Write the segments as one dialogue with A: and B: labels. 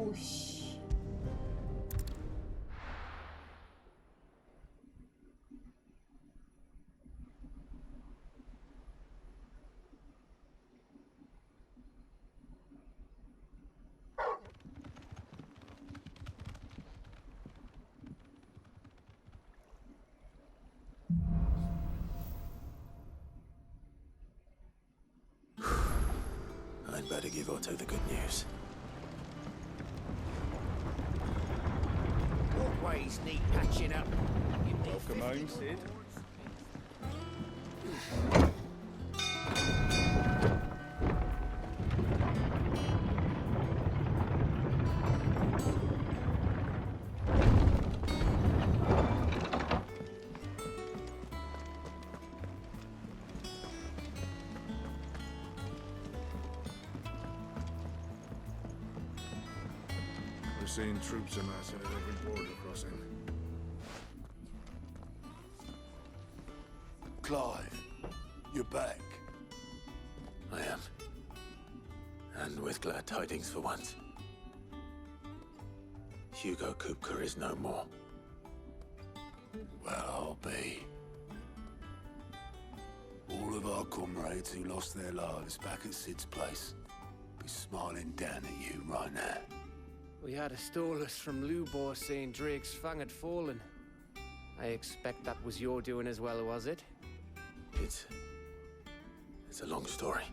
A: 오씨.
B: I'd better give Otto the good news.
C: Walkways need patching up.
D: Welcome home, Sid.
E: We're seeing troops amassing at every border crossing.
F: Clive, you're back.
B: I am. And with glad tidings for once. Hugo Kupka is no more.
F: Well, I'll be. All of our comrades who lost their lives back at Sid's place be smiling down at you right now.
C: We had a stolus from Lubor saying Drake's fang had fallen. I expect that was your doing as well, was it?
B: It's a long story.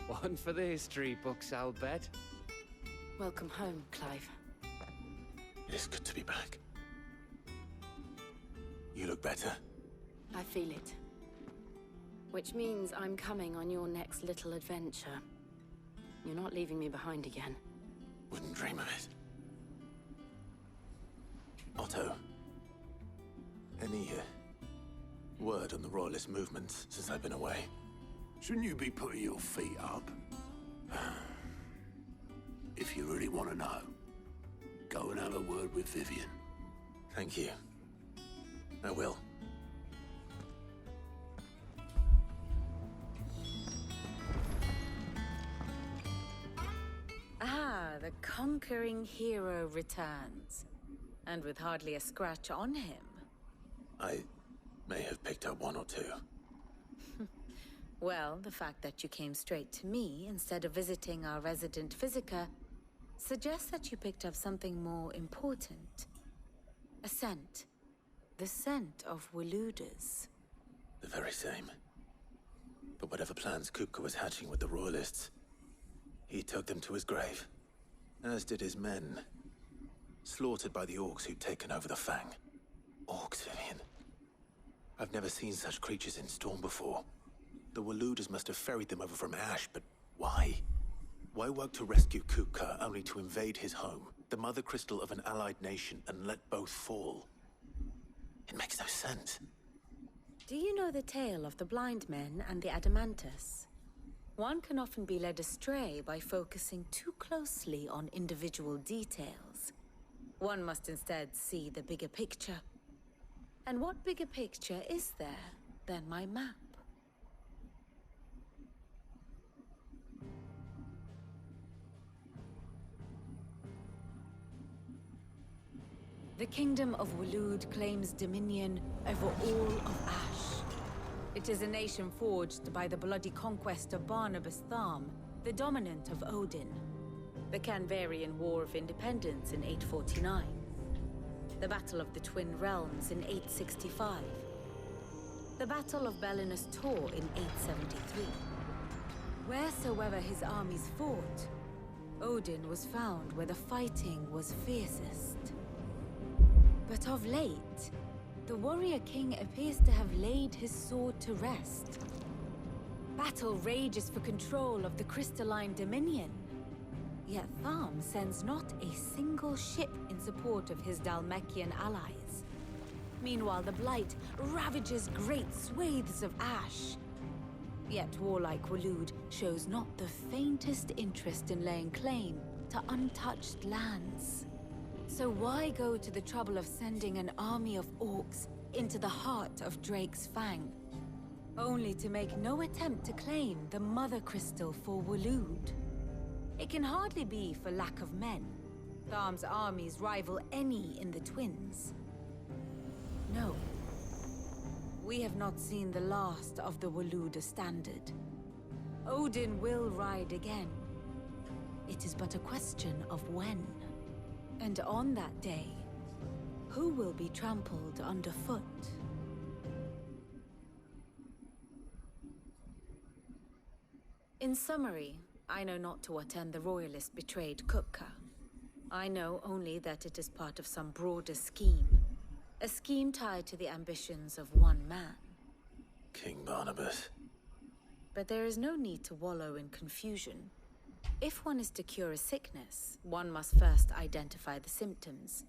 C: One for the history books, I'll bet.
A: Welcome home, Clive.
B: It's good to be back. You look better.
A: I feel it. Which means I'm coming on your next little adventure. You're not leaving me behind again.
B: Wouldn't dream of it. Otto, any word on the Royalist movements since I've been away?
F: Shouldn't you be putting your feet up? If you really want to know, go and have a word with Vivian.
B: Thank you. I will.
G: Ah, the conquering hero returns. And with hardly a scratch on him.
B: I may have picked up one or two.
G: Well, the fact that you came straight to me instead of visiting our resident Physica suggests that you picked up something more important. A scent. The scent of Waludas.
B: The very same. But whatever plans Kupka was hatching with the Royalists, he took them to his grave. As did his men. Slaughtered by the orcs who'd taken over the Fang. Orcs, Vivian. I've never seen such creatures in Storm before. The Waludas must have ferried them over from Ash, but why? Why work to rescue Kupka only to invade his home, the mother crystal of an allied nation, and let both fall? It makes no sense.
G: Do you know the tale of the blind men and the Adamantus? One can often be led astray by focusing too closely on individual details. One must instead see the bigger picture. And what bigger picture is there than my map? The Kingdom of Waloed claims dominion over all of Ash. It is a nation forged by the bloody conquest of Barnabas Tharm, the dominant of Odin. The Canvarian War of Independence in 849. The Battle of the Twin Realms in 865. The Battle of Belinus Tor in 873. Wheresoever his armies fought, Odin was found where the fighting was fiercest. But of late, the warrior king appears to have laid his sword to rest. Battle rages for control of the crystalline dominion. Yet Tharm sends not a single ship in support of his Dhalmekian allies. Meanwhile, the Blight ravages great swathes of Ash. Yet warlike Waloed shows not the faintest interest in laying claim to untouched lands. So why go to the trouble of sending an army of orcs into the heart of Drake's Fang, only to make no attempt to claim the Mother Crystal for Waloed? It can hardly be for lack of men. Tharm's armies rival any in the Twins. No. We have not seen the last of the Waloed Standard. Odin will ride again. It is but a question of when. And on that day, who will be trampled underfoot? In summary, I know not to what end the Royalists betrayed Kupka. I know only that it is part of some broader scheme. A scheme tied to the ambitions of one man.
B: King Barnabas.
G: But there is no need to wallow in confusion. If one is to cure a sickness, one must first identify the symptoms.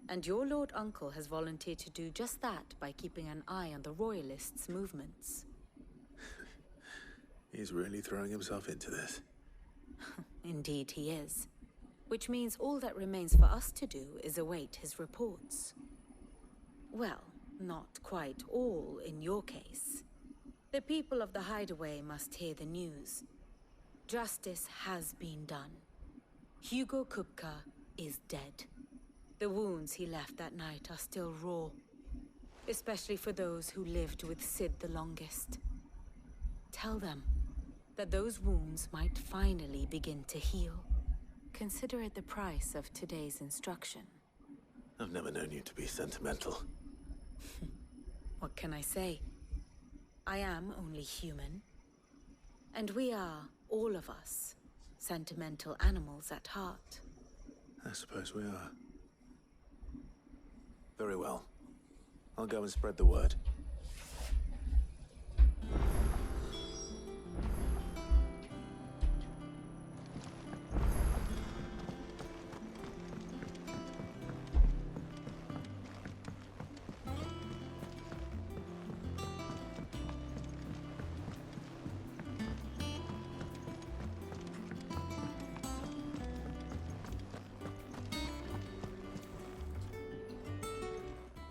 G: And your Lord Uncle has volunteered to do just that by keeping an eye on the Royalists' movements.
B: He's really throwing himself into this.
G: Indeed he is. Which means all that remains for us to do is await his reports. Well, not quite all in your case. The people of the Hideaway must hear the news. Justice has been done. Hugo Kupka is dead. The wounds he left that night are still raw. Especially for those who lived with Sid the longest. Tell them that those wounds might finally begin to heal. Consider it the price of today's instruction.
B: I've never known you to be sentimental.
G: What can I say? I am only human. And we are, all of us, sentimental animals at heart.
B: I suppose we are. Very well. I'll go and spread the word.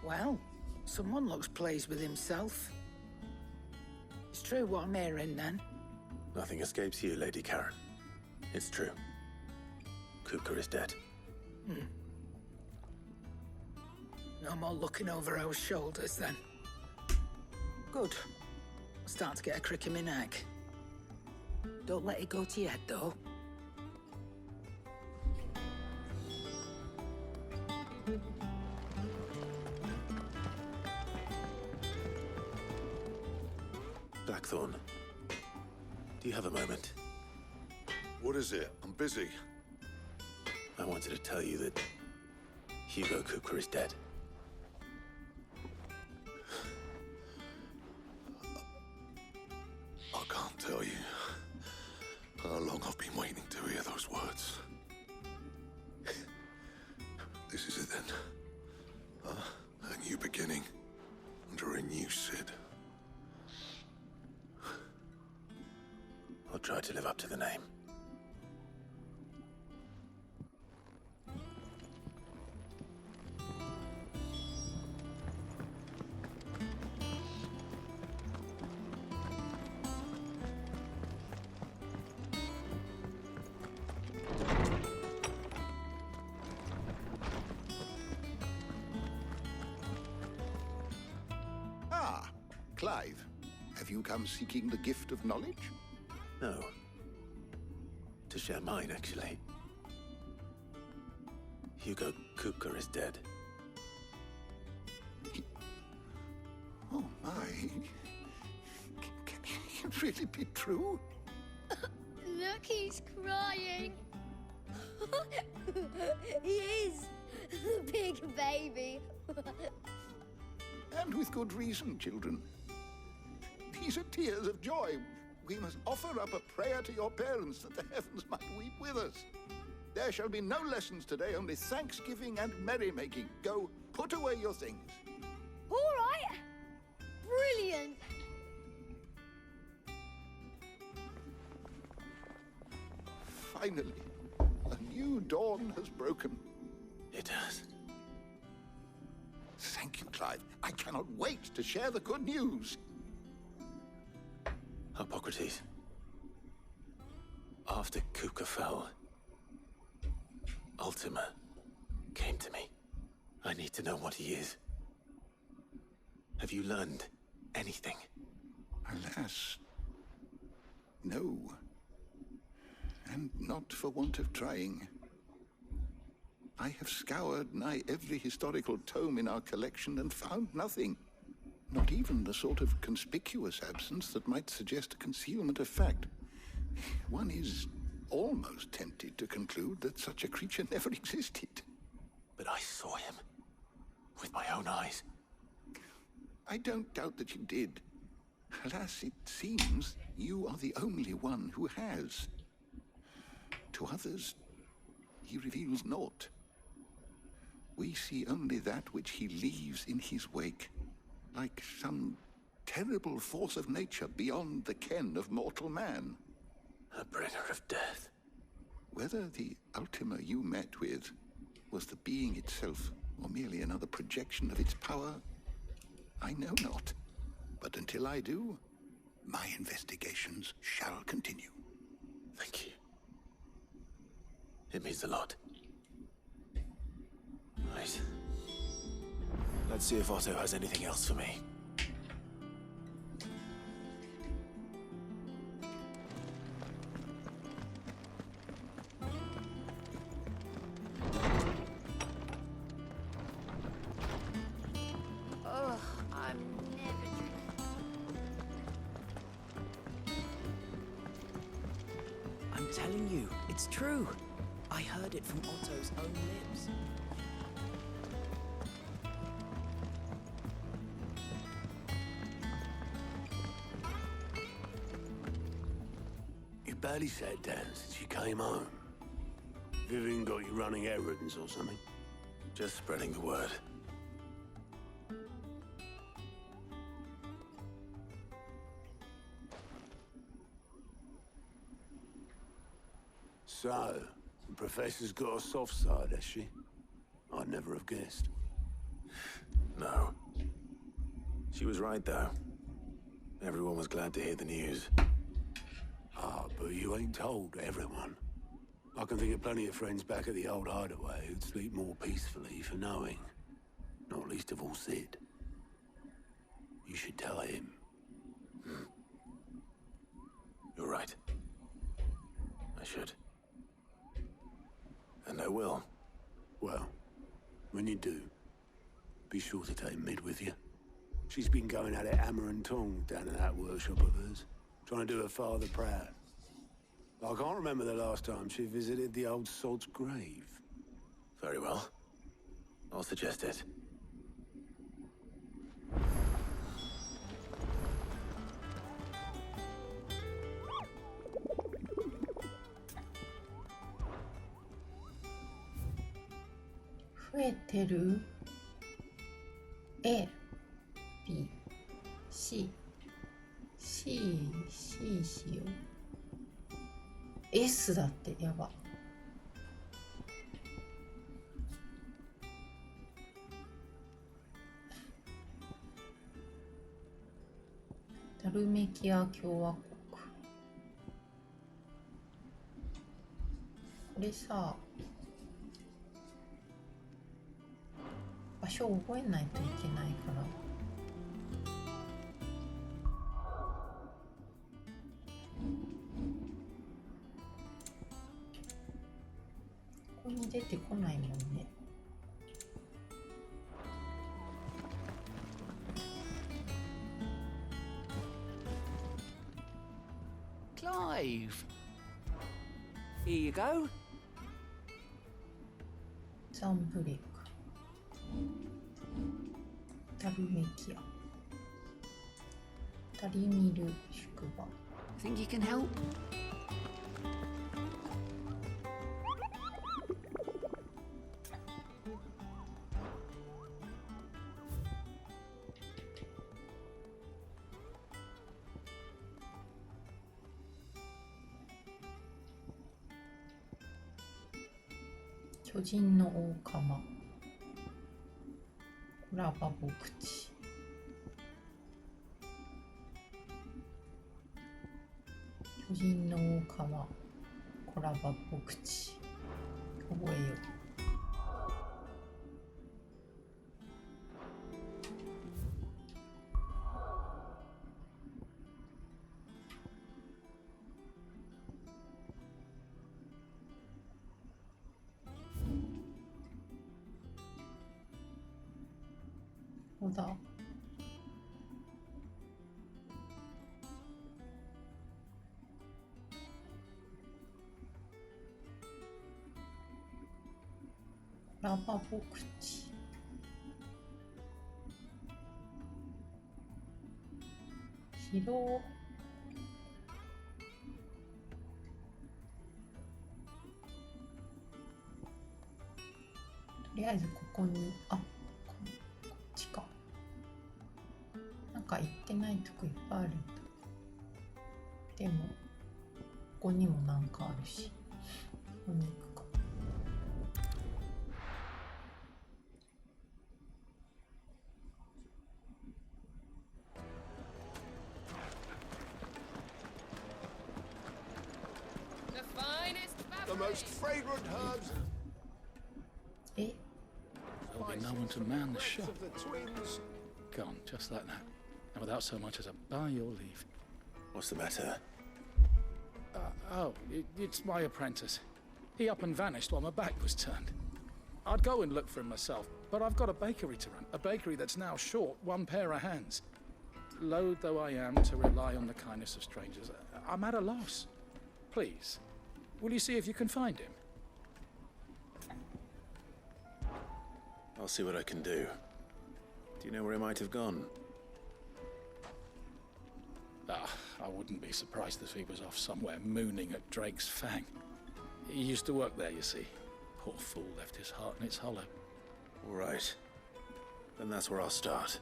H: Well, someone looks pleased with himself. It's true what I'm hearing, then.
B: Nothing escapes you, Lady Karen. It's true. Kupka is dead.
H: No more looking over our shoulders, then. Good. I'm starting to get a crick in my neck. Don't let it go to your head, though.
B: Blackthorn, do you have a moment?
F: What is it? I'm busy.
B: I wanted to tell you that Hugo Kupka is dead.
F: I can't tell you how long I've been waiting to hear those words. This is it then. A new beginning under a new Sid.
B: I'll try to live up to the name.
I: Ah, Clive. Have you come seeking the gift of knowledge?
B: No. To share mine, actually. Hugo Kupka is dead.
I: Oh, my. Can it really be true?
J: Look, he's crying. He is. Big baby.
I: And with good reason, children. These are tears of joy. We must offer up a prayer to your parents that the heavens might weep with us. There shall be no lessons today, only thanksgiving and merrymaking. Go, put away your things.
J: All right. Brilliant.
I: Finally, a new dawn has broken.
B: It has.
I: Thank you, Clive. I cannot wait to share the good news.
B: Hippocrates. After Kupka fell, Ultima came to me. I need to know what he is. Have you learned anything?
I: Alas, no. And not for want of trying. I have scoured nigh every historical tome in our collection and found nothing. Not even the sort of conspicuous absence that might suggest a concealment of fact. One is almost tempted to conclude that such a creature never existed.
B: But I saw him. With my own eyes.
I: I don't doubt that you did. Alas, it seems you are the only one who has. To others, he reveals naught. We see only that which he leaves in his wake, like some terrible force of nature beyond the ken of mortal man.
B: A bringer of death.
I: Whether the Ultima you met with was the being itself, or merely another projection of its power, I know not. But until I do, my investigations shall continue.
B: Thank you. It means a lot. Right. Let's see if Otto has anything else for me.
A: Ugh, I'm never
K: I'm telling you, it's true. I heard it from Otto's own lips.
F: You barely sat down since you came home. Vivian got you running errands or something?
B: Just spreading the word.
F: So, the Professor's got a soft side, has she? I'd never have guessed.
B: No. She was right, though. Everyone was glad to hear the news.
F: Ah, but you ain't told everyone. I can think of plenty of friends back at the old hideaway who'd sleep more peacefully for knowing. Not least of all Sid. You should tell him.
B: You're right. I should. And I will.
F: Well, when you do, be sure to take Mid with you. She's been going at it hammer and tong down in that workshop of hers, trying to do her father proud. I can't remember the last time she visited the old sod's grave.
B: Very well. I'll suggest it.
L: A B C C C しよう S だってやばダルメキア共和国これさ場所を覚えないといけないからここに出てこないもんね
K: Clive! Here you go.
L: ザンブレイクダルメキアタリミル宿場
K: Think you can help?
L: 「巨人の王様」「コラバ牧地」「巨人の王様」「コラバ牧地」覚えよう 보다. 라바보 그치. 길어.とりあえずここに、あ、こっちか。なんか行ってないとこいっぱいあるんだ。でも、ここにもなんかあるし、ここに行くか。
I: The most fragrant herbs.
L: Eh?
M: There'll be no one to man the shop.
I: Of the twins.
M: Gone, just like that. And without so much as a by your leave.
B: What's the matter?
M: It's my apprentice. He up and vanished while my back was turned. I'd go and look for him myself, but I've got a bakery to run. A bakery that's now short one pair of hands. Loath though I am to rely on the kindness of strangers, I'm at a loss. Please, will you see if you can find him?
B: I'll see what I can do. Do you know where he might have gone?
M: I wouldn't be surprised if he was off somewhere mooning at Drake's Fang. He used to work there, you see. Poor fool left his heart in its hollow.
B: All right. Then that's where I'll start.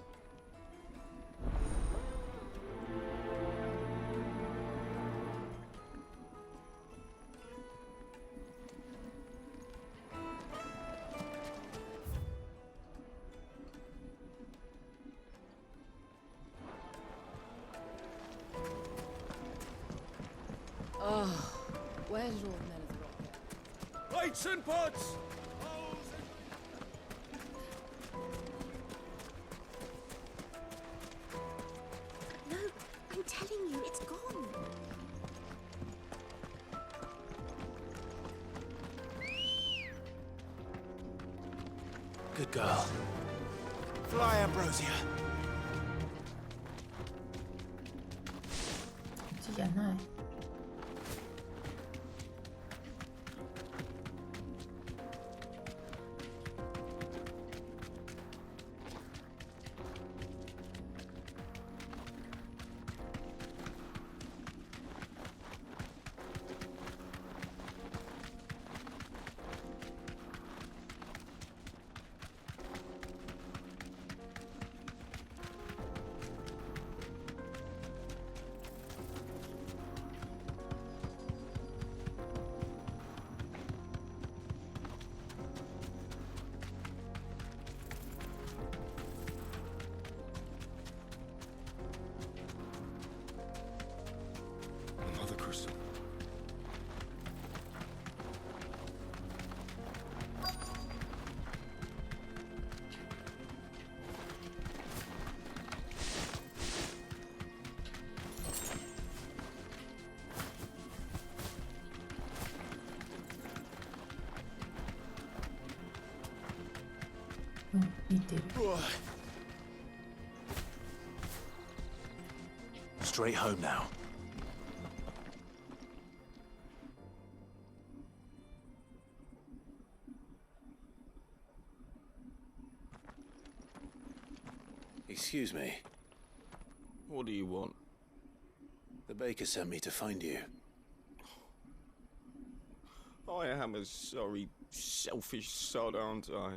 A: Oh, where's Lord Menethrock?
M: Plates and pots!
J: No, I'm telling you, it's gone.
B: Good girl. Fly, Ambrosia.
L: こっちじゃない。
E: Another crystal.
B: Straight home now. Excuse me.
D: What do you want?
B: The baker sent me to find you.
D: I am a sorry, selfish sod, aren't I?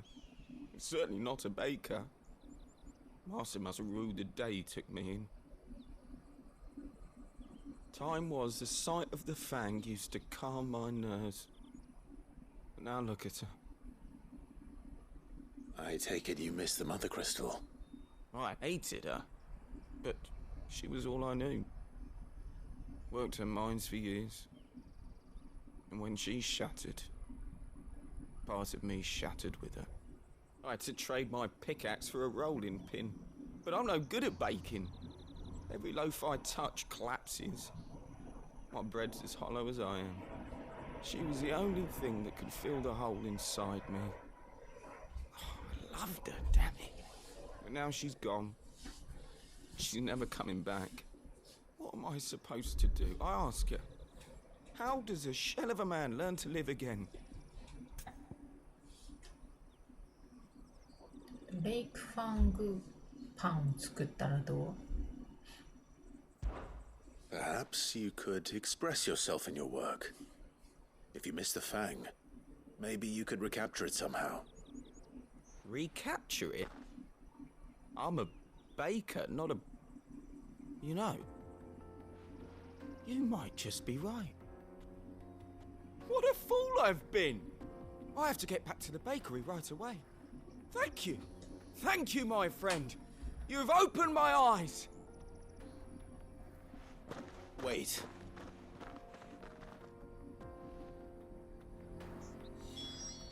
D: Certainly not a baker. Master must have ruled the day he took me in. Time was the sight of the Fang used to calm my nerves. But now look at her.
B: I take it you missed the Mother Crystal.
D: I hated her, but she was all I knew. Worked her mines for years. And when she shattered, part of me shattered with her. I had to trade my pickaxe for a rolling pin, but I'm no good at baking. Every loaf I touch collapses. My bread's as hollow as I am. She was the only thing that could fill the hole inside me. Oh, I loved her, damn it. But now she's gone. She's never coming back. What am I supposed to do? I ask her. How does a shell of a man learn to live again?
L: レイクファングパンを作ったらどう？
B: Perhaps you could express yourself in your work. If you miss the Fang, maybe you could recapture it somehow.
D: Recapture it? I'm a baker, not a... You know, you might just be right. What a fool I've been! I have to get back to the bakery right away. Thank you. Thank you, my friend. You've opened my eyes.
B: Wait.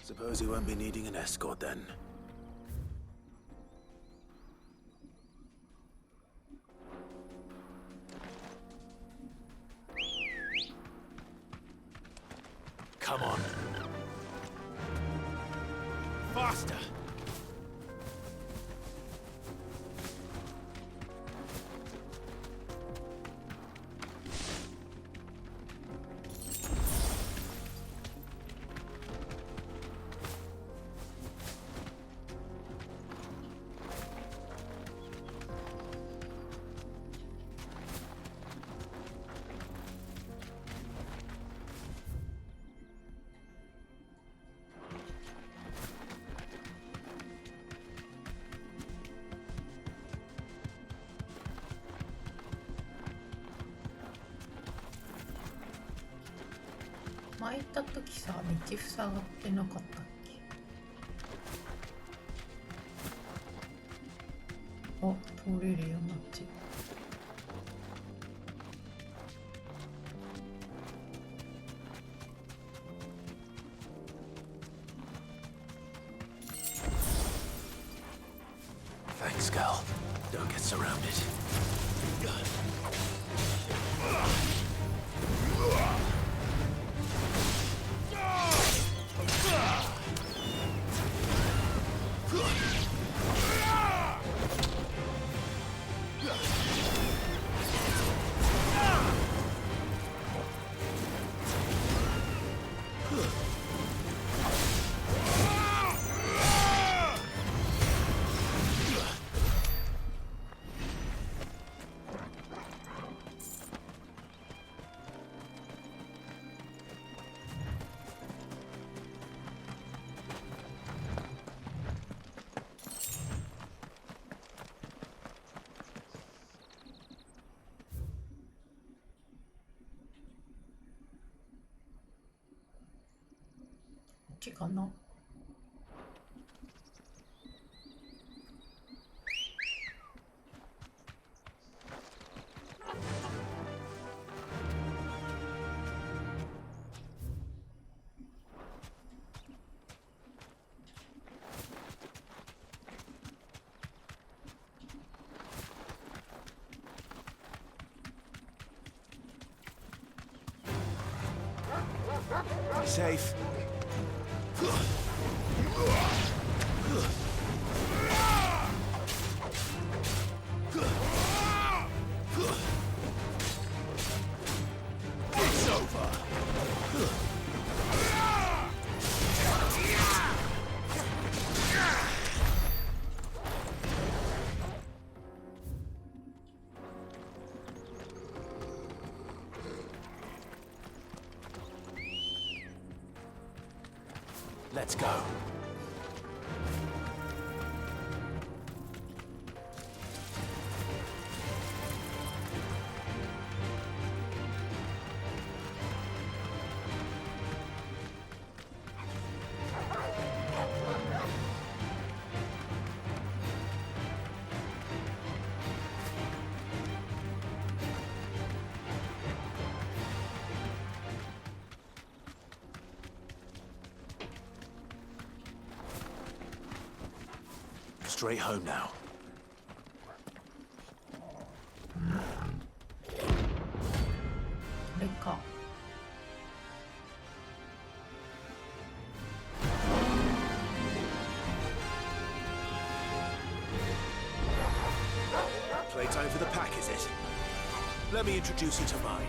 B: Suppose you won't be needing an escort then. Come on. Faster!
L: 前行った時さ、道塞がってなかったっけ？あ、通れるよ、街。
B: Thanks, Gal. Don't get surrounded.
L: こっちかな。
B: Be safe. It's over. Let's go. Straight home now.
L: Lecca.
N: Playtime for the pack, is it? Let me introduce you to mine.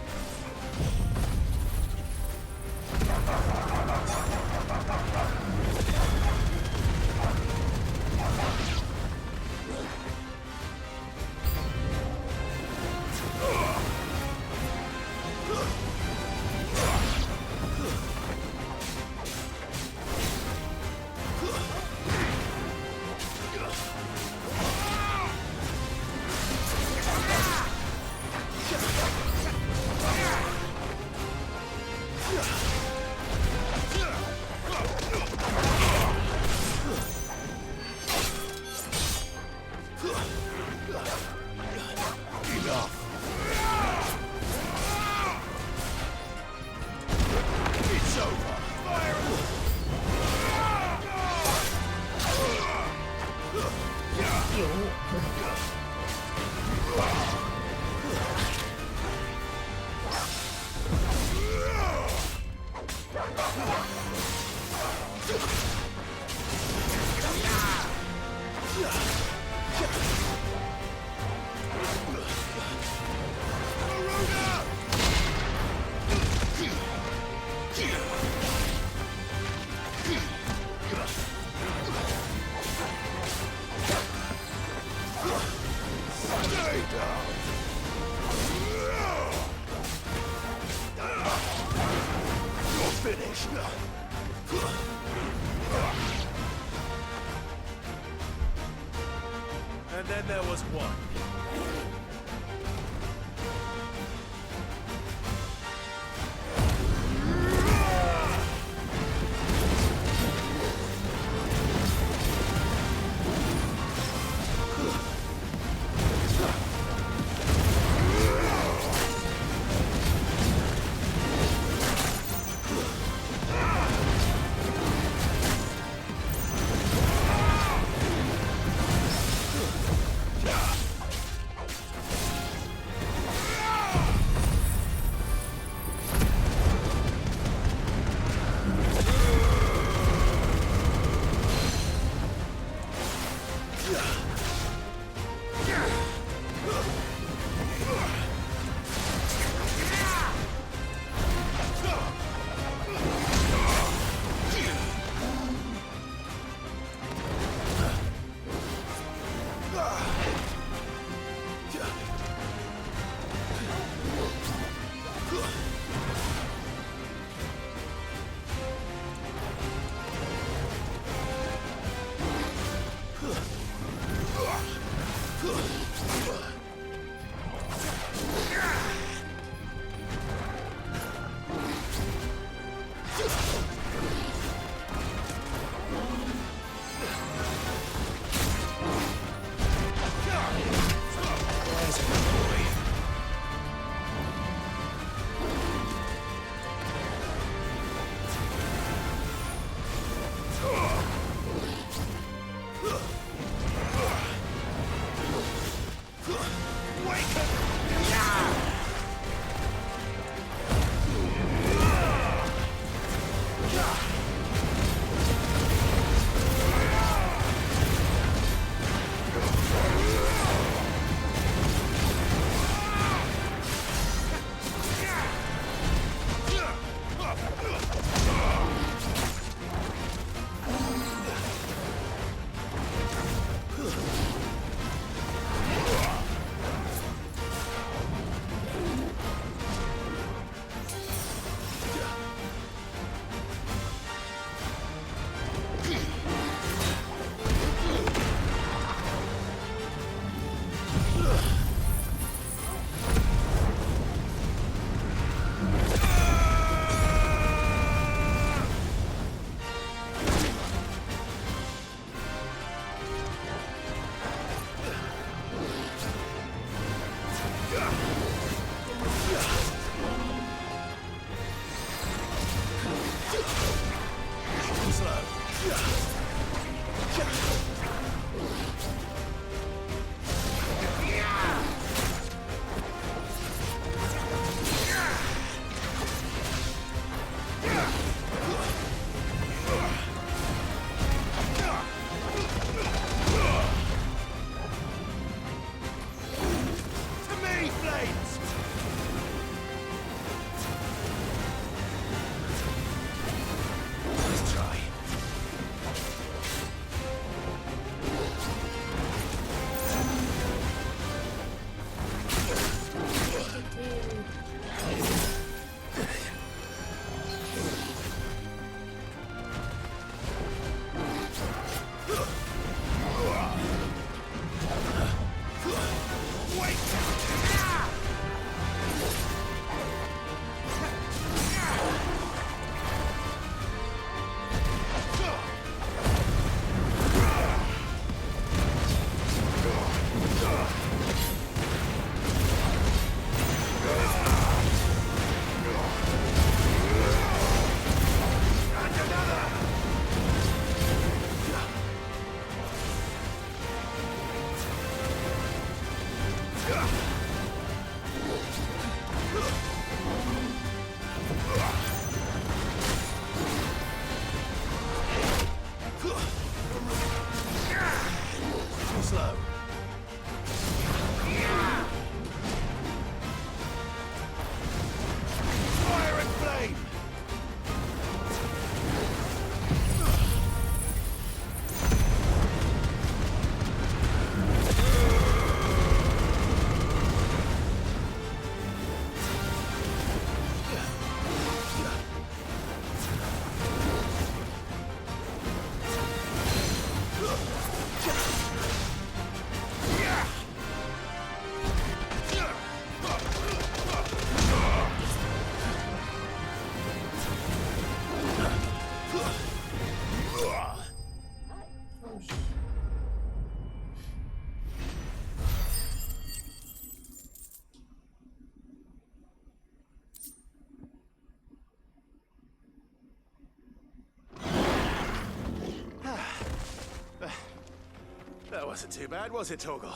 N: wasn't too bad, was it, Torgal?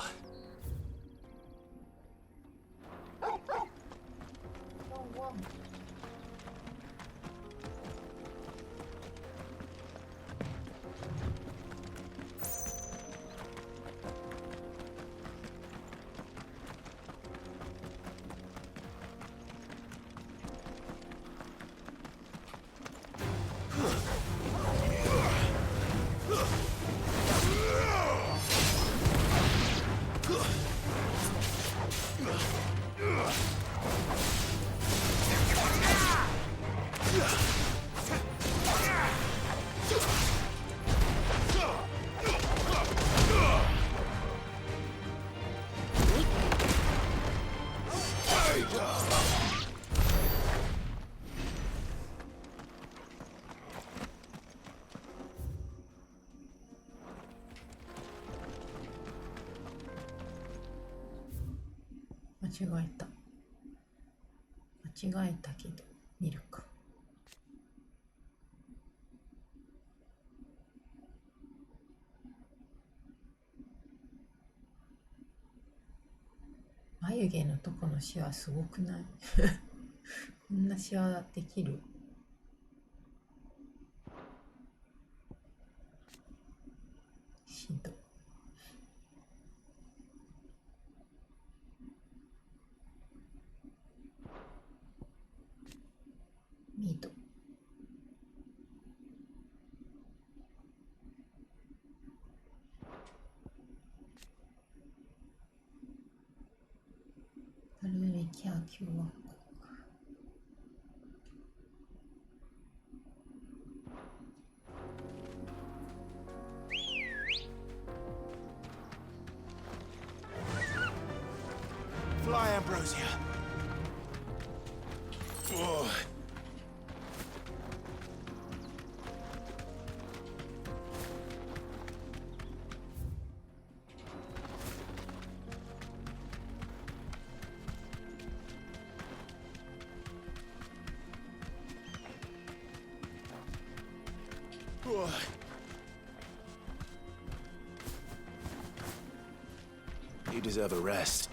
L: 間違えた。間違えたけど、見るか。眉毛のとこのシワすごくない？こんなシワできる？ひどい。ミート。アルメキア共和国。
N: Fly, Ambrosia. Whoa. Whoa. You deserve a rest.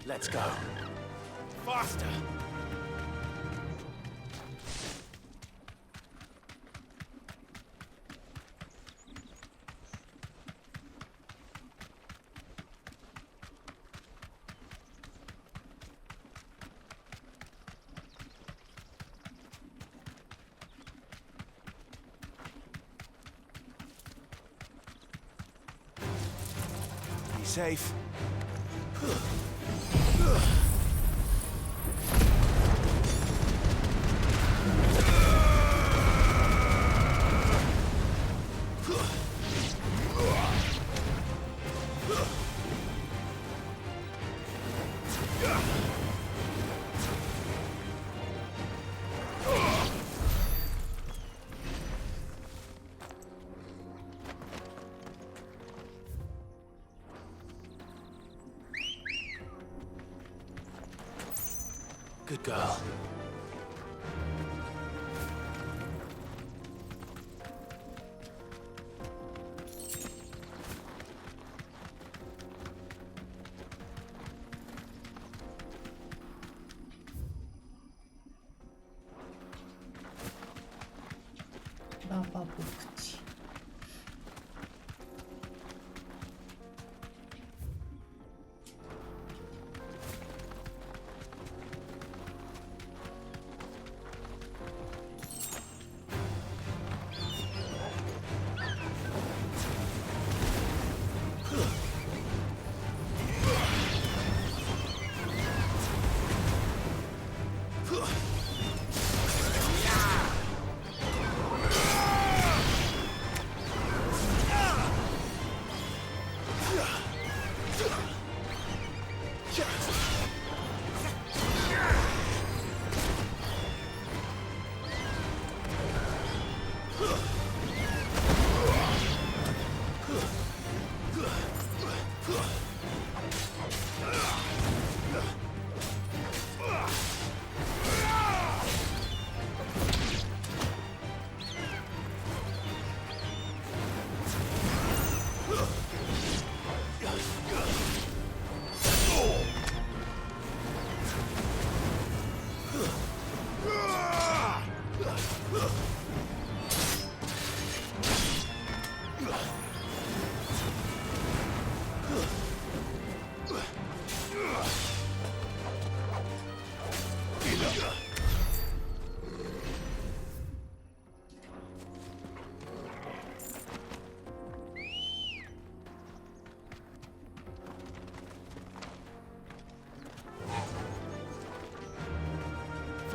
N: Let's go. Faster! Be safe. Good girl.
L: ラバボクチ。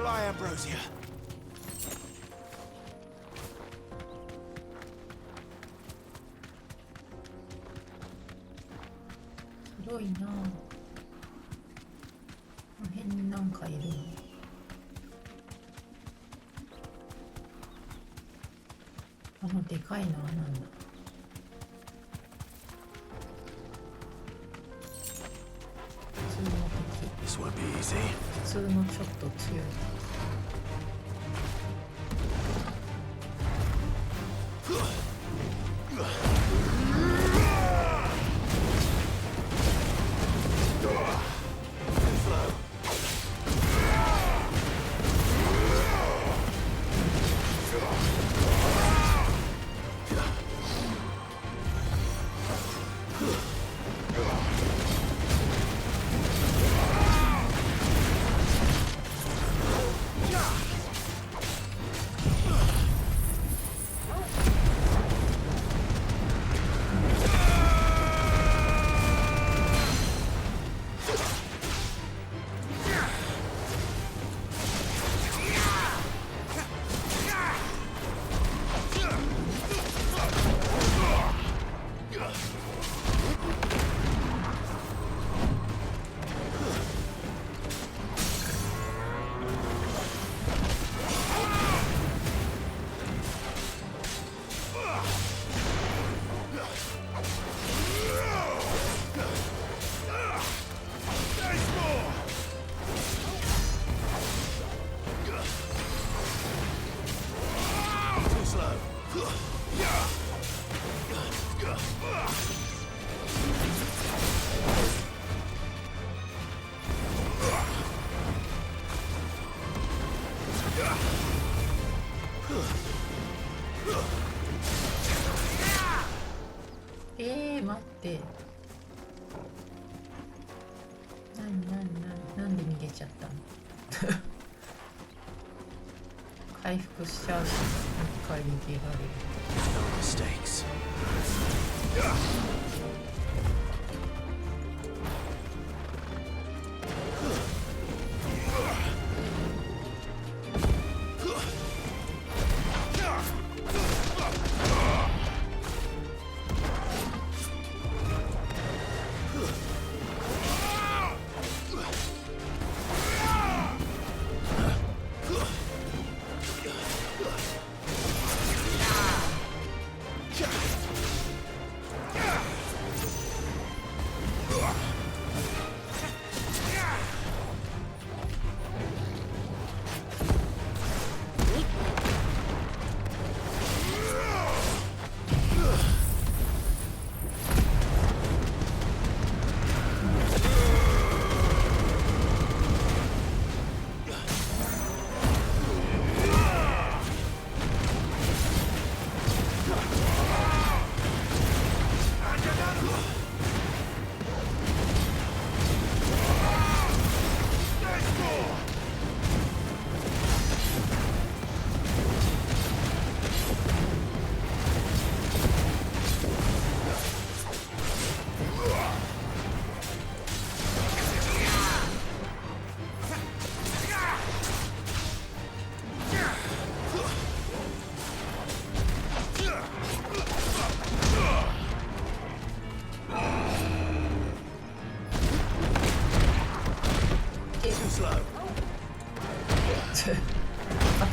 N: lie, Ambrosia.
L: 広いな。この辺になんかいるの。あのでかいのはなんだ。普通の敵。
B: This won't be easy.
L: 普通のちょっと強い。待って。なんで逃げちゃったの回復しちゃうし、一回逃げられる。
B: No mistakes.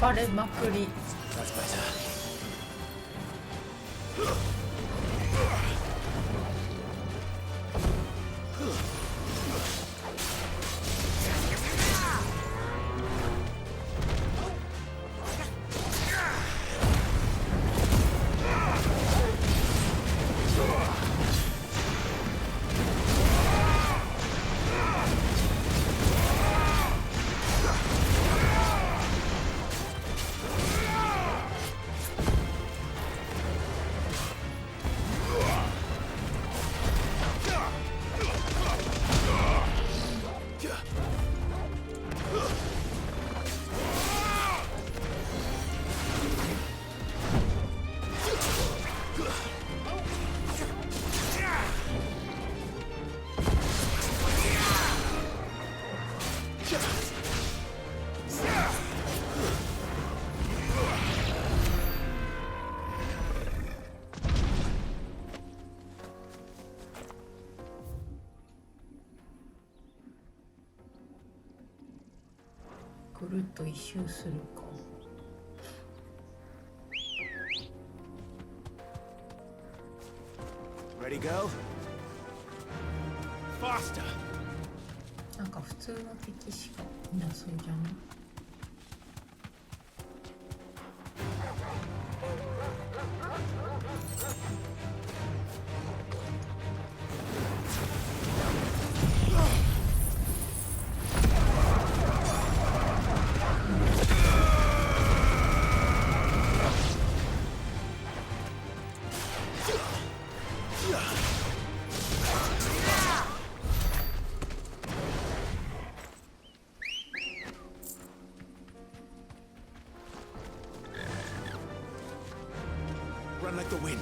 L: 暴れまくり。ぐるっと一周するか。
N: Ready, go? Faster!
L: なんか普通の敵しかいなそうじゃない？Run
N: like the wind.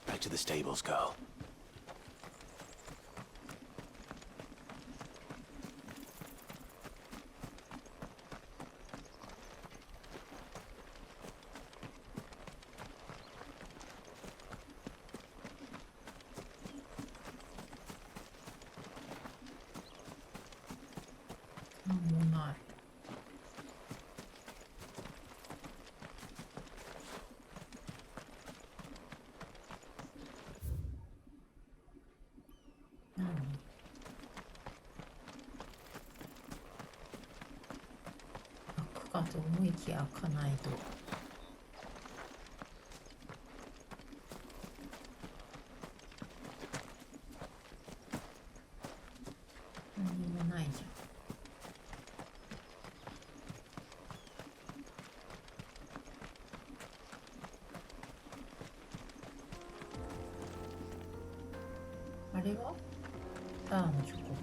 B: Back to the stables, girl.かと思いきや開かないと。何もないじゃん。あれはターのチョコボか。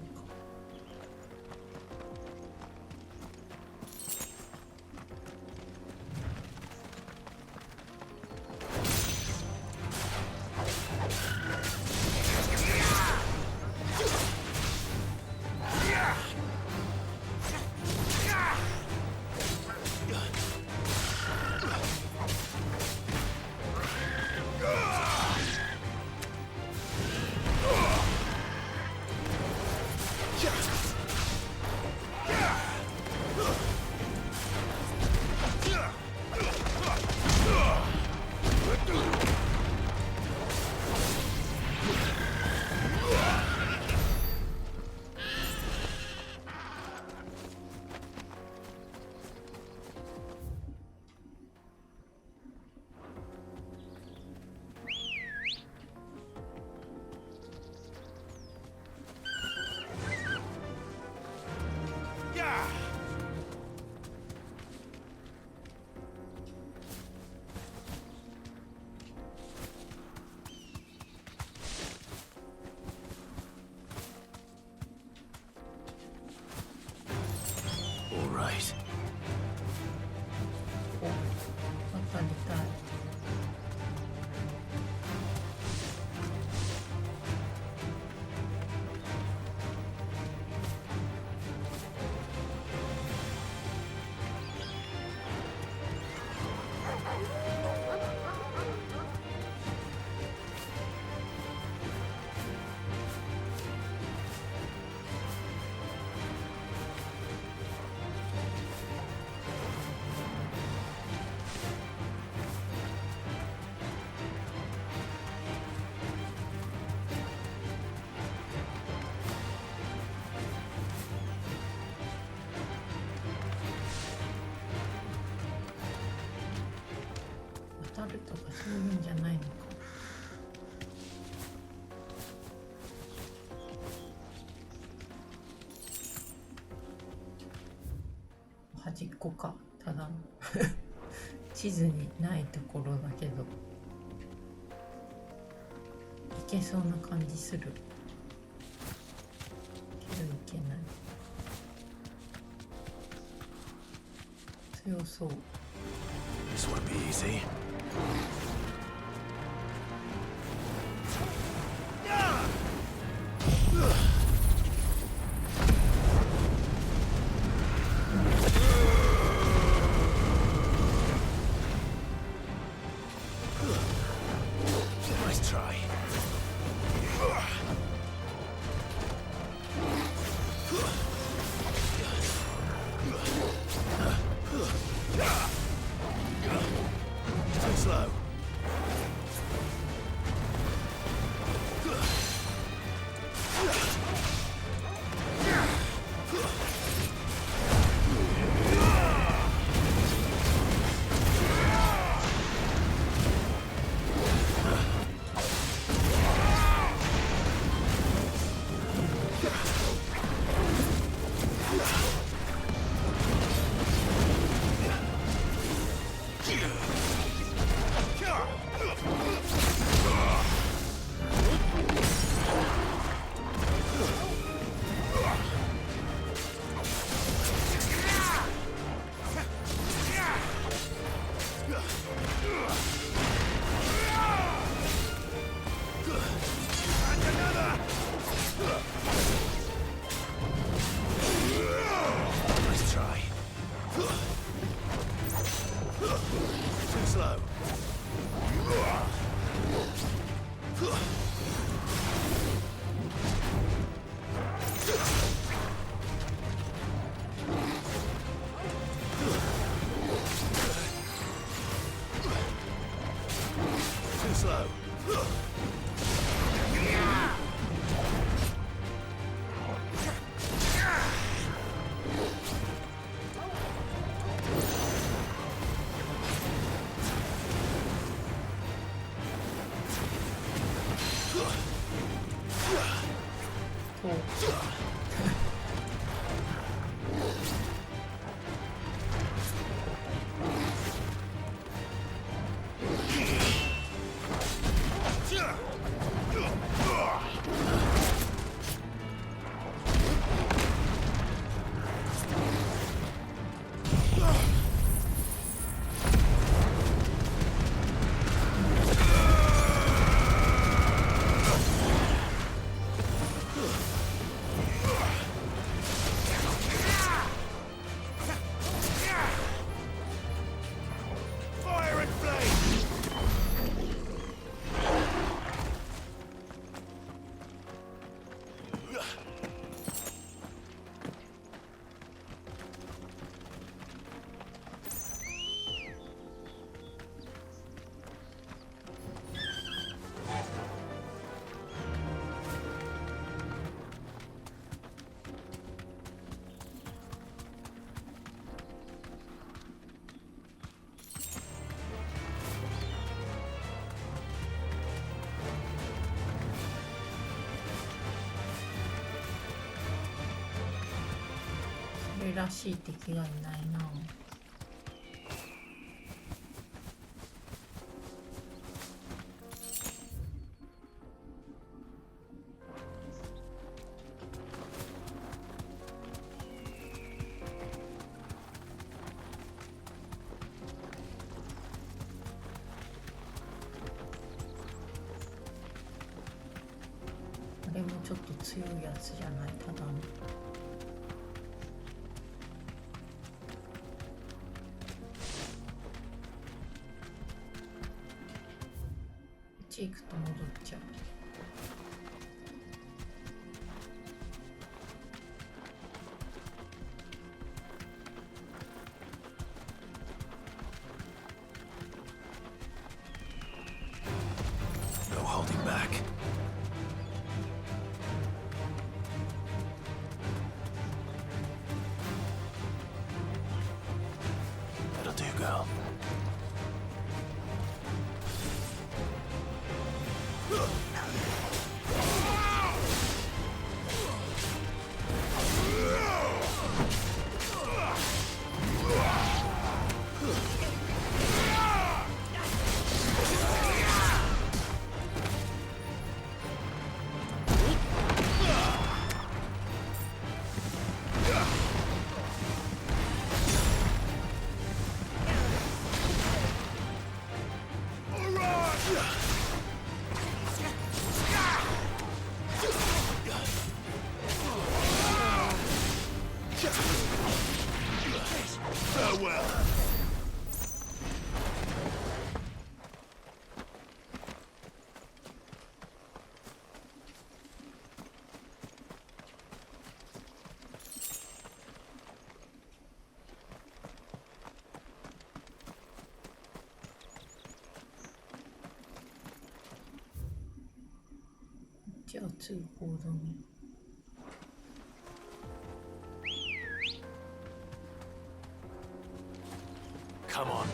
B: 当たるとかそういうんじゃないのか。端っこか、ただの地図にないところだけどいけそうな感じするけどいけない。強そう。 This won't be easy.
L: らしい敵がいないな。あれもちょっと強いやつじゃない、ただの。こっち行くと戻っちゃう。
N: No holding back. That'll do, girl. Farewell.
L: じゃあ通行止め。
N: Come on.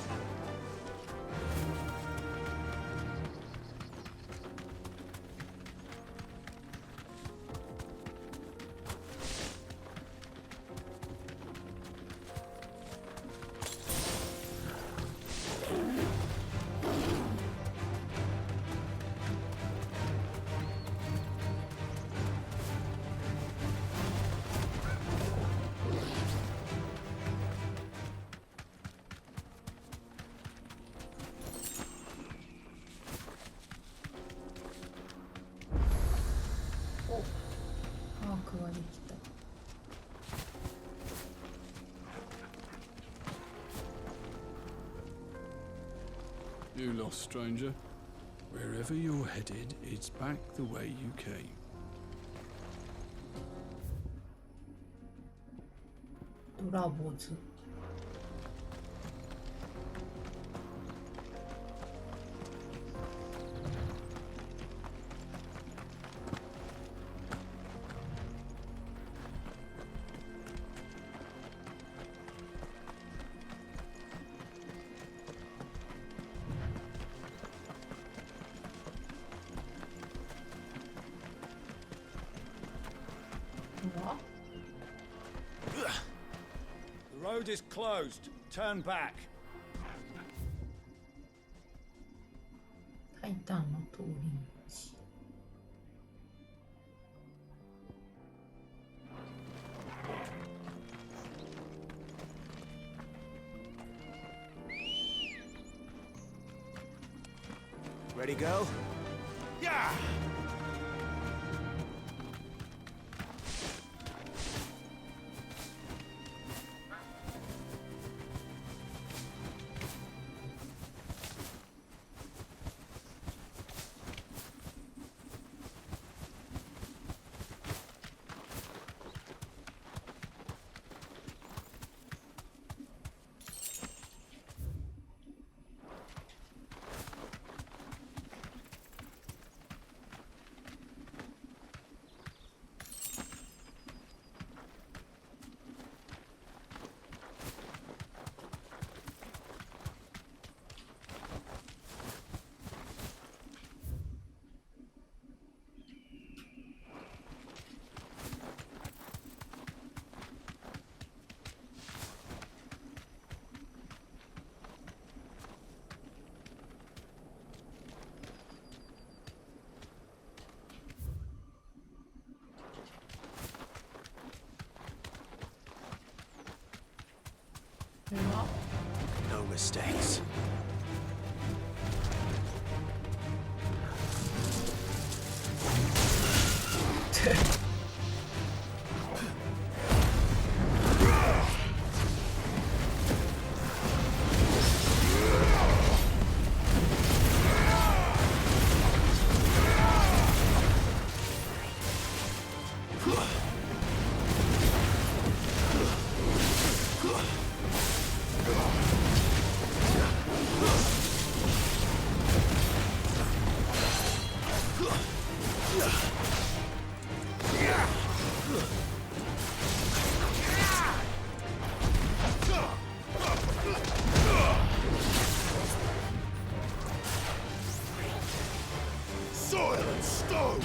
O: You lost, stranger. Wherever you're headed, it's back the way you came.
L: 돌아보즈.
P: The road is closed. Turn back.
L: タイタンの通り道。
N: Ready, girl? Yeah! No mistakes.
I: Soil and stone!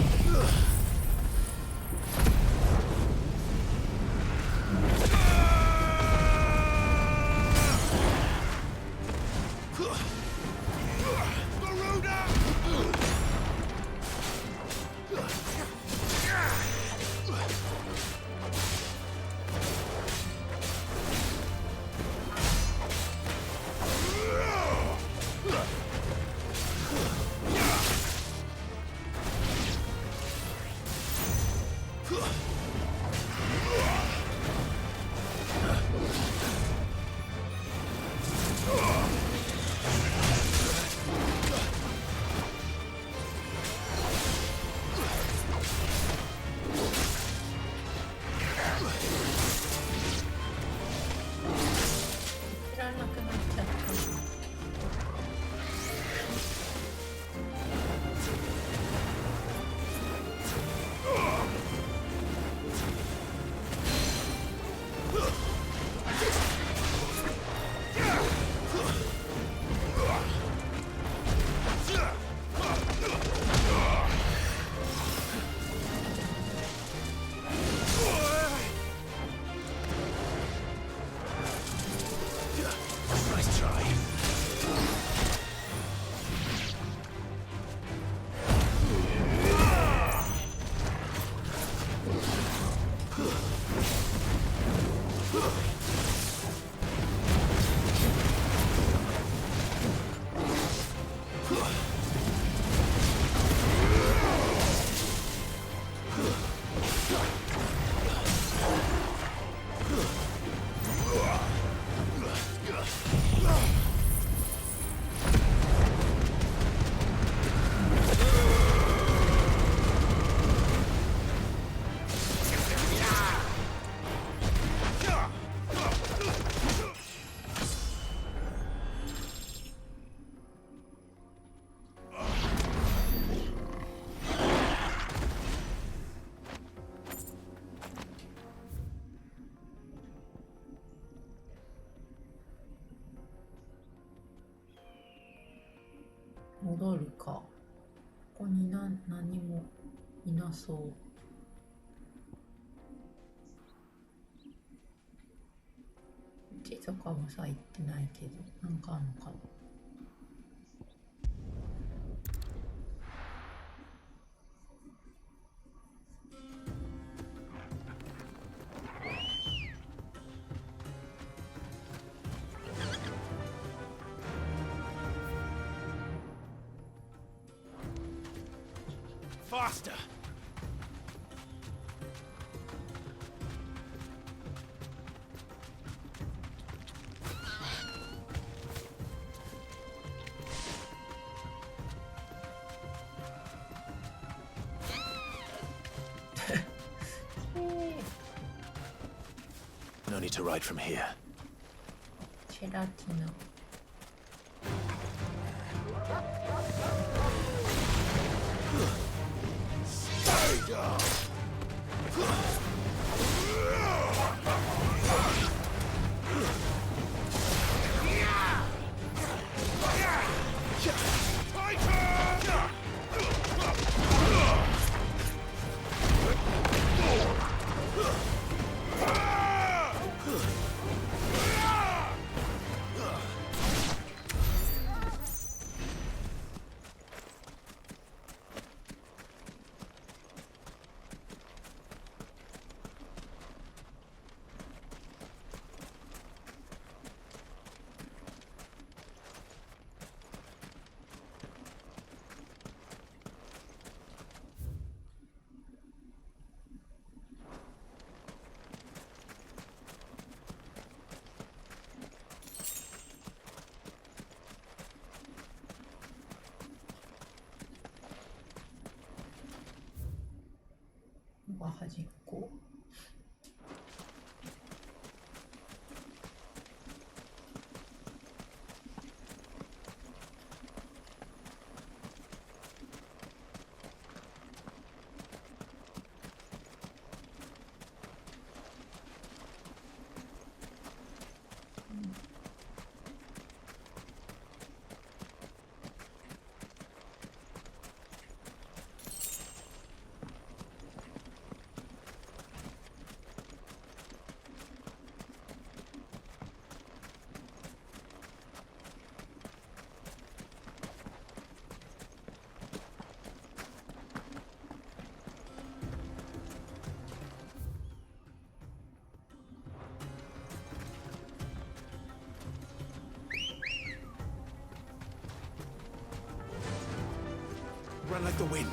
L: 戻るか。ここに何もいなそう。地とかもさ、行ってないけど、なんかあんのかな。
N: Faster!
B: No need to ride from here.
L: チェラティナ。
I: Stay down!
L: 端っこ。
N: Run like the wind.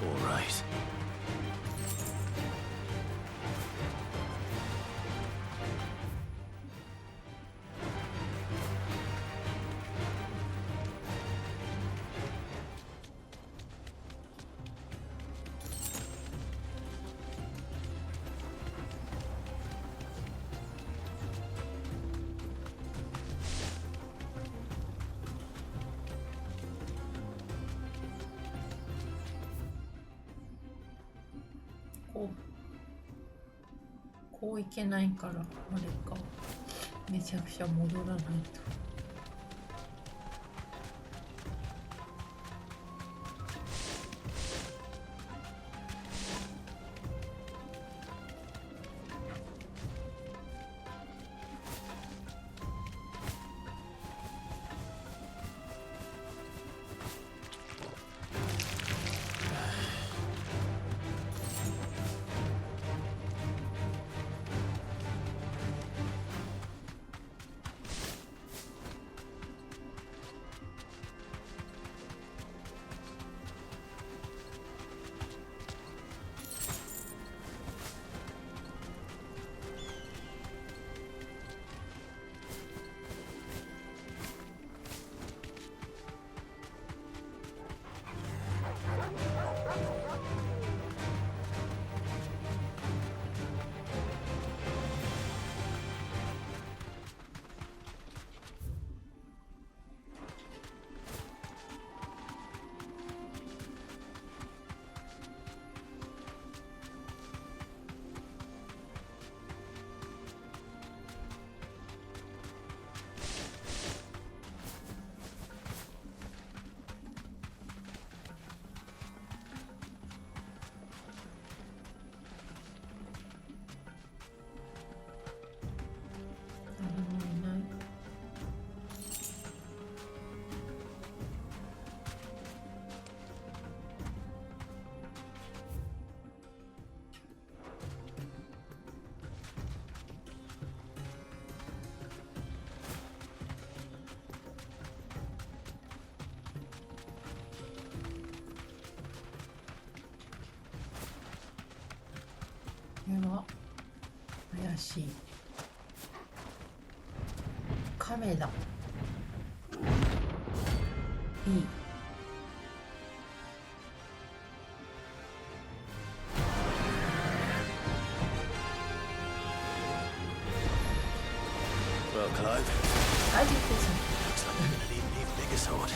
N: All right.
L: こういけないからあれか、めちゃくちゃ戻らないと。これは怪しい。亀だ。いい。
B: Well, Clive.
L: I did this.
B: Looks like we're gonna need an even bigger sword.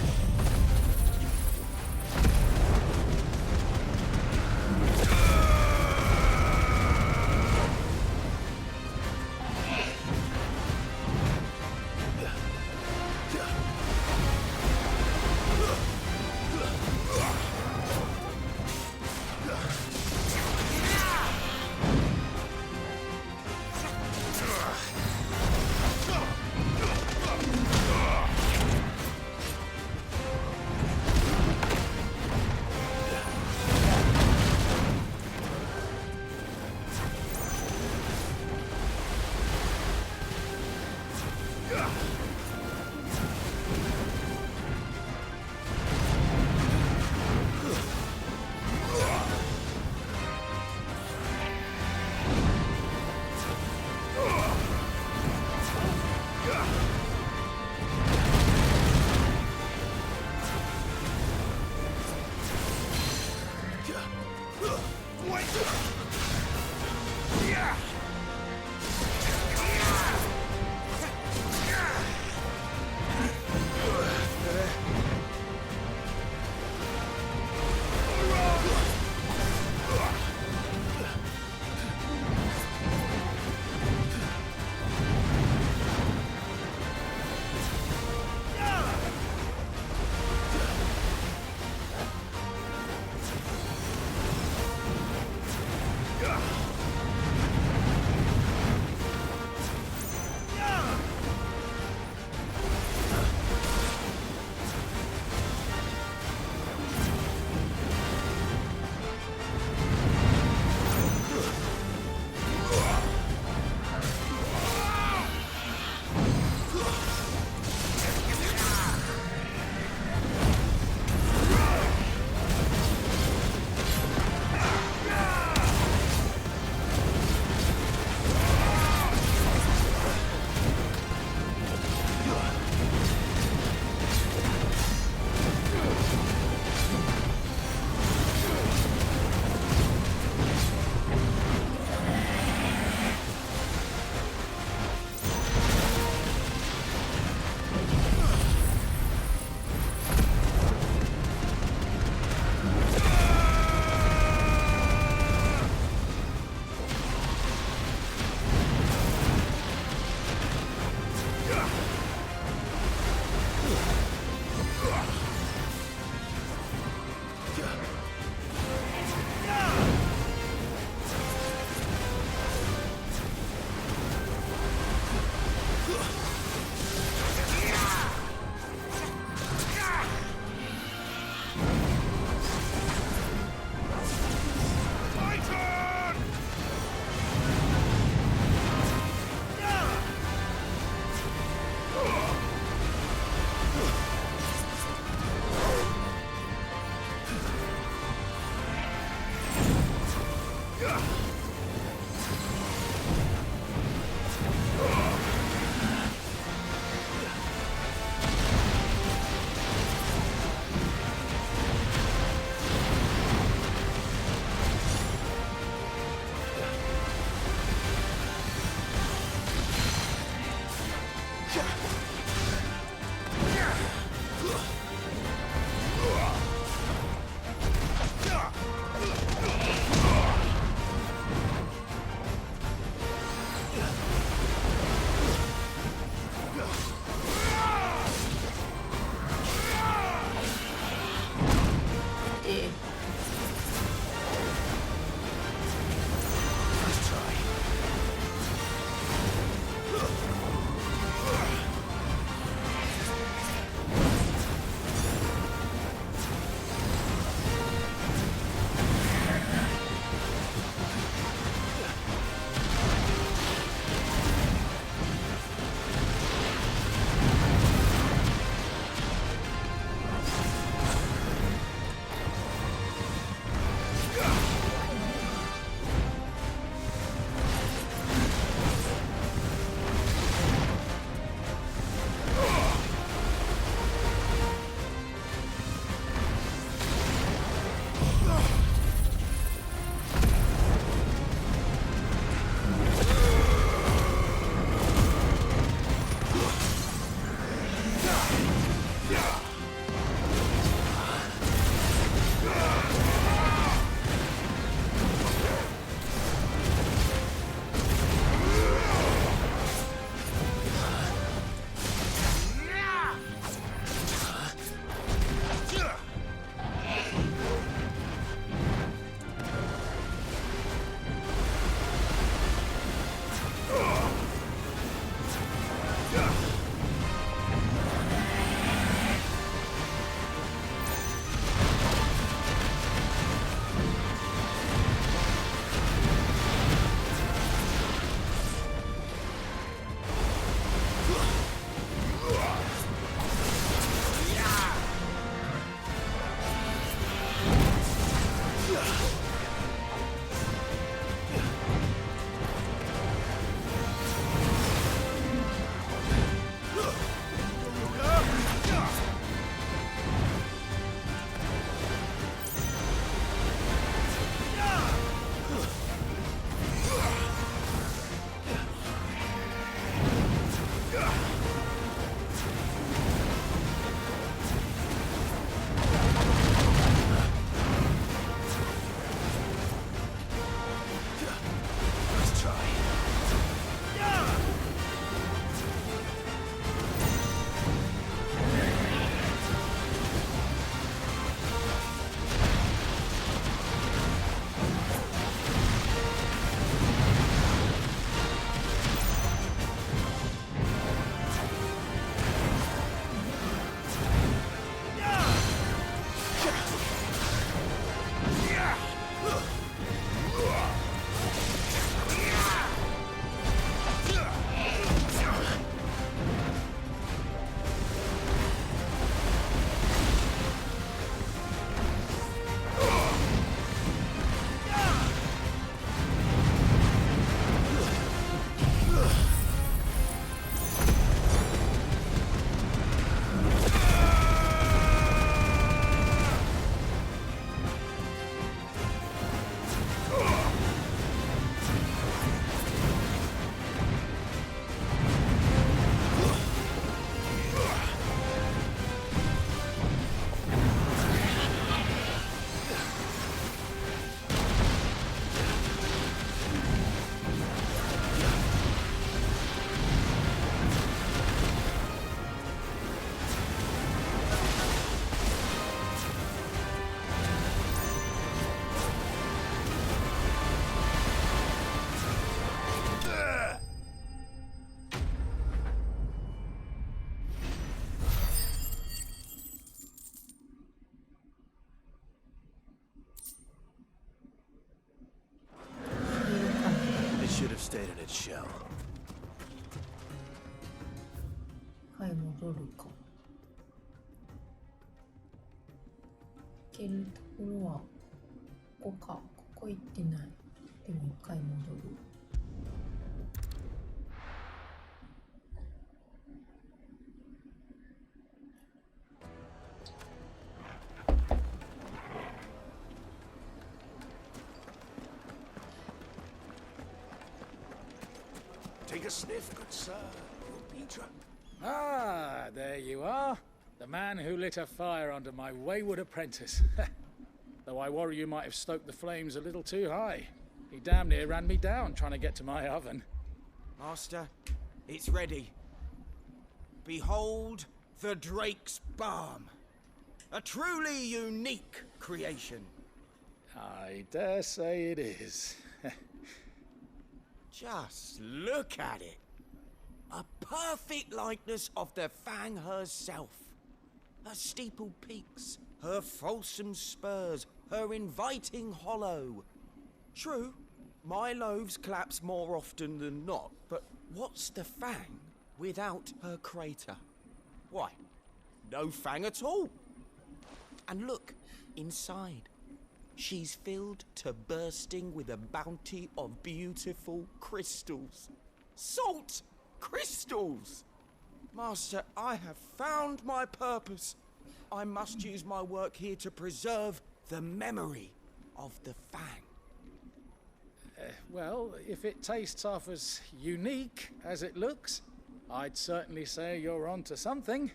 N: it shall.
L: はい、戻るか。行けるところはここか。ここ行ってない。でも一回戻る。
N: Take a sniff, good sir. You'll be drunk.
M: Ah, there you are. The man who lit a fire under my wayward apprentice. Though I worry you might have stoked the flames a little too high. He damn near ran me down trying to get to my oven.
D: Master, it's ready. Behold the Drake's Balm. A truly unique creation.
M: I dare say it is.
D: Just look at it. A perfect likeness of the Fang herself. Her steeple peaks, her fulsome spurs, her inviting hollow. True, my loaves collapse more often than not, but what's the Fang without her crater? Why, no Fang at all. And look, inside. She's filled to bursting with a bounty of beautiful crystals. Salt crystals! Master, I have found my purpose. I must use my work here to preserve the memory of the Fang.
M: Well, if it tastes half as unique as it looks, I'd certainly say you're onto something.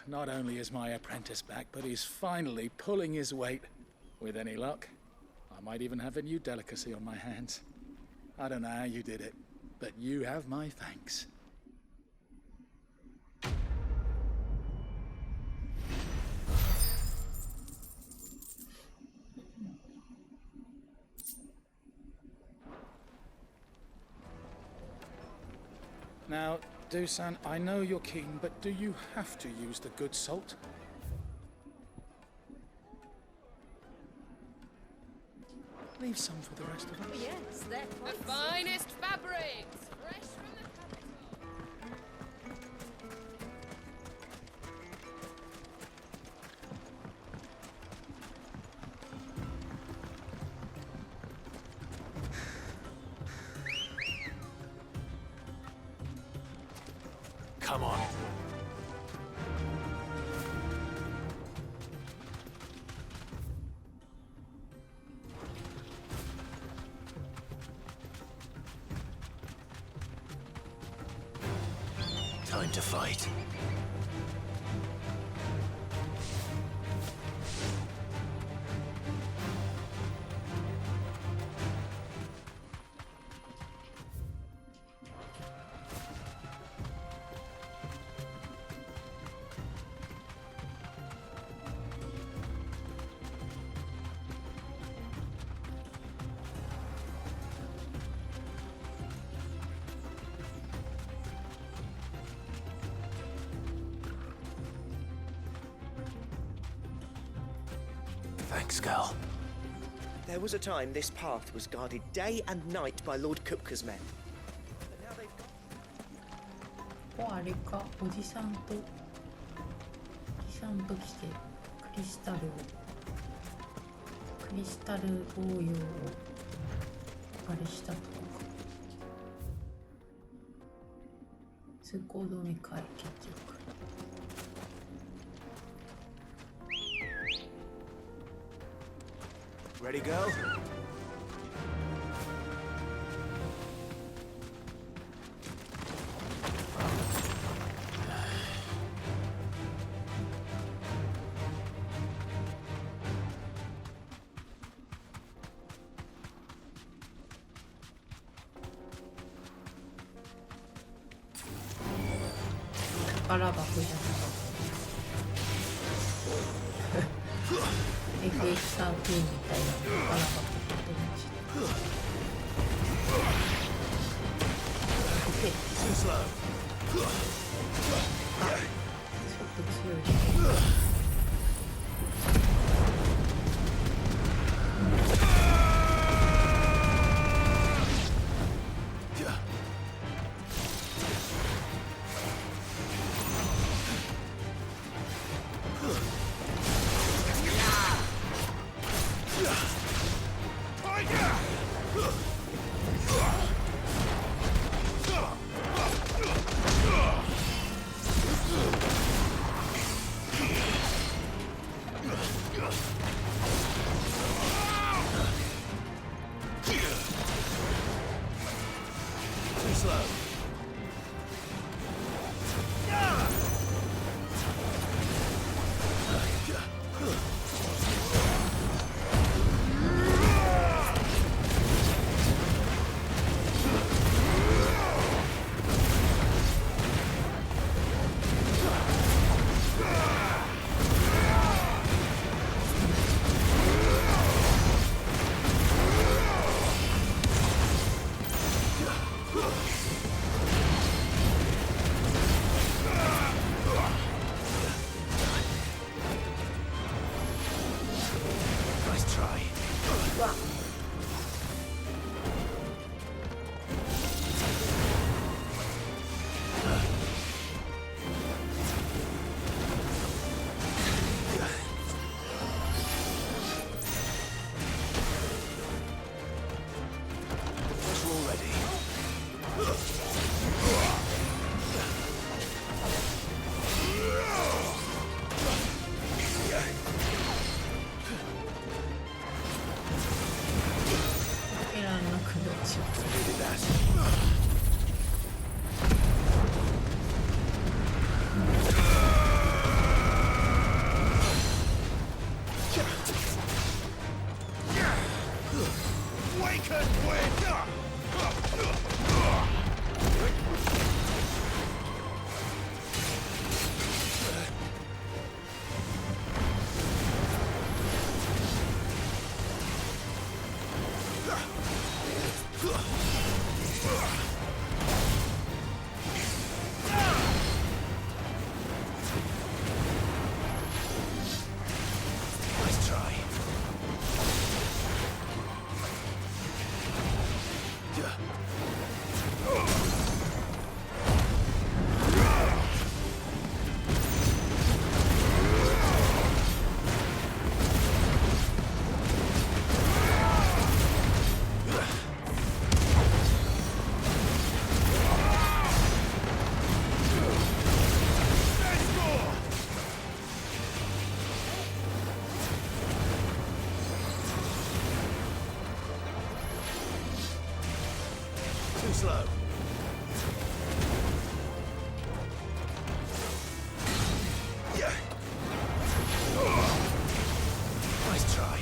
M: Not only is my apprentice back, but he's finally pulling his weight. With any luck, I might even have a new delicacy on my hands. I don't know how you did it, but you have my thanks. Now, Dusan, I know you're keen, but do you have to use the good salt? Leave some for the rest of us.
Q: Yes, they're quite the finest fabrics, fresh from the capital.
N: Come on. Time to fight. Thanks, Gal.
K: There was a time this path was guarded day and night by Lord Kupka's men.
L: ここあれか、おじさんと来てクリスタル応用をあれしたとか通行止めかい結局。
N: Ready, go?
L: 宝箱じゃなかったFF13 みたいな宝箱ってました。ちょっと強いですね。
N: Ah! slow. Yeah. Nice try.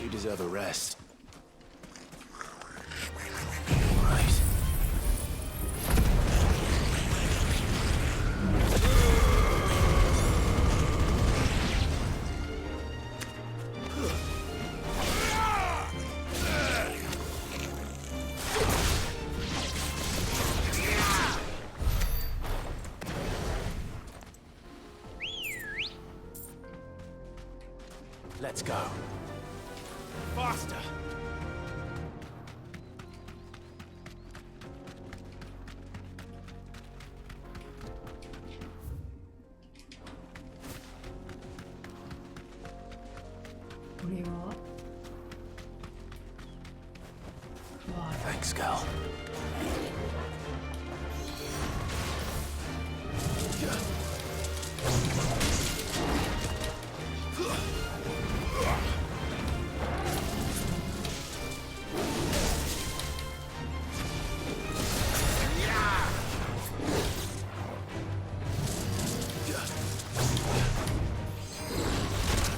B: You deserve a rest.
N: Let's go. Faster!
B: Thanks, Gal.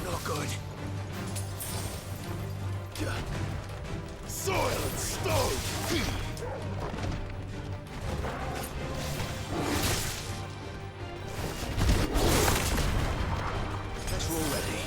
N: Not good. Soil and stone! Guess we're all ready.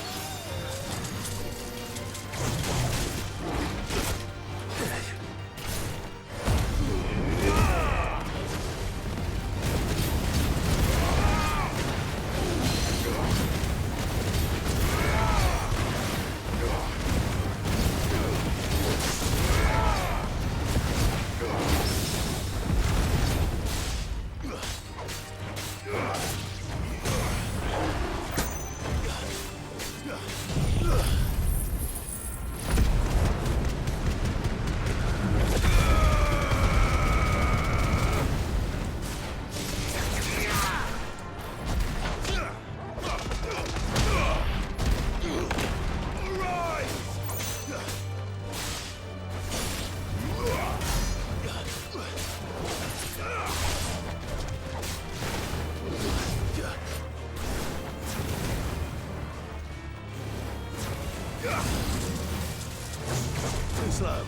N: Too slow.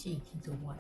L: 조치 기도원.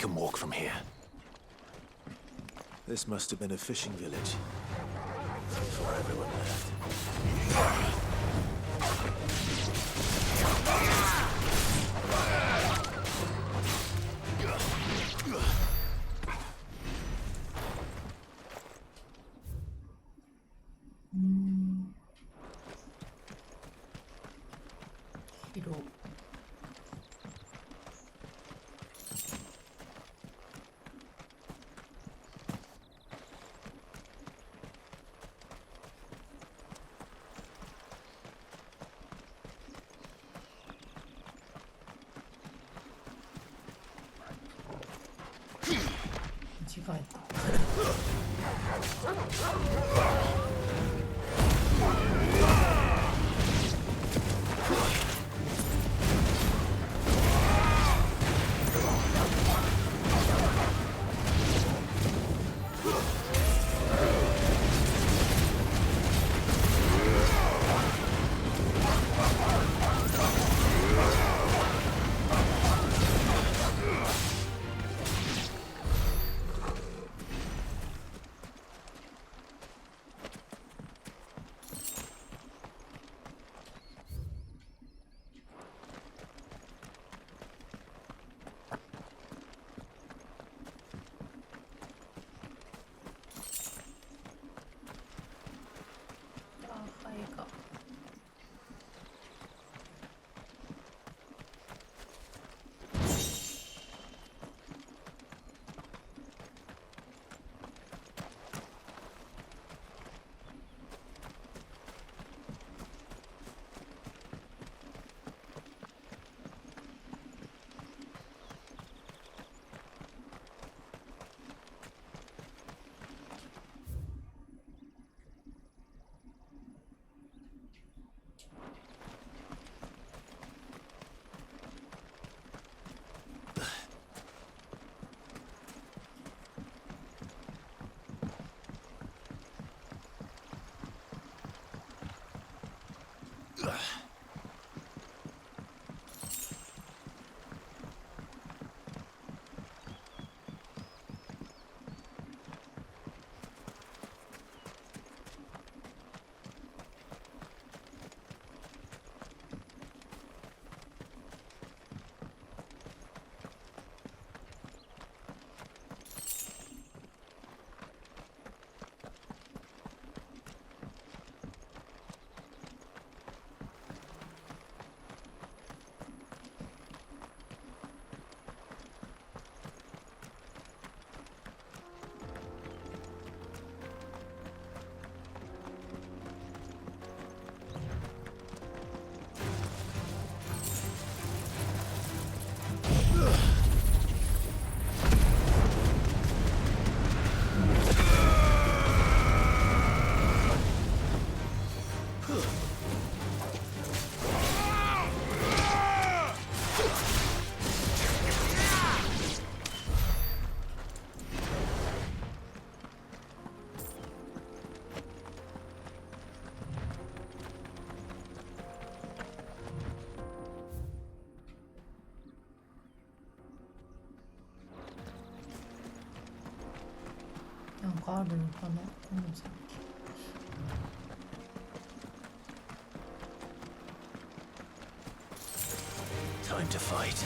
B: can walk from here. This must have been a fishing village before everyone left.
L: Hiro.間違えた。なんかあるのかな、この先。
B: Time to fight.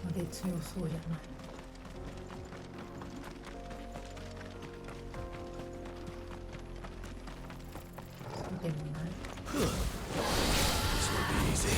L: あれ強そうじゃない。そうでもない。
B: This will be easy.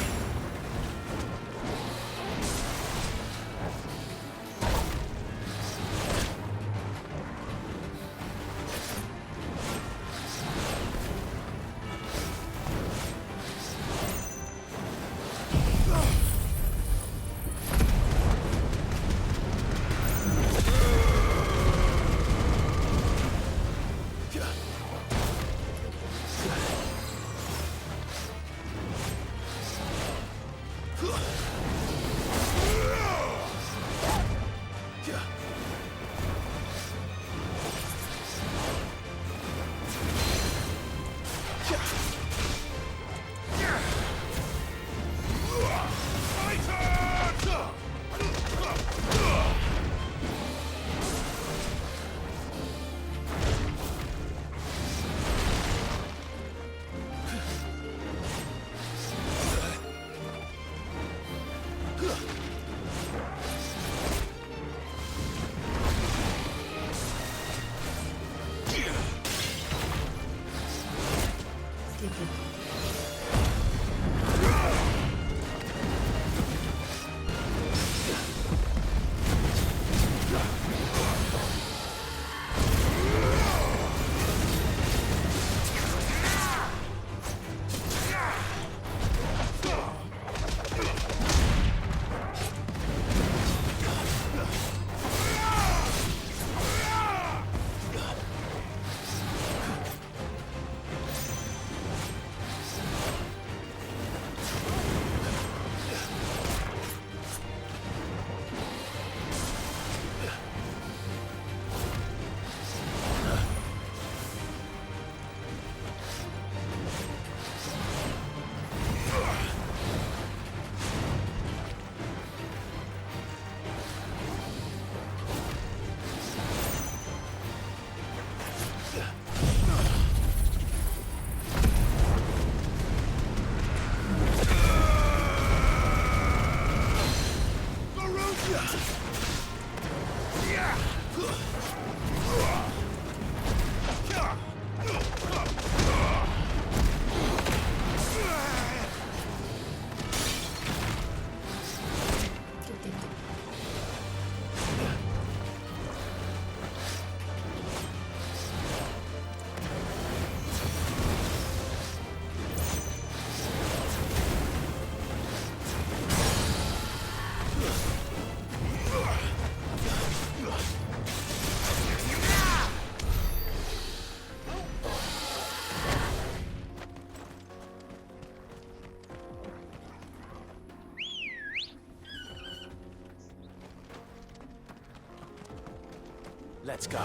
N: Let's go.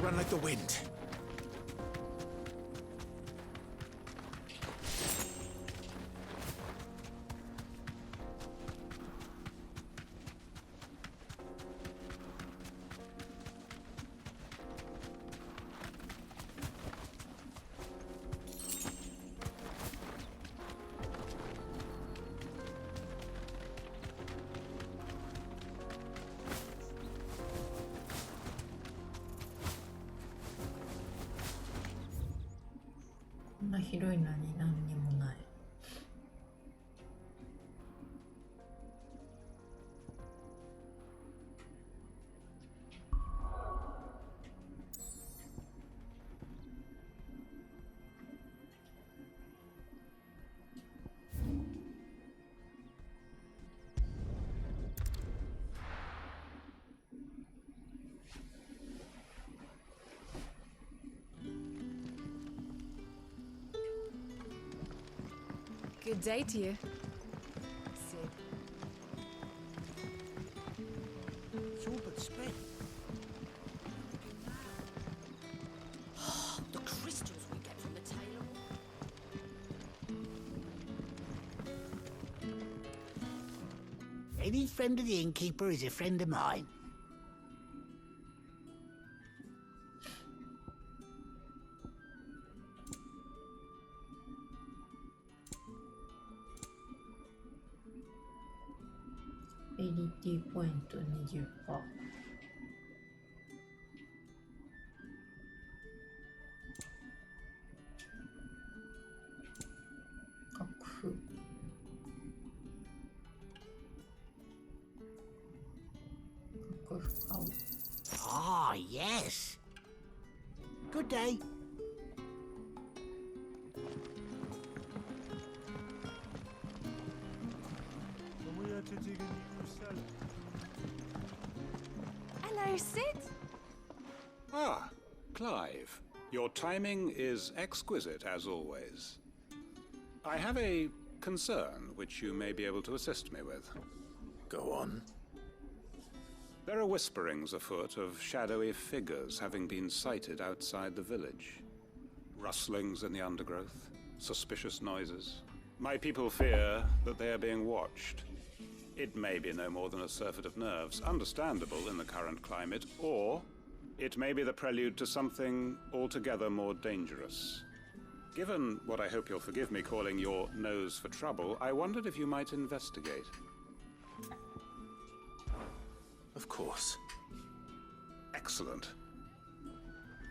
N: Run like the wind.
L: こんな広いのに何にもない。
G: Good day to you. Sid.
N: It's all but spent.
Q: The crystals we get from the tailor.
R: Any friend of the innkeeper is a friend of mine.
L: ADT ポイント 20%。楽譜。楽譜買う。
R: Ah, yes. Good day.
E: We are to dig a new cellar.
G: Hello, Sid.
S: Ah, Clive. Your timing is exquisite, as always. I have a concern which you may be able to assist me with.
B: Go on.
S: There are whisperings afoot of shadowy figures having been sighted outside the village. Rustlings in the undergrowth, suspicious noises. My people fear that they are being watched. It may be no more than a surfeit of nerves, understandable in the current climate, or it may be the prelude to something altogether more dangerous. Given what I hope you'll forgive me calling your nose for trouble, I wondered if you might investigate.
B: Of course.
S: Excellent.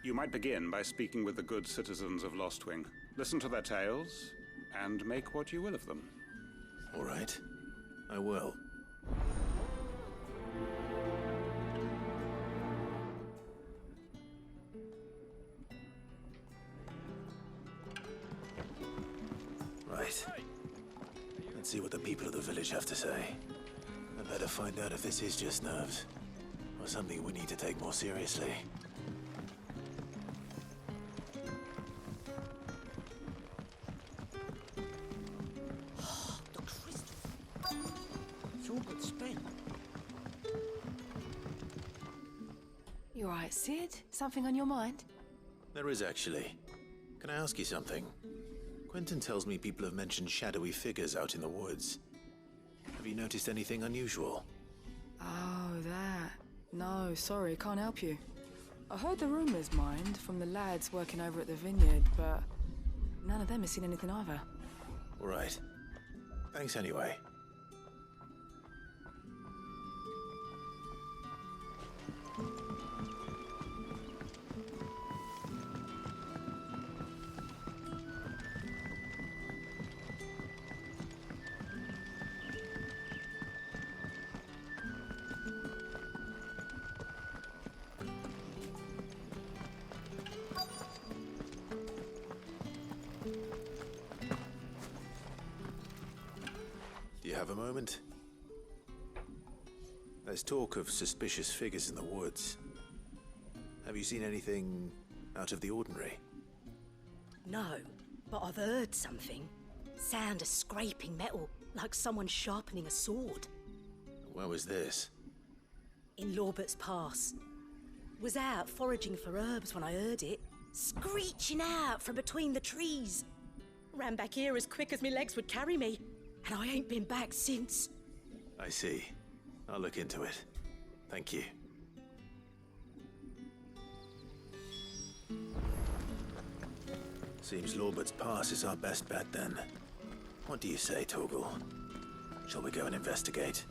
S: You might begin by speaking with the good citizens of Lostwing. Listen to their tales, and make what you will of them.
B: All right. I will. Right. Let's see what the people of the village have to say. I better find out if this is just nerves, or something we need to take more seriously.
R: The crystal. It's all but spent.
Q: You all right, Sid? Something on your mind?
B: There is actually. Can I ask you something? Quentin tells me people have mentioned shadowy figures out in the woods. Have you noticed anything unusual?
Q: Oh, that. No, sorry, can't help you.
T: I heard the rumours, mind, from the lads working over at the vineyard, but none of them has seen anything either.
B: All right. Thanks anyway. Do you have a moment? There's talk of suspicious figures in the woods. Have you seen anything out of the ordinary?
J: No, but I've heard something. Sound of scraping metal, like someone sharpening a sword.
B: Where was this?
J: In Lorbert's Pass. Was out foraging for herbs when I heard it, screeching out from between the trees. Ran back here as quick as my legs would carry me, and I ain't been back since.
B: I see. I'll look into it. Thank you. Seems Lorbert's Pass is our best bet then. What do you say, Torgal? Shall we go and investigate?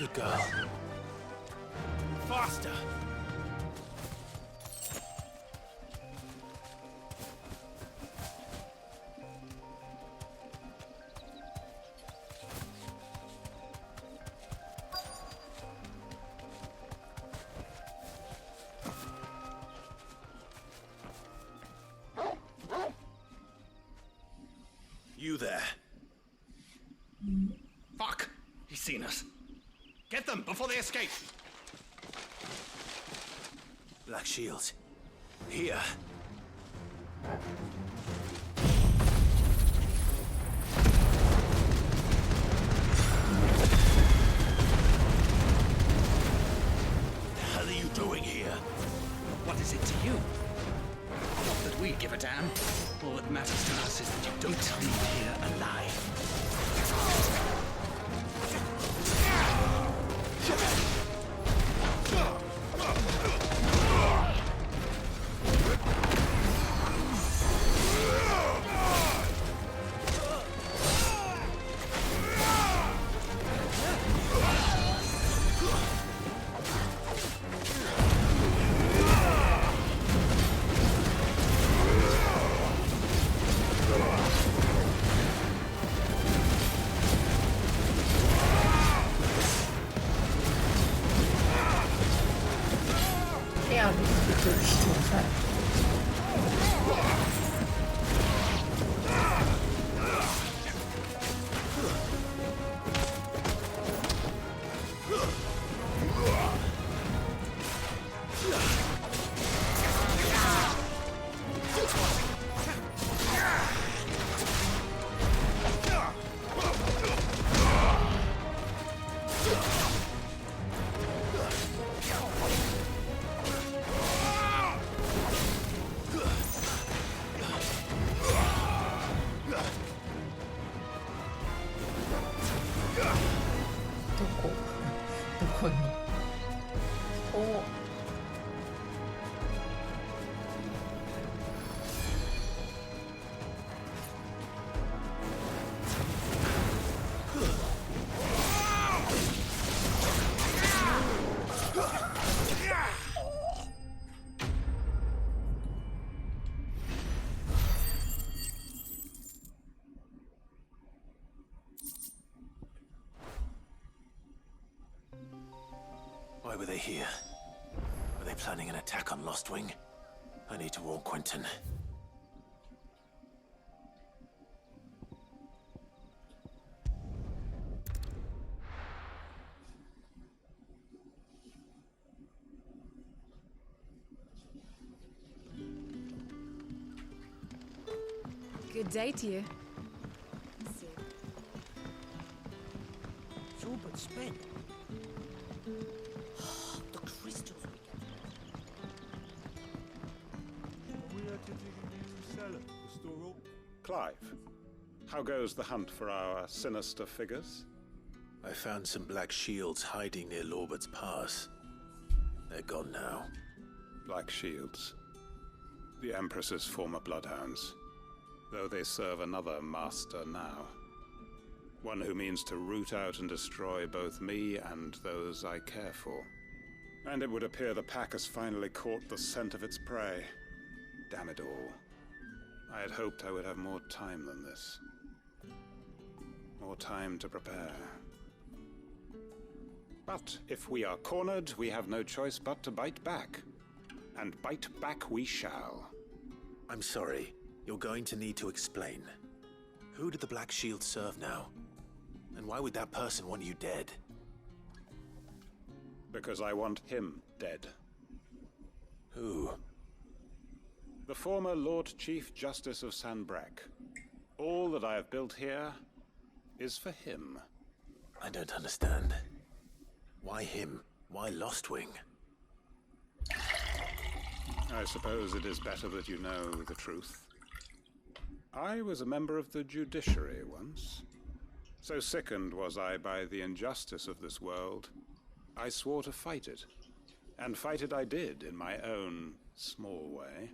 B: Good girl. Faster! You there.
U: Fuck! He's seen us. Get them before they escape!
B: Black Shield. Here.
U: What the hell are you doing here? What is it to you? Not that we give a damn. All that matters to us is that you don't leave here alive.
B: were they here? Were they planning an attack on Lostwing? I need to warn Quentin.
T: Good day to you.
R: It's all but spent. The crystals we get.
E: We had to dig a new cellar to store up.
S: Clive, how goes the hunt for our sinister figures?
B: I found some black shields hiding near Lorbert's Pass. They're gone now.
S: Black Shields. The Empress's former bloodhounds. Though they serve another master now. One who means to root out and destroy both me and those I care for. And it would appear the pack has finally caught the scent of its prey. Damn it all. I had hoped I would have more time than this. More time to prepare. But if we are cornered, we have no choice but to bite back. And bite back we shall.
B: I'm sorry. You're going to need to explain. Who did the Black Shield serve now? And why would that person want you dead?
S: Because I want him dead.
B: Who?
S: The former Lord Chief Justice of Sanbreque. All that I have built here is for him.
B: I don't understand. Why him? Why Lostwing?
S: I suppose it is better that you know the truth. I was a member of the judiciary once. So sickened was I by the injustice of this world, I swore to fight it. And fight it I did in my own small way.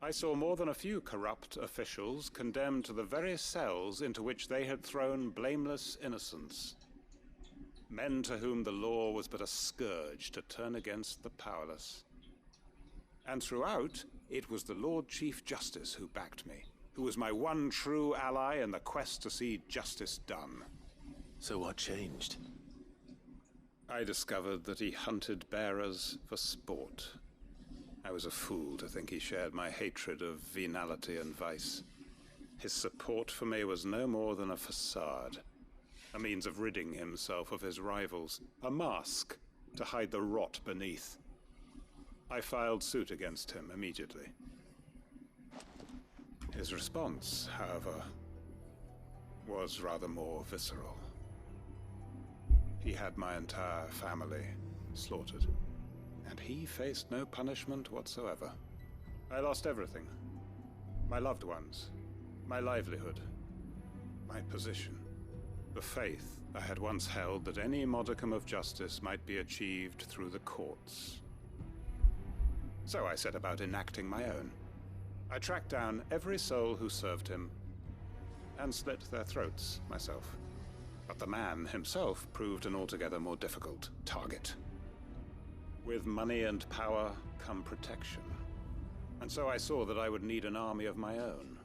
S: I saw more than a few corrupt officials condemned to the very cells into which they had thrown blameless innocents. Men to whom the law was but a scourge to turn against the powerless. And throughout, it was the Lord Chief Justice who backed me, who was my one true ally in the quest to see justice done.
B: So what changed?
S: I discovered that he hunted bearers for sport. I was a fool to think he shared my hatred of venality and vice. His support for me was no more than a facade, a means of ridding himself of his rivals, a mask to hide the rot beneath. I filed suit against him immediately. His response, however, was rather more visceral. He had my entire family slaughtered, and he faced no punishment whatsoever. I lost everything. My loved ones, my livelihood, my position, the faith I had once held that any modicum of justice might be achieved through the courts. So I set about enacting my own. I tracked down every soul who served him, and slit their throats myself. But the man himself proved an altogether more difficult target. With money and power come protection. And so I saw that I would need an army of my own.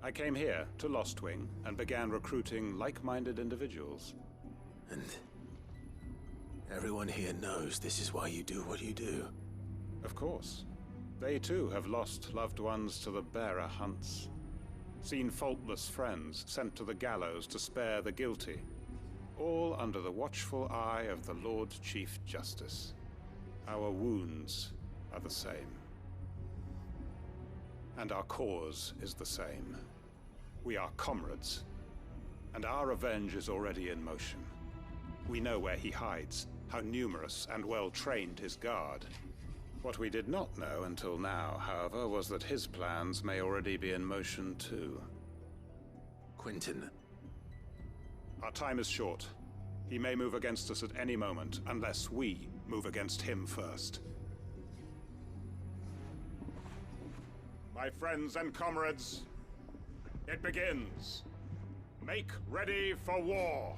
S: I came here to Lostwing and began recruiting like-minded individuals.
B: And everyone here knows this is why you do what you do.
S: Of course. They too have lost loved ones to the bearer hunts. Seen faultless friends sent to the gallows to spare the guilty. All under the watchful eye of the Lord Chief Justice. Our wounds are the same. And our cause is the same. We are comrades. And our revenge is already in motion. We know where he hides, how numerous and well-trained his guard. What we did not know until now, however, was that his plans may already be in motion too.
B: Quentin.
S: Our time is short. He may move against us at any moment, unless we move against him first. My friends and comrades, it begins. Make ready for war.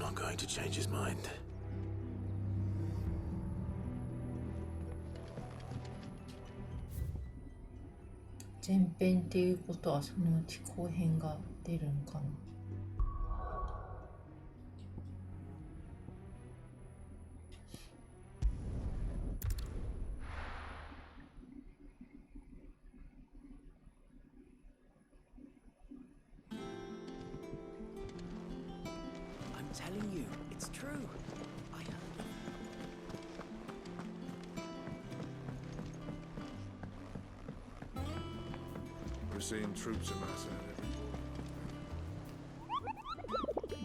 B: not going to change his mind.
L: 前編っていうことはそのうち後編が出るんかな。
K: I'm telling you, it's true. I heard it.
E: We're seeing troops amassing at every border.
L: This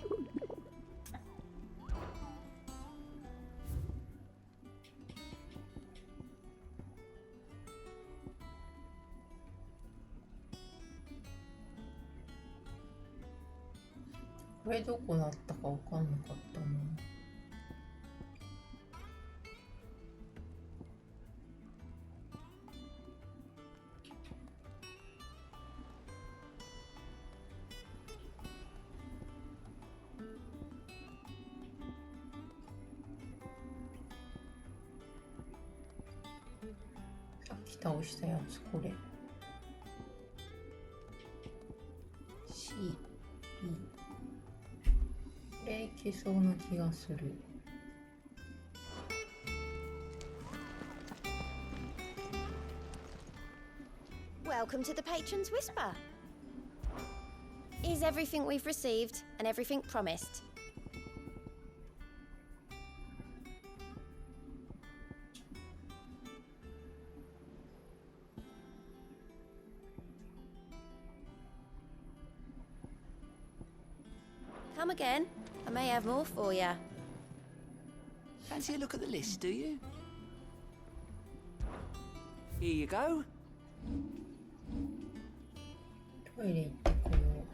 L: これどこだったかわかんなかったな。さっき倒したやつこれ。C、B。これいけそうな気がする。
C: Welcome to the Patron's Whisper. Is everything we've received and everything promised? Come again. I may have more for you.
K: Fancy a look at the list, do you? Here you go.
L: トイレ行ってこよう。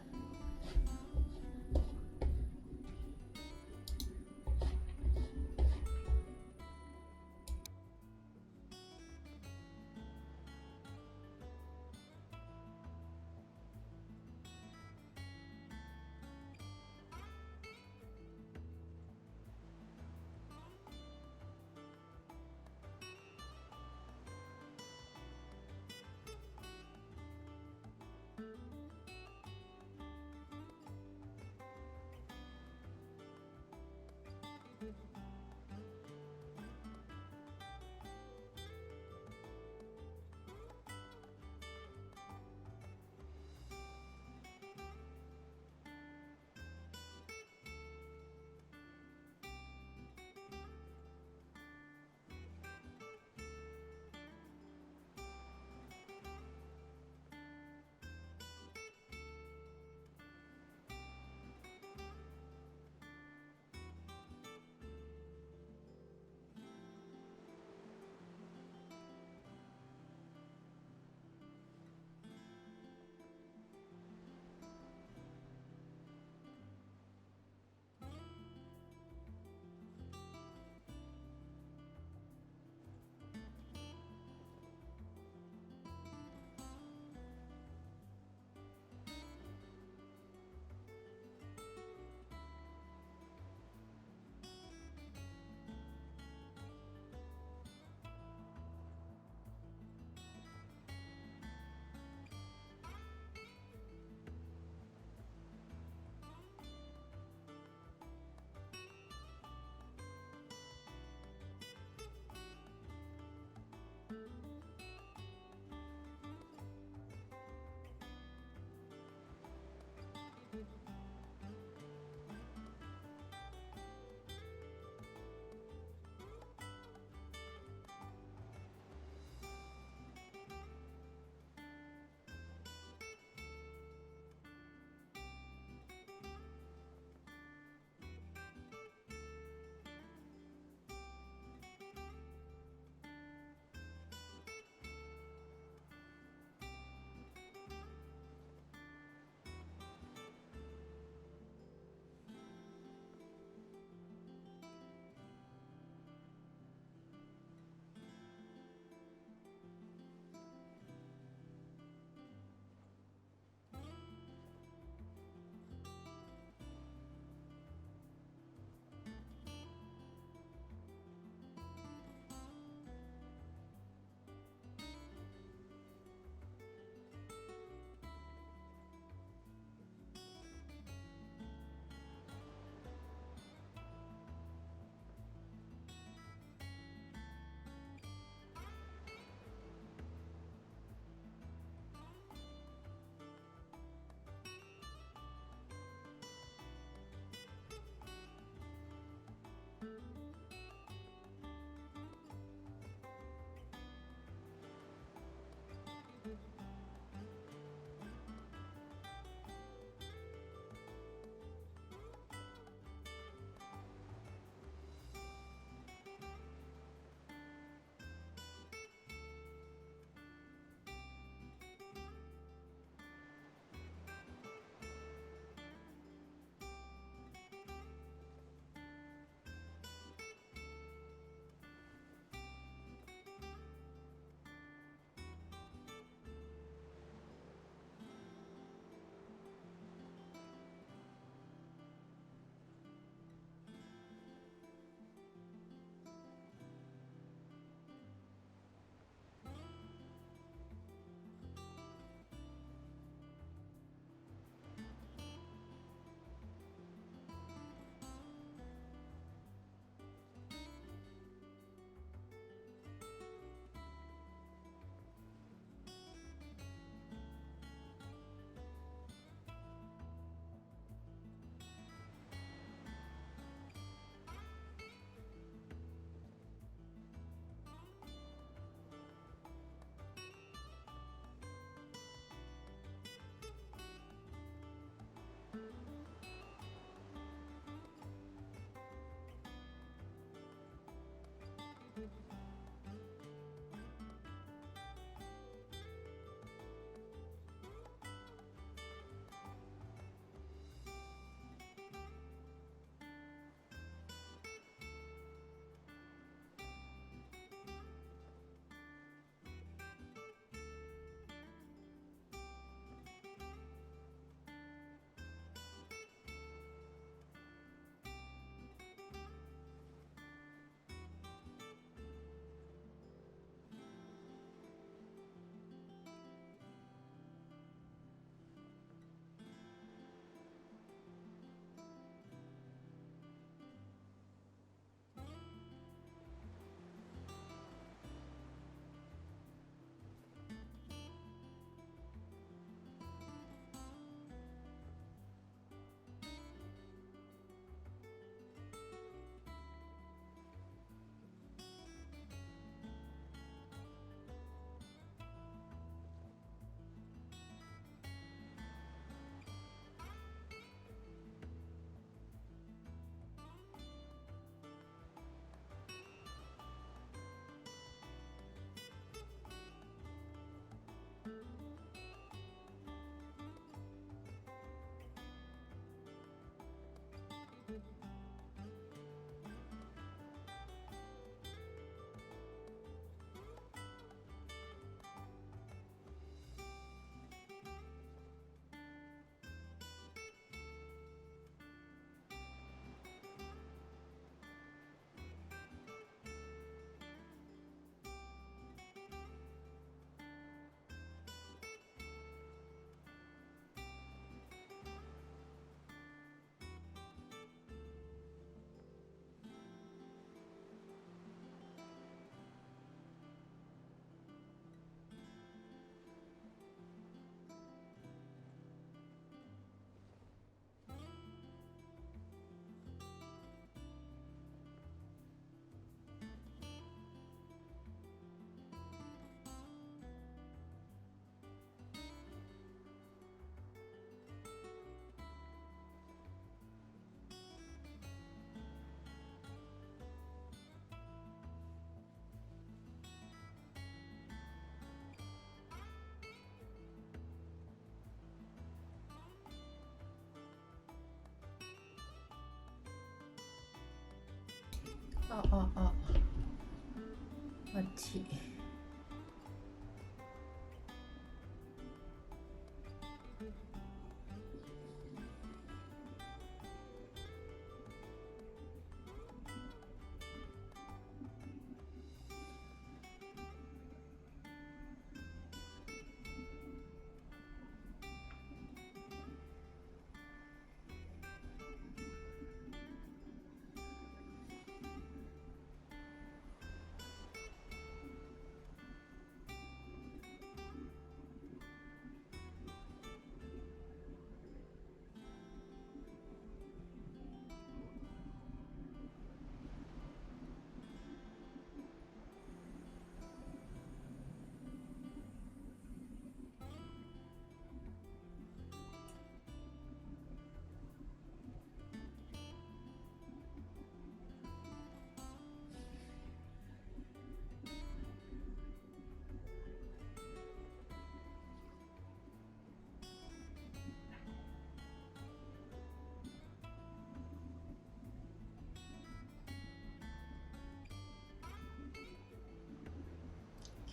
L: 맞지.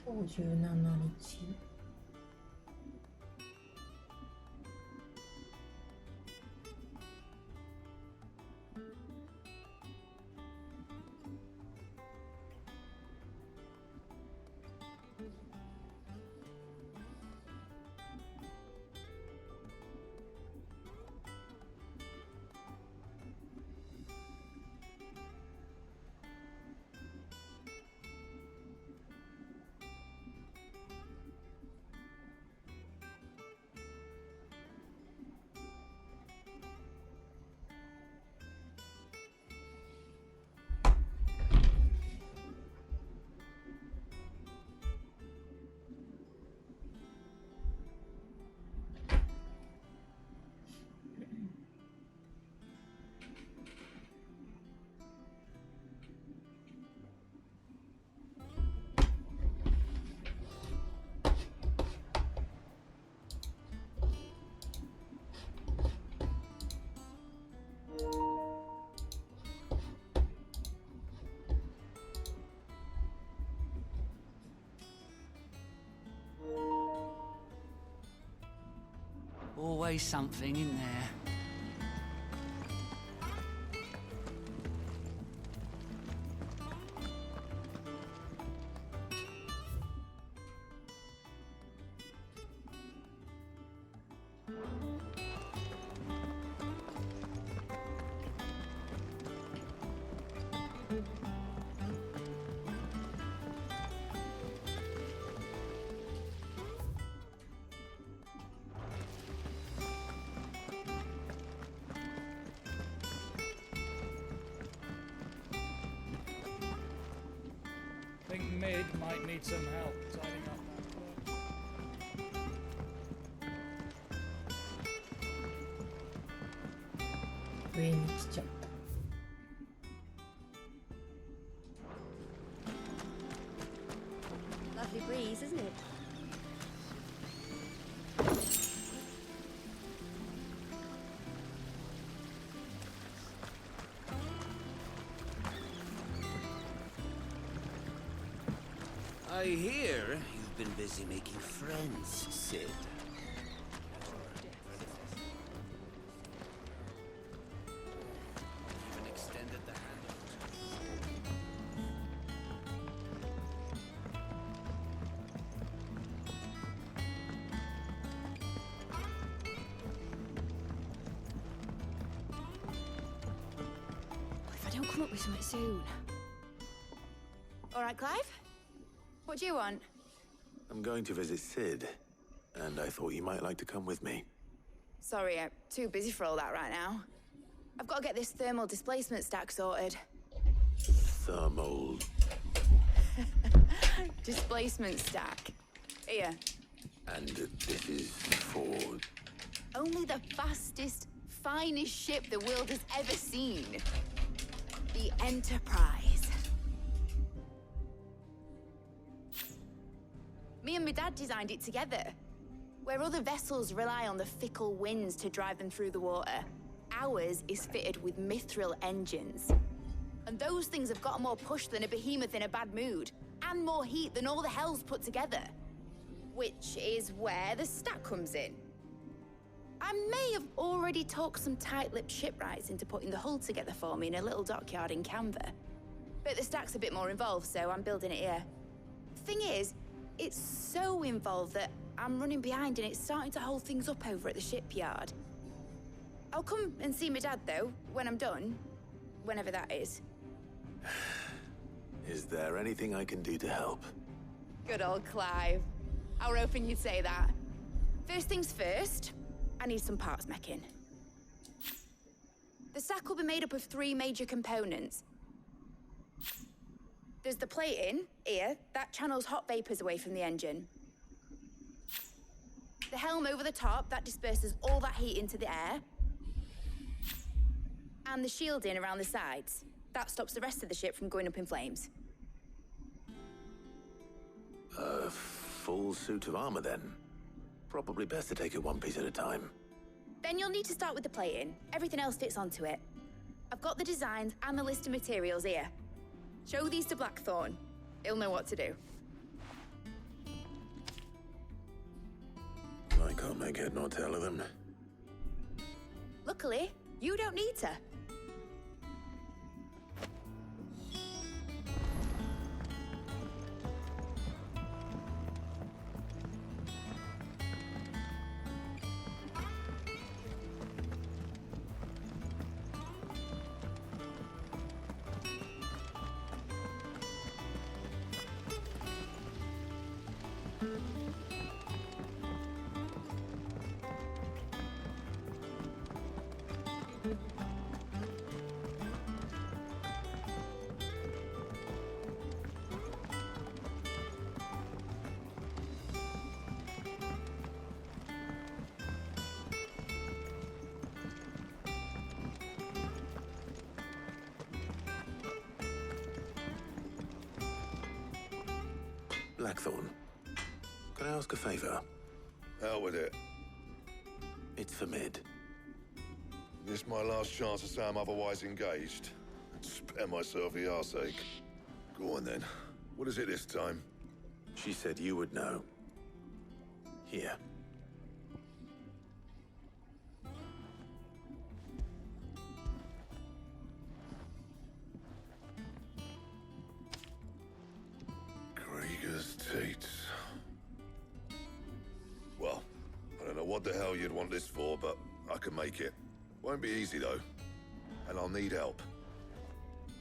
L: 今日17日。
U: Always something in there.
M: I think Mid might need some help tidying up that work.
L: 上に来ちゃった。
C: Lovely breeze, isn't it?
U: I hear you've been busy making friends, Cid. Even extended the hand.
Q: If I don't come up with something soon. All right, Clive? What do you want?
B: I'm going to visit Cid, and I thought you might like to come with me.
Q: Sorry, I'm too busy for all that right now. I've got to get this thermal displacement stack sorted.
B: Thermal...
Q: Displacement stack. Here.
B: And this is for...
Q: Only the fastest, finest ship the world has ever seen. The Enterprise. Me and my dad designed it together. Where other vessels rely on the fickle winds to drive them through the water, ours is fitted with mithril engines. And those things have got more push than a behemoth in a bad mood, and more heat than all the hells put together. Which is where the stack comes in. I may have already talked some tight-lipped shipwrights into putting the hull together for me in a little dockyard in Canva. But the stack's a bit more involved, so I'm building it here. Thing is, it's so involved that I'm running behind and it's starting to hold things up over at the shipyard. I'll come and see my dad, though, when I'm done. Whenever that is.
B: Is there anything I can do to help?
Q: Good old Clive. I was hoping you'd say that. First things first, I need some parts meching. The stack will be made up of 3 major components. There's the plating, here, that channels hot vapors away from the engine. The helm over the top, that disperses all that heat into the air. And the shielding around the sides. That stops the rest of the ship from going up in flames.
B: A full suit of armor, then. Probably best to take it one piece at a time.
Q: Then you'll need to start with the plating. Everything else fits onto it. I've got the designs and the list of materials here. Show these to Blackthorn. He'll know what to do.
B: I can't make head nor tail of them.
Q: Luckily, you don't need to.
B: Blackthorn, can I ask a favor?
E: Hell with it.
B: It's for Mid.
E: This my last chance to say I'm otherwise engaged. Spare myself the arseache. Go on then. What is it this time?
B: She said you would know. Here.
E: Krieger's Teats. Well, I don't know what the hell you'd want this for, but I can make it. Won't be easy, though. And I'll need help.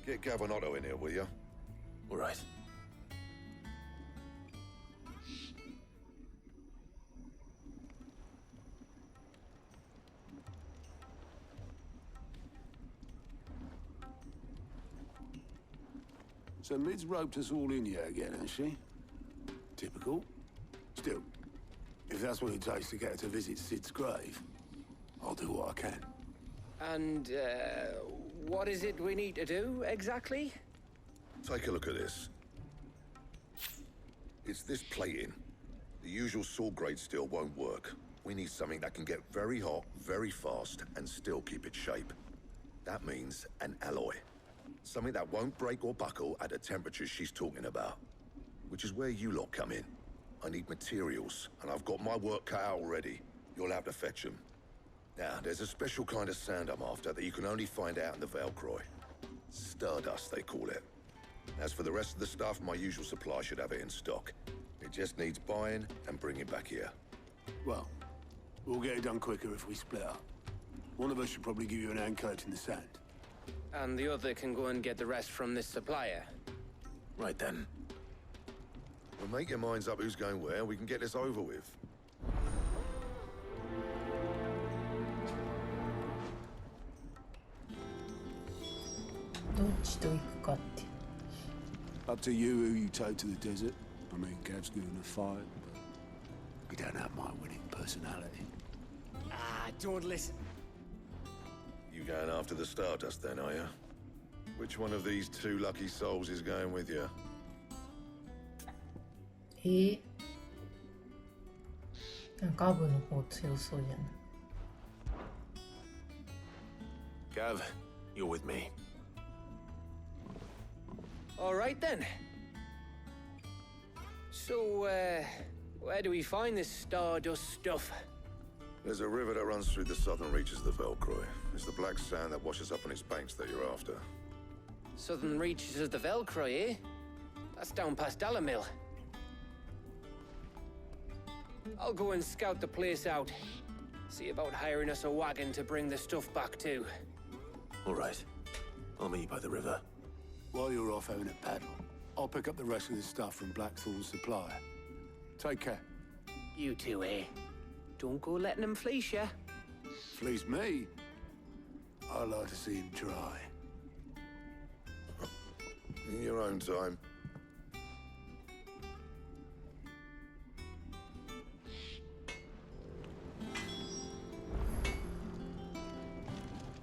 E: Get Gavin Otto in here, will you?
B: All right.
F: So Mid's roped us all in here again, has she? Typical. Still, if that's what it takes to get her to visit Sid's grave, I'll do what I can.
H: And, what is it we need to do, exactly?
E: Take a look at this. It's this plating. The usual sword grade steel won't work. We need something that can get very hot, very fast, and still keep its shape. That means an alloy. Something that won't break or buckle at the temperatures she's talking about. Which is where you lot come in. I need materials, and I've got my work cut out already. You'll have to fetch them. Now, there's a special kind of sand I'm after that you can only find out in the Valcroy. Stardust, they call it. As for the rest of the stuff, my usual supply should have it in stock. It just needs buying and bringing back here.
F: Well, we'll get it done quicker if we split up. One of us should probably give you an hand coat in the sand.
H: And the other can go and get the rest from this supplier.
B: Right then.
E: Well, make your minds up who's going where, and we can get this over with.
F: Up to you who you take to the desert. I mean, Gav's good in a fight, but you don't have my winning personality.
H: Ah, don't listen.
E: You going after the Stardust then, are you? Which one of these two lucky souls is going with you?
L: 가브の方強そうじゃない
B: Gav, you're with me.
H: All right then. So, where do we find this Stardust stuff?
E: There's a river that runs through the southern reaches of the Velcroy. It's the black sand that washes up on its banks that you're after.
H: Southern reaches of the Velcroy, eh? That's down past Dalamil. I'll go and scout the place out. See about hiring us a wagon to bring the stuff back to.
B: All right. I'll meet you by the river.
F: While you're off having a paddle, I'll pick up the rest of the stuff from Blackthorn's supplier. Take care.
H: You two, eh? Don't go letting him fleece ya.
F: Fleece me? I like to see him try.
E: In your own time.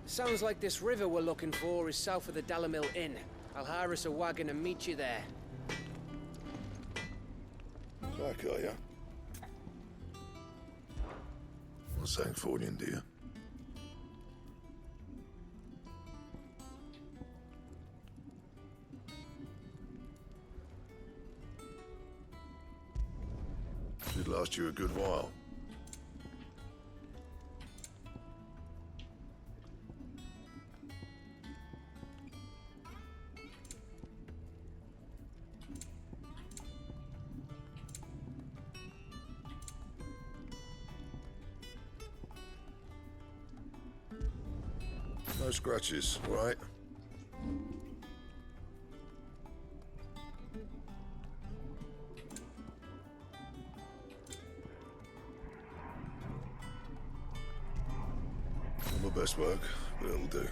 H: Sounds like this river we're looking for is south of the Dalamil Inn. I'll hire us a wagon and meet you there.
E: Back, are ya? What's Sancfordian, dear? Should last you a good while. No scratches, right? Not my best work, but it'll do.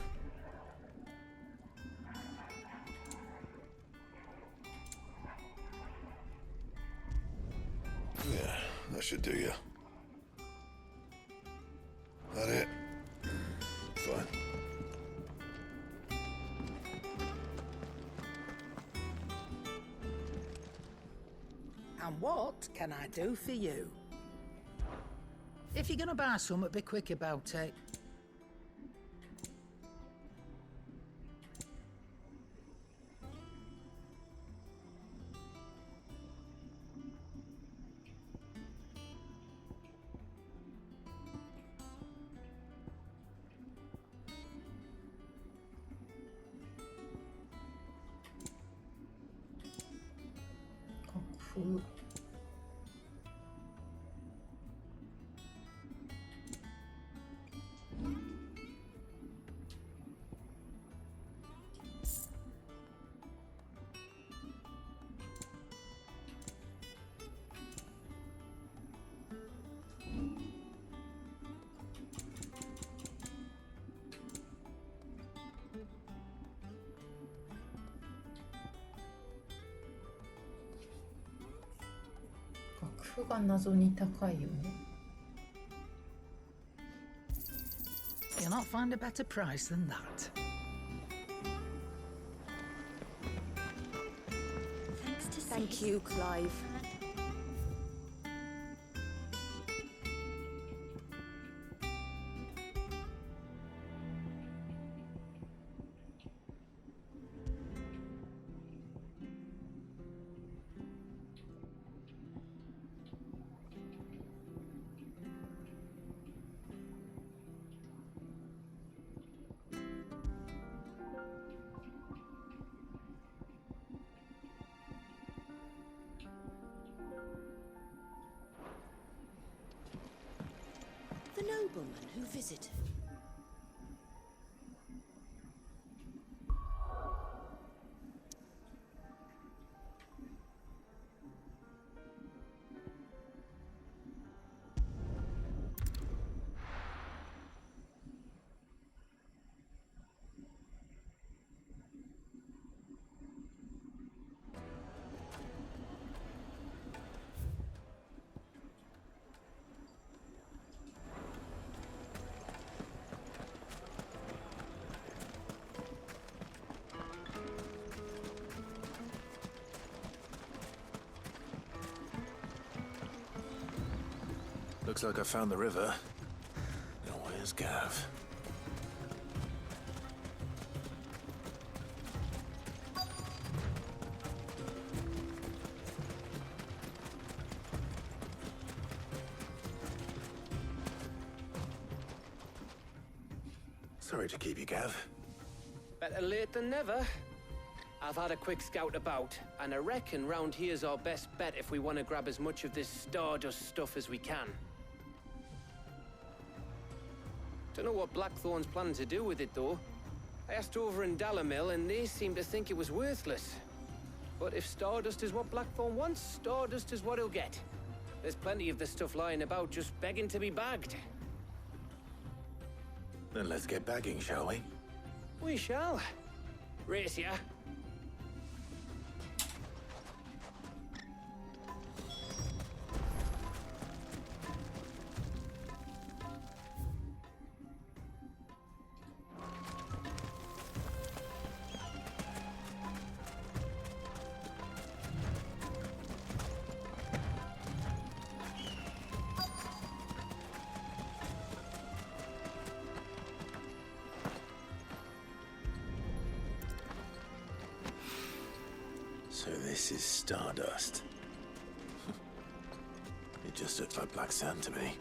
E: Yeah, that should do you. That it? Fine.
A: And what can I do for you? If you're gonna buy something, be quick about it.
L: 그額が謎に高いよね。
A: You'll not find a better price than that.
Q: Thank you, Clive.
J: The nobleman who visited.
B: Looks like I found the river. Now where's Gav? Sorry to keep you, Gav.
H: Better late than never. I've had a quick scout about, and I reckon round here's our best bet if we want to grab as much of this Stardust stuff as we can. Don't know what Blackthorn's planning to do with it, though. I asked over in Dalamil, and they seem to think it was worthless. But if Stardust is what Blackthorn wants, Stardust is what he'll get. There's plenty of this stuff lying about, just begging to be bagged.
B: Then let's get bagging, shall we?
H: We shall. Race ya.
B: So this is Stardust. It just looks like black sand to me.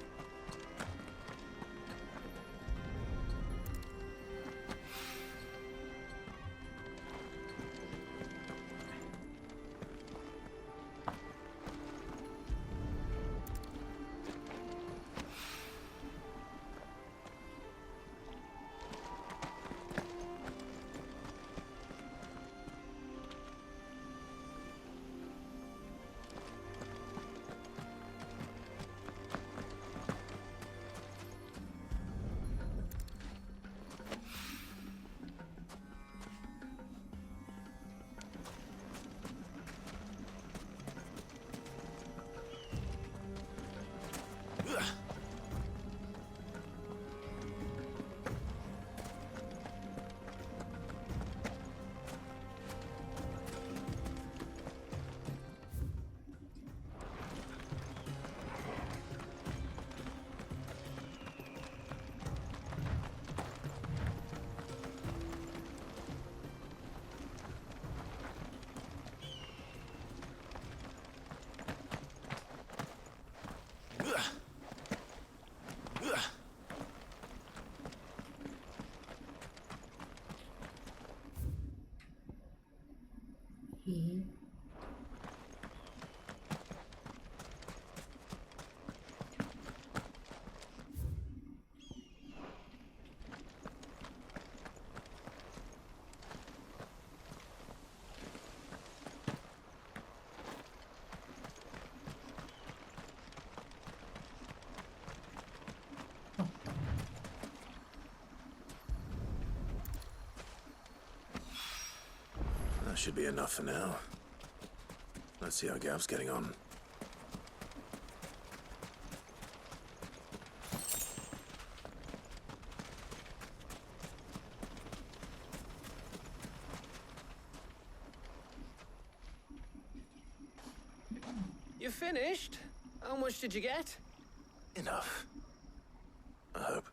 B: That should be enough for now. Let's see how Gav's getting on.
H: You finished? How much did you get?
B: Enough. I hope.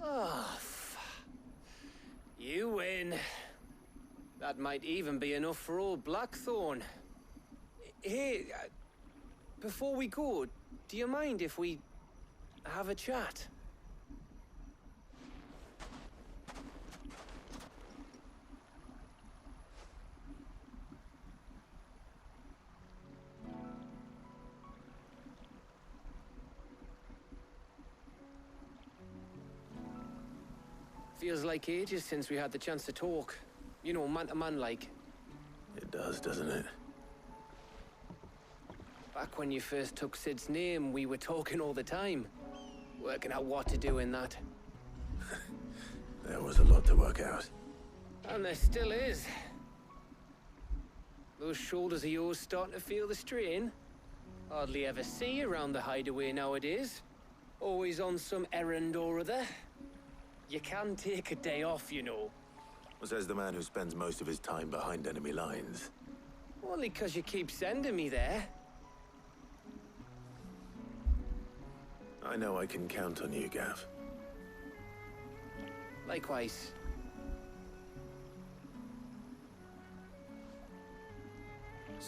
H: Oh, you win. That might even be enough for old Blackthorn. Hey, before we go, do you mind if we have a chat? Feels like ages since we had the chance to talk. You know, man to man like.
B: It does, doesn't it?
H: Back when you first took Sid's name, we were talking all the time. Working out what to do in that.
B: There was a lot to work out.
H: And there still is. Those shoulders of yours starting to feel the strain. Hardly ever see you around the hideaway nowadays. Always on some errand or other. You can take a day off, you know.
B: Says the man who spends most of his time behind enemy lines.
H: Only 'cause you keep sending me there.
B: I know I can count on you, Gav.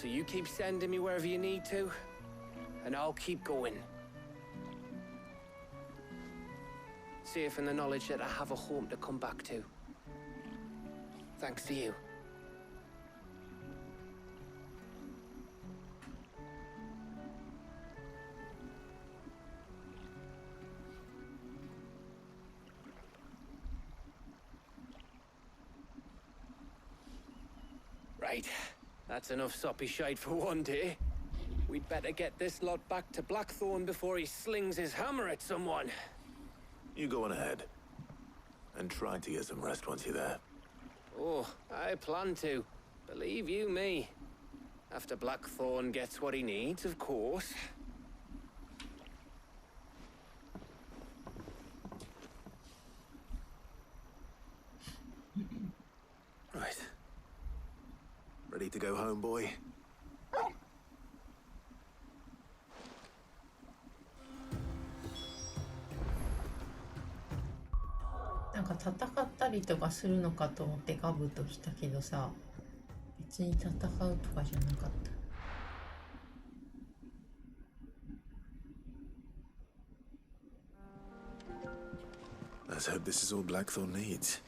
H: So you keep sending me wherever you need to, and I'll keep going. Safe in the knowledge that I have a home to come back to. Thanks to you. Right. That's enough soppy shite for one day. We'd better get this lot back to Blackthorn before he slings his hammer at someone.
B: You go on ahead. And try to get some rest once you're there.
H: Oh, I plan to. Believe you me. After Blackthorn gets what he needs, of course.
B: Right. Ready to go home, boy?
L: なんか戦ったりとかするのかと思ってガブとしたけどさ、別に戦うとかじゃなかった。
B: Let's hope this is all Blackthorn needs.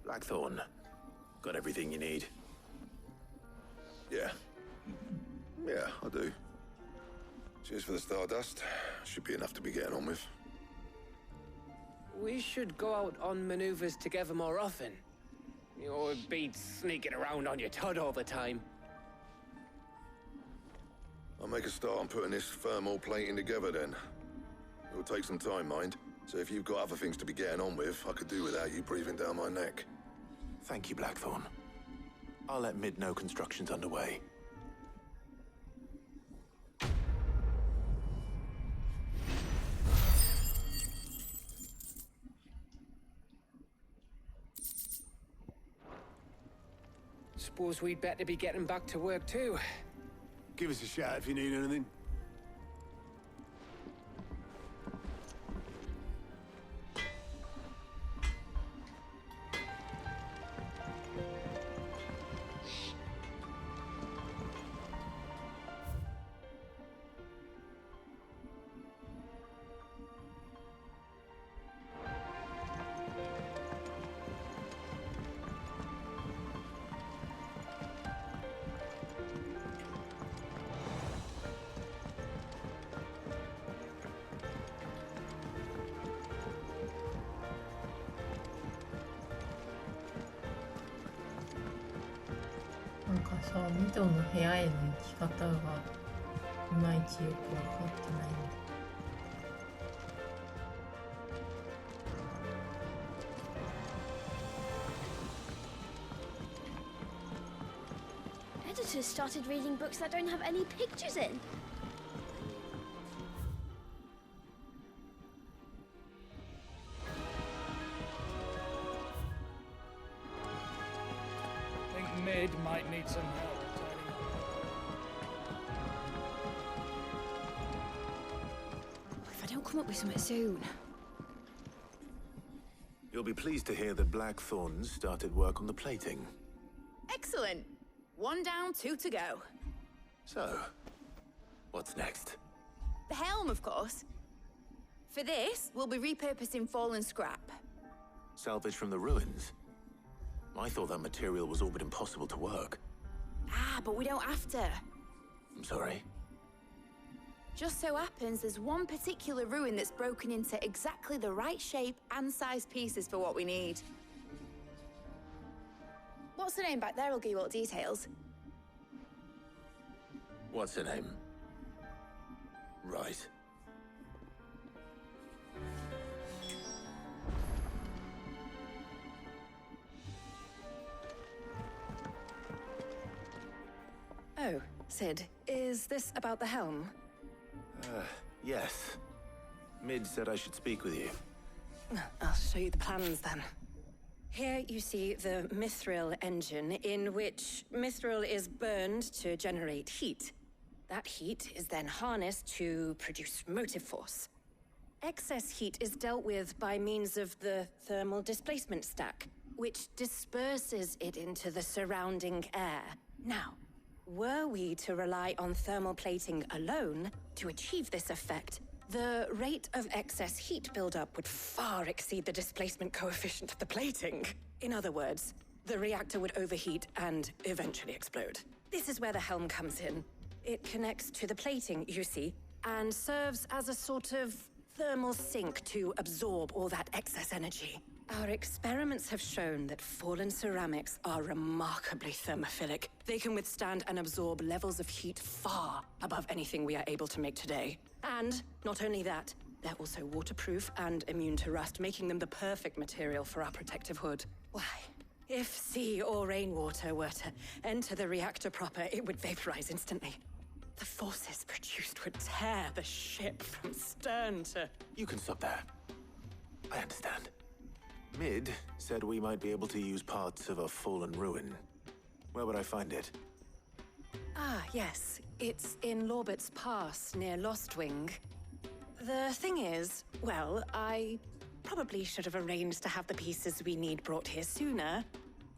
B: Blackthorn, got everything you need?
E: Yeah. Yeah, I do. Cheers for the Stardust. Should be enough to be getting on with.
H: We should go out on maneuvers together more often. You'll be sneaking around on your Todd all the time.
E: I'll make a start on putting this thermal plating together then. It'll take some time, mind. So if you've got other things to be getting on with, I could do without you breathing down my neck.
B: Thank you, Blackthorn. I'll let Mid know construction's underway.
H: Suppose we'd better be getting back to work too.
F: Give us a shout if you need anything.
L: なんかさ、ミドの部屋への行き方がいまいちよく分かってないんだ。
C: Editors started reading books that don't have any pictures in.
M: Mid might need some help tidying up.
Q: If I don't come up with something soon.
B: You'll be pleased to hear that Blackthorn's started work on the plating.
Q: Excellent. 1 down, 2 to go.
B: So, what's next?
Q: The helm, of course. For this, we'll be repurposing fallen scrap.
B: Salvage from the ruins? I thought that material was all but impossible to work.
Q: Ah, but we don't have to.
B: I'm sorry.
Q: Just so happens there's one particular ruin that's broken into exactly the right shape and size pieces for what we need. What's the name back there? I'll give you all details.
B: What's her name? Right.
O: Oh, Sid, is this about the helm?
B: Yes. Mid said I should speak with you.
O: I'll show you the plans then. Here you see the Mithril engine, in which Mithril is burned to generate heat. That heat is then harnessed to produce motive force. Excess heat is dealt with by means of the thermal displacement stack, which disperses it into the surrounding air. Now, were we to rely on thermal plating alone to achieve this effect, the rate of excess heat buildup would far exceed the displacement coefficient of the plating. In other words, the reactor would overheat and eventually explode. This is where the helm comes in. It connects to the plating, you see, and serves as a sort of thermal sink to absorb all that excess energy. Our experiments have shown that fallen ceramics are remarkably thermophilic. They can withstand and absorb levels of heat far above anything we are able to make today. And not only that, they're also waterproof and immune to rust, making them the perfect material for our protective hood. Why, if sea or rainwater were to enter the reactor proper, it would vaporize instantly. The forces produced would tear the ship from stern to...
B: You can stop there. I understand. Mid said we might be able to use parts of a fallen ruin. Where would I find it?
O: Ah, yes. It's in Lorbert's Pass, near Lostwing. The thing is, well, I probably should have arranged to have the pieces we need brought here sooner.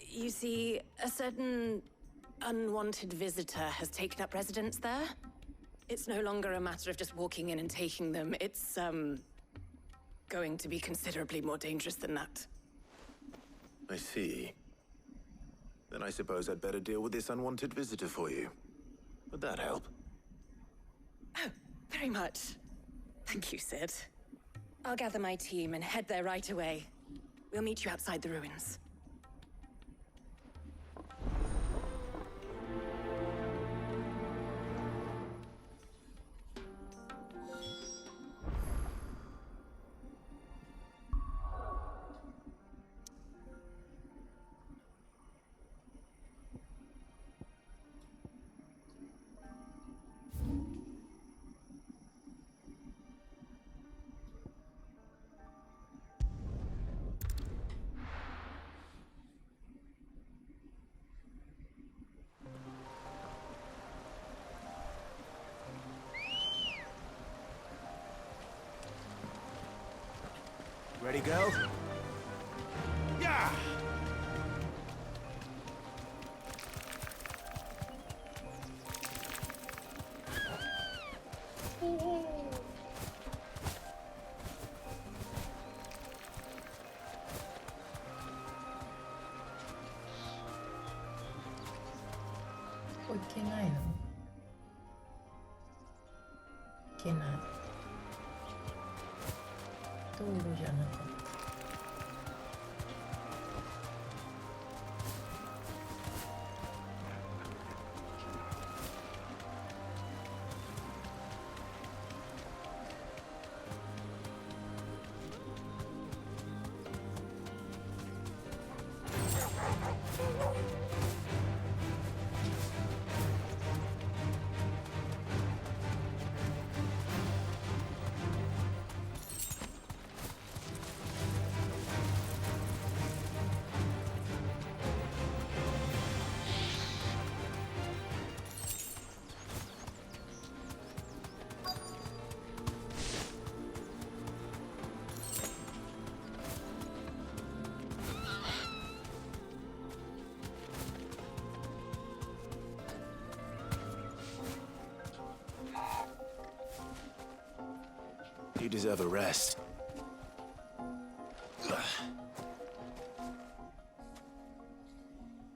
O: You see, a certain unwanted visitor has taken up residence there. It's no longer a matter of just walking in and taking them. It's, going to be considerably more dangerous than that.
B: I see. Then I suppose I'd better deal with this unwanted visitor for you. Would that help?
O: Oh, very much. Thank you, Sid. I'll gather my team and head there right away. We'll meet you outside the ruins.
B: Ready, go?
N: Yeah!
L: ここ行けないの？行けない。道路じゃなかった。
B: You deserve a rest.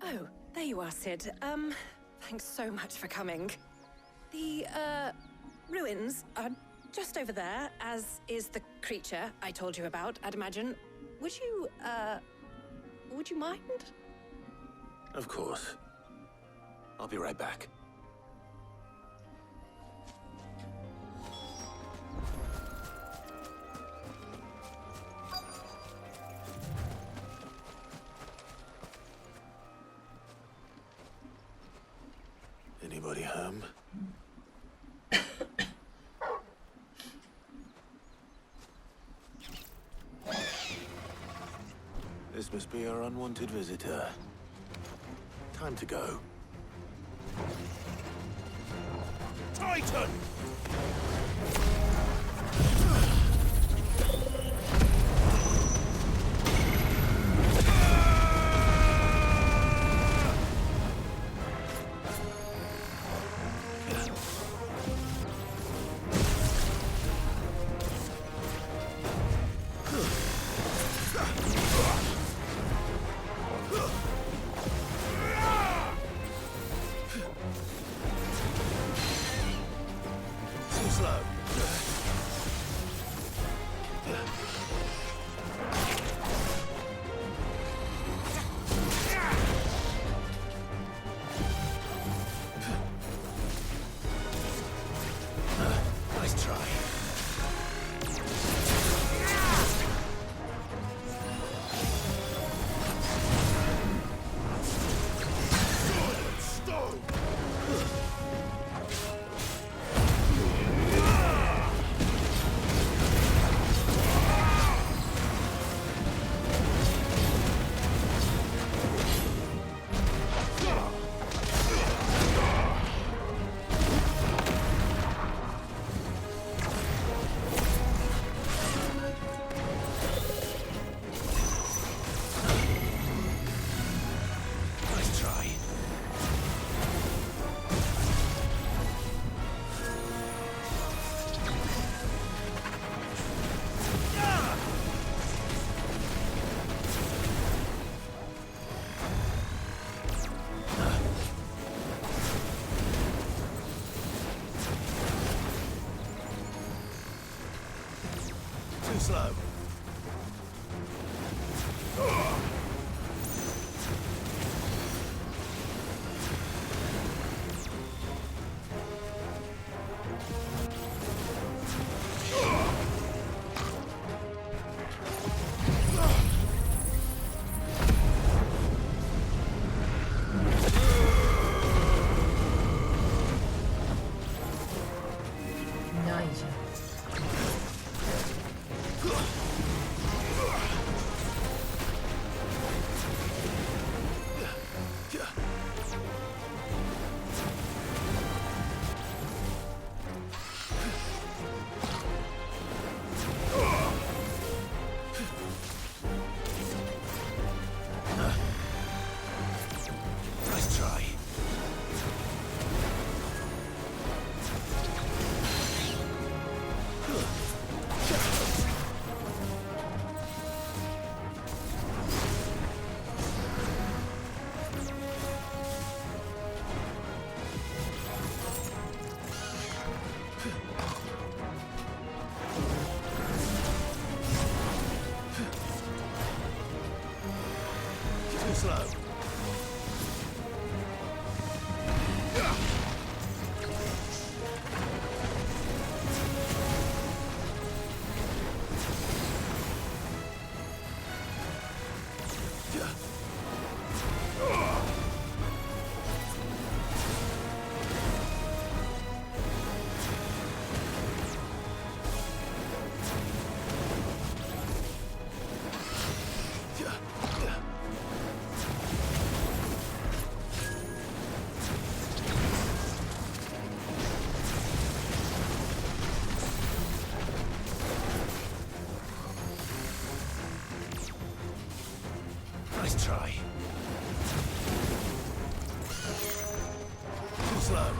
O: Oh, there you are, Sid. Thanks so much for coming. The, ruins are just over there, as is the creature I told you about, I'd imagine. Would you mind?
B: Of course. I'll be right back. Anybody home? This must be our unwanted visitor. Time to go.
N: Time Triton! Too slow. Nice try. Nice try. Too slow.
L: Nice.
N: Nice try. Too slow. Nice try. Too slow.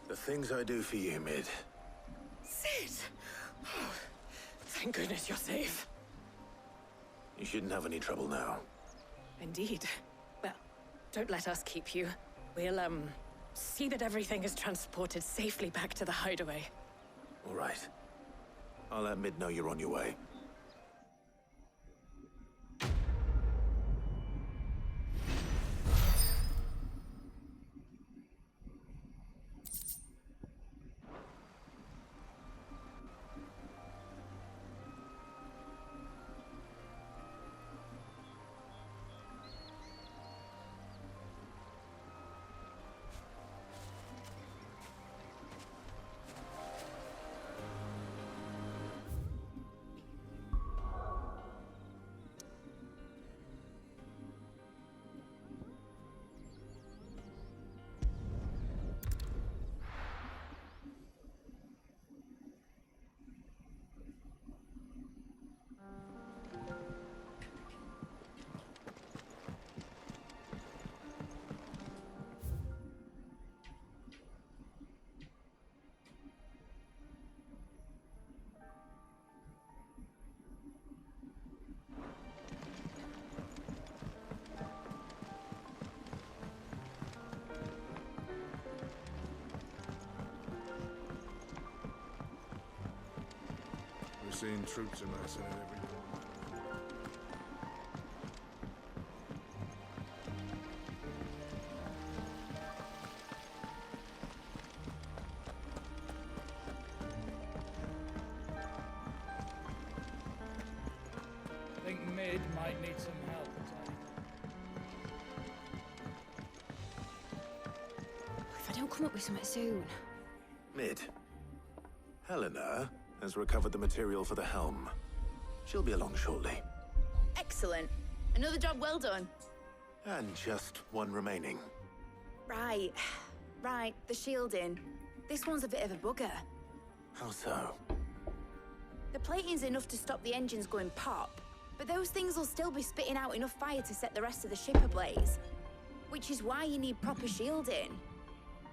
N: The things I do for you, Mid.
O: Sid! Oh, thank goodness you're safe.
B: You shouldn't have any trouble now.
O: Indeed. Well, don't let us keep you. We'll, see that everything is transported safely back to the hideaway.
B: All right. I'll let Mid know you're on your way.
P: seeing troops amassing at every corner.
M: I think Mid might need some help.
Q: If I don't come up with something soon.
B: Mid. Helena has recovered the material for the helm. She'll be along shortly.
Q: Excellent. Another job well done.
B: And just one remaining.
Q: Right. Right, the shielding. This one's a bit of a bugger.
B: How so?
Q: The plating's enough to stop the engines going pop, but those things will still be spitting out enough fire to set the rest of the ship ablaze. Which is why you need proper shielding.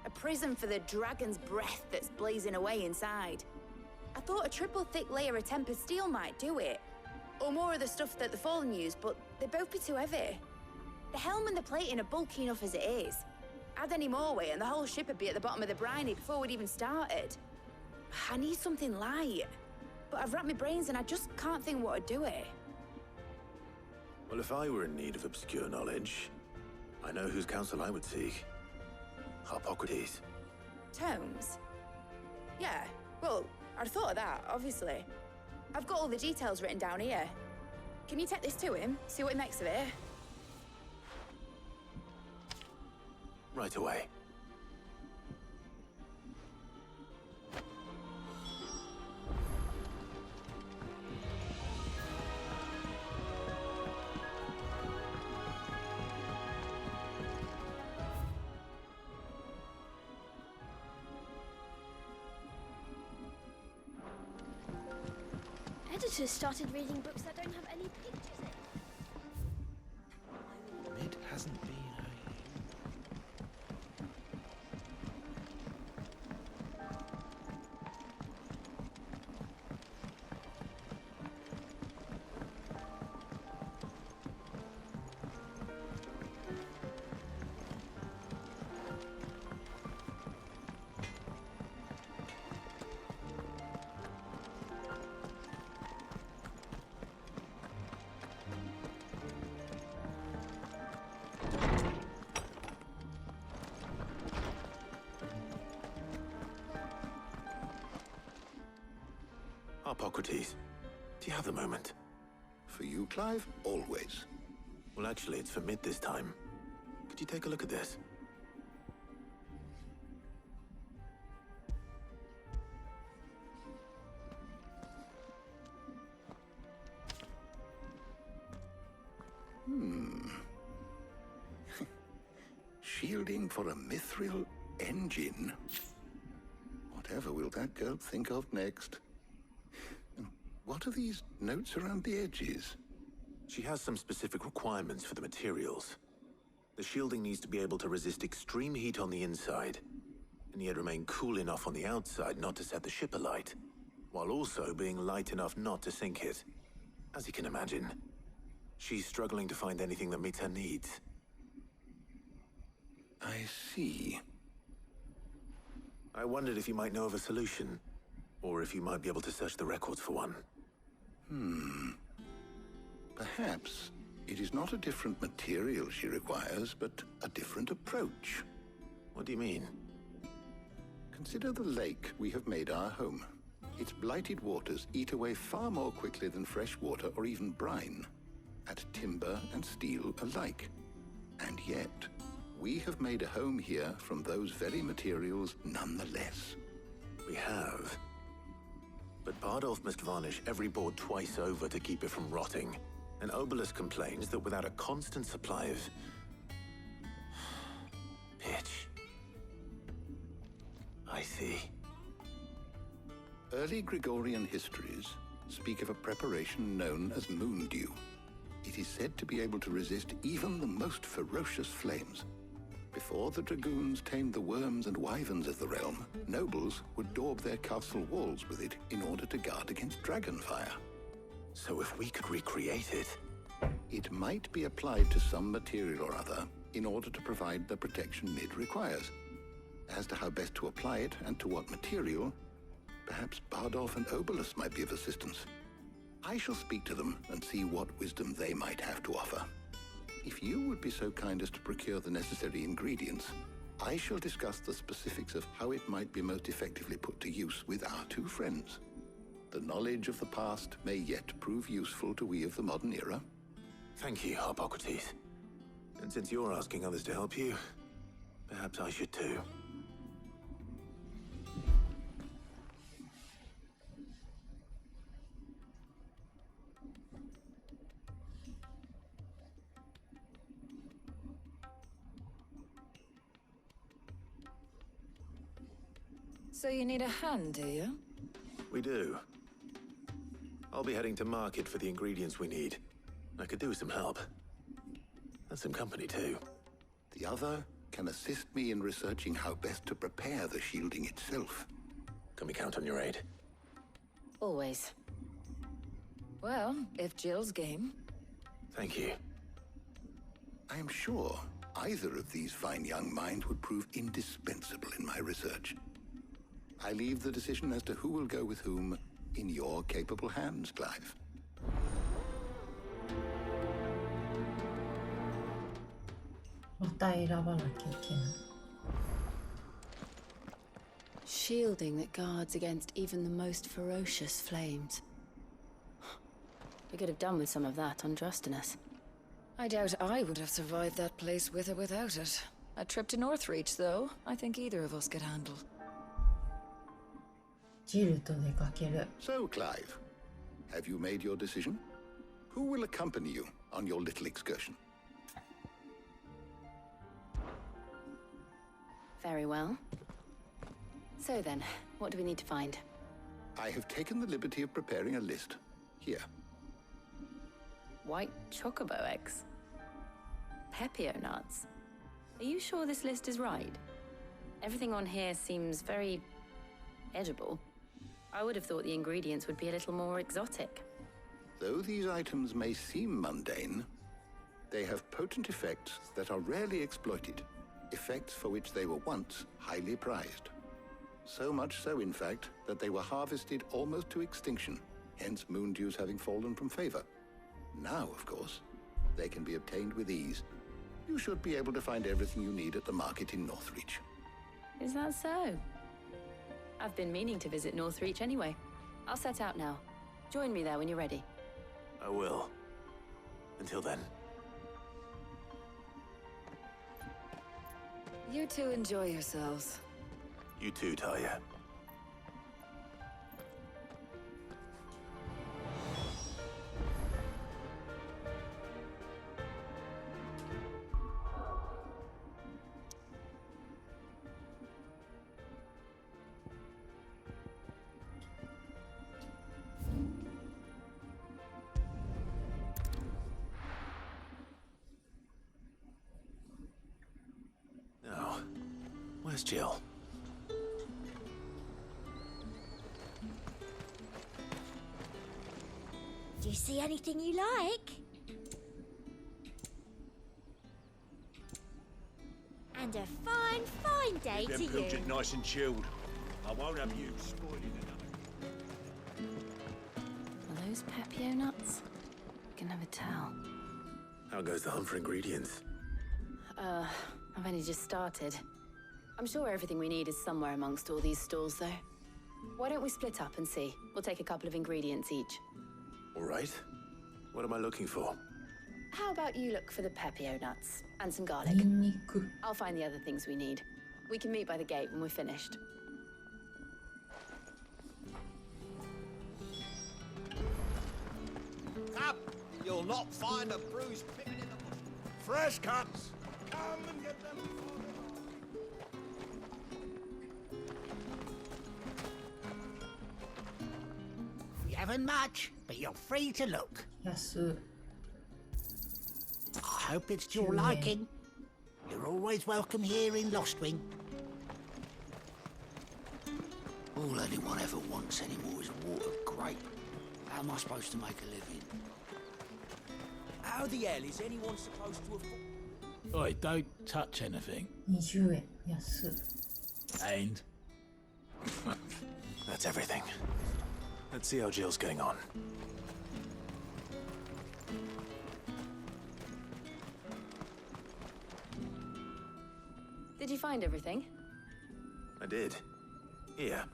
Q: A prison for the dragon's breath that's blazing away inside. I thought a triple thick layer of tempered steel might do it. Or more of the stuff that the Fallen use, but they'd both be too heavy. The helm and the plating are bulky enough as it is. Add any more weight and the whole ship would be at the bottom of the briny before we'd even started. I need something light. But I've wrapped my brains and I just can't think what would do it.
B: Well, if I were in need of obscure knowledge, I know whose counsel I would seek. Harpocrates.
Q: Tomes? Yeah, well, I'd thought of that, obviously. I've got all the details written down here. Can you take this to him, see what he makes of it?
B: Right away.
C: Editors started reading books that don't have any pictures in.
U: Mid hasn't been
B: Harpocrates, do you have the moment?
I: For you, Clive? Always.
B: Well, actually, it's for Mid this time. Could you take a look at this?
I: Shielding for a mithril engine? Whatever will that girl think of next? What are these notes around the edges?
B: She has some specific requirements for the materials. The shielding needs to be able to resist extreme heat on the inside, and yet remain cool enough on the outside not to set the ship alight, while also being light enough not to sink it. As you can imagine, she's struggling to find anything that meets her needs.
I: I see.
B: I wondered if you might know of a solution, or if you might be able to search the records for one.
I: Perhaps it is not a different material she requires, but a different approach.
B: What do you mean?
I: Consider the lake we have made our home. Its blighted waters eat away far more quickly than fresh water or even brine, at timber and steel alike. And yet, we have made a home here from those very materials nonetheless.
B: We have. But Bardolph must varnish every board twice over to keep it from rotting. And Obelus complains that without a constant supply of pitch. I see.
I: Early Gregorian histories speak of a preparation known as moondew. It is said to be able to resist even the most ferocious flames. Before the dragoons tamed the worms and wyverns of the realm, nobles would daub their castle walls with it in order to guard against dragonfire.
B: So if we could recreate it...
I: It might be applied to some material or other in order to provide the protection Mid requires. As to how best to apply it and to what material, Perhaps Bardolph and Obolus might be of assistance. I shall speak to them and see what wisdom they might have to offer. If you would be so kind as to procure the necessary ingredients, I shall discuss the specifics of how it might be most effectively put to use with our two friends. The knowledge of the past may yet prove useful to we of the modern era.
B: Thank you, Hippocrates. And since you're asking others to help you, perhaps I should too.
T: So you need a hand, do you?
B: We do. I'll be heading to market for the ingredients we need. I could do with some help. And some company too.
I: The other can assist me in researching how best to prepare the shielding itself.
B: Can we count on your aid?
T: Always. Well, if Jill's game.
B: Thank you.
I: I am sure either of these fine young minds would prove indispensable in my research. I leave the decision as to who will go with whom in your capable hands, Clive.
O: Shielding that guards against even the most ferocious flames. We could have done with some of that on Drustinus.
T: I doubt I would have survived that place with or without it. A trip to Northreach, though, I think either of us could handle.
I: So, Clive, have you made your decision? Who will accompany you on your little excursion?
O: Very well. So then, what do we need to find?
I: I have taken the liberty of preparing a list. Here.
O: White chocobo eggs. Pepio nuts. Are you sure this list is right? Everything on here seems very edible. I would have thought the ingredients would be a little more exotic.
I: Though these items may seem mundane, they have potent effects that are rarely exploited, effects for which they were once highly prized. So much so, in fact, that they were harvested almost to extinction, hence moon dews having fallen from favor. Now, of course, they can be obtained with ease. You should be able to find everything you need at the market in Northreach.
O: Is that so? I've been meaning to visit Northreach anyway. I'll set out now. Join me there when you're ready.
B: I will. Until then.
T: You two enjoy yourselves.
B: You too, Talia. Now, where's Jill?
D: Do you see anything you like? And a fine, fine day
U: Keep
D: to
U: them
D: you.
U: pilchard nice and chilled. I won't have you spoiling
O: Are those Pepio nuts? I can never tell.
B: How goes the hunt for ingredients?
O: I've only just started. I'm sure everything we need is somewhere amongst all these stalls, though. Why don't we split up and see? We'll take a couple of ingredients each.
B: All right. What am I looking for?
O: How about you look for the Pepio nuts and some garlic? I'll find the other things we need. We can meet by the gate when we're finished.
U: Up! You'll not find a bruised pippin in the bush. Fresh cuts! Come and get them before
R: We haven't much, but you're free to look.
L: Yasu.
R: I hope it's to your liking. You're always welcome here in Lostwing. All anyone ever wants anymore is a water grape. How am I supposed to make a living?
U: How the hell is anyone supposed to afford?
M: Oi, don't touch anything.
L: 20円安い。
M: And?
B: That's everything. Let's see how Jill's getting on.
O: Did you find everything?
B: I did. Here.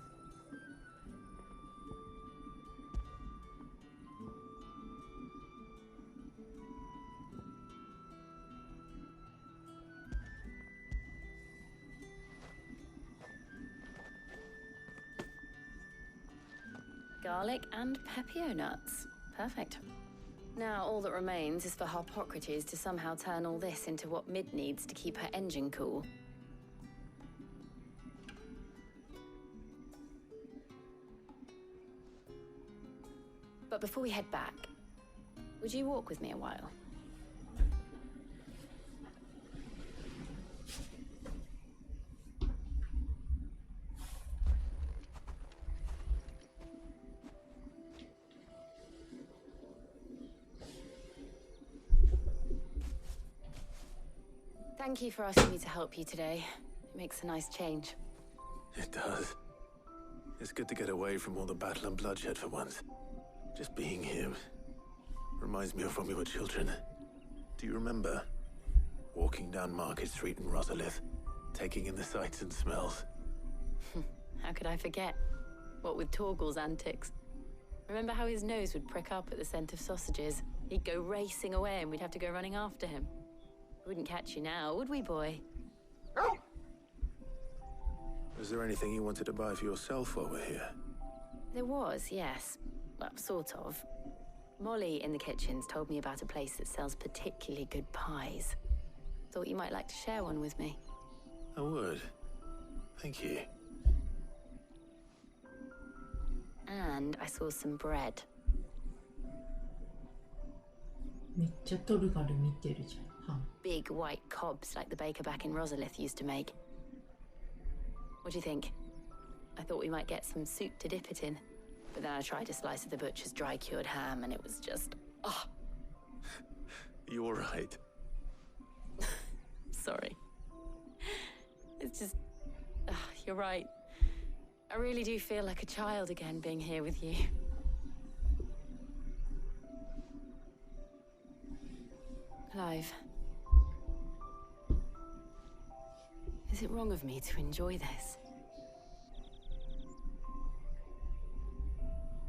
O: Garlic and pepio nuts. Perfect. Now all that remains is for Harpocrates to somehow turn all this into what Mid needs to keep her engine cool. But before we head back, would you walk with me a while? Thank you for asking me to help you today. It makes a nice change.
B: It does. It's good to get away from all the battle and bloodshed for once. Just being here reminds me of when we were children. Do you remember? Walking down Market Street in Rosalith, taking in the sights and smells.
O: How could I forget? What with Torgal's antics. Remember how his nose would prick up at the scent of sausages? He'd go racing away and we'd have to go running after him. We wouldn't catch you now, would we, boy?
B: Was there anything you wanted to buy for yourself while we're here?
O: There was, yes. Well, sort of. Molly in the kitchens told me about a place that sells particularly good pies. Thought you might like to share one with me.
B: I would. Thank you.
O: And I saw some bread.
L: めっちゃトルガル見てるじゃん。
O: Big white cobs like the baker back in Rosalith used to make. What do you think? I thought we might get some soup to dip it in. But then I tried a slice of the butcher's dry-cured ham and it was just... oh.
B: You're right.
O: Sorry. It's just... you're right. I really do feel like a child again being here with you. Clive. Is it wrong of me to enjoy this?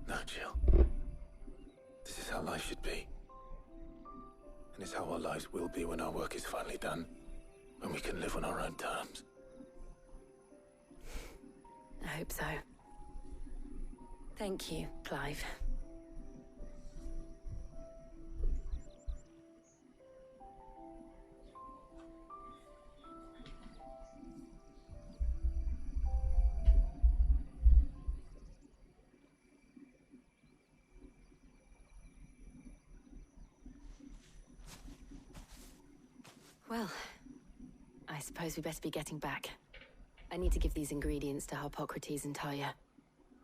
B: No, Jill. This is how life should be. And it's how our lives will be when our work is finally done. When we can live on our own terms.
O: I hope so. Thank you, Clive. Well, I suppose we better be getting back. I need to give these ingredients to Harpocrates and Talia.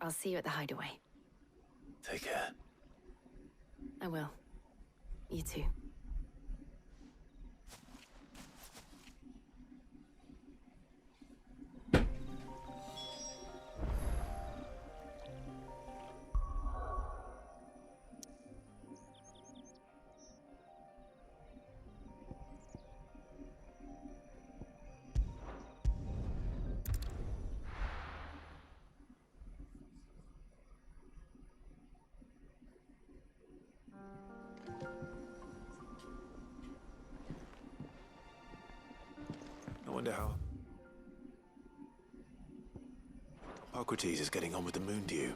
O: I'll see you at the hideaway.
B: Take care.
O: I will. You too.
B: I wonder how Harpocrates is getting on with the Moondew.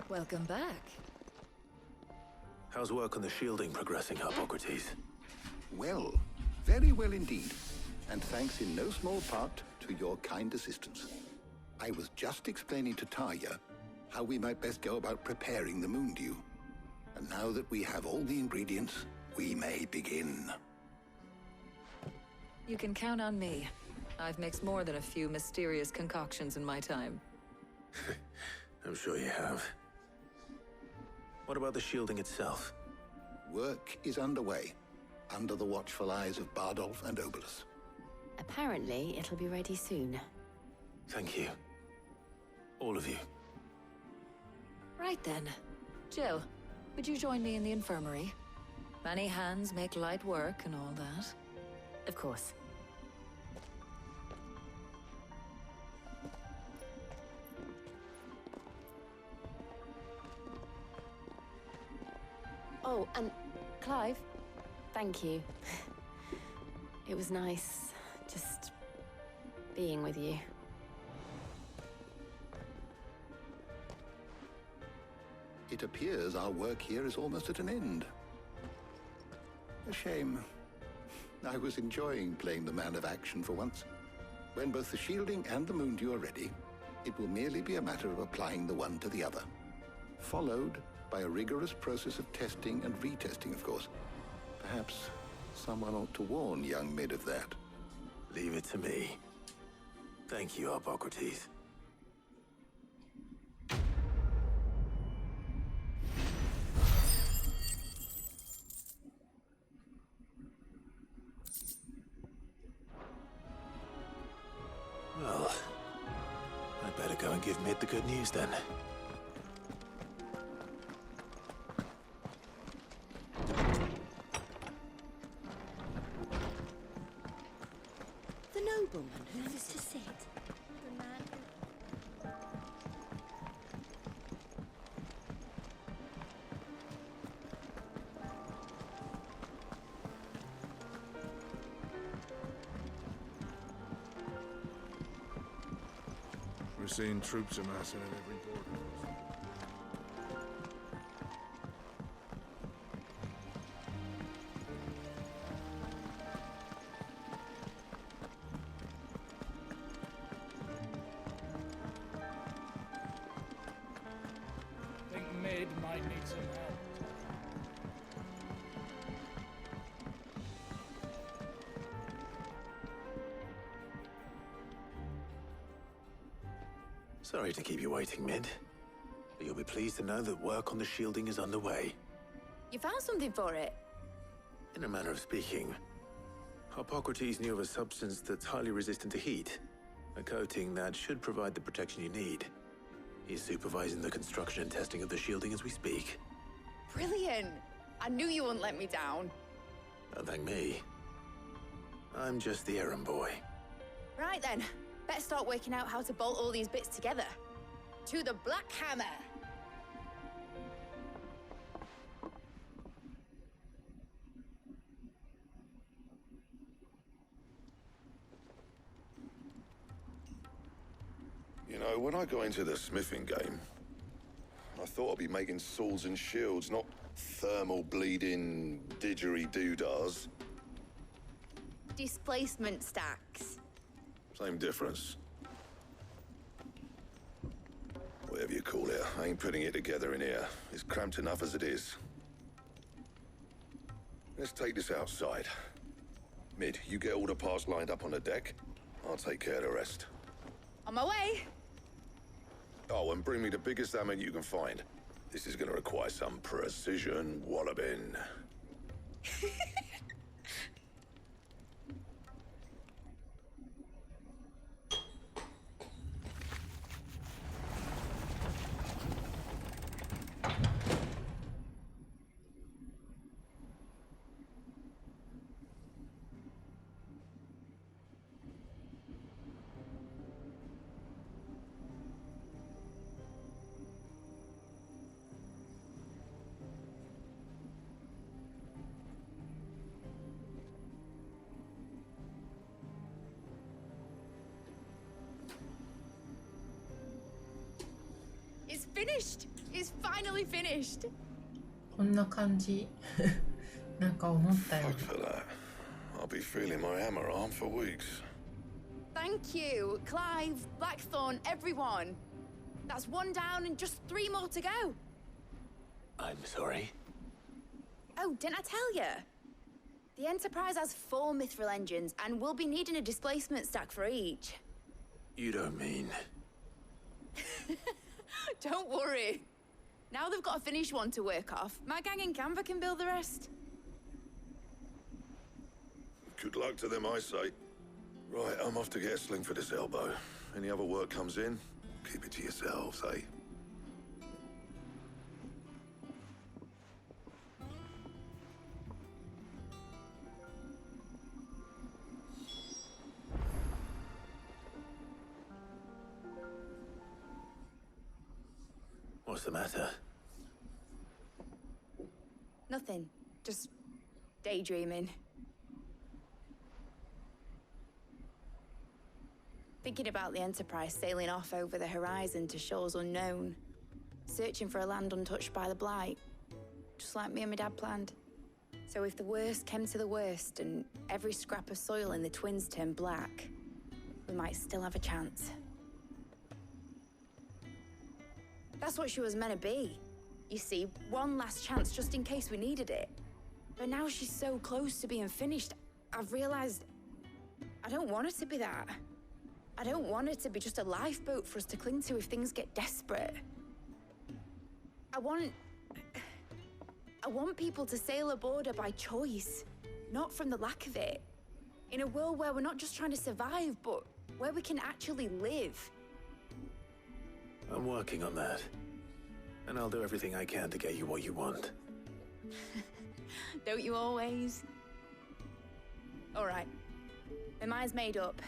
T: Welcome back.
B: How's work on the shielding progressing, Harpocrates?
I: Well, very well indeed. And thanks in no small part to your kind assistance. I was just explaining to Tarja how we might best go about preparing the Moondew. And now that we have all the ingredients, we may begin.
T: You can count on me. I've mixed more than a few mysterious concoctions in my time.
B: I'm sure you have. What about the shielding itself?
I: Work is underway, under the watchful eyes of Bardolph and Obolus.
O: Apparently, it'll be ready soon.
B: Thank you. All of you.
T: Right then. Jill, would you join me in the infirmary? Many hands make light work and all that.
O: Of course. Oh, and Clive, thank you. It was nice just being with you.
I: It appears our work here is almost at an end. A shame. I was enjoying playing the man of action for once. When both the shielding and the Moondew are ready, it will merely be a matter of applying the one to the other. Followed by a rigorous process of testing and retesting, of course. Perhaps someone ought to warn young Mid of that.
B: Leave it to me. Thank you, Hippocrates. Well, I'd better go and give Mid the good news then.
D: The nobleman who was to sit. The man
P: We're seeing troops amassing at every border.
M: I think Mid might need some help.
B: Sorry to keep you waiting, Mid. But you'll be pleased to know that work on the shielding is underway.
Q: You found something for it?
B: In a manner of speaking, Hippocrates knew of a substance that's highly resistant to heat. A coating that should provide the protection you need. He's supervising the construction and testing of the shielding as we speak.
Q: Brilliant! I knew you wouldn't let me down.
B: Don't thank me. I'm just the errand boy.
Q: Right then, let's start working out how to bolt all these bits together. To the Black Hammer!
E: You know, when I got into the smithing game, I thought I'd be making swords and shields, not thermal bleeding didgeridoo-dahs.
Q: Displacement stacks.
E: Same difference. Whatever you call it, I ain't putting it together in here. It's cramped enough as it is. Let's take this outside. Mid, you get all the parts lined up on the deck. I'll take care of the rest.
Q: On my way!
E: Oh, and bring me the biggest hammer you can find. This is gonna require some precision walloping.
Q: It's finished! It's finally finished!
L: こんな感じ。なんか思ったより。
E: For that, I'll be feeling my hammer arm for weeks.
Q: Thank you, Clive, Blackthorn, everyone. That's one down and just 3 more to go.
B: I'm sorry.
Q: Oh, didn't I tell you? The Enterprise has 4 mithril engines, and we'll be needing a displacement stack for each.
B: You don't mean...
Q: Don't worry. Now they've got a finished one to work off. My gang in Canva can build the rest.
E: Good luck to them, I say. Right, I'm off to get a sling for this elbow. Any other work comes in, keep it to yourselves, eh?
B: What's the matter?
Q: Nothing. Just daydreaming. Thinking about the Enterprise sailing off over the horizon to shores unknown. Searching for a land untouched by the Blight. Just like me and my dad planned. So if the worst came to the worst and every scrap of soil in the Twins turned black, we might still have a chance. That's what she was meant to be. You see, one last chance just in case we needed it. But now she's so close to being finished, I've realized I don't want her to be that. I don't want her to be just a lifeboat for us to cling to if things get desperate. I want people to sail aboard her by choice, not from the lack of it. In a world where we're not just trying to survive, but where we can actually live.
B: I'm working on that. And I'll do everything I can to get you what you want.
Q: Don't you always? All right. My mind's made up.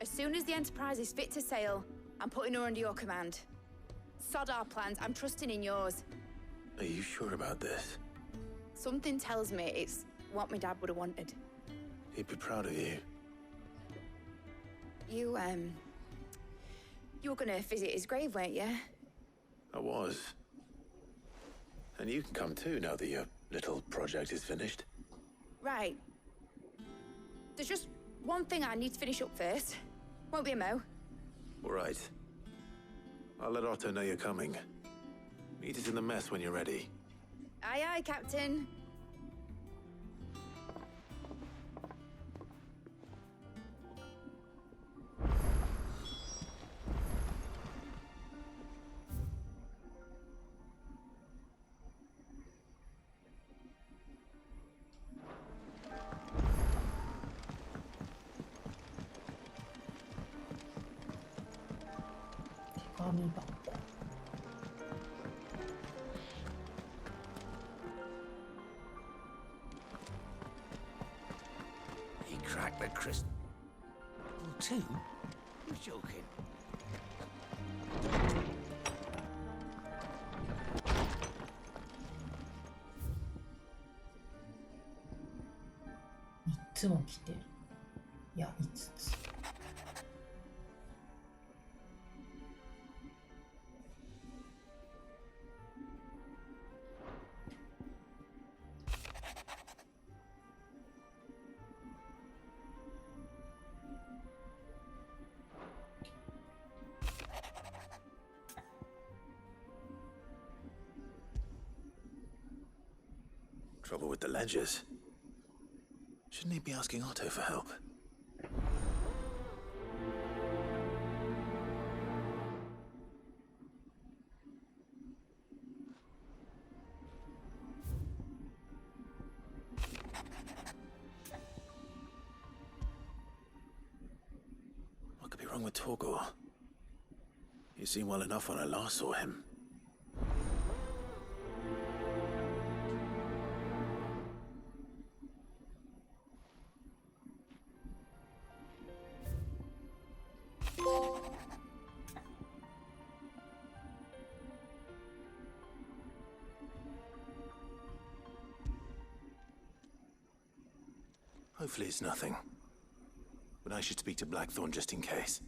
Q: As soon as the Enterprise is fit to sail, I'm putting her under your command. Sod our plans, I'm trusting in yours.
B: Are you sure about this?
Q: Something tells me it's what my dad would have wanted.
B: He'd be proud of you.
Q: You were gonna visit his grave, weren't you?
B: I was. And you can come too now that your little project is finished.
Q: Right. There's just one thing I need to finish up first. Won't be a mo.
B: All right. I'll let Otto know you're coming. Meet us in the mess when you're ready.
Q: Aye, aye, Captain.
R: He cracked the crystal too? You're joking.
L: Threeも来てる。いや、5つ。
B: Trouble with the ledgers. Shouldn't he be asking Otto for help? What could be wrong with Torgor? He seemed well enough when I last saw him. Hopefully it's nothing. But I should speak to Blackthorn just in case.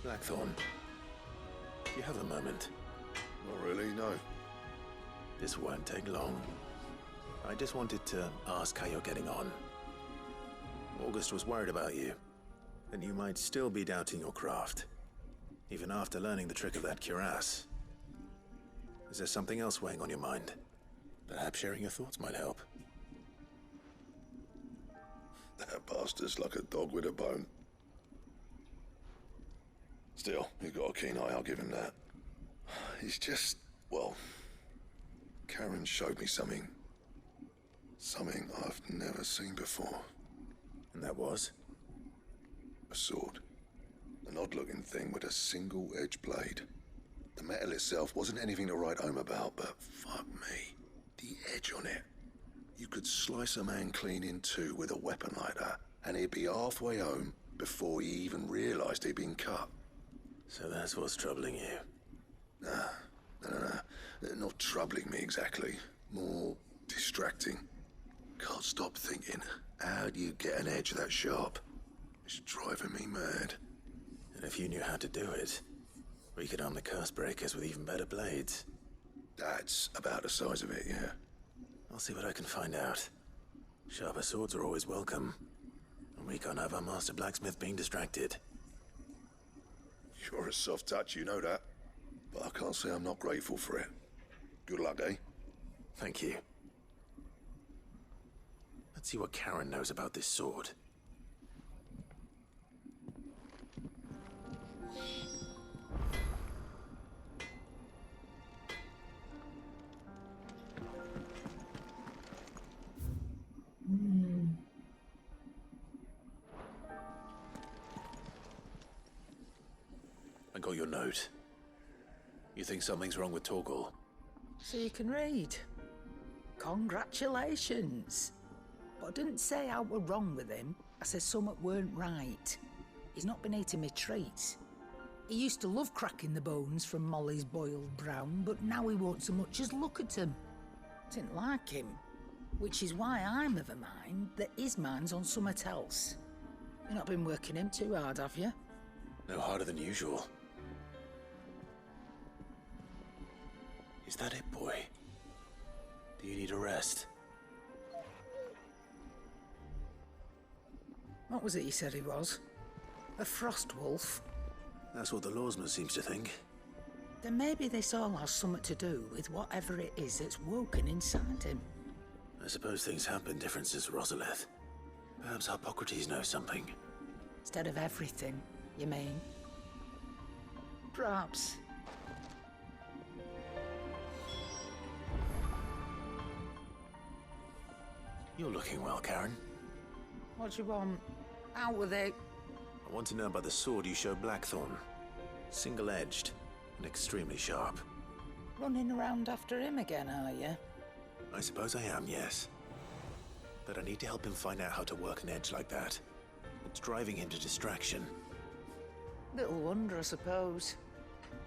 B: Blackthorn, do you have a moment?
E: Not really, no.
B: This won't take long. I just wanted to ask how you're getting on. August was worried about you, and you might still be doubting your craft, even after learning the trick of that cuirass. Is there something else weighing on your mind? Perhaps sharing your thoughts might help.
E: That bastard's like a dog with a bone. Still, he's got a keen eye, I'll give him that. He's just, well, Karen showed me something. Something I've never seen before.
B: And that was?
E: A sword. An odd-looking thing with a single-edged blade. The metal itself wasn't anything to write home about, but fuck me. The edge on it. You could slice a man clean in two with a weapon like that, and he'd be halfway home before he even realized he'd been cut.
B: So that's what's troubling you?
E: Nah. Not troubling me exactly. More distracting. Can't stop thinking, how do you get an edge that sharp? It's driving me mad.
B: And if you knew how to do it, we could arm the curse breakers with even better blades.
E: That's about the size of it, yeah.
B: I'll see what I can find out. Sharper swords are always welcome. And we can't have our master blacksmith being distracted.
E: You're a soft touch, you know that. But I can't say I'm not grateful for it. Good luck, eh?
B: Thank you. Let's see what Karen knows about this sword. I got your note. You think something's wrong with Torgal?
A: So you can read. Congratulations. But I didn't say I were wrong with him. I said something weren't right. He's not been eating me treats. He used to love cracking the bones from Molly's boiled brown, but now he won't so much as look at him. Didn't like him. Which is why I'm of a mind that his mind's on something else. You've not been working him too hard, have you?
B: No harder than usual. Is that it, boy? Do you need a rest?
A: What was it he said he was? A frost wolf?
B: That's what the lawsman seems to think.
A: Then maybe this all has something to do with whatever it is that's woken inside him.
B: I suppose things have been different since Rosalith. Perhaps Hippocrates knows something.
A: Instead of everything, you mean? Perhaps.
B: You're looking well, Karen.
A: What do you want? Out with it.
B: I want to know about the sword you showed Blackthorn. Single-edged and extremely sharp.
A: Running around after him again, are you?
B: I suppose I am, yes. But I need to help him find out how to work an edge like that. What's driving him to distraction?
A: Little wonder, I suppose.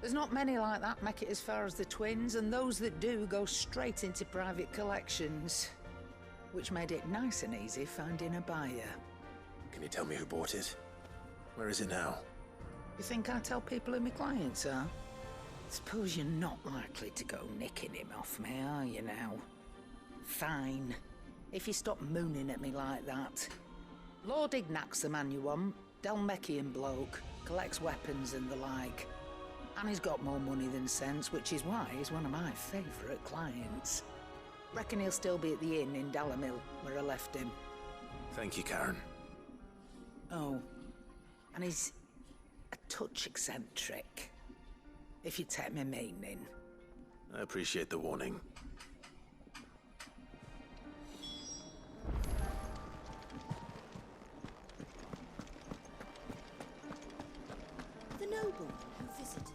A: There's not many like that make it as far as the twins, and those that do go straight into private collections. Which made it nice and easy finding a buyer.
B: Can you tell me who bought it? Where is it now?
A: You think I tell people who my clients are? Suppose you're not likely to go nicking him off me, are you now? Fine. If you stop mooning at me like that. Lord Ignac's the man you want. Dalmekian bloke. Collects weapons and the like. And he's got more money than sense, which is why he's one of my favourite clients. Reckon he'll still be at the inn in Dalamil, where I left him.
B: Thank you, Karen.
A: Oh, and he's a touch eccentric, if you take my meaning.
B: I appreciate the warning.
D: The nobleman who visited.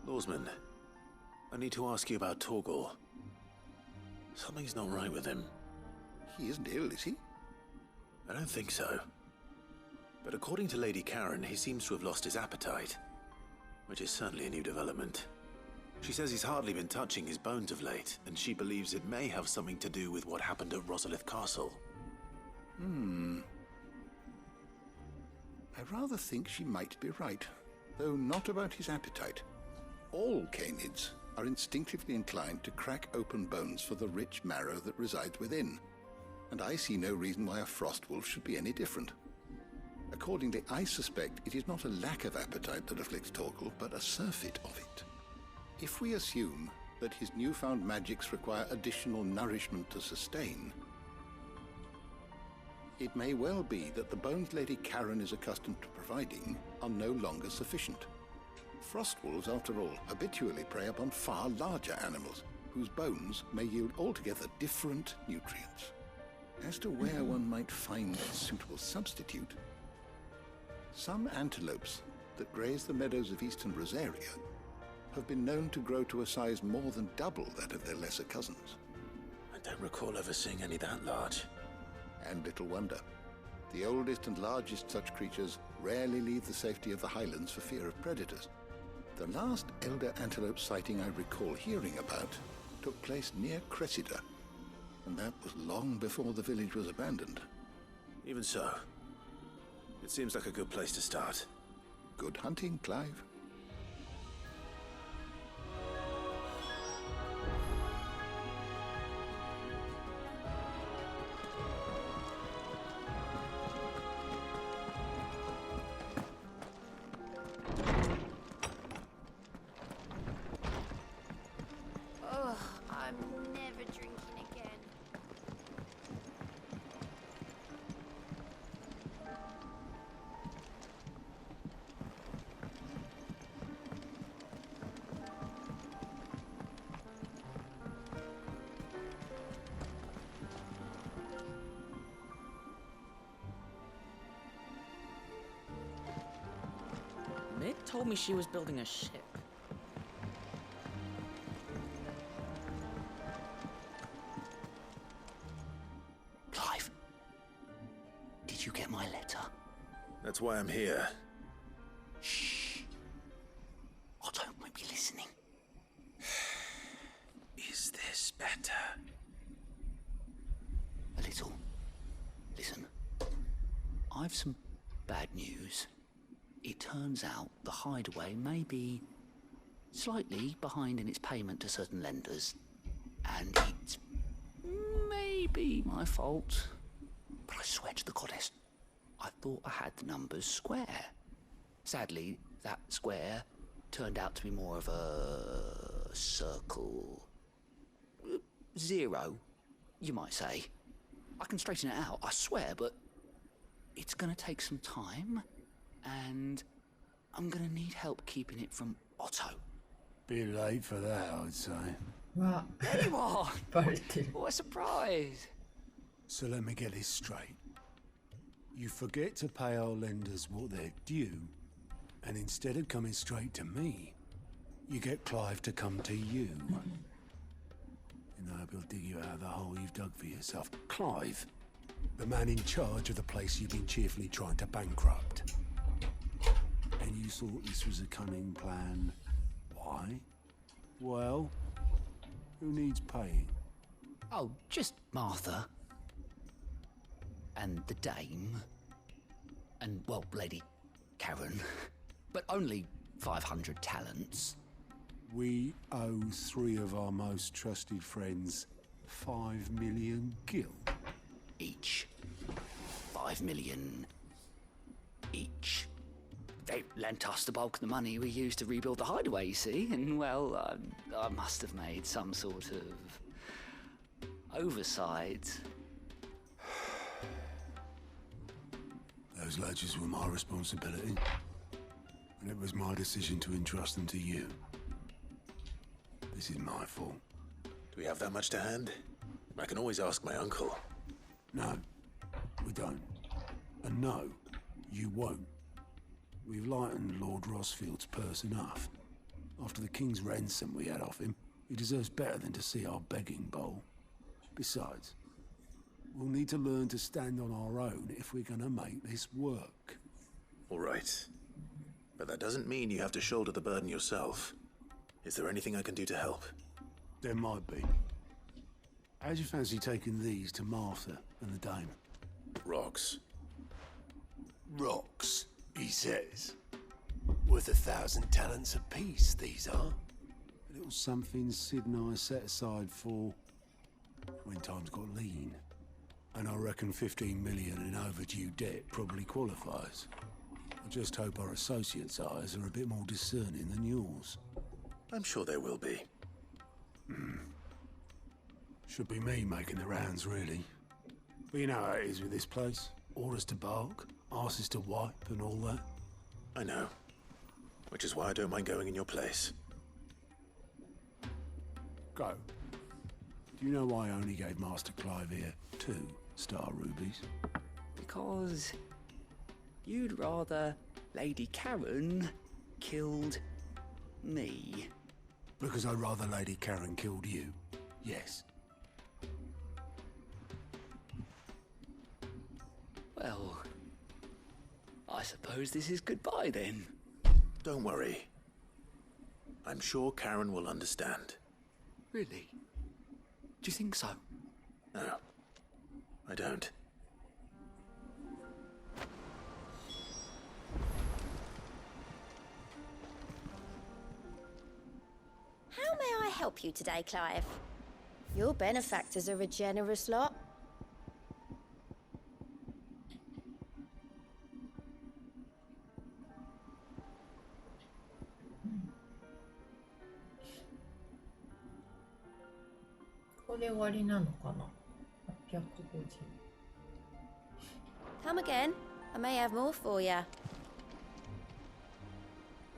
B: Lawsman, I need to ask you about Torgal. Something's not right with him.
I: He isn't ill, is he?
B: I don't think so. But according to Lady Karen, he seems to have lost his appetite. Which is certainly a new development. She says he's hardly been touching his bones of late, and she believes it may have something to do with what happened at Rosalith Castle.
I: I rather think she might be right, though not about his appetite. All canids are instinctively inclined to crack open bones for the rich marrow that resides within, and I see no reason why a Frostwolf should be any different. Accordingly, I suspect it is not a lack of appetite that afflicts Torkel, but a surfeit of it. If we assume that his newfound magics require additional nourishment to sustain, it may well be that the bones Lady Karen is accustomed to providing are no longer sufficient. Frostwolves, after all, habitually prey upon far larger animals, whose bones may yield altogether different nutrients. As to where one might find a suitable substitute, some antelopes that graze the meadows of eastern Rosaria have been known to grow to a size more than double that of their lesser cousins.
B: I don't recall ever seeing any that large.
I: And little wonder. The oldest and largest such creatures rarely leave the safety of the highlands for fear of predators. The last elder antelope sighting I recall hearing about took place near Cressida, and that was long before the village was abandoned.
B: Even so, it seems like a good place to start.
I: Good hunting, Clive.
Q: Ugh, I'm never drinking again.
K: Nick told me she was building a ship.
R: Clive, did you get my letter?
B: That's why I'm here.
R: Shh. Otto might be listening.
B: Is this better?
R: A little. Listen, I've some bad news. It turns out the Hideaway may be slightly behind in its payment to certain lenders, and it's maybe my fault. But I swear to the goddess, I thought I had the numbers square. Sadly, that square turned out to be more of a circle. Zero, you might say. I can straighten it out, I swear, but it's gonna take some time, and I'm gonna need help keeping it from Otto.
F: Bit late for that, I'd say.
L: Wow.
R: There you are!
L: Party.
R: What a surprise!
F: So let me get this straight. You forget to pay our lenders what they're due, and instead of coming straight to me, you get Clive to come to you. And I hope he'll dig you out of the hole you've dug for yourself. Clive, the man in charge of the place you've been cheerfully trying to bankrupt. And you thought this was a cunning plan. Why? Well, who needs paying?
R: Oh, just Martha. And the Dame. And, well, Lady Karen. But only 500 talents.
F: We owe 3 of our most trusted friends 5 million gil.
R: Each. 5 million each. They lent us the bulk of the money we used to rebuild the Hideaway, you see, and, well, I must have made some sort of oversight.
F: Those ledgers were my responsibility, and it was my decision to entrust them to you. This is my fault.
B: Do we have that much to hand? I can always ask my uncle.
F: No, we don't. And no, you won't. We've lightened Lord Rosfield's purse enough. After the king's ransom we had off him, he deserves better than to see our begging bowl. Besides, we'll need to learn to stand on our own if we're gonna make this work.
B: All right. But that doesn't mean you have to shoulder the burden yourself. Is there anything I can do to help?
F: There might be. How'd you fancy taking these to Martha and the Dame?
B: Rocks.
F: Rocks, he says. Worth 1,000 talents apiece, these are. A little something Sid and I set aside for when times got lean. And I reckon 15 million in overdue debt probably qualifies. I just hope our associates' eyes are a bit more discerning than yours.
B: I'm sure they will be.
F: Should be me making the rounds, really. But you know how it is with this place. Orders to bark, arses to wipe, and all that.
B: I know. Which is why I don't mind going in your place.
F: Go. Do you know why I only gave Master Clive here 2 star rubies?
R: Because you'd rather Lady Karen killed me.
F: Because I'd rather Lady Karen killed you. Yes.
R: Well, I suppose this is goodbye then.
B: Don't worry. I'm sure Karen will understand.
R: Really? Do you think so?
B: No, I don't.
Q: How may I help you today, Clive? Your benefactors are a generous lot. Come again. I may have more for you.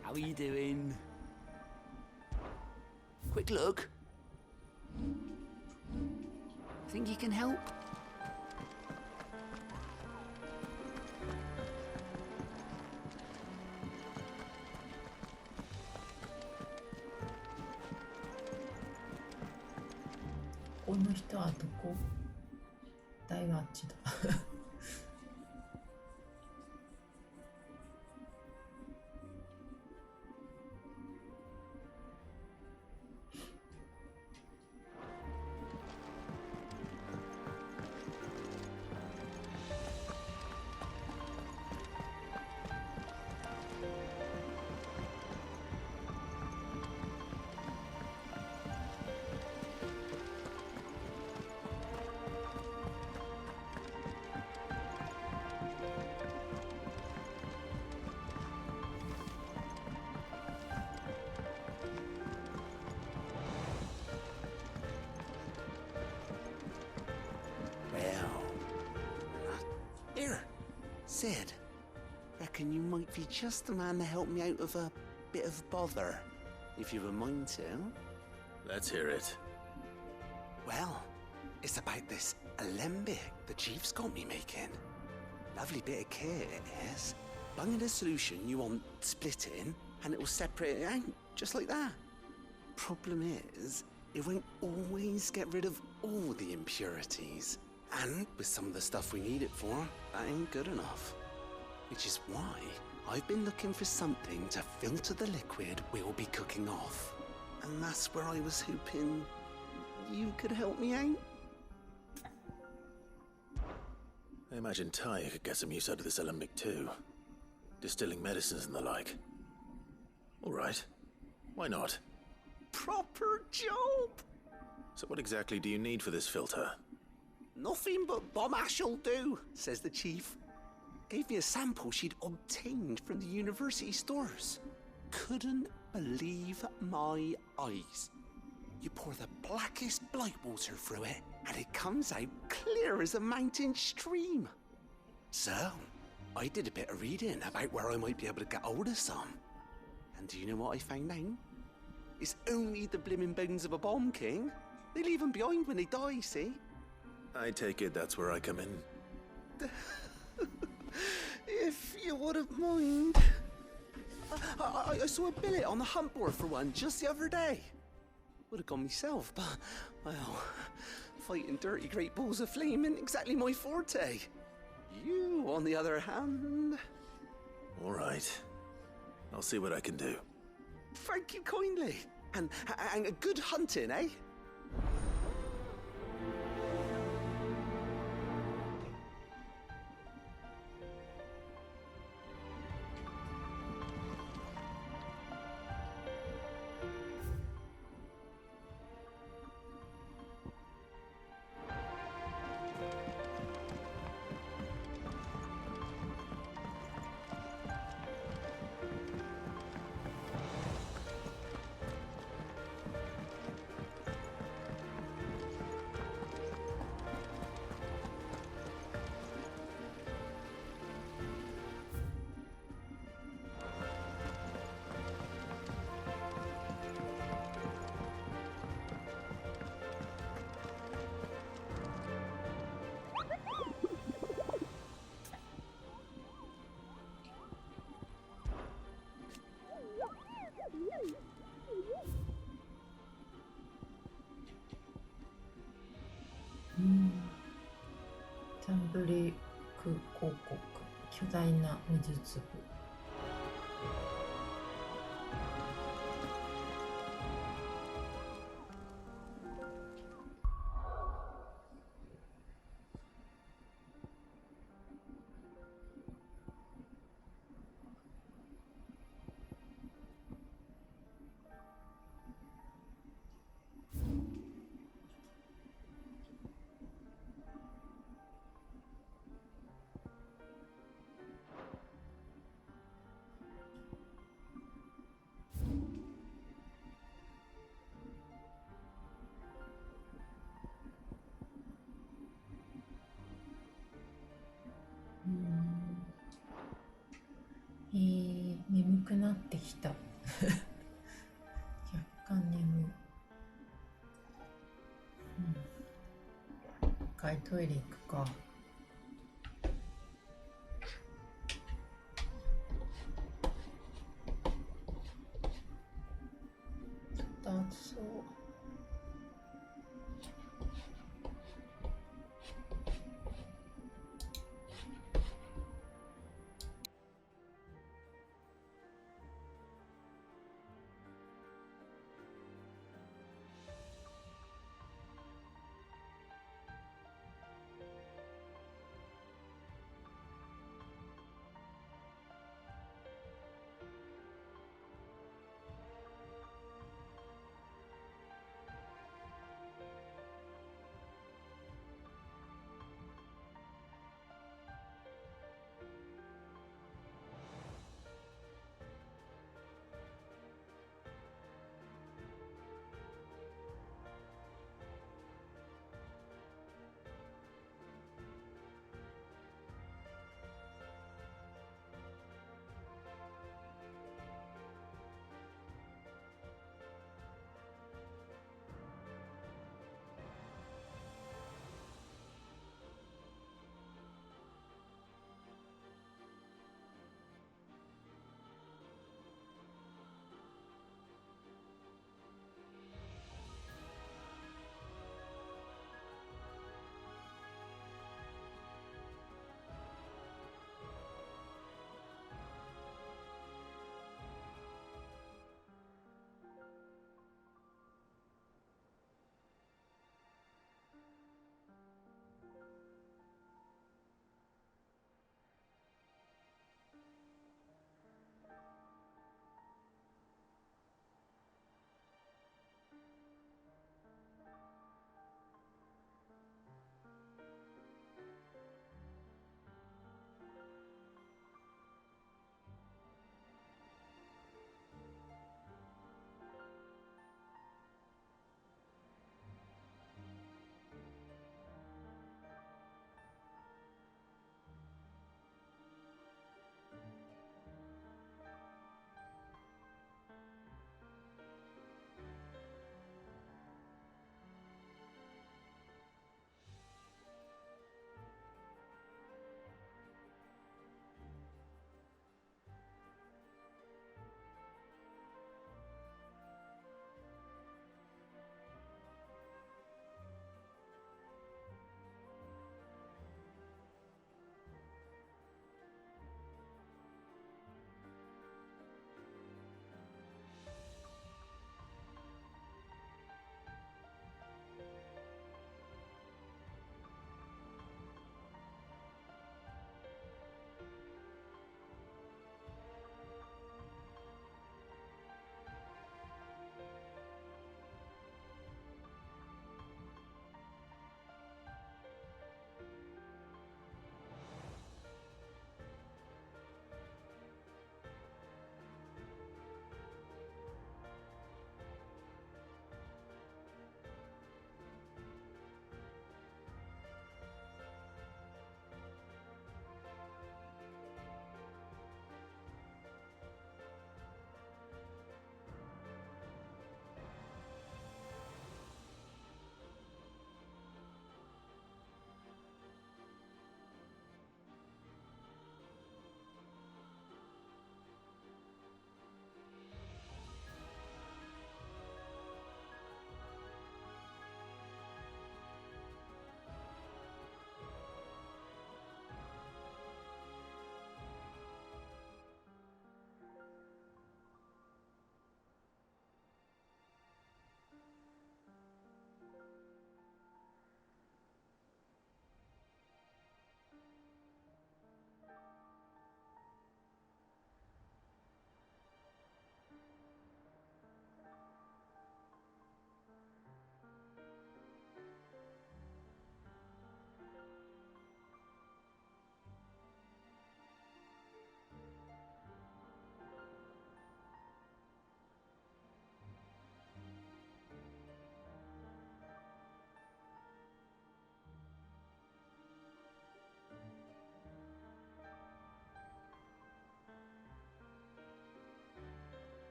R: How are you doing? Quick look. Think you can help?
U: Sid, reckon you might be just the man to help me out of a bit of bother, if you were mind to.
B: Let's hear it.
U: Well, it's about this alembic the chief's got me making. Lovely bit of kit it is. Bung in a solution you want splitting, and it will separate it out, just like that. Problem is, it won't always get rid of all the impurities. And with some of the stuff we need it for, that ain't good enough. Which is why I've been looking for something to filter the liquid we'll be cooking off. And that's where I was hoping you could help me out.
B: I imagine Ty could get some use out of this alembic too. Distilling medicines and the like. All right. Why not?
U: Proper job!
B: So what exactly do you need for this filter?
U: Nothing but bomb ash'll do, says the chief. Gave me a sample she'd obtained from the university stores. Couldn't believe my eyes. You pour the blackest blight water through it, and it comes out clear as a mountain stream. So, I did a bit of reading about where I might be able to get hold of some. And do you know what I found out? It's only the blimmin' bones of a bomb king. They leave them behind when they die, see?
B: I take it that's where I come in.
U: If you wouldn't mind. I saw a billet on the hunt board for one just the other day. Would have gone myself, but, well, fighting dirty great balls of flame isn't exactly my forte. You, on the other hand...
B: All right. I'll see what I can do.
U: Thank you kindly.
G: And good hunting, eh?
L: うん。ジャンブレイク広告、巨大な水粒。眠くなってきた。若干眠い。一回トイレ行くか。ちょっと暑そう。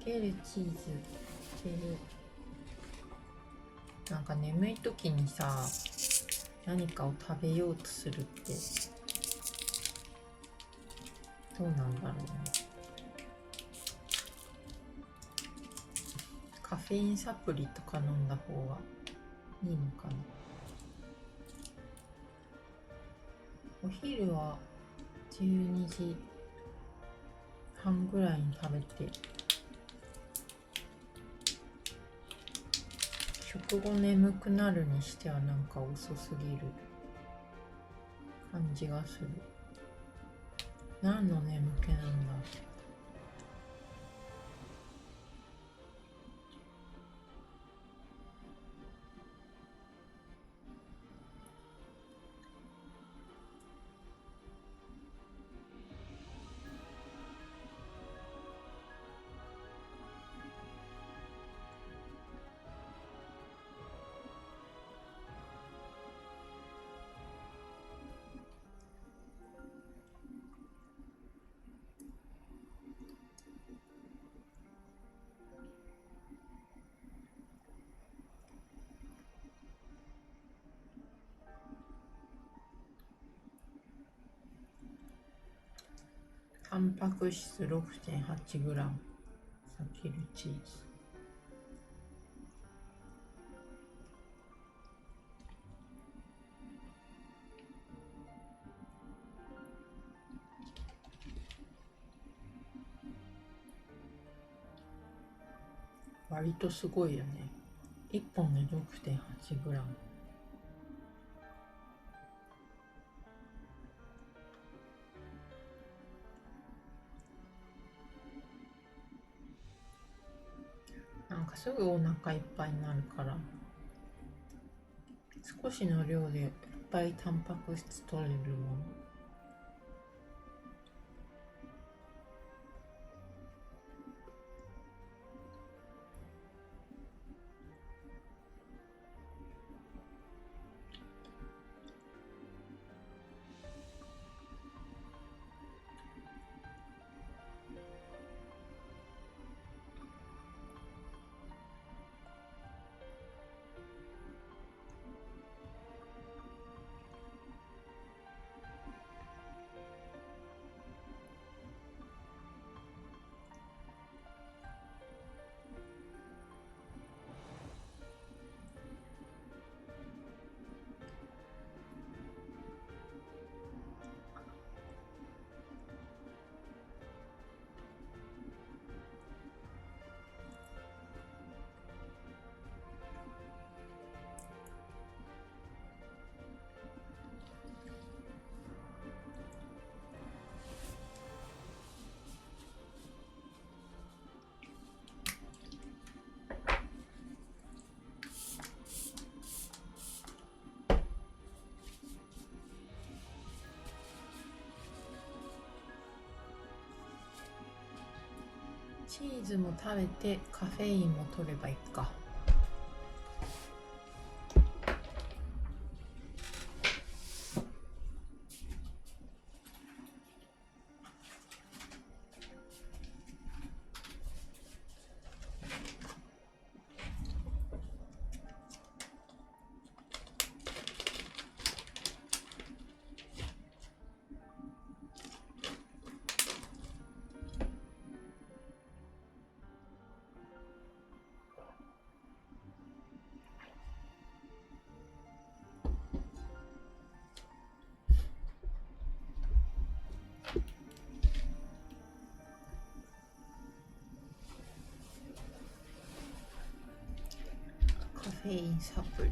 L: けるチーズ、ける。なんか眠い時にさ、何かを食べようとするってどうなんだろうね。カフェインサプリとか飲んだ方がいいのかな。お昼は12時半ぐらいに食べて、食後眠くなるにしてはなんか遅すぎる感じがする。何の眠気なんだ。タンパク質 6.8g 避けるチーズ。割とすごいよね。1本で 6.8g。なんかすぐお腹いっぱいになるから、少しの量でいっぱいタンパク質取れるもの。チーズも食べてカフェインも取ればいいか。カフェインサプリ。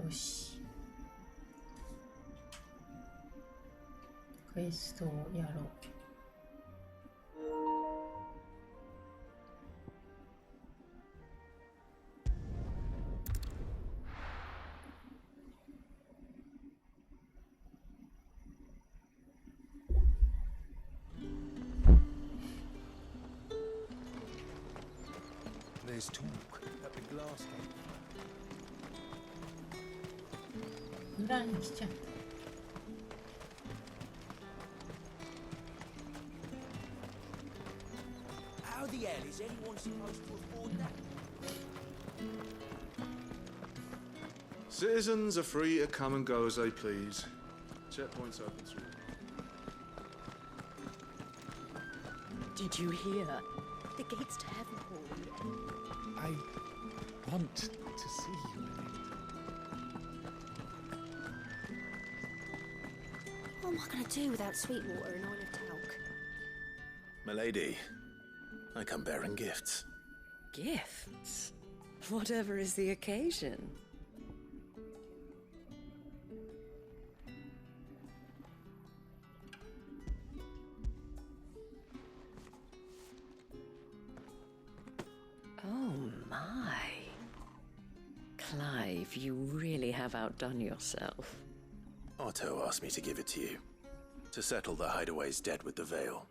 L: よし。クエストをやろう。
P: There
N: There's talk at the glass gate.
L: 裏に来ちゃった。
N: How the hell is anyone supposed to afford that?
P: Citizens are free to come and go as they please. Checkpoints open through.
J: Did you hear? The gates to Heavenhall.
M: I want to see you in it.
D: What am I going to do without Sweetwater and Isle of Talc?
B: Milady, I come bearing gifts.
S: Gifts? Whatever is the occasion. Oh my. Clive, you really have outdone yourself.
B: Otto asked me to give it to you. To settle the Hideaway's debt with the Veil.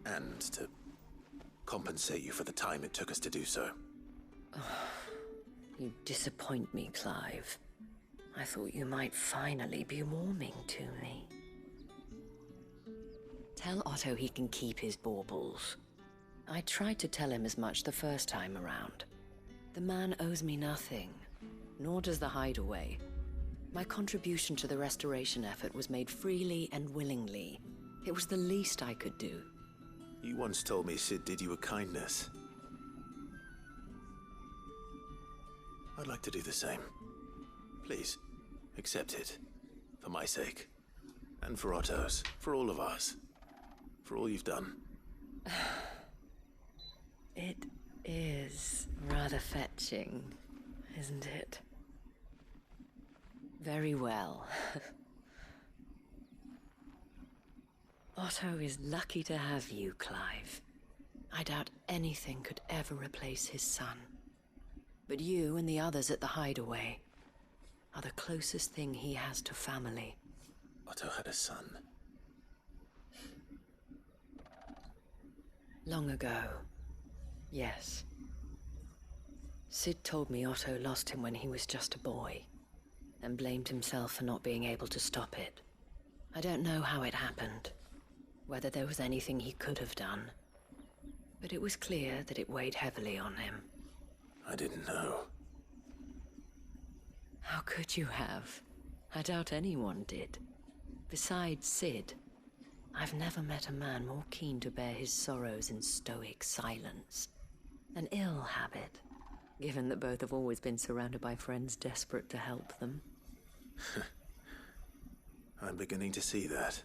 B: And to compensate you for the time it took us to do so.
S: You disappoint me, Clive. I thought you might finally be warming to me. Tell Otto he can keep his baubles. I tried to tell him as much the first time around. The man owes me nothing, nor does the Hideaway. My contribution to the restoration effort was made freely and willingly. It was the least I could do.
B: You once told me Sid did you a kindness. I'd like to do the same. Please, accept it. For my sake. And for Otto's. For all of us. For all you've done.
S: It is rather fetching, isn't it? Very well. Otto is lucky to have you, Clive. I doubt anything could ever replace his son. But you and the others at the Hideaway are the closest thing he has to family.
B: Otto had a son.
S: Long ago, yes. Sid told me Otto lost him when he was just a boy, and blamed himself for not being able to stop it. I don't know how it happened, whether there was anything he could have done, but it was clear that it weighed heavily on him.
B: I didn't know.
S: How could you have? I doubt anyone did. Besides Sid, I've never met a man more keen to bear his sorrows in stoic silence. An ill habit, given that both have always been surrounded by friends desperate to help them.
B: I'm beginning to see that.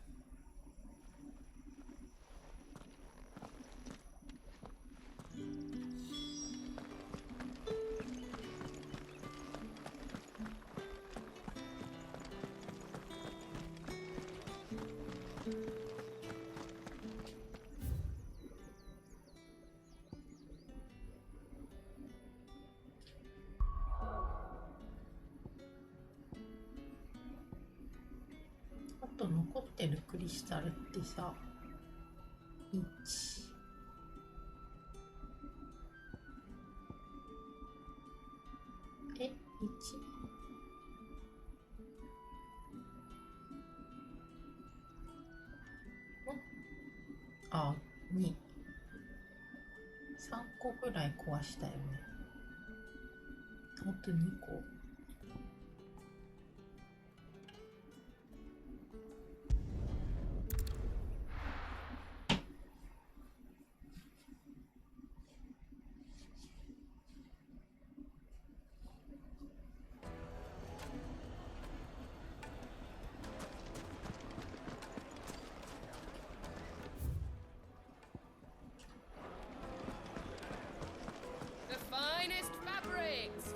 L: あと残ってるクリスタルってさ、1、1？あ、2、3個ぐらい壊したよね。あと2個。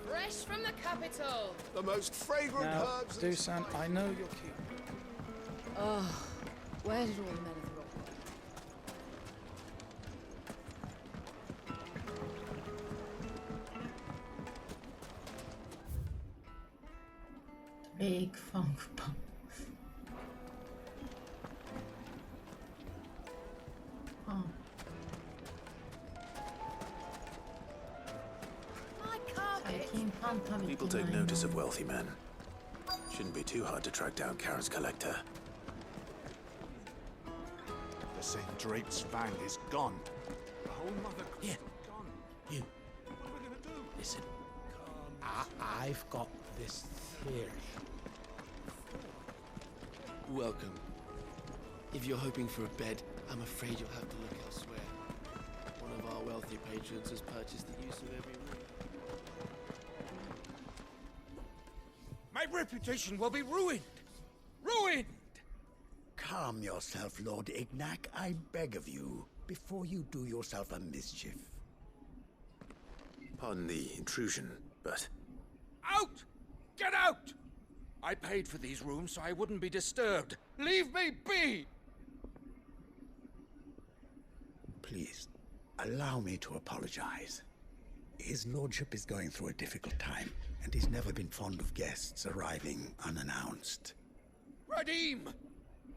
V: Fresh from the capital.
N: The most fragrant
M: Now,
N: herbs.
M: Dusan, I know you're cute.
V: Oh, where did all the men of the rock go?
L: Lake Fang Pan.
B: People take notice of wealthy men. Shouldn't be too hard to track down Karen's collector.
N: The St. Drape's Fang is gone. The whole mother
K: Here.
N: gone.
K: You.
N: What are we gonna do?
K: Listen. I've got this theory.
C: Welcome. If you're hoping for a bed, I'm afraid you'll have to look elsewhere. One of our wealthy patrons has purchased the use of every room.
N: My reputation will be ruined! Ruined!
H: Calm yourself, Lord Ignac, I beg of you, before you do yourself a mischief.
B: Pardon the intrusion, but...
N: Out! Get out! I paid for these rooms so I wouldn't be disturbed. Leave me be!
H: Please, allow me to apologize. His lordship is going through a difficult time, and he's never been fond of guests arriving unannounced.
N: Radim!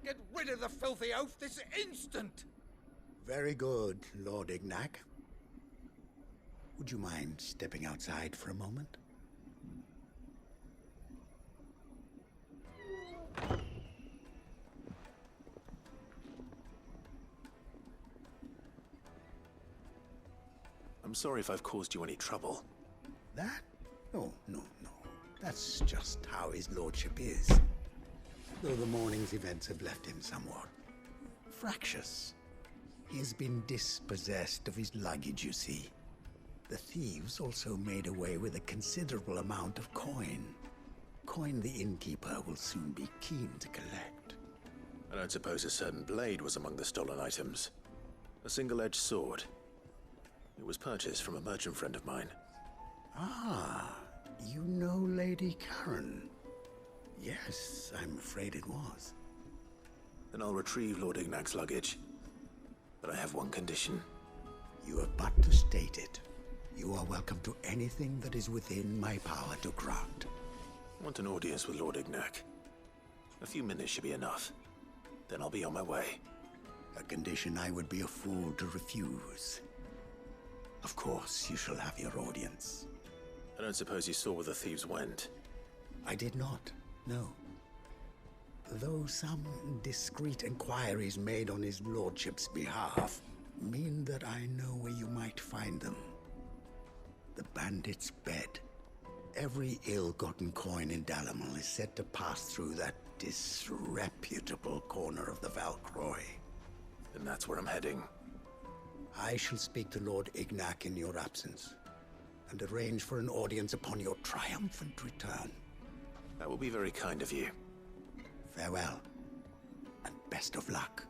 N: Get rid of the filthy oaf this instant!
H: Very good, Lord Ignac. Would you mind stepping outside for a moment?
B: I'm sorry if I've caused you any trouble.
H: That? No. That's just how his lordship is. Though the morning's events have left him somewhat fractious. He has been dispossessed of his luggage, you see. The thieves also made away with a considerable amount of coin. Coin the innkeeper will soon be keen to collect.
B: I don't suppose a certain blade was among the stolen items. A single-edged sword. It was purchased from a merchant friend of mine.
H: Ah, you know Lady Karen. Yes, I'm afraid it was.
B: Then I'll retrieve Lord Ignac's luggage. But I have one condition.
H: You have but to state it. You are welcome to anything that is within my power to grant.
B: I want an audience with Lord Ignac. A few minutes should be enough. Then I'll be on my way.
H: A condition I would be a fool to refuse. Of course, you shall have your audience.
B: I don't suppose you saw where the thieves went.
H: I did not, no. Though some discreet inquiries made on his lordship's behalf mean that I know where you might find them. The bandit's bed. Every ill-gotten coin in Dalimil is said to pass through that disreputable corner of the Val Croix.
B: And that's where I'm heading.
H: I shall speak to Lord Ignac in your absence, and arrange for an audience upon your triumphant return.
B: That will be very kind of you.
H: Farewell, and best of luck.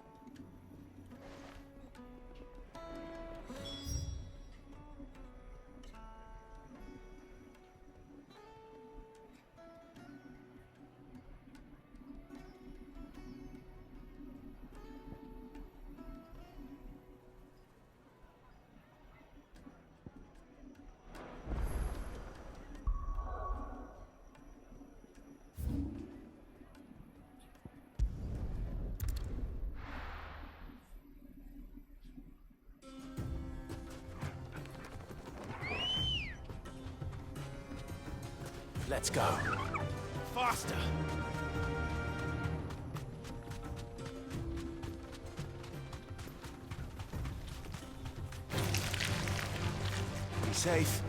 N: Let's go. Faster! Be safe.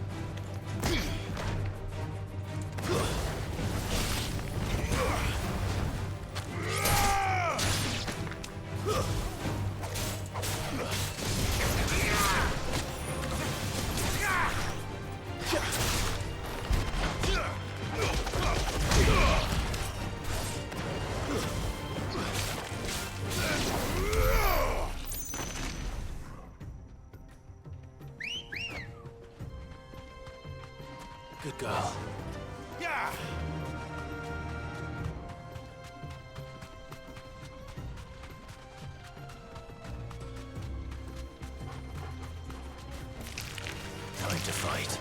B: Good girl.
N: Yeah!
B: Time to fight.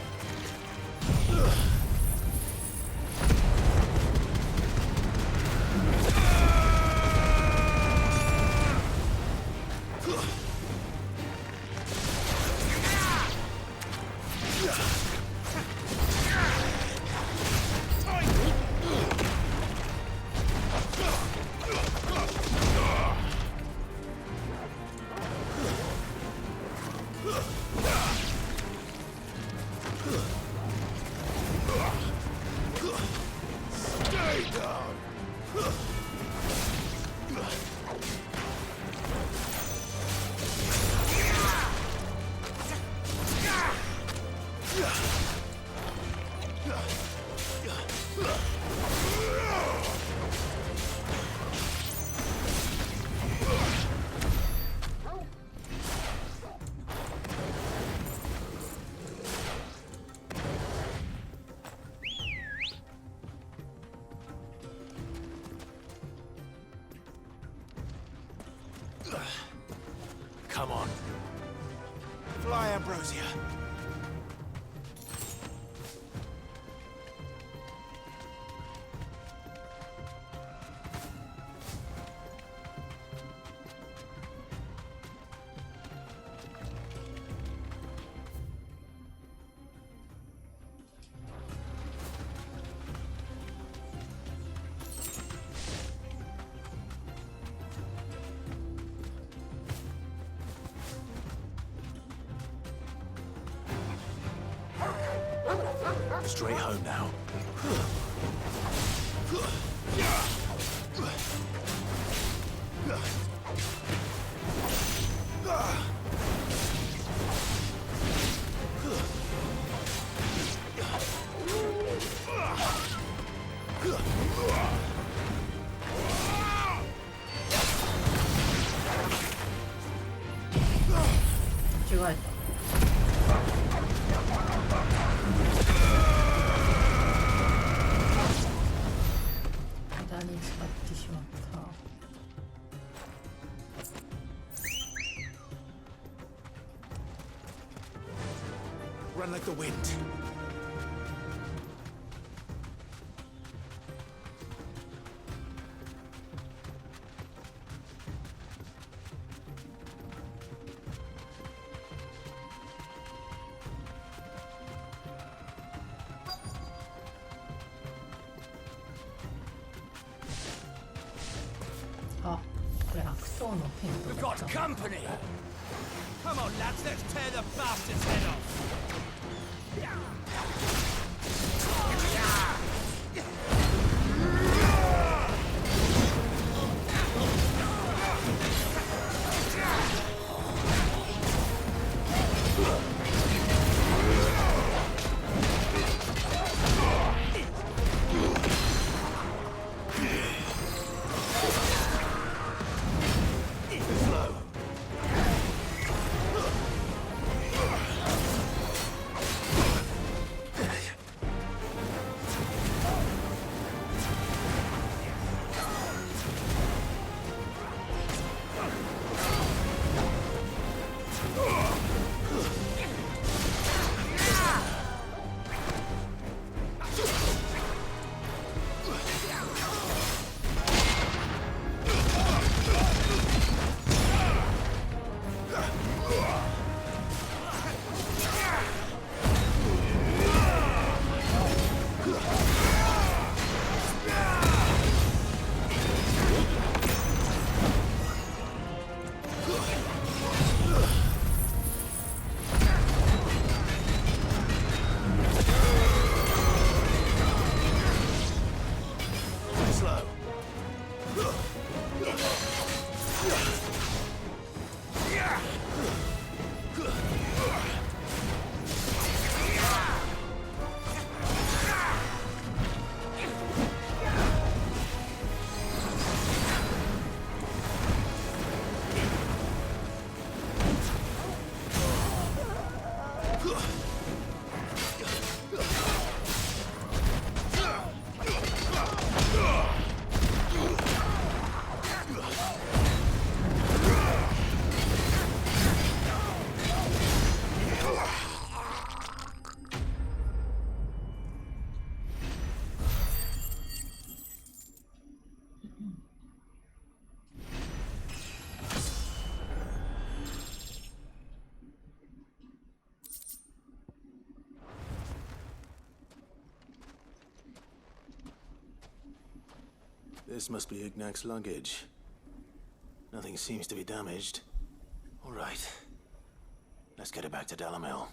C: Come on. Fly, Ambrosia.
B: Straight home now.
L: 죽어야겠다.
C: Run like the wind.
N: We've got company! Come on, lads, let's tear the bastard's head off!
B: This must be Ignac's luggage. Nothing seems to be damaged. All right. Let's get it back to Dalamil.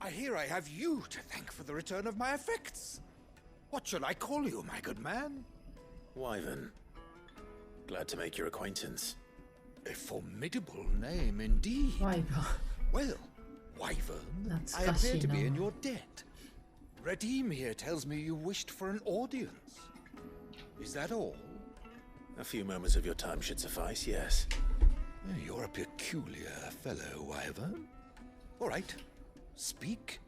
N: I hear I have you to thank for the return of my effects. What shall I call you, my good man?
B: Wyvern. Glad to make your acquaintance.
N: A formidable name indeed.
L: Wyvern.
N: Well, Wyvern, I appear to be in your debt. Redeem here tells me you wished for an audience. Is that all?
B: A few moments of your time should suffice, yes.
N: You're a peculiar fellow, Wyvern. All right. Speak.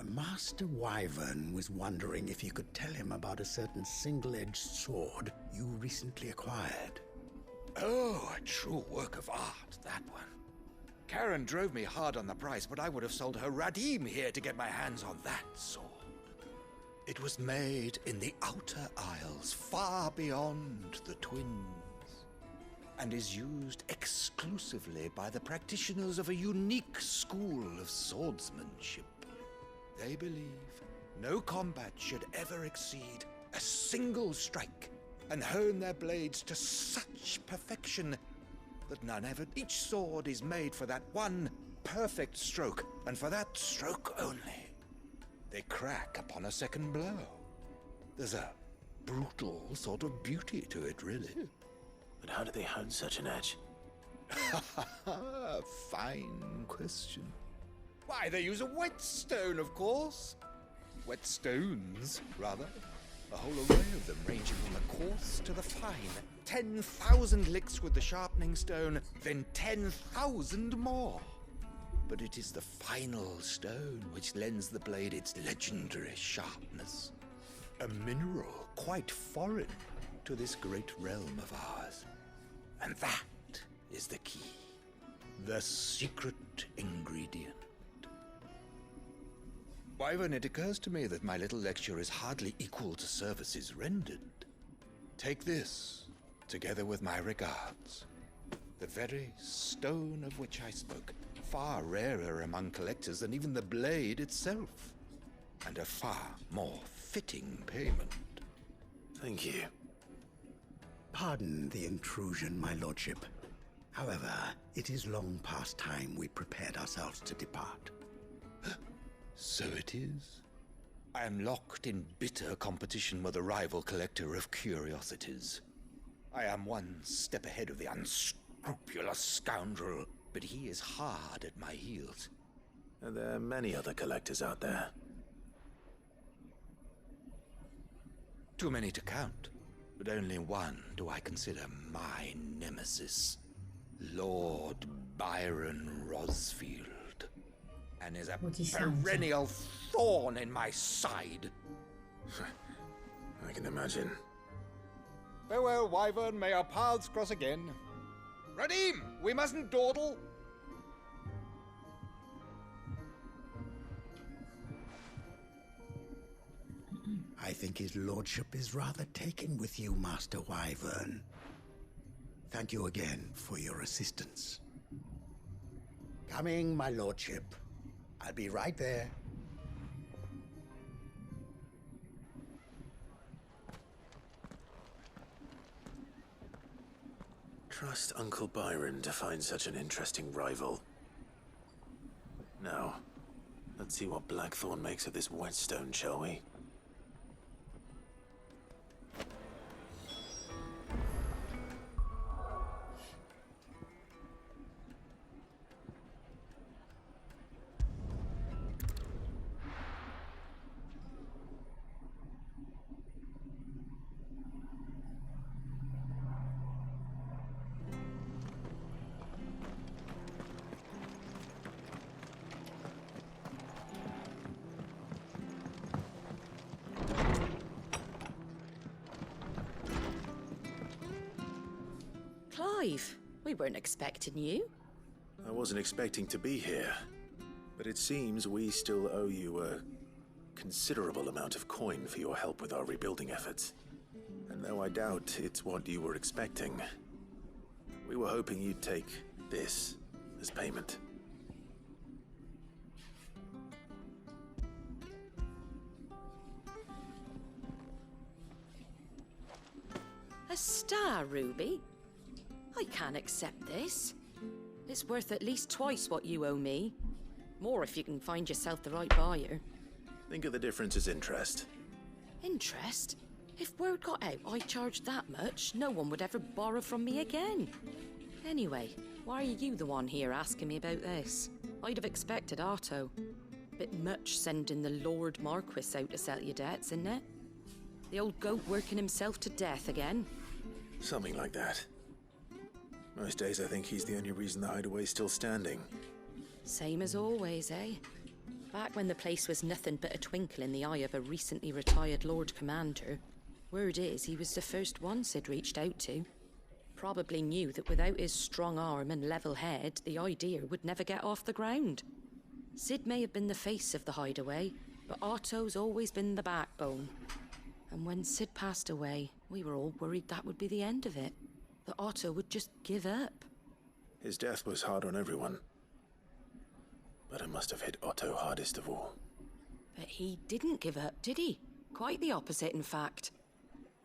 H: Master Wyvern was wondering if you could tell him about a certain single-edged sword you recently acquired.
N: Oh, a true work of art, that one. Karen drove me hard on the price, but I would have sold her Radim here to get my hands on that sword. It was made in the Outer Isles, far beyond the Twins, and is used exclusively by the practitioners of a unique school of swordsmanship. They believe no combat should ever exceed a single strike, and hone their blades to such perfection that none ever. Each sword is made for that one perfect stroke, and for that stroke only. They crack upon a second blow. There's a brutal sort of beauty to it, really.
B: But how do they hone such an edge?
N: Fine question. Why, they use a whetstone, of course. Whetstones, rather. A whole array of them, ranging from the coarse to the fine. 10,000 licks with the sharpening stone, then 10,000 more. But it is the final stone which lends the blade its legendary sharpness. A mineral quite foreign to this great realm of ours. And that is the key. The secret ingredient. Wyvern, it occurs to me that my little lecture is hardly equal to services rendered. Take this, together with my regards. The very stone of which I spoke, far rarer among collectors than even the blade itself, and a far more fitting payment.
B: Thank you.
H: Pardon the intrusion, my lordship. However, it is long past time we prepared ourselves to depart.
N: So it is. I am locked in bitter competition with a rival collector of curiosities. I am one step ahead of the unscrupulous scoundrel, but he is hard at my heels.
B: And there are many other collectors out there.
N: Too many to count, but only one do I consider my nemesis. Lord Byron Rosfield. And is a perennial thorn in my side.
B: I can imagine.
N: Farewell, Wyvern. May our paths cross again. Radim, we mustn't dawdle.
H: I think his lordship is rather taken with you, Master Wyvern. Thank you again for your assistance. Coming, my lordship. I'll be right there.
B: Trust Uncle Byron to find such an interesting rival. Now, let's see what Blackthorn makes of this whetstone, shall we?
J: Clive, we weren't expecting you.
B: I wasn't expecting to be here, but it seems we still owe you a considerable amount of coin for your help with our rebuilding efforts. And though I doubt it's what you were expecting, we were hoping you'd take this as payment.
J: A star ruby? I can't accept this. It's worth at least twice what you owe me. More if you can find yourself the right buyer.
B: Think of the difference as interest.
J: Interest? If word got out I charged that much, no one would ever borrow from me again. Anyway, why are you the one here asking me about this? I'd have expected Otto. Bit much sending the Lord Marquis out to settle your debts, isn't it? The old goat working himself to death again?
B: Something like that. Most days I think he's the only reason the hideaway's still standing.
J: Same as always, eh? Back when the place was nothing but a twinkle in the eye of a recently retired Lord Commander, word is he was the first one Sid reached out to. Probably knew that without his strong arm and level head, the idea would never get off the ground. Sid may have been the face of the hideaway, but Otto's always been the backbone. And when Sid passed away, we were all worried that would be the end of it. That Otto would just give up.
B: His death was hard on everyone. But it must have hit Otto hardest of all.
J: But he didn't give up, did he? Quite the opposite, in fact.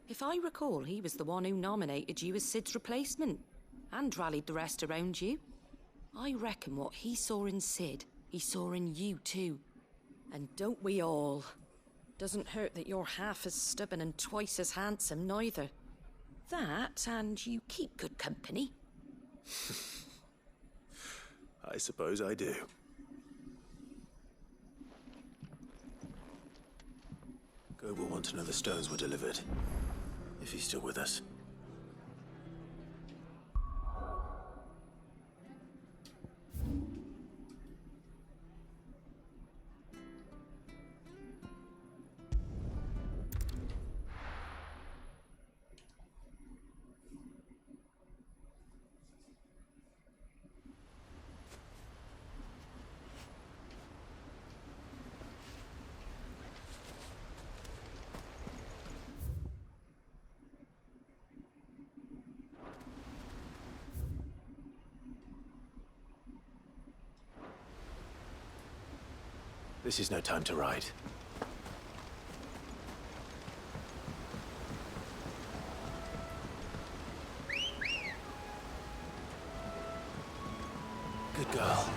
J: If I recall, he was the one who nominated you as Sid's replacement, and rallied the rest around you. I reckon what he saw in Sid, he saw in you too. And don't we all? Doesn't hurt that you're half as stubborn and twice as handsome, neither. That, and you keep good company.
B: I suppose I do. Gob will want to know the stones were delivered, if he's still with us. This is no time to ride. Good girl.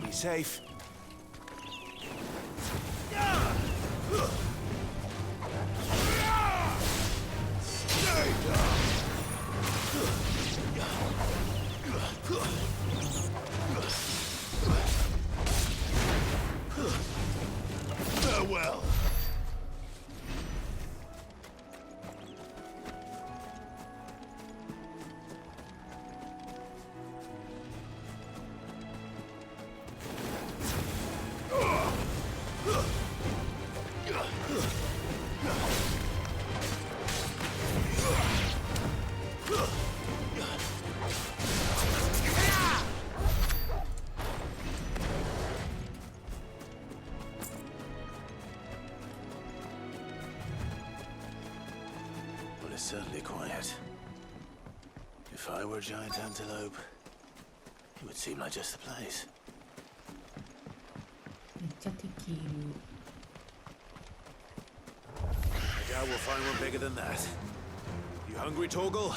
B: Be safe. Farewell. Well, it's certainly quiet. If I were a giant antelope, it would seem like just the place.
L: 진짜 tekiru.
B: I doubt we'll find one bigger than that. You hungry, Torgal?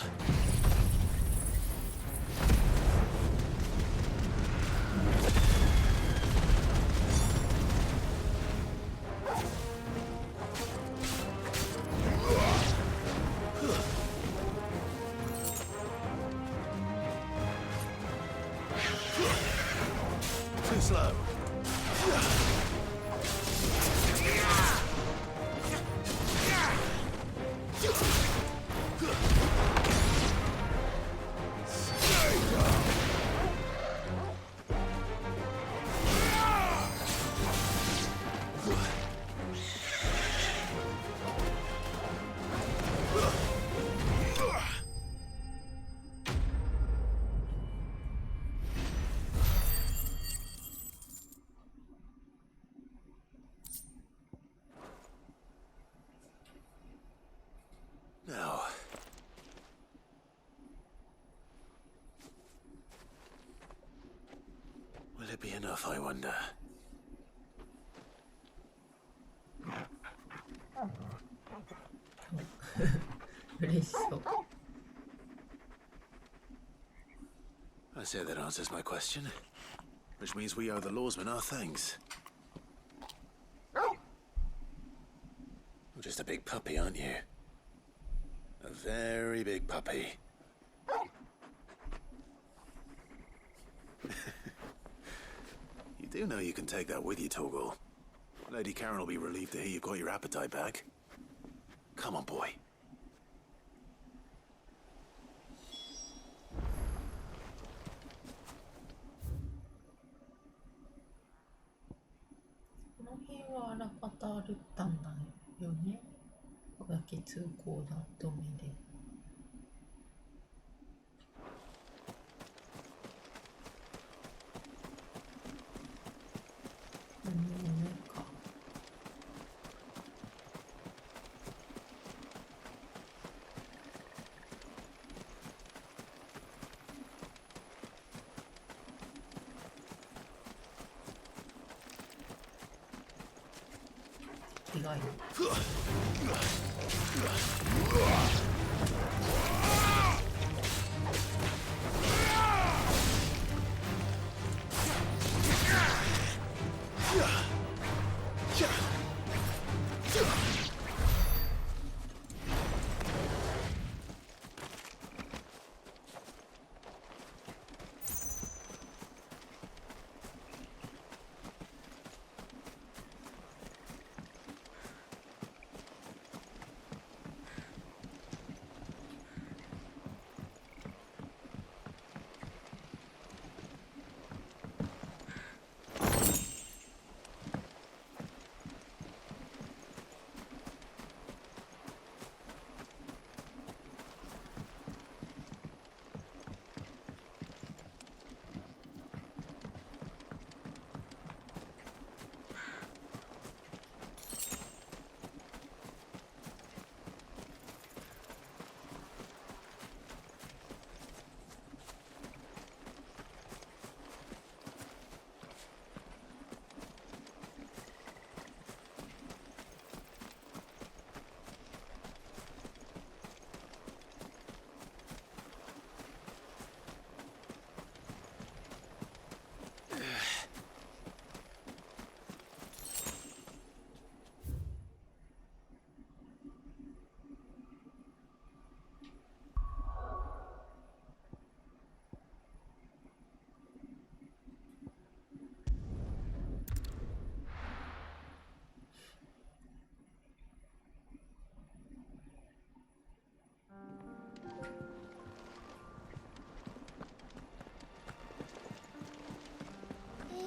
B: Too slow. Now, will it be enough, I wonder?
L: 嬉しそう。
B: I say that answers my question. Which means we owe the lawsman our thanks. You're just a big puppy, aren't you? A very big puppy. You do know you can take that with you, Torgal. Lady Karen will be relieved to hear you've got your appetite back. Come on, boy.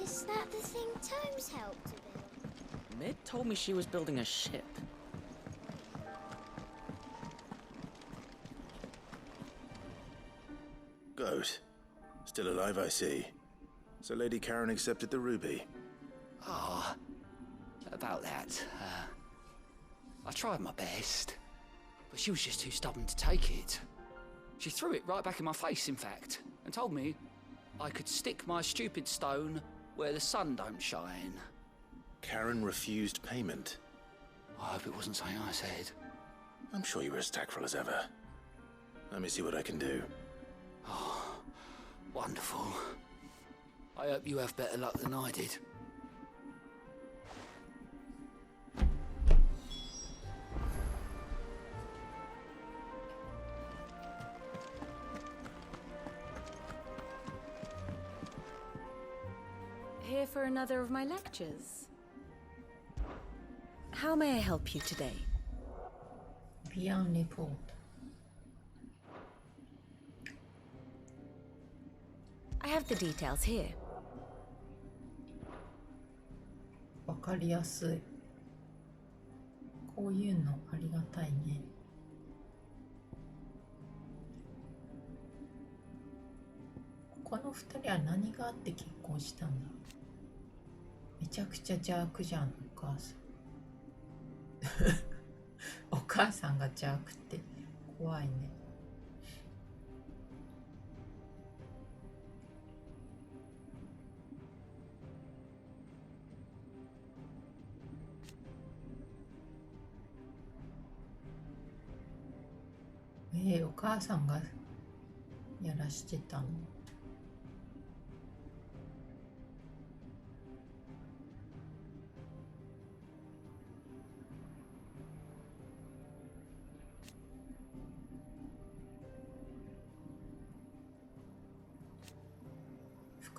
O: Is that the thing Tomes helped to build?
K: Mid told me she was building a ship.
B: Goat. Still alive, I see. So Lady Karen accepted the ruby.
R: Ah, about that. I tried my best, but she was just too stubborn to take it. She threw it right back in my face, in fact, and told me I could stick my stupid stone where the sun don't shine.
B: Karen refused payment.
R: I hope it wasn't something I said.
B: I'm sure you were as tactful as ever. Let me see what I can do.
R: Oh, wonderful. I hope you have better luck than I did.
J: Here for another of my lectures. How may I help you today?
L: Beyond report.
J: I have the details here.
L: わかりやすい。こういうのありがたいね。この二人は何があって結婚したんだ。めちゃくちゃ邪悪じゃん、お母さん。お母さんが邪悪って怖いね。お母さんがやらしてたの。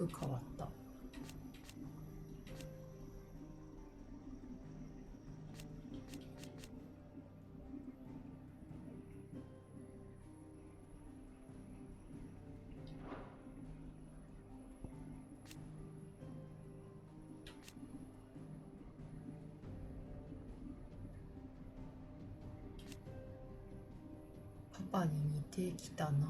L: く変わった。パパに似てきたな。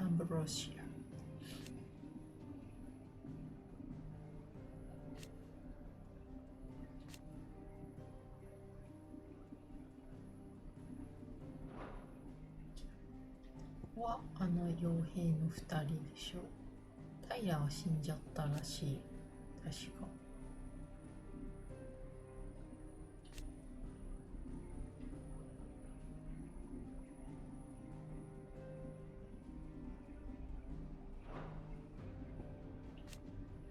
L: アンブロシア。はあの傭兵の2人でしょ。タイラは死んじゃったらしい。確か。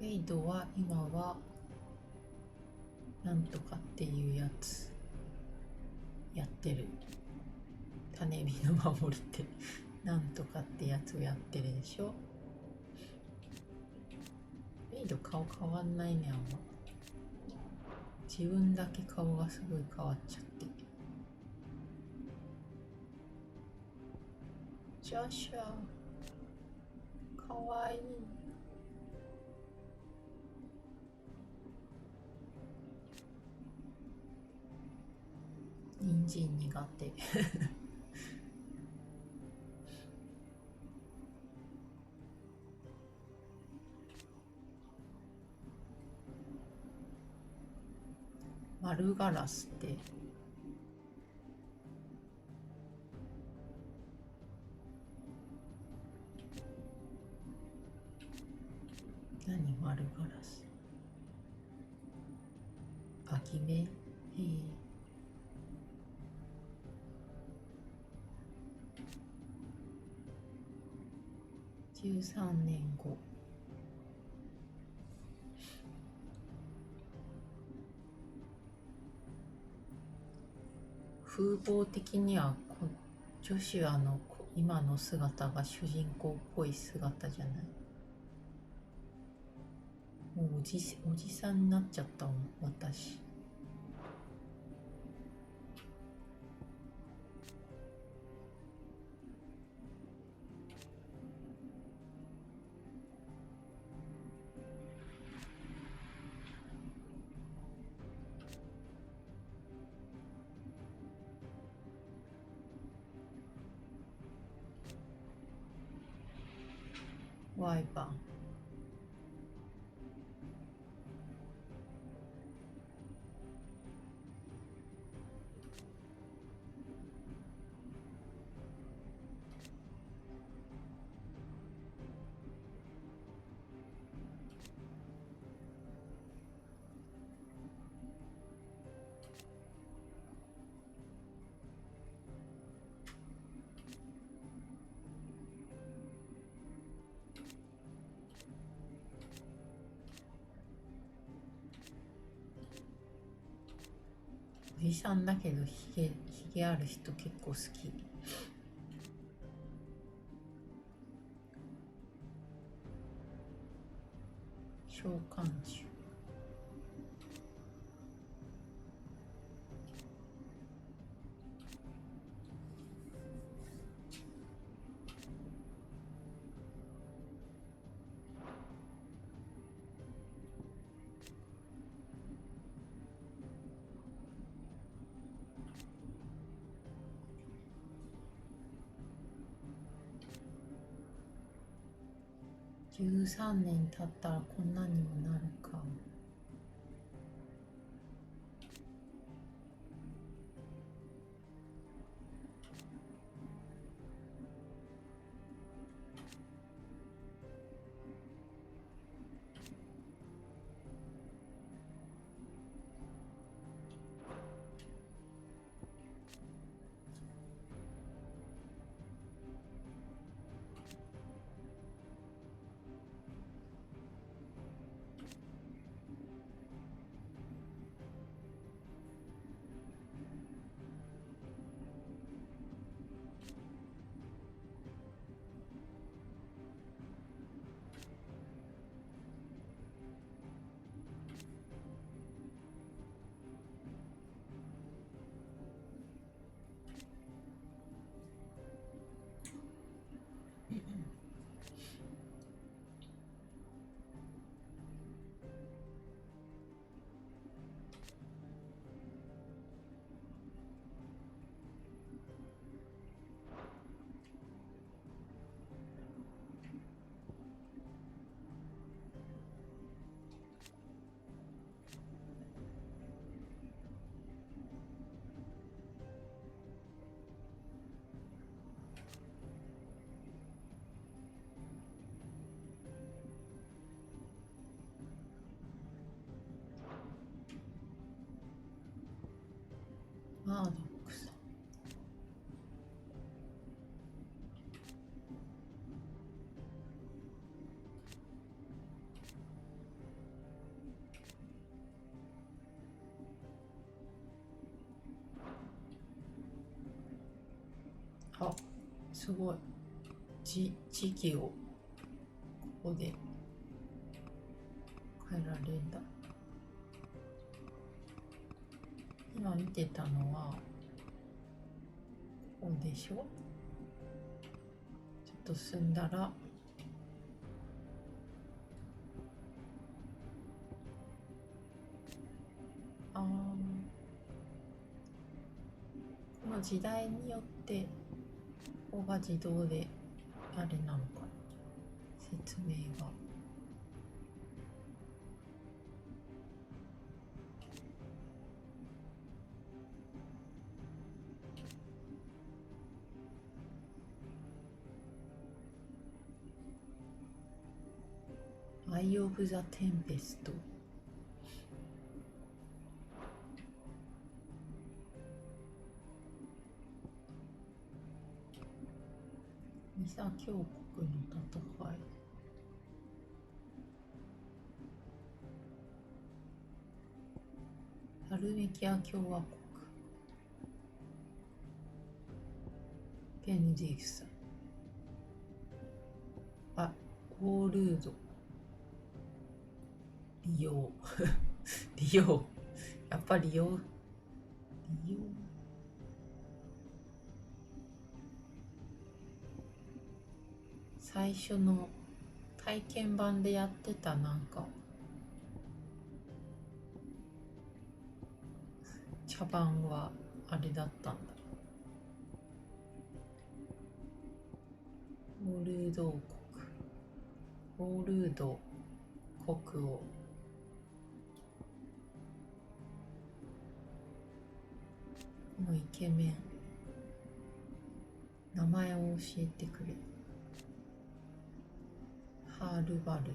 L: ウェイドは今はなんとかっていうやつやってる。種火の守りってなんとかってやつをやってるでしょ。ウェイド顔変わんないね、あんま。自分だけ顔がすごい変わっちゃって。ジョシュアかわいい。人参苦手。丸ガラスって何？丸ガラス空き目？へえ。13年後。風貌的にはジョシュアの今の姿が主人公っぽい姿じゃない。もうおじさんになっちゃったもん、私。ワイパン。おじさんだけどひげある人結構好き。召喚獣。13年経ったらこんなにもなるか。すごい。時期をここで変えられるんだ。今見てたのはここでしょ。ちょっと進んだらこの時代によってここが自動であれなのか説明が。アイ・オブ・ザ・テンペスト。ミサ教国の戦い。ハルメキア共和国。ペンディクサ。あ、オールード。利用。利用。やっぱり利用。利用。最初の体験版でやってたなんか茶番はあれだったんだ。オールード国、オールード国王。このイケメン、名前を教えてくれ。ハールバルト。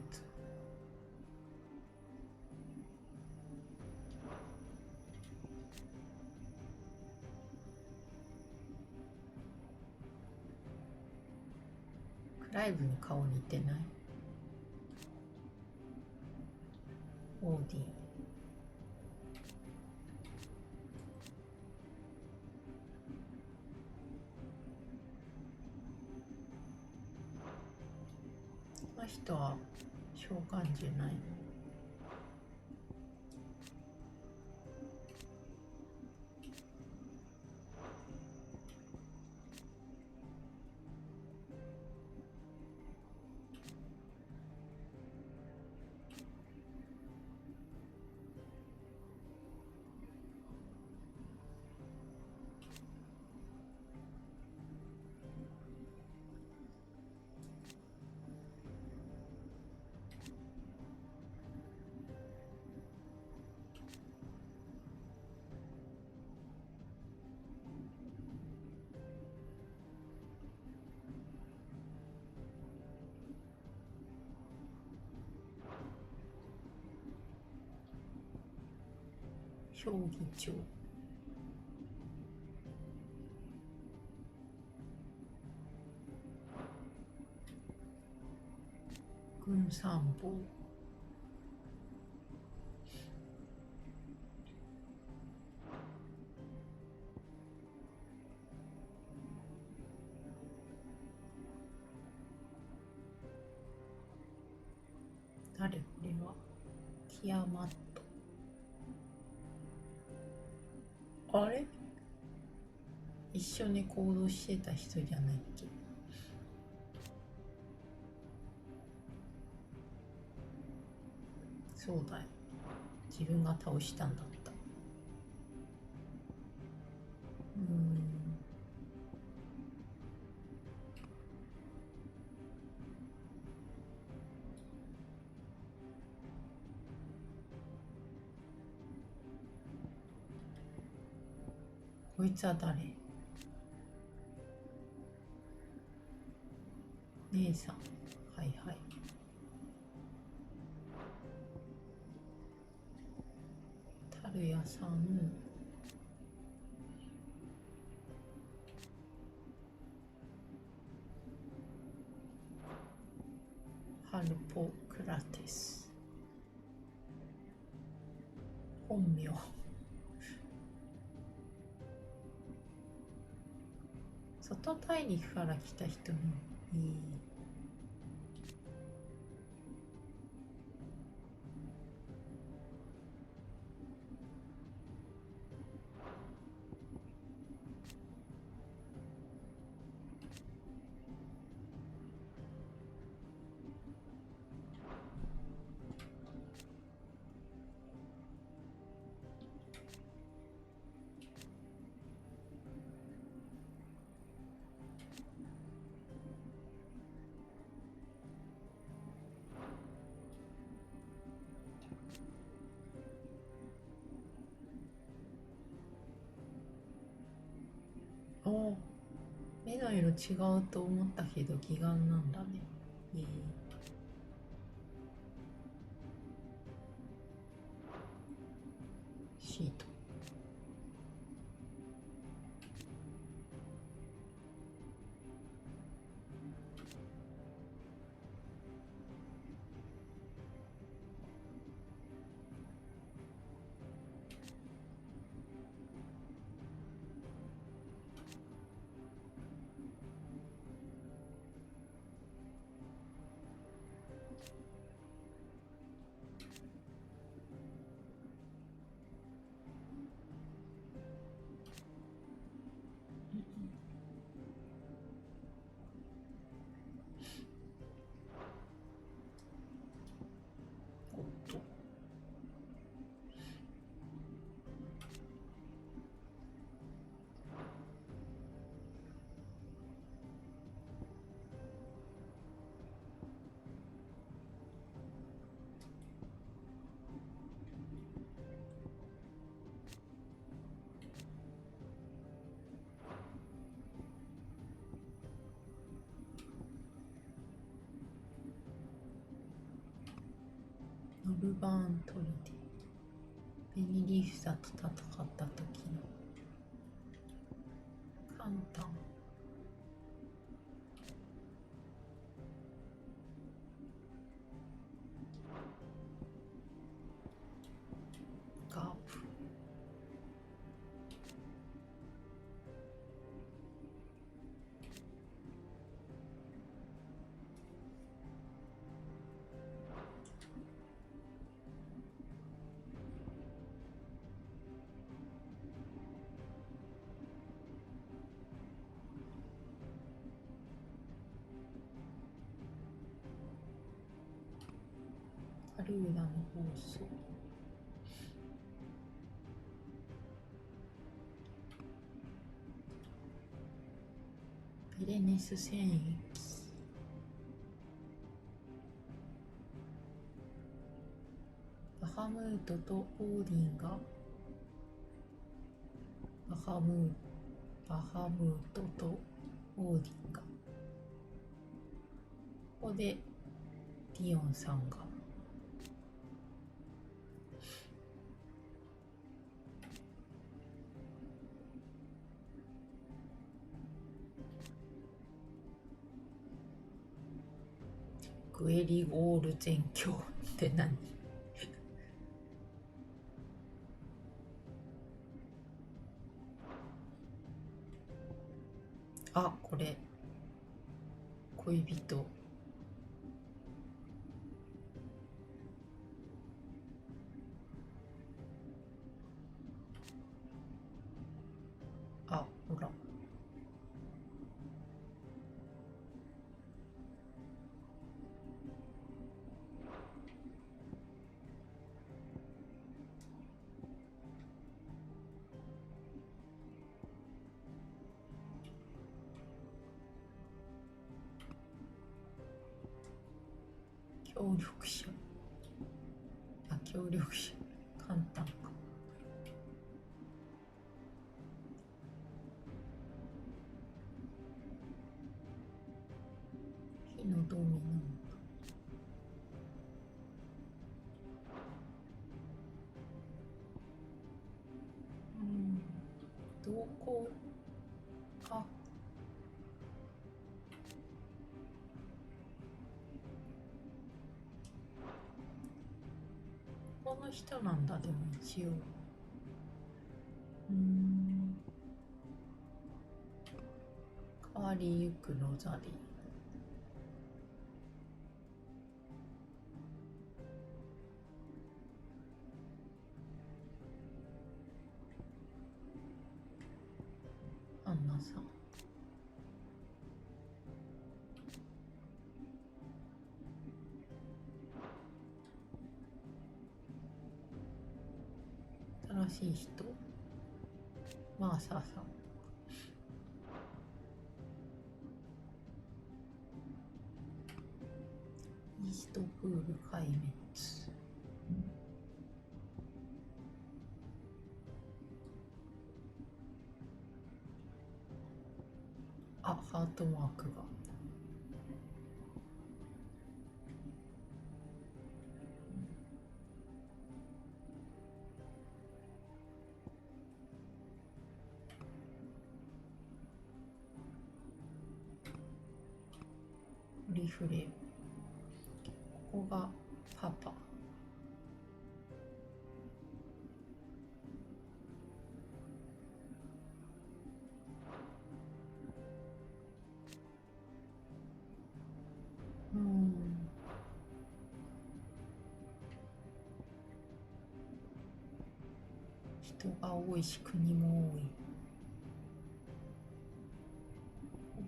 L: クライブの顔似てない？オーディン。この人は召喚じゃないの？評議長。軍参謀。誰これは？ティアマット。あれ？一緒に行動してた人じゃないっけ？そうだよ。自分が倒したんだった。こいつは誰？姉さん。はいはい。樽屋さん。ハルポクラテス。本名。そっ外大陸から来た人のいい。お、目の色違うと思ったけど義眼なんだね。シート。ノルバーントリティ。ベニリーフサと戦った時の簡単。ガープ。カルーラの放送。ベレネス戦役。バハムートとオーディンがバハムートとオーディンがここでディオンさんがグエリゴール全教って何？あ、これ恋人。あ、ほら。協力者。あ、協力者。簡単か。火のドミノ。どこ？あ。この人なんだ、でも一応。カわりゆくロザリー。アンナさん。新しい人。マーサーさん。イーストプール壊滅。あ、ハートマークが。リフレーム。ここがパパ。人が多いし国も多い。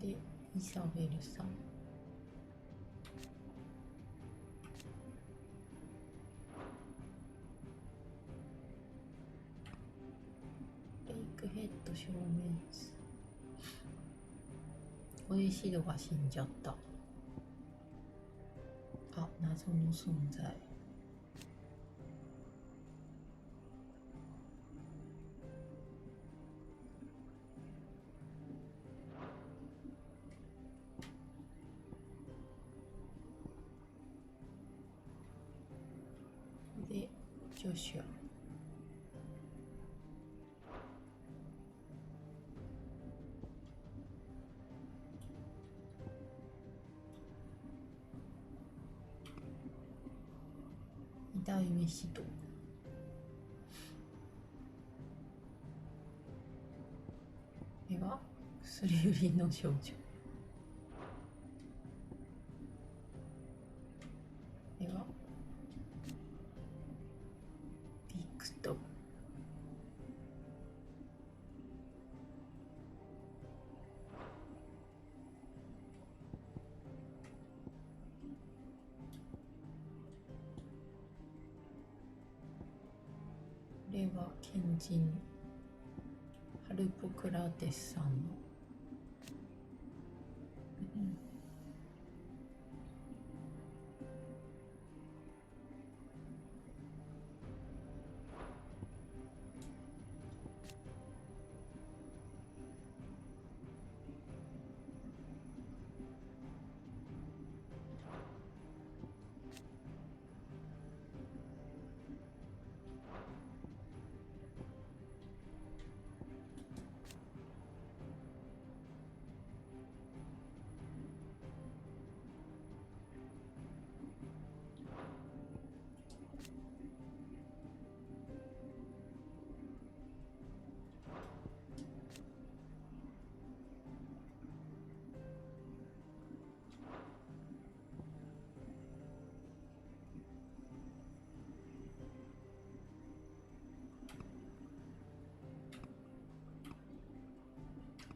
L: で、イザベルさん。レイクヘッド消滅。ここでシドが死んじゃった。あ、謎の存在。で、ジョシュア。二代目シド。では、薬売りの少女。では、ビクト。これは賢人ハルポクラテスさんの、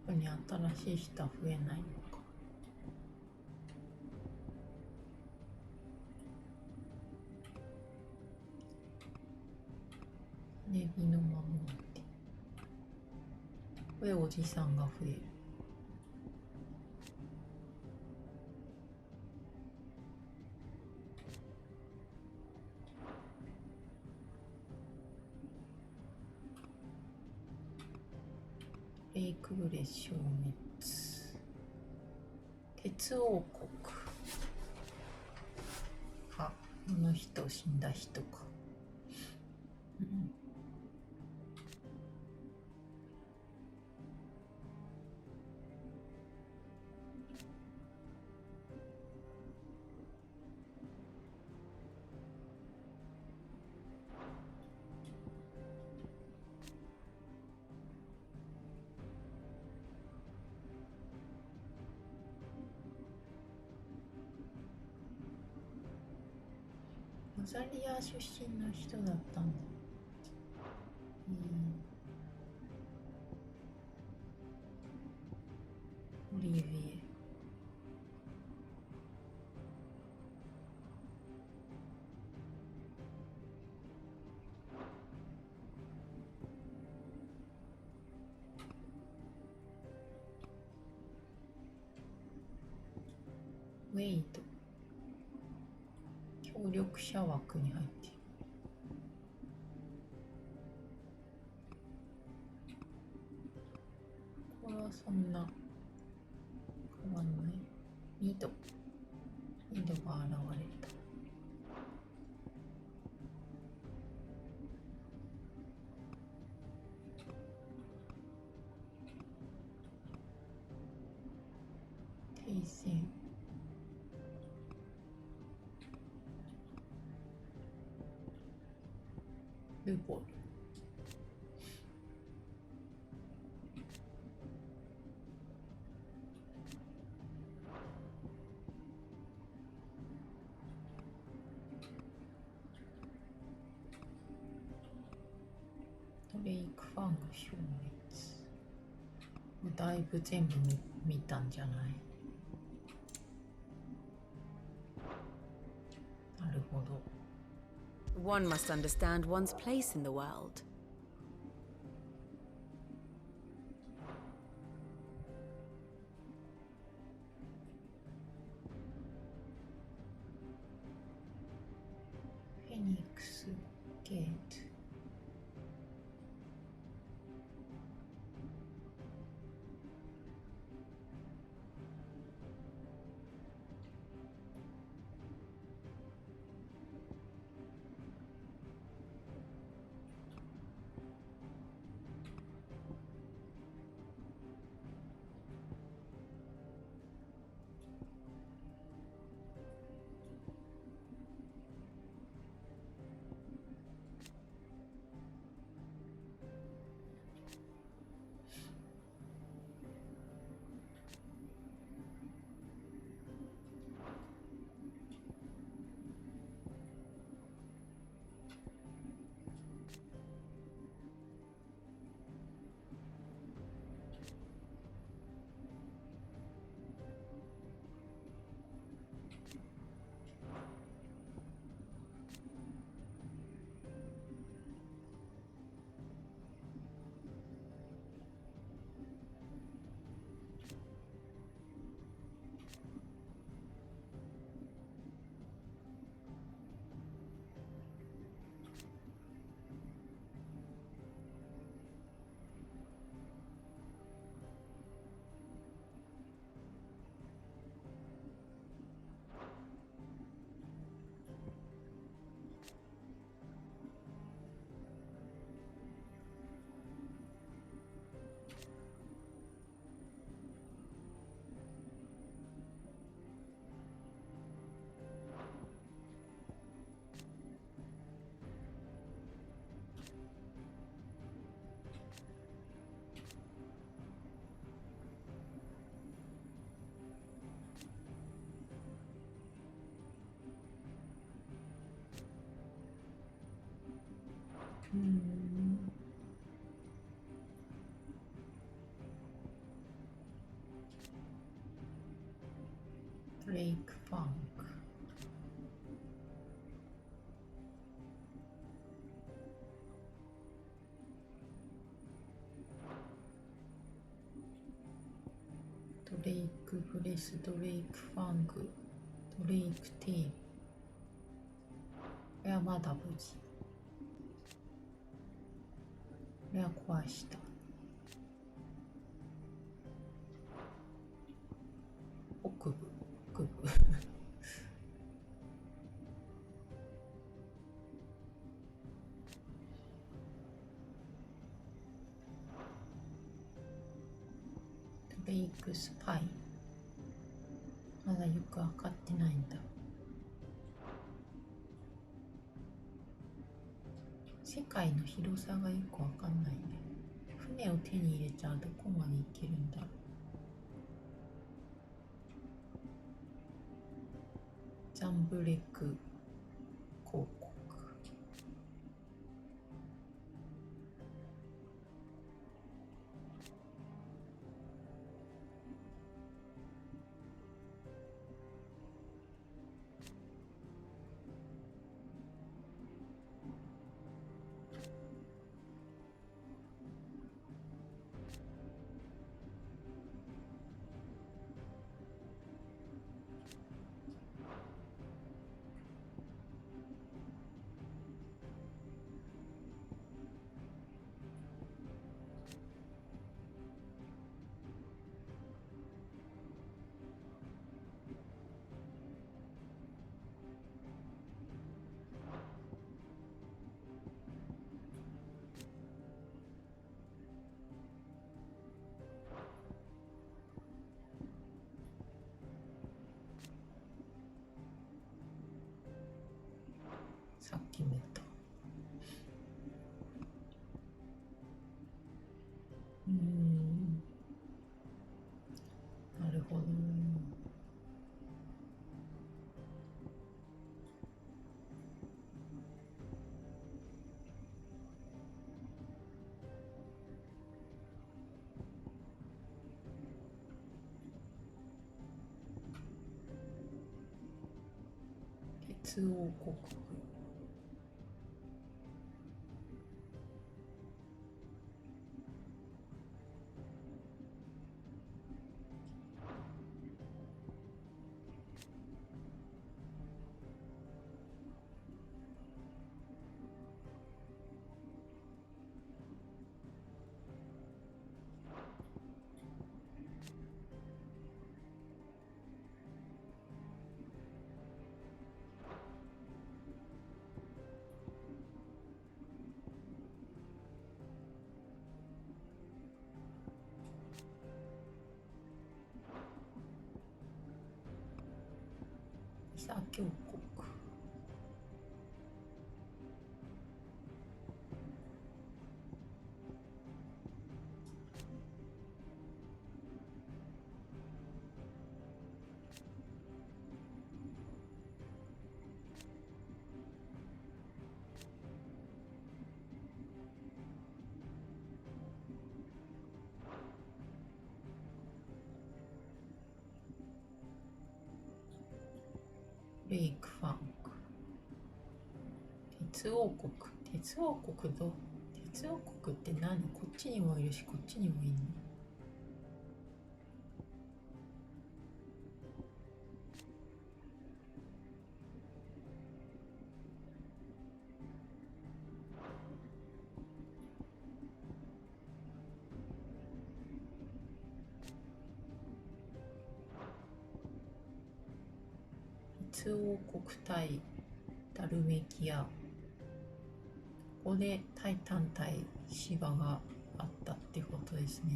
L: ここに新しい人は増えないのか。ネビの守り。これおじさんが増える。レイクブレ消滅。鉄王国。あ、この人死んだ人か。ロザリア出身の人だったんだ。オリビエ。ウェイト。協力者枠に入っている。これはそんな変わんない。ミドが現れた。停戦。ルボル。ドレイクファンが消滅。だいぶ全部見たんじゃない？なるほど。
E: One must understand one's place in the world.
L: Phoenix Gate. Drake Funk. Drake Press, Drake Funk, Drake Team. これはまだ無事。これは壊した。北部。ドレイクスパイ。まだよくわかってないんだ。世界の広さがよくわかんないね。船を手に入れちゃどこまで行けるんだろう。ザンブレック航さっき見た。なるほど。鉄王国。左京国。レイクファンク。鉄王国。鉄王国ど、鉄王国って何？こっちにもいるし、こっちにもいるの？鉄王国対ダルメキア。ここでタイタン対シバがあったってことですね。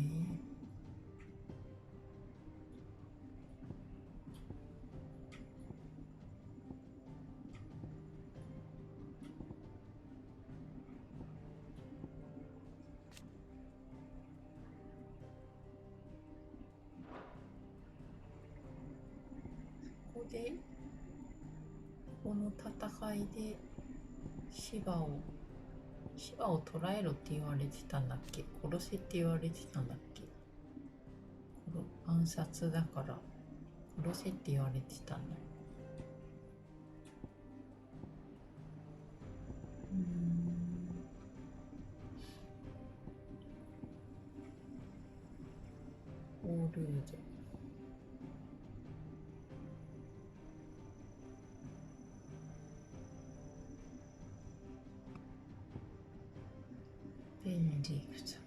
L: ここでこの戦いでシバを捕らえろって言われてたんだっけ？殺せって言われてたんだっけ？暗殺だから殺せって言われてたんだ。オールーゼ。ベネディクト。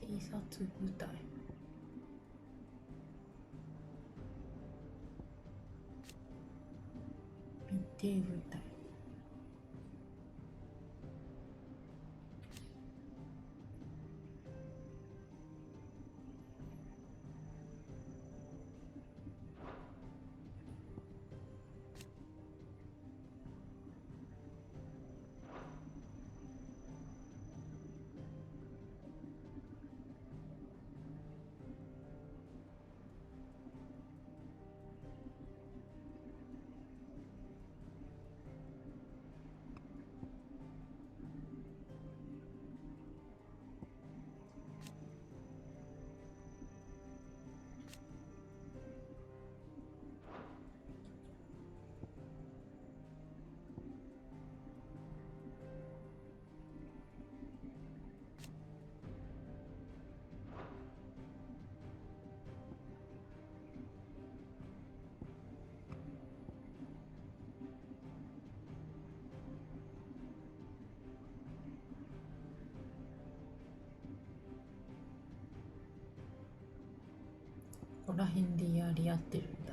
L: 偵察部隊。密偵部隊。こら辺でやり合ってるんだ。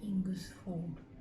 L: キングスフォール。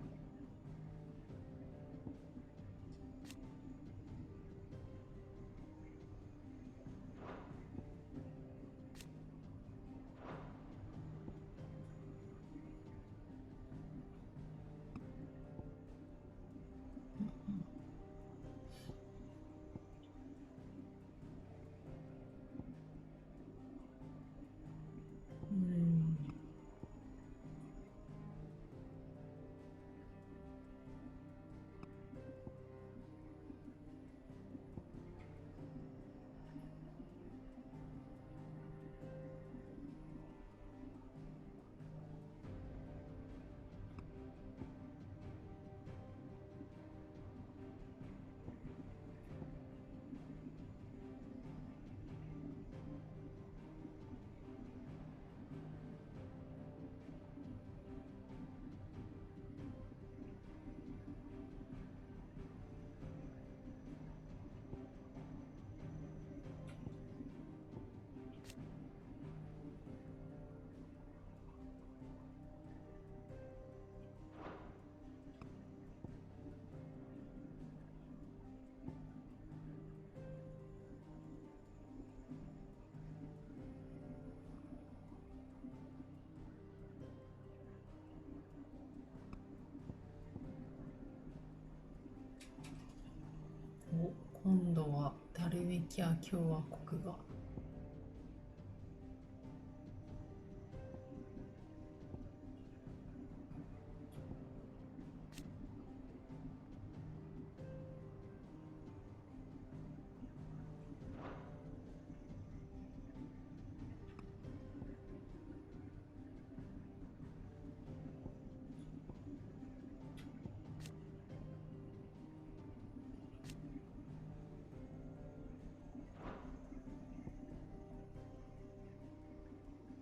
L: 今度はダルメキア共和国が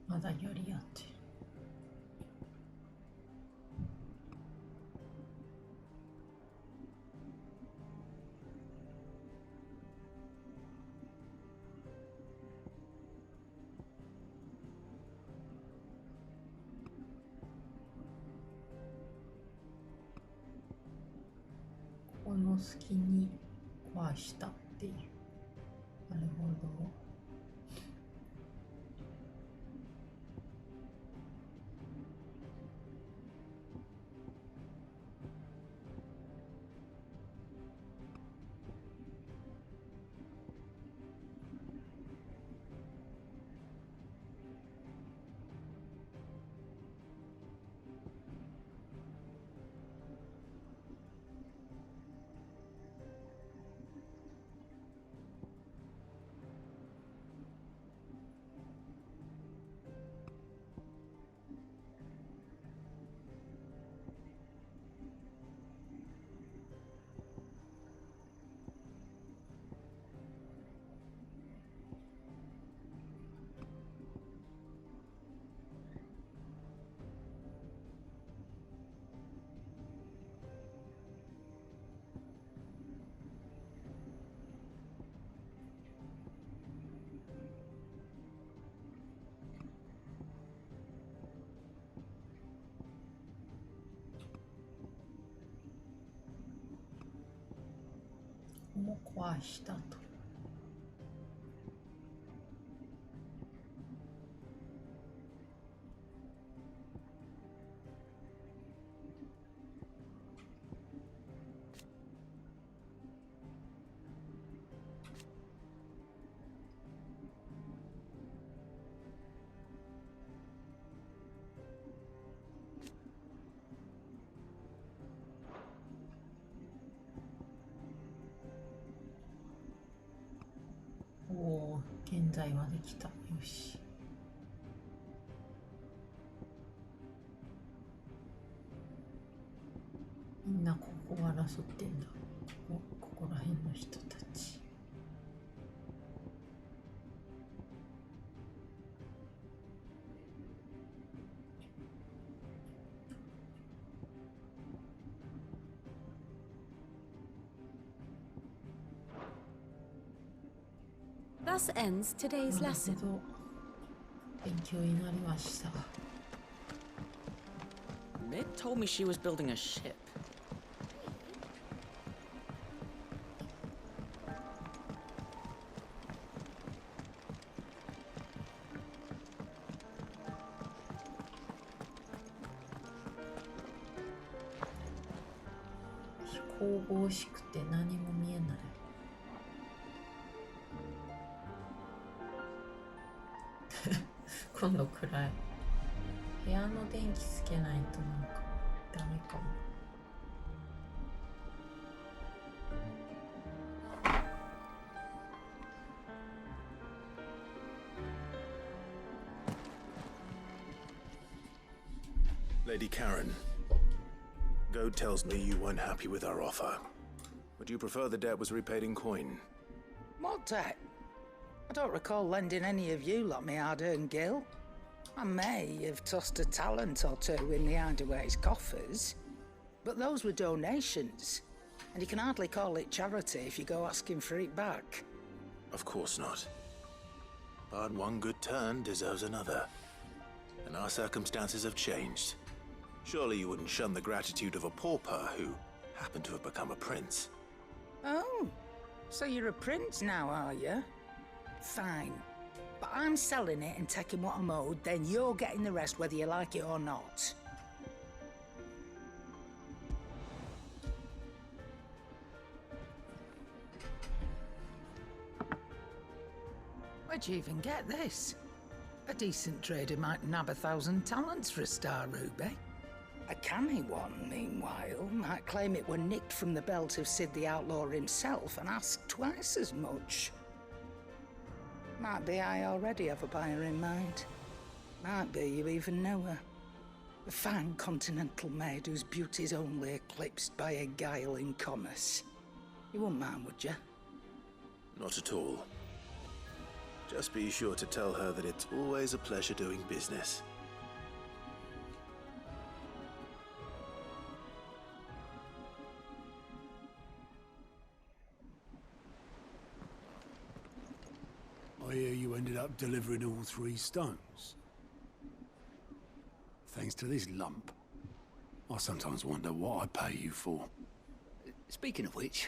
L: まだやり合ってる。この隙に壊したっていう。なるほど。も壊したと。現在はできた。よし。みんなここを争ってんだ。ここら辺の人たち。
E: Thus ends today's lesson.
L: 勉強になりました。
K: Mid told me she was building a ship.
L: 「神々しくて何も見えない」今度暗い。部屋の電気つけないとなんかダメかも。
B: Lady Karen, Goad tells me you weren't happy with our offer. Would you prefer the debt was repaid in coin?
A: What debt? I don't recall lending any of you lot me hard-earned gil. I may have tossed a talent or two in the Hideaway's coffers, but those were donations, and you can hardly call it charity if you go asking for it back.
B: Of course not. But one good turn deserves another. And our circumstances have changed. Surely you wouldn't shun the gratitude of a pauper who happened to have become a prince.
A: Oh, so you're a prince now, are you? Fine. But I'm selling it and taking what I'm owed, then you're getting the rest whether you like it or not. Where'd you even get this? A decent trader might nab 1,000 talents for a star ruby. A canny one, meanwhile, might claim it were nicked from the belt of Sid the Outlaw himself and ask twice as much. Might be I already have a buyer in mind. Might be you even know her. A fine continental maid whose beauty's only eclipsed by a guile in commerce. You wouldn't mind, would you?
B: Not at all. Just be sure to tell her that it's always a pleasure doing business.
F: I hear you ended up delivering all 3 stones. Thanks to this lump. I sometimes wonder what I pay you for.
R: Speaking of which,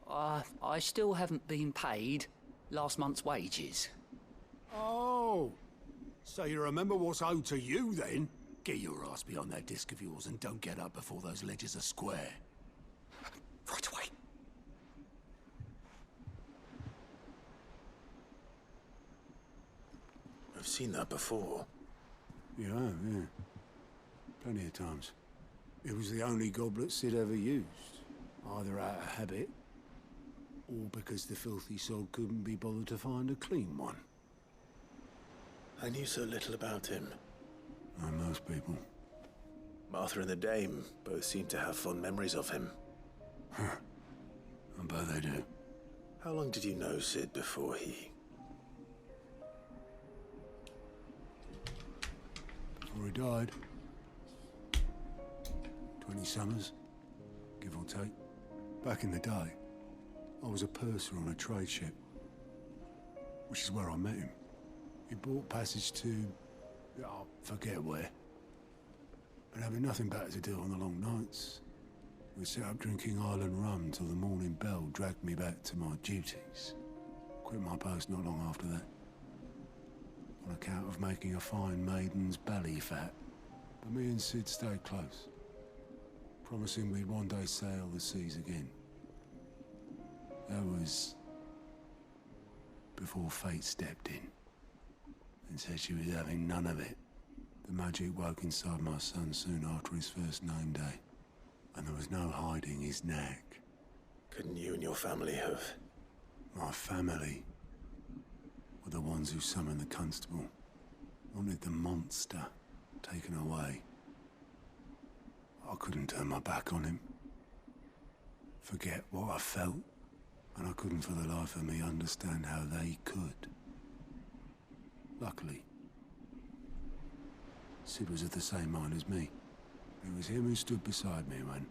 R: I still haven't been paid last month's wages.
F: Oh, so you remember what's owed to you then? Get your ass behind that disc of yours and don't get up before those ledgers are square.
R: Right away.
B: I've seen that before.
F: You have, yeah. Plenty of times. It was the only goblet Sid ever used. Either out of habit, or because the filthy soul couldn't be bothered to find a clean one.
B: I knew so little about him.
F: Like most people.
B: Martha and the Dame both seem to have fond memories of him.
F: I bet they do.
B: How long did you know Sid before he...
F: Before he died. 20 summers, give or take. Back in the day, I was a purser on a trade ship, which is where I met him. He bought passage to... I forget where. But having nothing better to do on the long nights, we set up drinking island rum till the morning bell dragged me back to my duties. Quit my post not long after that. On account of making a fine maiden's belly fat. But me and Sid stayed close, promising we'd one day sail the seas again. That was before fate stepped in and said she was having none of it. The magic woke inside my son soon after his first name day, and there was no hiding his knack.
B: Couldn't you and your family have...
F: My family were the ones who summoned the constable. Wanted the monster taken away. I couldn't turn my back on him. Forget what I felt, and I couldn't for the life of me understand how they could. Luckily, Sid was of the same mind as me. It was him who stood beside me when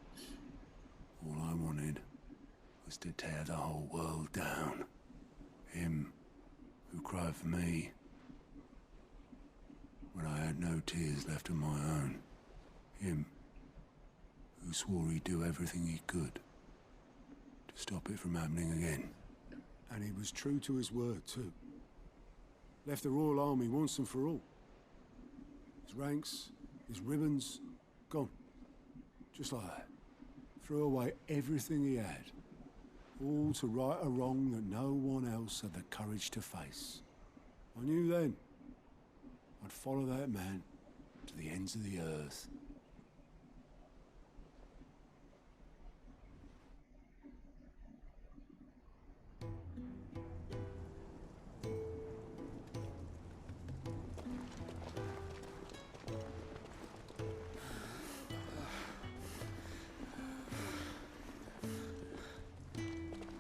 F: all I wanted was to tear the whole world down. Him who cried for me when I had no tears left of my own. Him who swore he'd do everything he could to stop it from happening again. And he was true to his word, too. Left the Royal Army once and for all. His ranks, his ribbons, gone. Just like that. Threw away everything he had. All to right a wrong that no one else had the courage to face. I knew then I'd follow that man to the ends of the earth.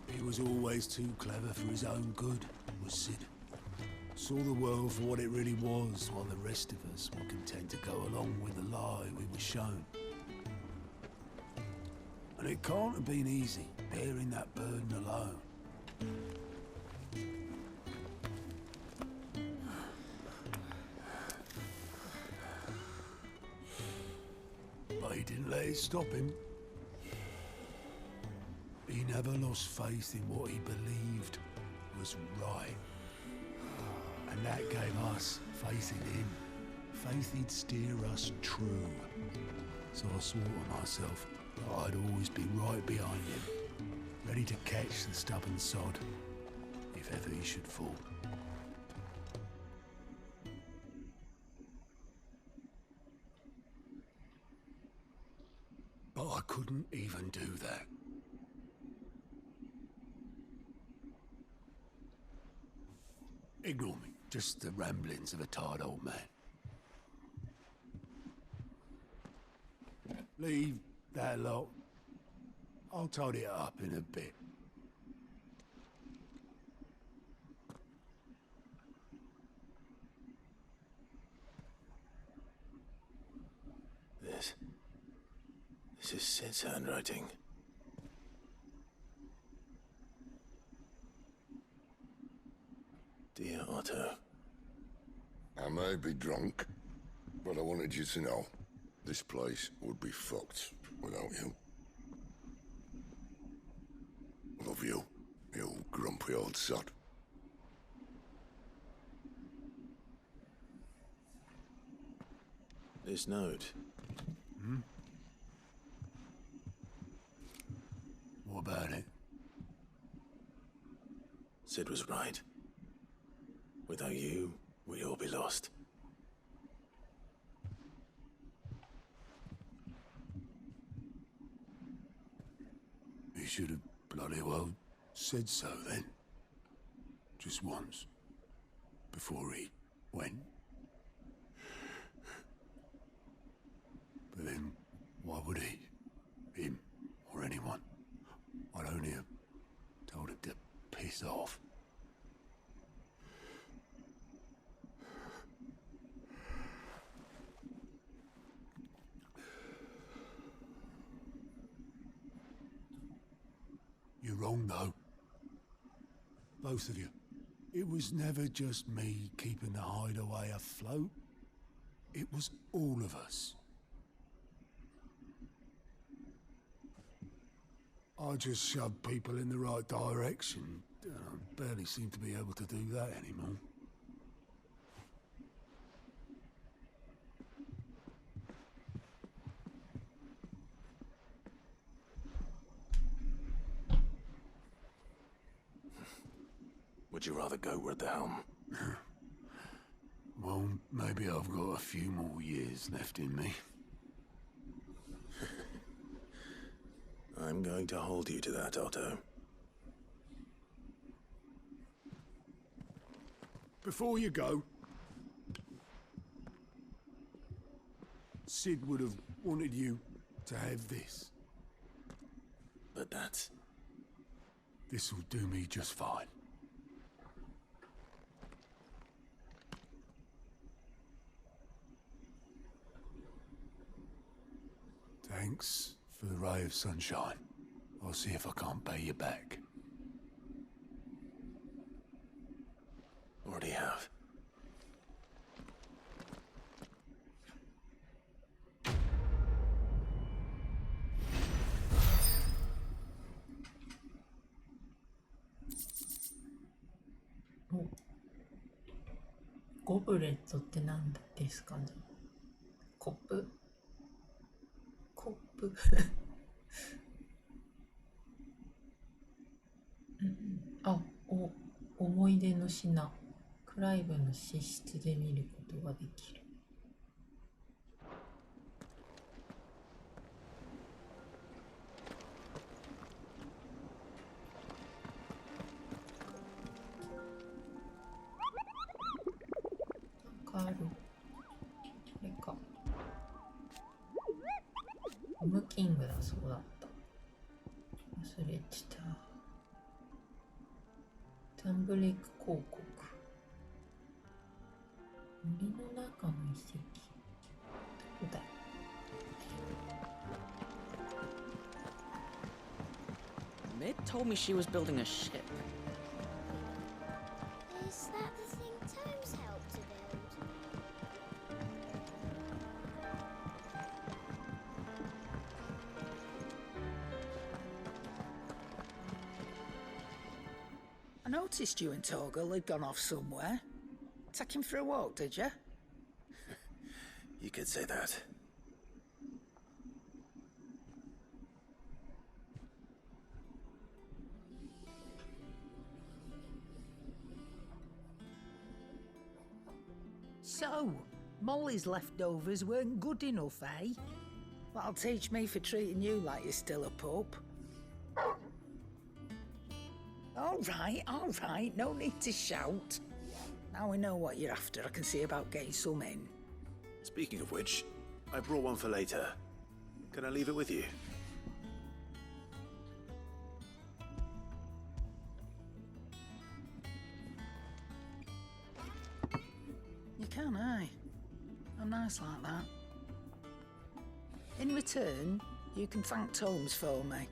F: He was always too clever for his own good, was Sid. Saw the world for what it really was, while the rest of us were content to go along with the lie we were shown. And it can't have been easy, bearing that burden alone. But he didn't let it stop him. He never lost faith in what he believed was right. And that gave us faith in him. Faith he'd steer us true. So I swore to myself that I'd always be right behind him, ready to catch the stubborn sod, if ever he should fall. But I couldn't even do that. Ignore me. Just the ramblings of a tired old man. Leave that lot. I'll tidy it up in a bit.
B: This is Sid's handwriting. Dear Otto.
I: I may be drunk, but I wanted you to know this place would be fucked without you. Love you, you grumpy old sod.
B: This note.
F: What about it?
B: Sid was right. Without you, we'd all be lost.
F: He should have bloody well said so then. Just once. Before he went. But then, why would he? Him, or anyone? I'd only have told him to piss off. You're wrong, though. Both of you. It was never just me keeping the hideaway afloat. It was all of us. I just shoved people in the right direction. I barely seem to be able to do that anymore.
B: Would you rather go at the helm?
F: Well, maybe I've got a few more years left in me.
B: I'm going to hold you to that, Otto.
F: Before you go, Sid would have wanted you to have this.
B: But that's...
F: This'll do me just fine. Thanks for the ray of sunshine. I'll see if I can't pay you back.
B: Already have.
L: ゴブレットって何ですかね。コップあ、思い出の品。クライブの資質で見ることができる。なんかある。これか。ホムキングだそうだった。忘れてた。タンブレイク広告。森の中の遺跡。どこだよ。
K: Mid told me she was building a ship.
O: Is that the thing Tomes helped to build?
A: I noticed you and Torgal had gone off somewhere. Take him for a walk, did you?
B: You could say that.
A: So, Molly's leftovers weren't good enough, eh? That'll teach me for treating you like you're still a pup. All right, no need to shout. Now we know what you're after, I can see about getting some in.
B: Speaking of which, I brought one for later. Can I leave it with you?
A: You can, eh? I'm nice like that. In return, you can thank Tomes for me.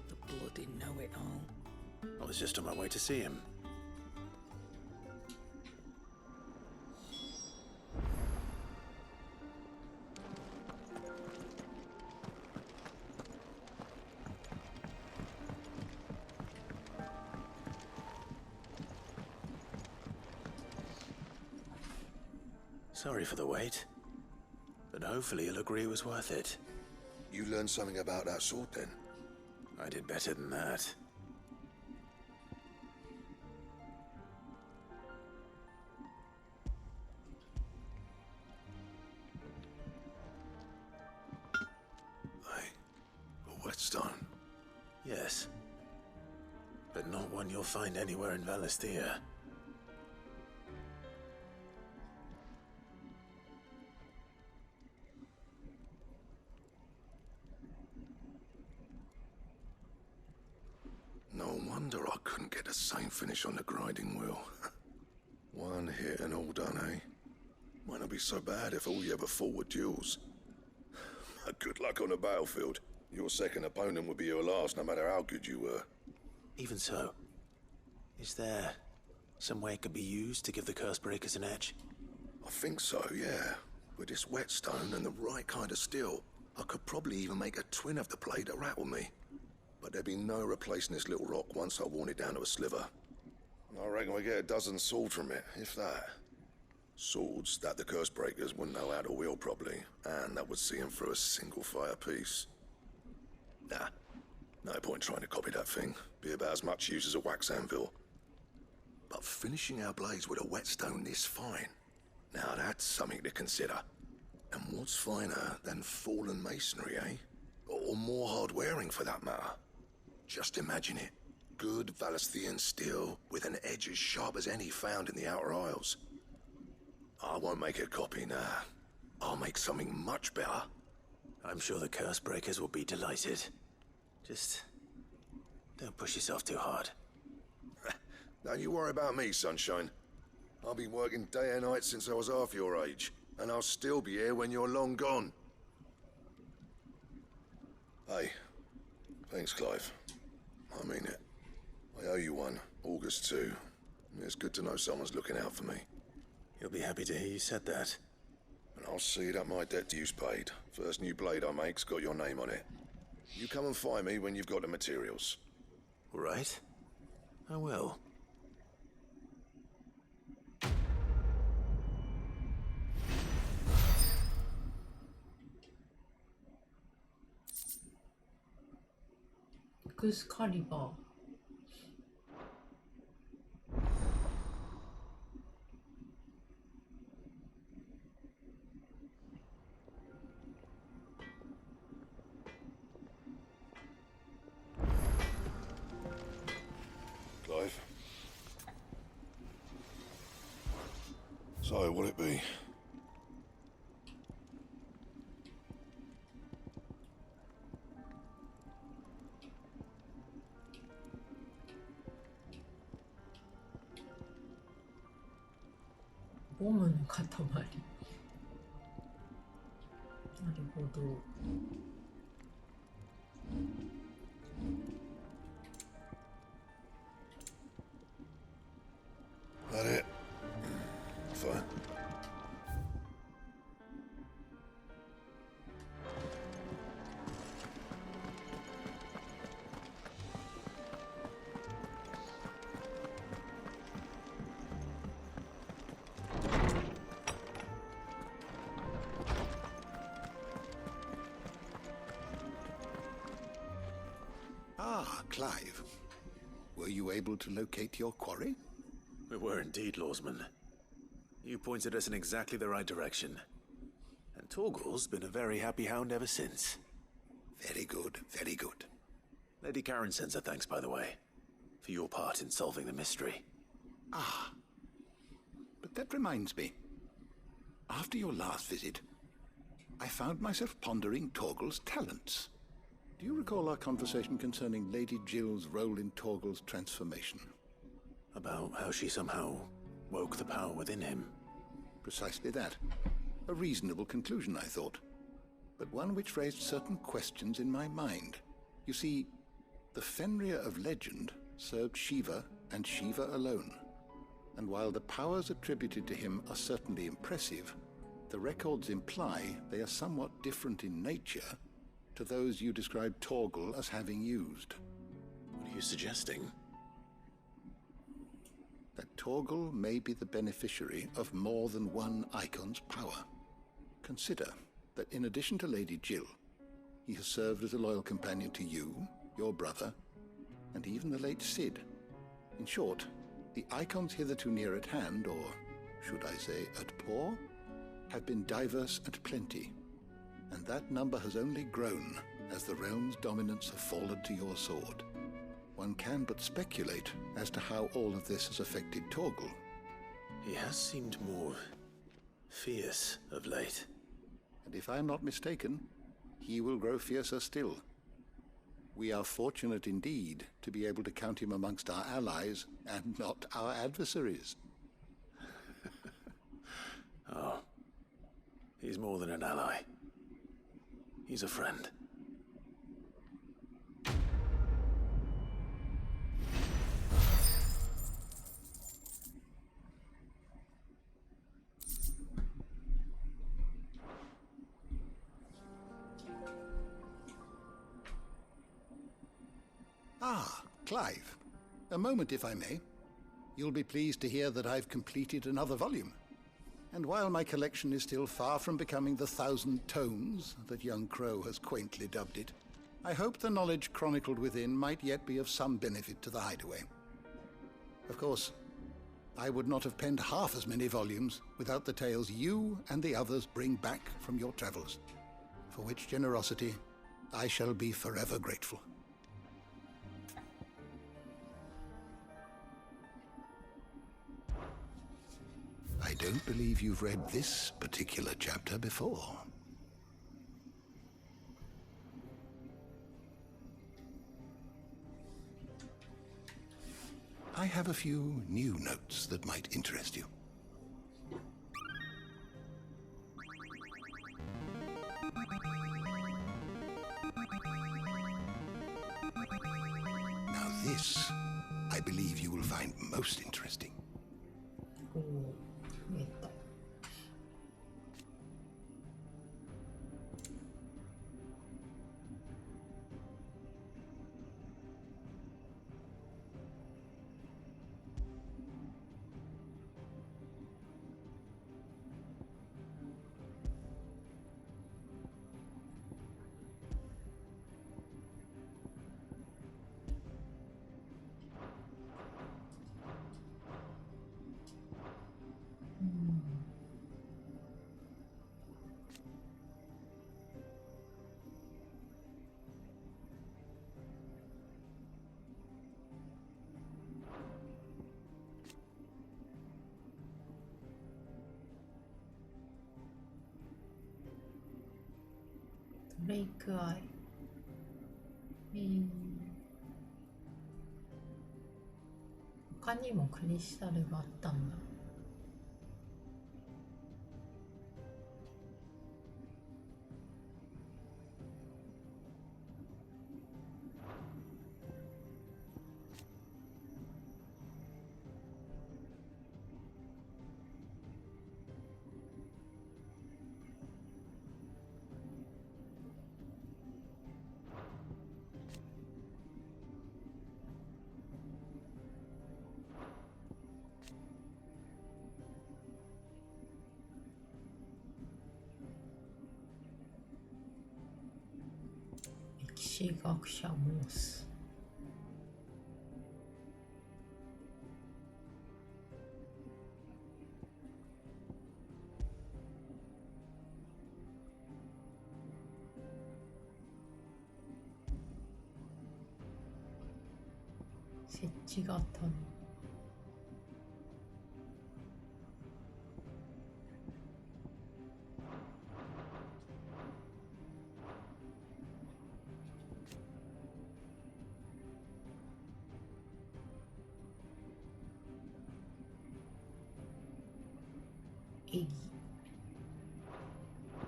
A: The bloody know-it-all.
B: I was just on my way to see him. Sorry for the wait, but hopefully he'll agree it was worth it.
I: You learned something about that sword then?
B: I did better than that.
I: A whetstone?
B: Yes. But not one you'll find anywhere in Valisthea.
I: No wonder I couldn't get the same finish on the grinding wheel. One hit and all done, eh? Might not be so bad if all you ever fought were duels. Good luck on the battlefield. Your second opponent would be your last, no matter how good you were.
B: Even so, is there some way it could be used to give the Cursebreakers an edge?
I: I think so, yeah. With this whetstone and the right kind of steel, I could probably even make a twin of the blade that rattled me. But there'd be no replacing this little rock once I worn it down to a sliver. I reckon we get a dozen swords from it, if that. Swords that the Cursebreakers wouldn't know how to wield properly, and that would see them through a single fire piece. Nah, no point trying to copy that thing. Be about as much use as a wax anvil. But finishing our blades with a whetstone this fine, now that's something to consider. And what's finer than fallen masonry, eh? Or more hard wearing for that matter. Just imagine it. good Valesthian steel with an edge as sharp as any found in the Outer Isles. I won't make a copy now. I'll make something much better.
B: I'm sure the curse breakers will be delighted. Just don't push yourself too hard.
I: Don't you worry about me, Sunshine. I've been working day and night since I was half your age, and I'll still be here when you're long gone. Hey, thanks, Clive. I mean it. I owe you one, August too. It's good to know someone's looking out for me.
B: He'll be happy to hear you said that.
I: And I'll see that my debt due's paid. First new blade I make's got your name on it. You come and find me when you've got the materials.
B: All right. I will.
L: Excalibur.
I: Clive. So, what'll it be?
L: 몸은塊. 나리고도.
I: That it? Fine.
H: Ah, Clive. Were you able to locate your quarry?
B: We were indeed, Lawsman. You pointed us in exactly the right direction. And Torgal's been a very happy hound ever since.
H: Very good, very good.
B: Lady Karen sends her thanks, by the way, for your part in solving the mystery.
H: Ah. But that reminds me. After your last visit, I found myself pondering Torgal's talents. Do you recall our conversation concerning Lady Jill's role in Torgal's transformation?
B: About how she somehow woke the power within him.
H: Precisely that. A reasonable conclusion, I thought. But one which raised certain questions in my mind. You see, the Fenrir of legend served Shiva and Shiva alone. And while the powers attributed to him are certainly impressive, the records imply they are somewhat different in nature to those you described Torgal as having used.
B: What are you suggesting?
H: That Torgal may be the beneficiary of more than one Icon's power. Consider that in addition to Lady Jill, he has served as a loyal companion to you, your brother, and even the late Cid. In short, the Icons hitherto near at hand, or should I say at paw, have been diverse and plenty, and that number has only grown as the realm's dominance have fallen to your sword. One can but speculate as to how all of this has affected Torgal.
B: He has seemed more fierce of late.
H: And if I'm not mistaken, he will grow fiercer still. We are fortunate indeed to be able to count him amongst our allies and not our adversaries.
B: Oh, he's more than an ally. He's a friend.
H: Ah, Clive. A moment, if I may. You'll be pleased to hear that I've completed another volume. And while my collection is still far from becoming the 1,000 tomes that young Crow has quaintly dubbed it, I hope the knowledge chronicled within might yet be of some benefit to the Hideaway. Of course, I would not have penned half as many volumes without the tales you and the others bring back from your travels, for which generosity I shall be forever grateful.
I: don't believe you've read this particular chapter before. I have a few new notes that might interest you. Now this, I believe you will find most interesting.
L: Break eye. 他にもクリスタルがあったんだ。歴史学者モース。設置型の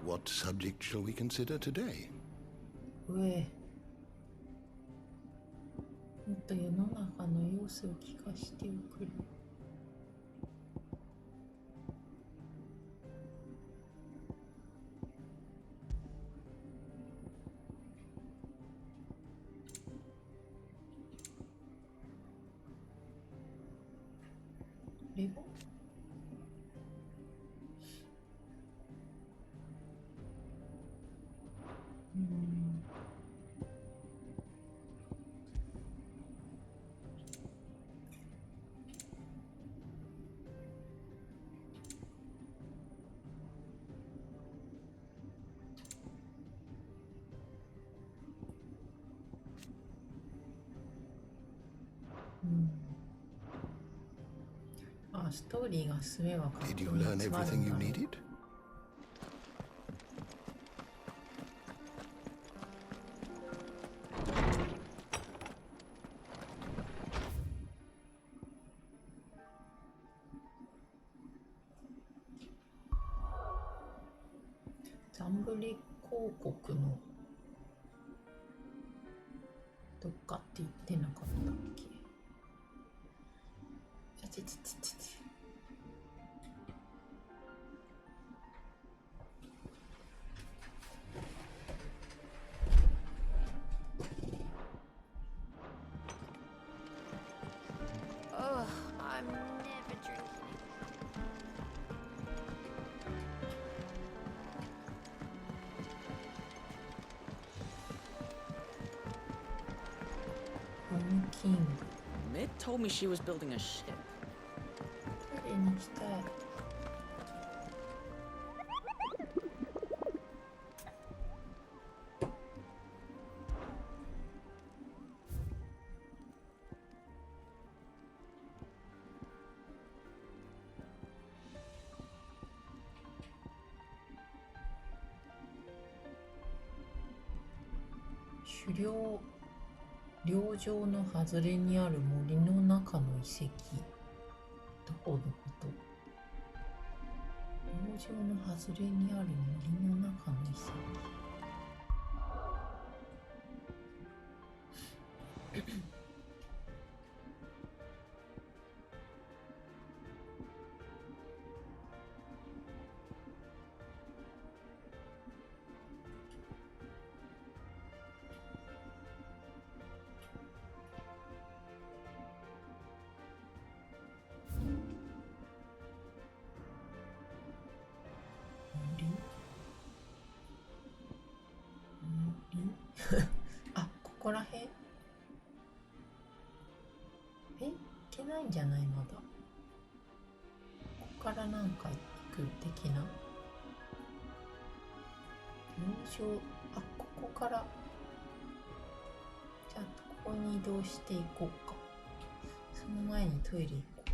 I: What subject shall we consider today?
L: 上もっと世の中の様子を聞かせておくれ。レゴあ、ストーリーが進めばかっこいい
I: Did you learn everything you needed?
L: ザンブリ広告のどっかって言ってなかったっけ。あちちちちち。
O: Oh, I'm never drinking.
L: King.
K: Mid told me she was building a ship.
L: 誰にしたい。猟場の外れにある森の中の遺跡。どこのこと？猟場の外れにある森の中の遺跡。あ、ここらへん？行けないんじゃない？まだ。ここからなんか行く的な。猟場、あ、ここから。じゃあ、ここに移動していこうか。その前にトイレ行こう。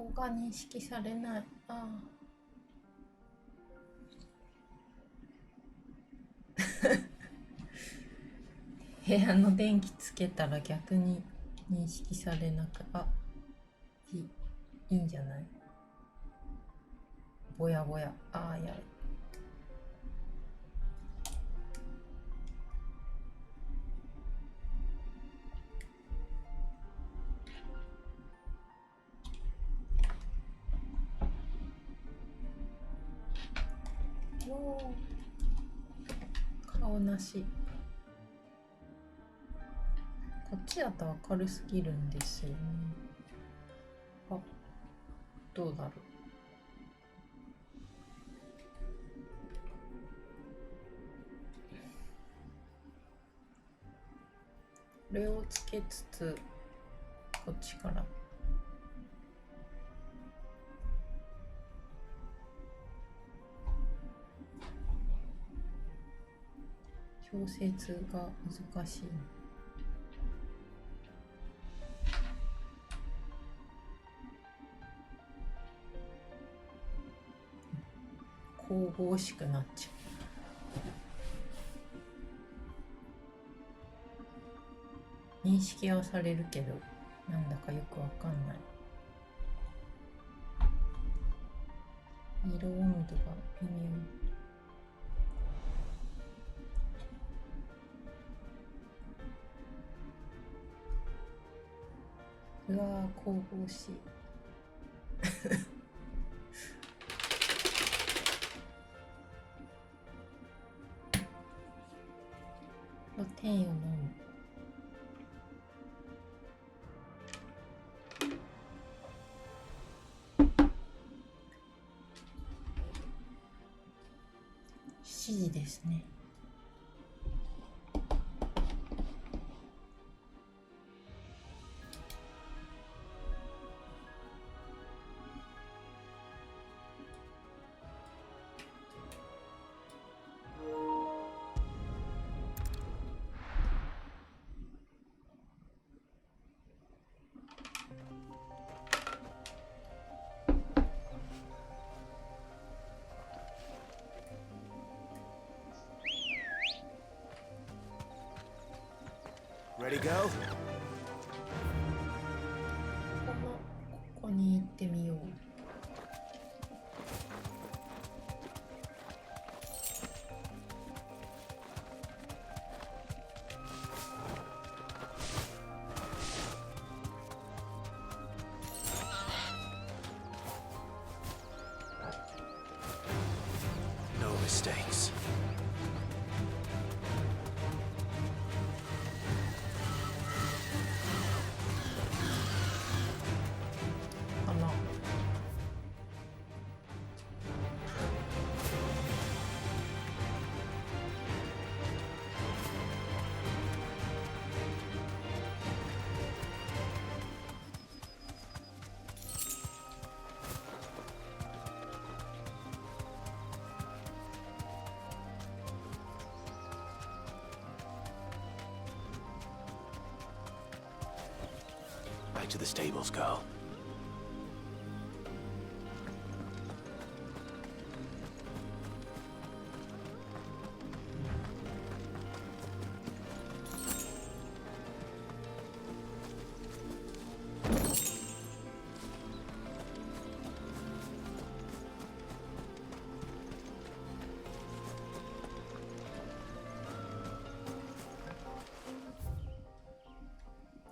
L: 顔が認識されない。ああ。部屋の電気つけたら逆に認識されなく、いいんじゃない？ぼやぼや。ああ、やる。おー、顔なし。こっちだと明るすぎるんですよね。あ、どうだろう。これをつけつつ、こっちから調節が難しい。神々しくなっちゃう。認識はされるけど、なんだかよくわかんない。色温度が微妙。うわー、神々しい。露天を飲む。7時ですね。
G: Ready, go?
L: ここに行ってみよう。
B: No mistakes. Back to the stables, girl.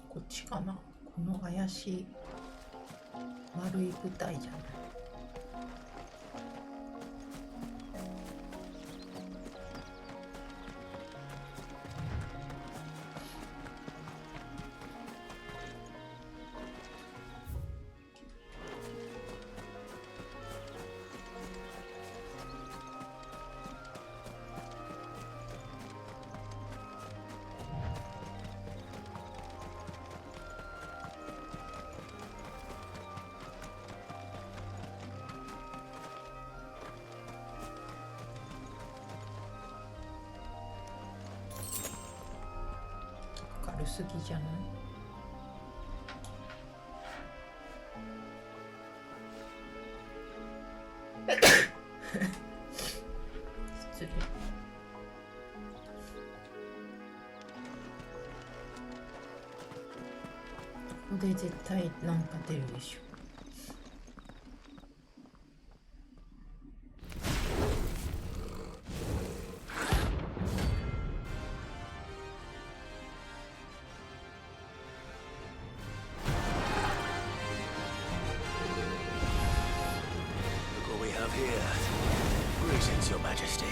L: こっちかな。この怪しい丸い舞台じゃない。明るすぎじゃない？こで絶対なんか出るでしょ。
B: Look what we have here. Greetings, Your Majesty.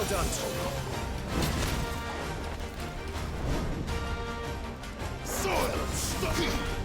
G: done, Toro. Silence!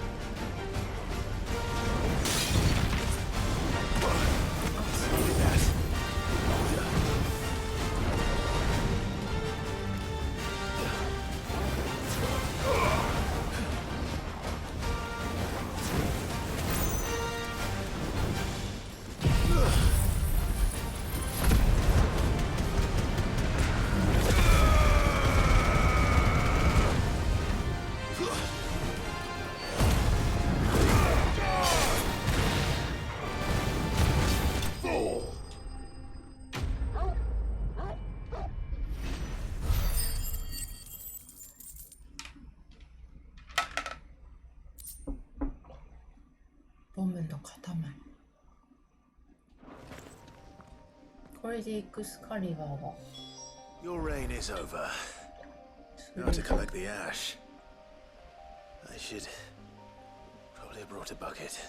L: ボムの塊。これでエクスカリバーは
B: Your reign is over. Now to collect the ash. I should probably have brought a bucket.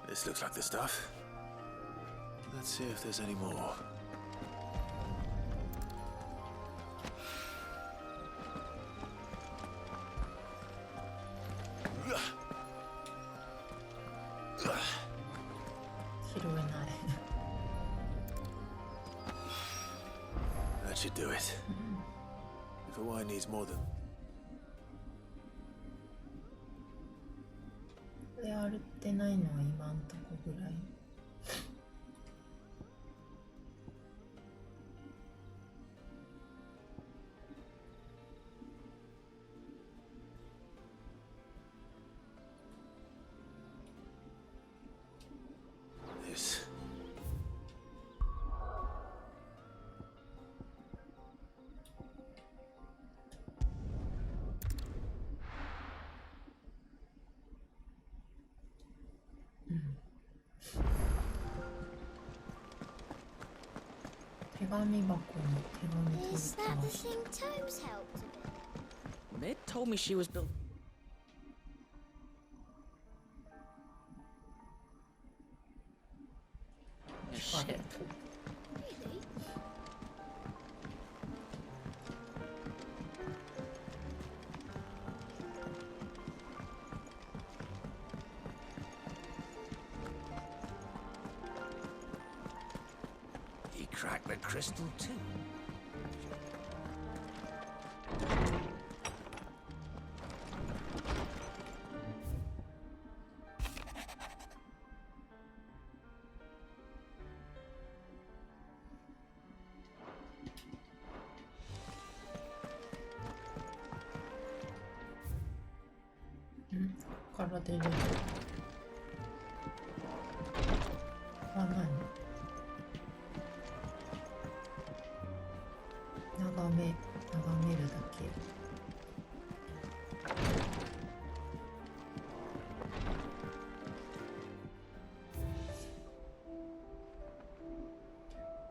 B: This looks like the stuff. Let's see if there's any more. That should do it. If a wine needs more than...
L: これ歩ってないのは今んとこぐらい。
B: This.
O: Is that the thing Tobes helped with?
K: Mid told me she was built. A ship.
O: Really?
U: He cracked the crystal too.
L: Mm, から出る。あ、何？眺めるだけ。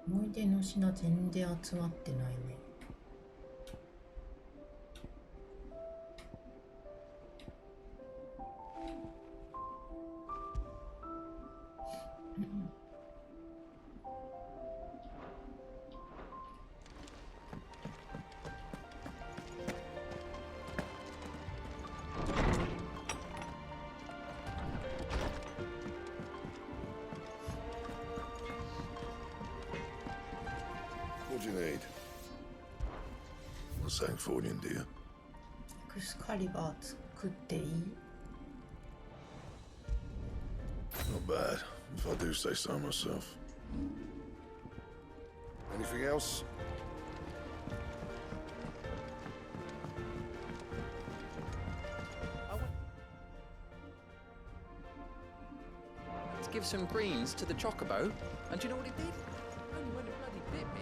L: 思い出の品全然集まってないね。
I: What do you need? What's that for you, dear?
L: エクスカリバー作っていい？
I: Not bad, if I do say so myself. Anything else?
K: Let's give some greens to the chocobo. And do you know what it did? Only when it bloody bit me.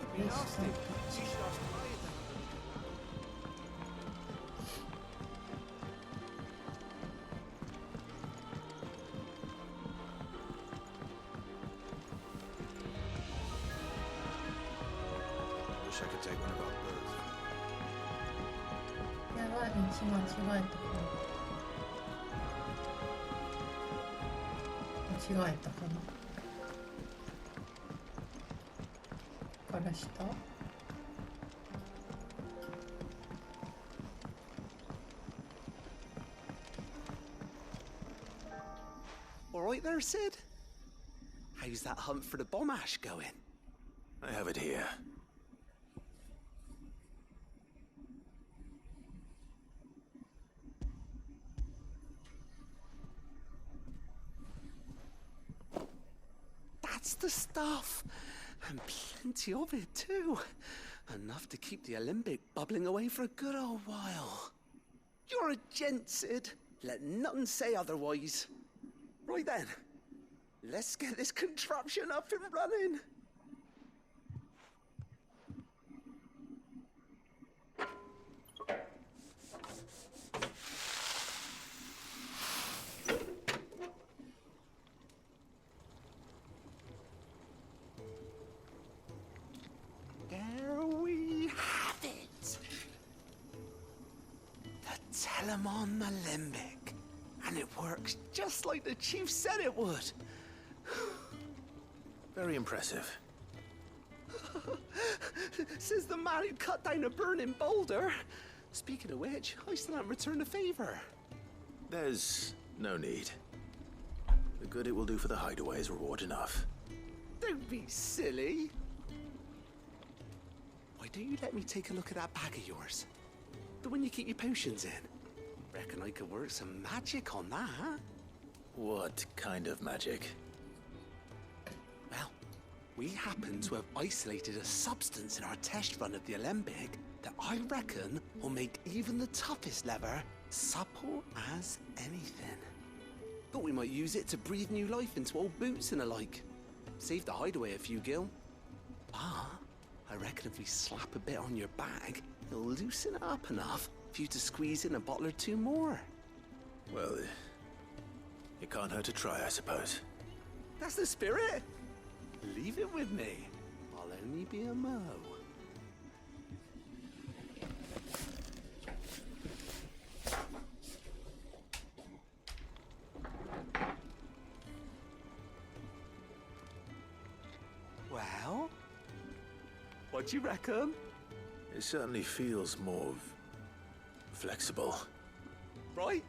K: Could be nasty. She starts crying.
B: Wish I could take one of our birds.
L: やばい、道間違えたかな。間違えたかな。から下
K: All right there, Sid? How's that hunt for the bomb ash going?
B: I have it here.
K: That's the stuff! And plenty of it, too. Enough to keep the Olympic bubbling away for a good old while. You're a gent, Sid. Let none say otherwise. Right then,
C: Let's get this contraption up and running. There we have it. The Telemon Alembic. And it works just like the chief said it would.
B: Very impressive.
C: Says the man who cut down a burning boulder. Speaking of which, I still haven't returned the favor.
B: There's no need. The good it will do for the hideaway is reward enough.
C: Don't be silly. Why don't you let me take a look at that bag of yours? The one you keep your potions in. Reckon I could work some magic on that, huh?
B: What kind of magic?
C: Well, we happen to have isolated a substance in our test run of the Alembic that I reckon will make even the toughest leather supple as anything. Thought we might use it to breathe new life into old boots and the like. Save the hideaway a few gil. But I reckon if we slap a bit on your bag, it'll loosen it up enough for you to squeeze in a bottle or two more.
B: Well, it can't hurt to try, I suppose.
C: That's the spirit. Leave it with me. I'll only be a mo. Well, what do you reckon?
B: It certainly feels more flexible.
C: Right?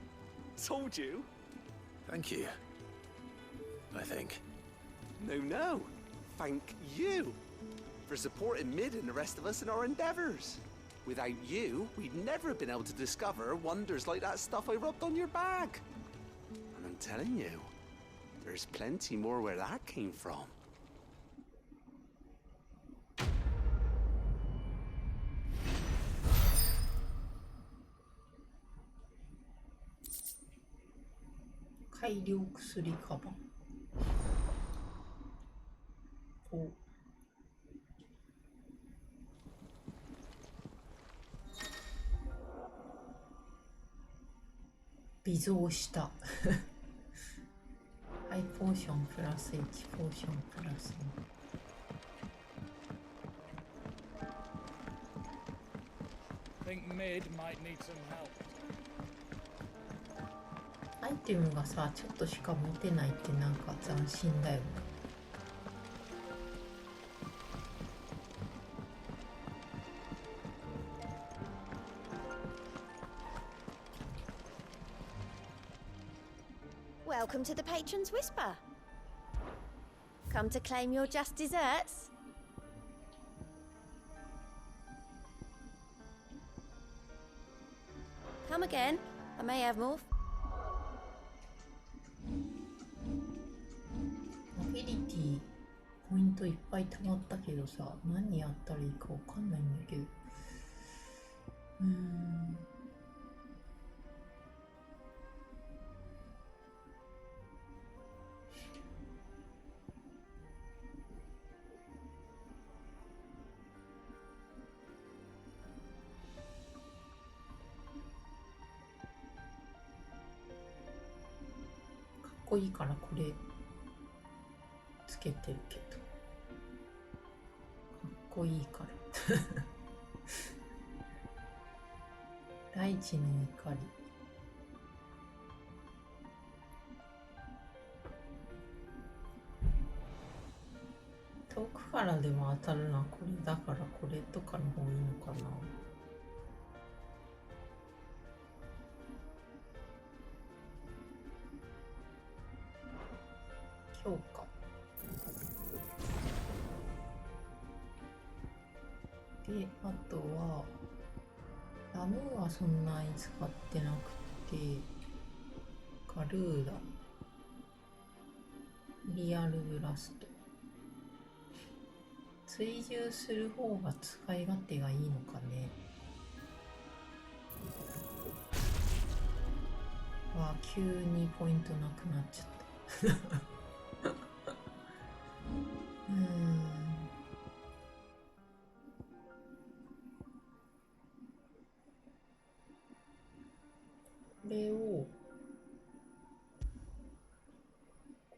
C: Told you.
B: Thank you. I think.
C: No. Thank you for supporting Mid and the rest of us in our endeavors. Without you, we'd never have been able to discover wonders like that stuff I rubbed on your bag. And I'm telling you, there's plenty more where that came from.
L: Kairyou kusuri kaban. Oh. 微増したハイポーションプラス1ポーションプラス
M: 2 Think Mid might need some help.
L: アイテムがさちょっとしか持てないってなんか斬新だよね。
O: Welcome to the Patron's Whisper. Come to claim your just desserts? Come again. I may have more.
L: アビリティポイントいっぱい溜まったけどさ何やったらいいかわかんないんだけどかっこいいからこれつけてるけどかっこいいから大地の怒り遠くからでも当たるのはこれだからこれとかの方がいいのかな強化で、あとはラムはそんなに使ってなくてガルーダリアルブラスト追従する方が使い勝手がいいのかね急にポイントなくなっちゃった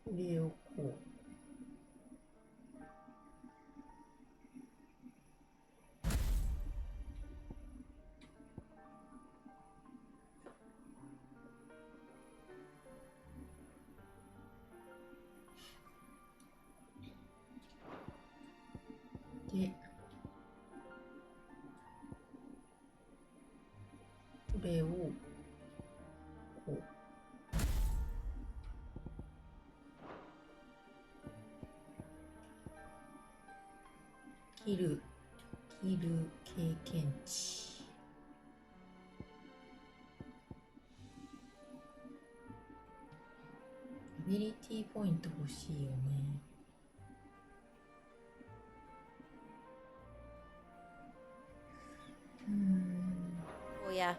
L: これをこう。で、これをこう。切る経験値。アビリティポイント欲しいよね。
O: Oh yeah.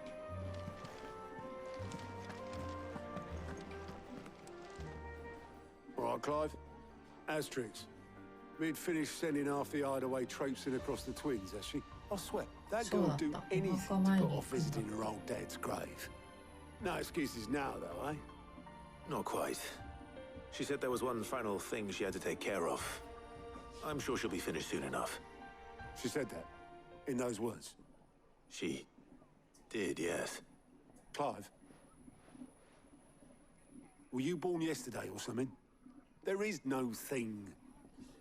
F: All right, Clive. Asterix. We'd finished sending half the hideaway traipsing across the twins, has she? I swear, that girl would do anything to put off visiting her old dad's grave. No excuses now, though, eh?
B: Not quite. She said there was one final thing she had to take care of. I'm sure she'll be finished soon enough.
F: She said that? In those words?
B: She did, yes.
F: Clive? Were you born yesterday or something? There is no thing.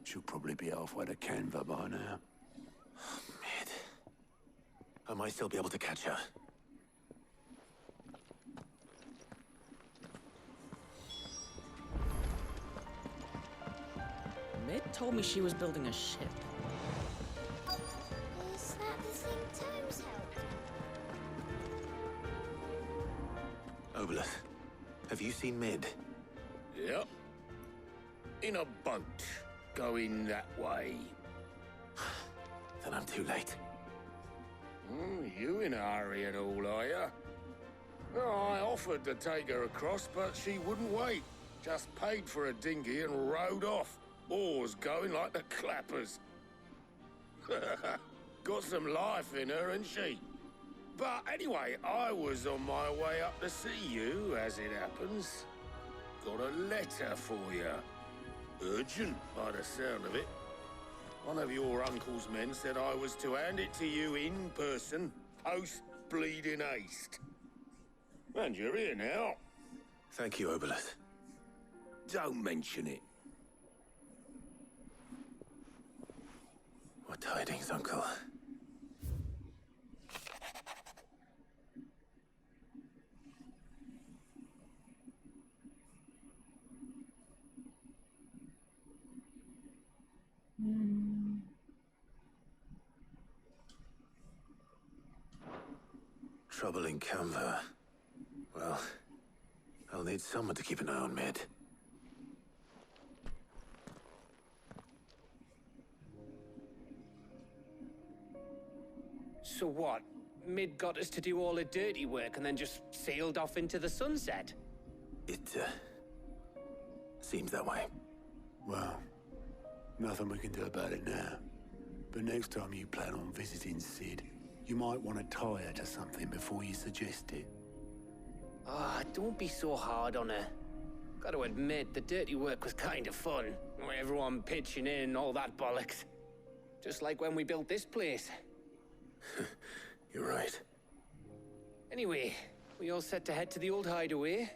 F: She'll probably be halfway to Canva by now.
B: Mid. I might still be able to catch her.
K: Mid told me she was building a ship.
O: Is that the thing Tomes held?
B: Obolus, have you seen Mid?
Q: Yep. In a boat. Going that way.
B: Then I'm too late.
Q: You in a hurry and all, are you? Oh, I offered to take her across, but she wouldn't wait. Just paid for a dinghy and rowed off. Oars going like the clappers. Got some life in her, ain't she? But anyway, I was on my way up to see you, as it happens. Got a letter for you. Urgent, by the sound of it. One of your uncle's men said I was to hand it to you in person, post-bleeding haste. And you're here now.
B: Thank you, Obolus.
Q: Don't mention it.
B: What tidings, Uncle? Trouble in Canva. Well, I'll need someone to keep an eye on Mid.
T: So what? Mid got us to do all the dirty work and then just sailed off into the sunset?
B: It, seems that way.
F: Well, nothing we can do about it now. But next time you plan on visiting Sid, you might want to tie her to something before you suggest it.
T: Ah, don't be so hard on her. Gotta admit, the dirty work was kind of fun. Everyone pitching in and all that bollocks. Just like when we built this place.
B: You're right.
T: Anyway, we all set to head to the old hideaway.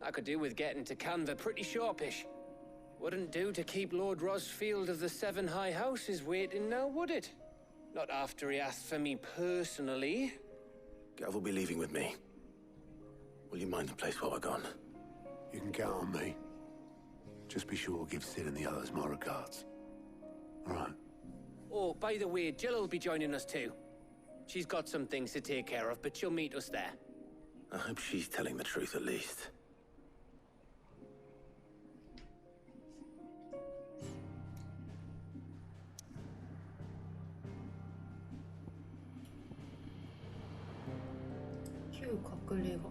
T: I could do with getting to Canva pretty sharpish. Wouldn't do to keep Lord Rosfield of the Seven High Houses waiting now, would it? Not after he asked for me personally.
B: Gav will be leaving with me. Will you mind the place while we're gone?
F: You can count on me. Just be sure to give Sid and the others my regards. All right.
T: Oh, by the way, Jill will be joining us too. She's got some things to take care of, but she'll meet us there.
B: I hope she's telling the truth at least.
L: 隠れ家 아,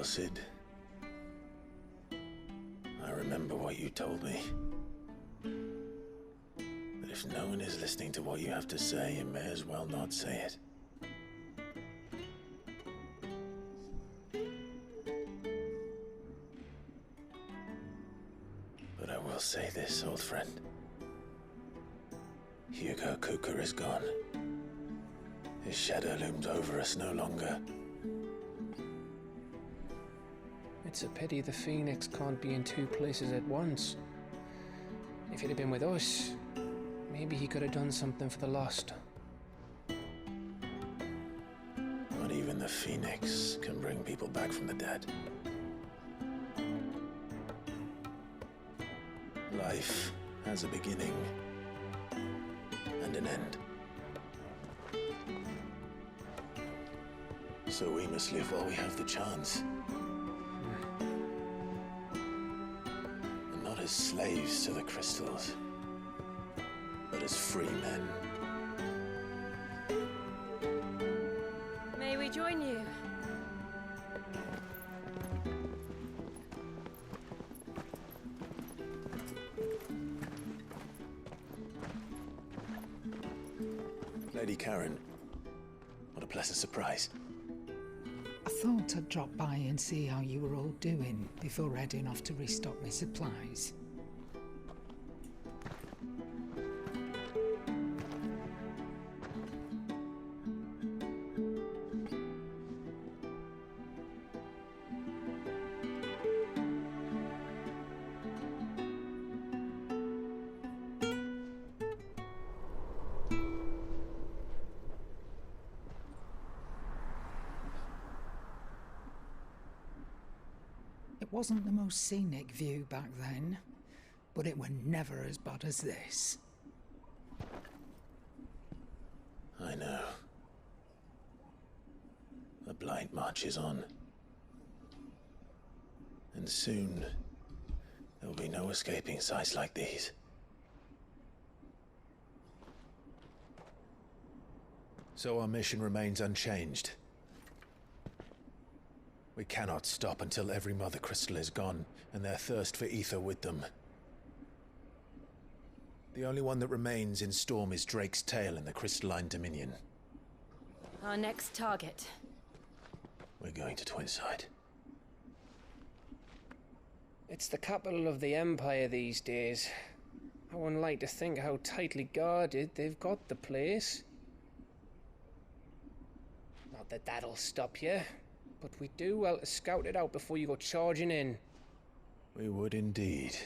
B: Well, Sid, I remember what you told me. That if no one is listening to what you have to say, you may as well not say it. But I will say this, old friend. Hugo Kupka is gone. His shadow looms over us no longer.
T: It's a pity the Phoenix can't be in two places at once. If he'd have been with us, maybe he could have done something for the Lost.
B: Not even the Phoenix can bring people back from the dead. Life has a beginning and an end. So we must live while we have the chance. And not as slaves to the crystals, but as free men.
J: May we join you?
B: Lady Karen, what a pleasant surprise.
A: I thought I'd drop by and see how you were all doing before heading off to restock my supplies. It wasn't the most scenic view back then, but it were never as bad as this.
B: I know. The Blight marches on. And soon, there'll be no escaping sights like these. So our mission remains unchanged. We cannot stop until every Mother Crystal is gone, and their thirst for ether with them. The only one that remains in Storm is Drake's Tail in the Crystalline Dominion.
J: Our next target.
B: We're going to Twinside.
T: It's the capital of the Empire these days. I wouldn't like to think how tightly guarded they've got the place. Not that that'll stop you, but we do well to scout it out before you go charging in.
B: We would indeed.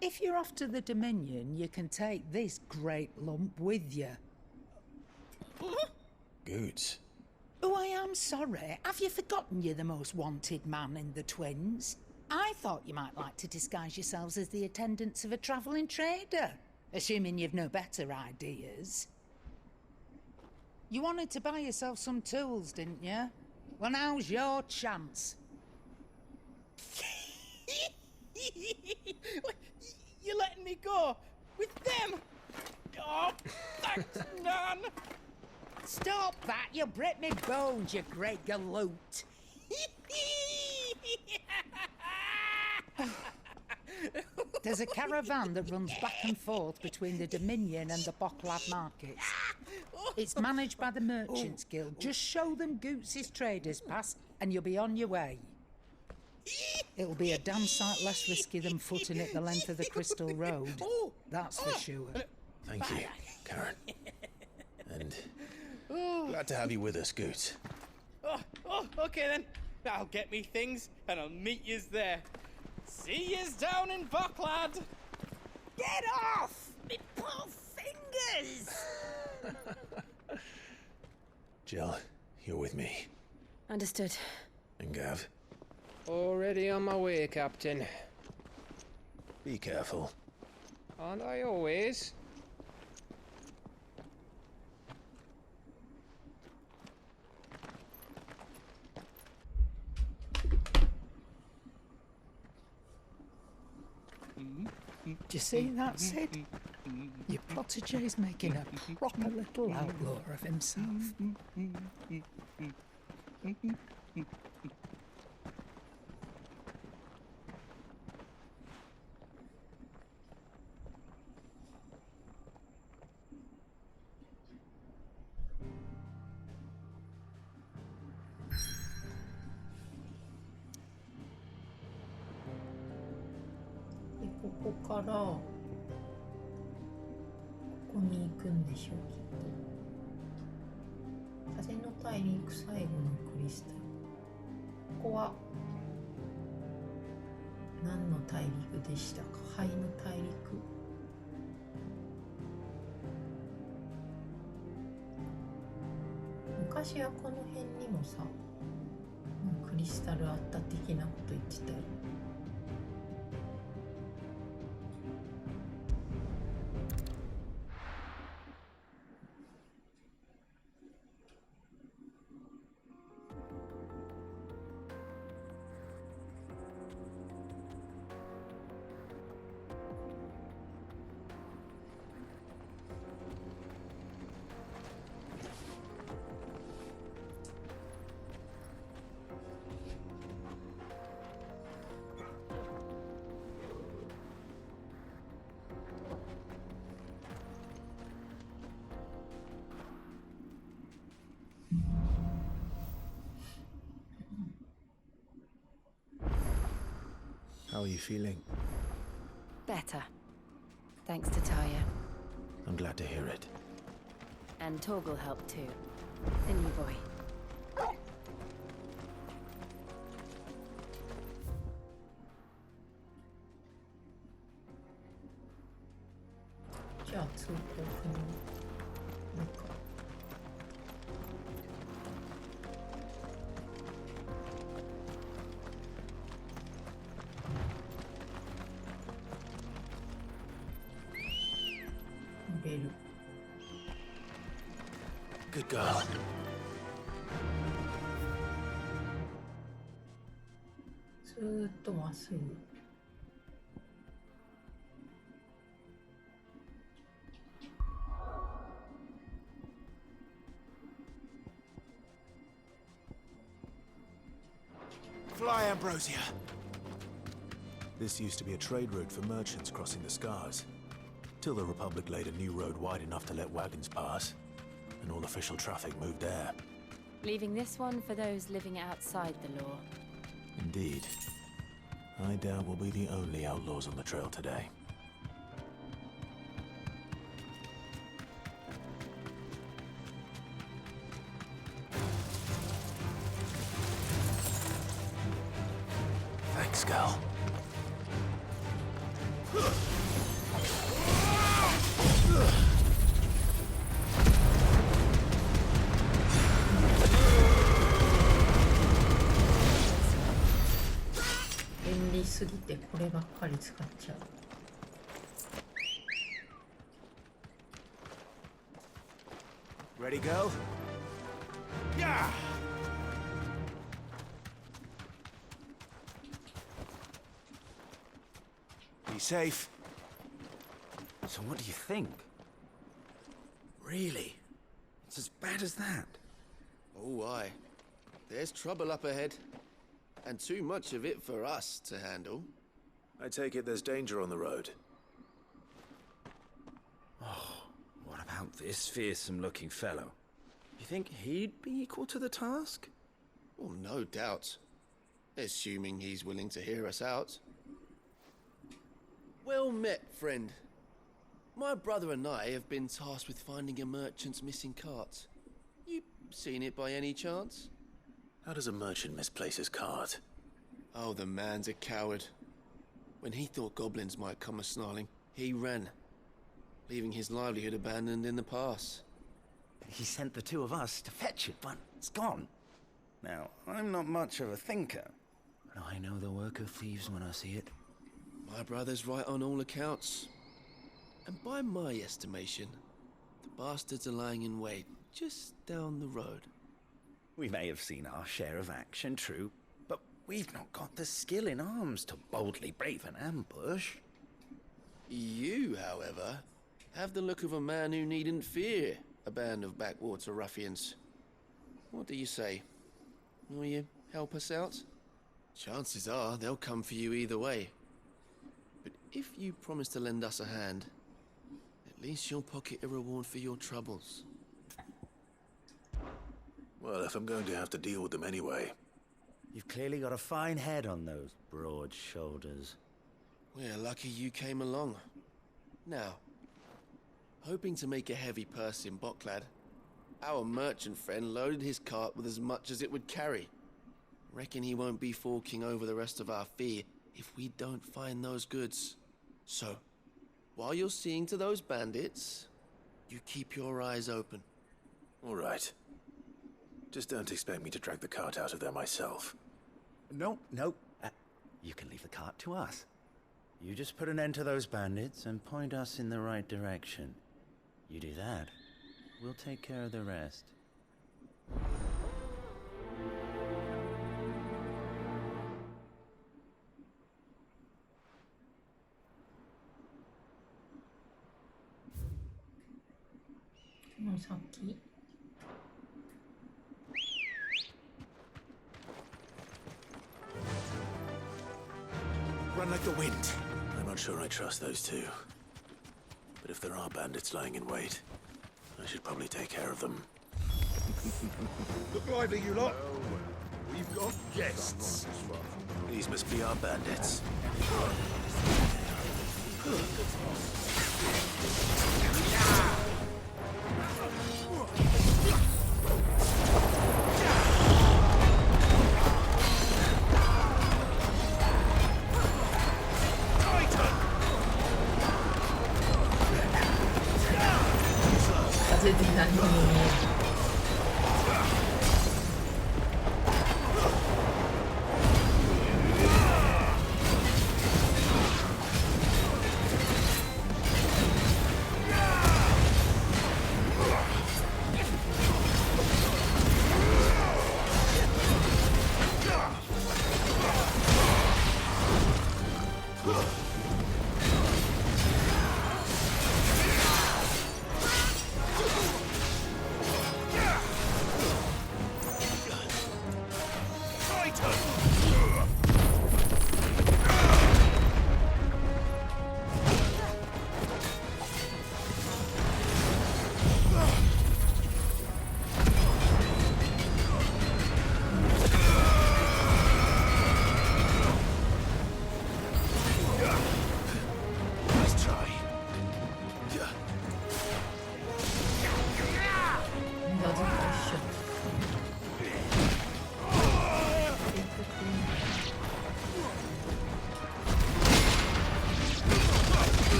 A: If you're off to the Dominion, you can take this great lump with you.
B: Goods.
A: Oh, I am sorry. Have you forgotten you're the most wanted man in the Twins? I thought you might like to disguise yourselves as the attendants of a travelling trader, assuming you've no better ideas. You wanted to buy yourself some tools, didn't you? Well, now's your chance.
D: You're letting me go with them? Oh, thanks, Nan.
A: Stop that! You'll break me bones, you great galoot. There's a caravan that runs back and forth between the Dominion and the Bocklad markets. It's managed by the Merchants Guild. Just show them Goots' traders pass and you'll be on your way. It'll be a damn sight less risky than footing it the length of the Crystal Road. That's for sure.
B: Thank you, Karen. And glad to have you with us, Goots.
D: Okay then. I'll get me things and I'll meet yous there. See yous down in Bocklad.
A: Get off! Me poor fingers!
B: Jill, you're with me.
J: Understood.
B: And Gav,
T: Already on my way, Captain.
B: be careful.
T: Aren't I always?
A: Do you see that, Sid? Your protégé's making a proper little outlaw of himself.
L: ここからここに行くんでしょう、きっと。風の大陸最後のクリスタル。ここは何の大陸でしたか？灰の大陸。昔はこの辺にもさ、クリスタルあった的なこと言ってたよ。
B: How are you feeling?
E: Better. Thanks to Taya.
B: I'm glad to hear it.
E: And Torgal helped too. The new boy.
L: じゃあ通行不能。なんかベル。
B: Good girl.
L: ずーっとまっすぐ。
G: Fly, Ambrosia.
B: This used to be a trade route for merchants crossing the Scars. Till the Republic laid a new road wide enough to let wagons pass, and all official traffic moved there.
E: Leaving this one for those living outside the law.
B: Indeed. I doubt we'll be the only outlaws on the trail today. Thanks, Gal.
L: 便利すぎてこればっかり使っちゃう。
G: Ready, girl? Yeah! Be safe.
N: So what do you think? Really? It's as bad as that?
P: Oh, aye. There's trouble up ahead. And too much of it for us to handle.
B: I take it there's danger on the road.
N: Oh, what about this fearsome-looking fellow? You think he'd be equal to the task?
P: Well, no doubt. Assuming he's willing to hear us out. Well met, friend. My brother and I have been tasked with finding a merchant's missing cart. You seen it by any chance?
B: How does a merchant misplace his cart?
P: Oh, the man's a coward. When he thought goblins might come a-snarling, he ran, leaving his livelihood abandoned in the pass.
N: He sent the two of us to fetch it, but it's gone. Now, I'm not much of a thinker, but I know the work of thieves when I see it.
P: My brother's right on all accounts. And by my estimation, the bastards are lying in wait just down the road.
N: We may have seen our share of action, true, but we've not got the skill in arms to boldly brave an ambush.
P: You, however, have the look of a man who needn't fear a band of backwater ruffians. What do you say? Will you help us out? Chances are they'll come for you either way. But if you promise to lend us a hand, at least you'll pocket a reward for your troubles.
B: Well, if I'm going to have to deal with them anyway.
N: You've clearly got a fine head on those broad shoulders.
P: We're lucky you came along. Now, hoping to make a heavy purse in Boklad, our merchant friend loaded his cart with as much as it would carry. Reckon he won't be forking over the rest of our fee if we don't find those goods. So, while you're seeing to those bandits, you keep your eyes open.
B: All right. Just don't expect me to drag the cart out of there myself.
S: No. You can leave the cart to us. You just put an end to those bandits and point us in the right direction. You do that, we'll take care of the rest.
L: Mosaki.
B: Run like the wind. I'm not sure I trust those two. But if there are bandits lying in wait, I should probably take care of them.
I: Look lively, you lot. We've got guests.
B: These must be our bandits.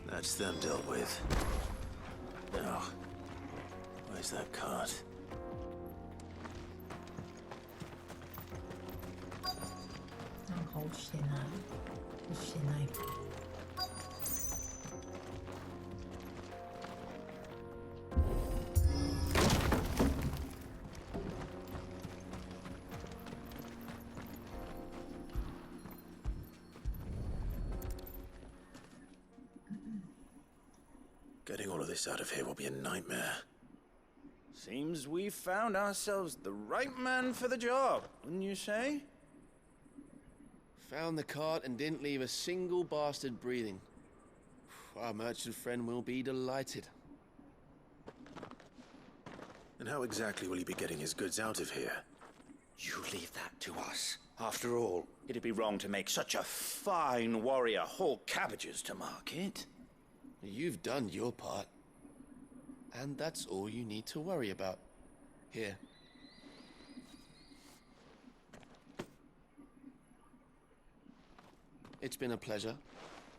B: That's them dealt with. Now, where's that cart? Getting all of this out of here will be a nightmare.
S: Seems we've found ourselves the right man for the job, wouldn't you say?
P: Found the cart and didn't leave a single bastard breathing. Our merchant friend will be delighted.
B: And how exactly will he be getting his goods out of here?
G: You leave that to us. After all, it'd be wrong to make such a fine warrior haul cabbages to market.
P: You've done your part. And that's all you need to worry about. Here. It's been a pleasure.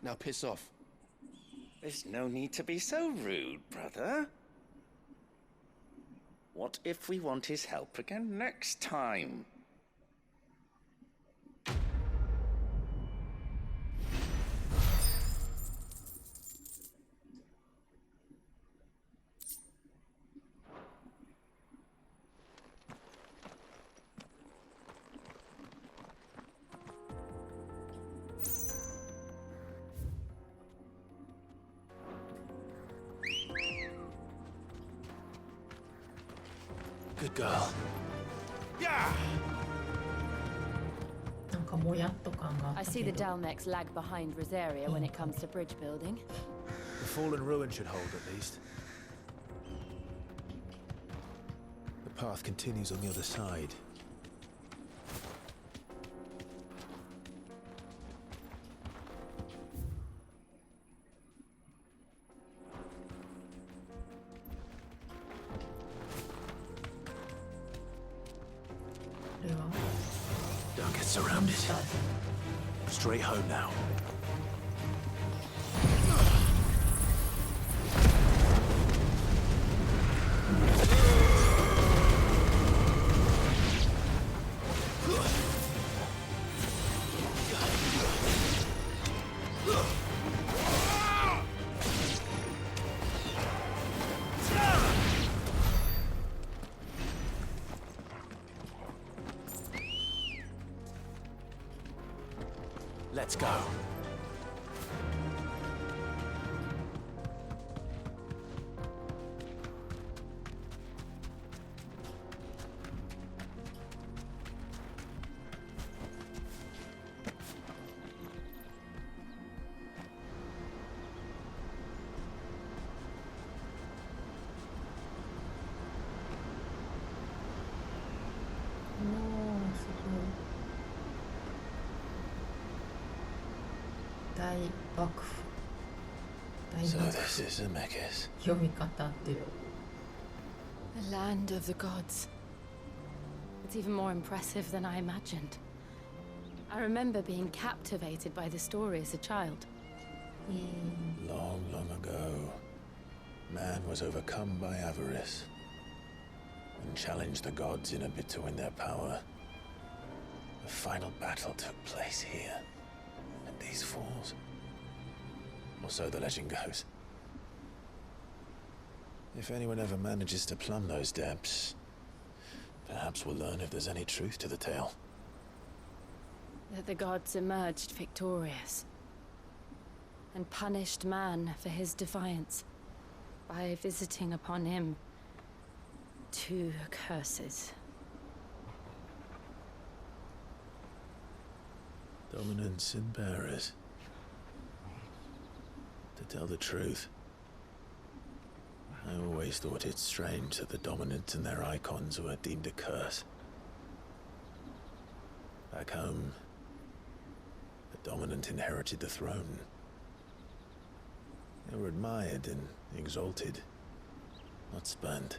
P: Now piss off.
G: There's no need to be so rude, brother. What if we want his help again next time?
B: Good girl.
L: なんかもやっと感があっ
E: I
L: た
E: see
L: け
E: the
L: ど
E: Dalmex lag behind Rosaria when it comes to bridge building.
B: The fallen ruin should hold at least. The path continues on the other side. Don't get surrounded. Straight home now. Let's go. So this is Zemeckis.
L: 読み方合ってる
E: The land of the gods. It's even more impressive than I imagined. I remember being captivated by the story as a child.
B: Long, long ago, man was overcome by avarice and challenged the gods in a bid to win their power. The final battle took place here, at these falls. Or so the legend goes. If anyone ever manages to plumb those depths, perhaps we'll learn if there's any truth to the tale.
E: That the gods emerged victorious and punished man for his defiance by visiting upon him 2 curses.
B: Dominance and bearers. To tell the truth, I always thought it strange that the dominant and their icons were deemed a curse. Back home, the dominant inherited the throne. They were admired and exalted, not spurned.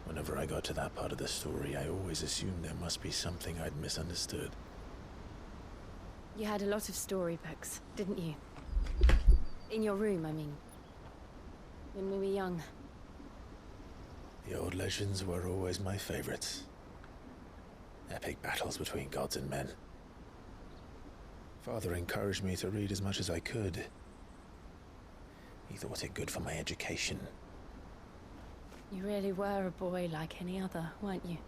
B: Whenever I got to that part of the story, I always assumed there must be something I'd misunderstood.
E: You had a lot of storybooks, didn't you? In your room, I mean. When we were young.
B: The old legends were always my favorites. Epic battles between gods and men. Father encouraged me to read as much as I could. He thought it good for my education.
E: You really were a boy like any other, weren't you?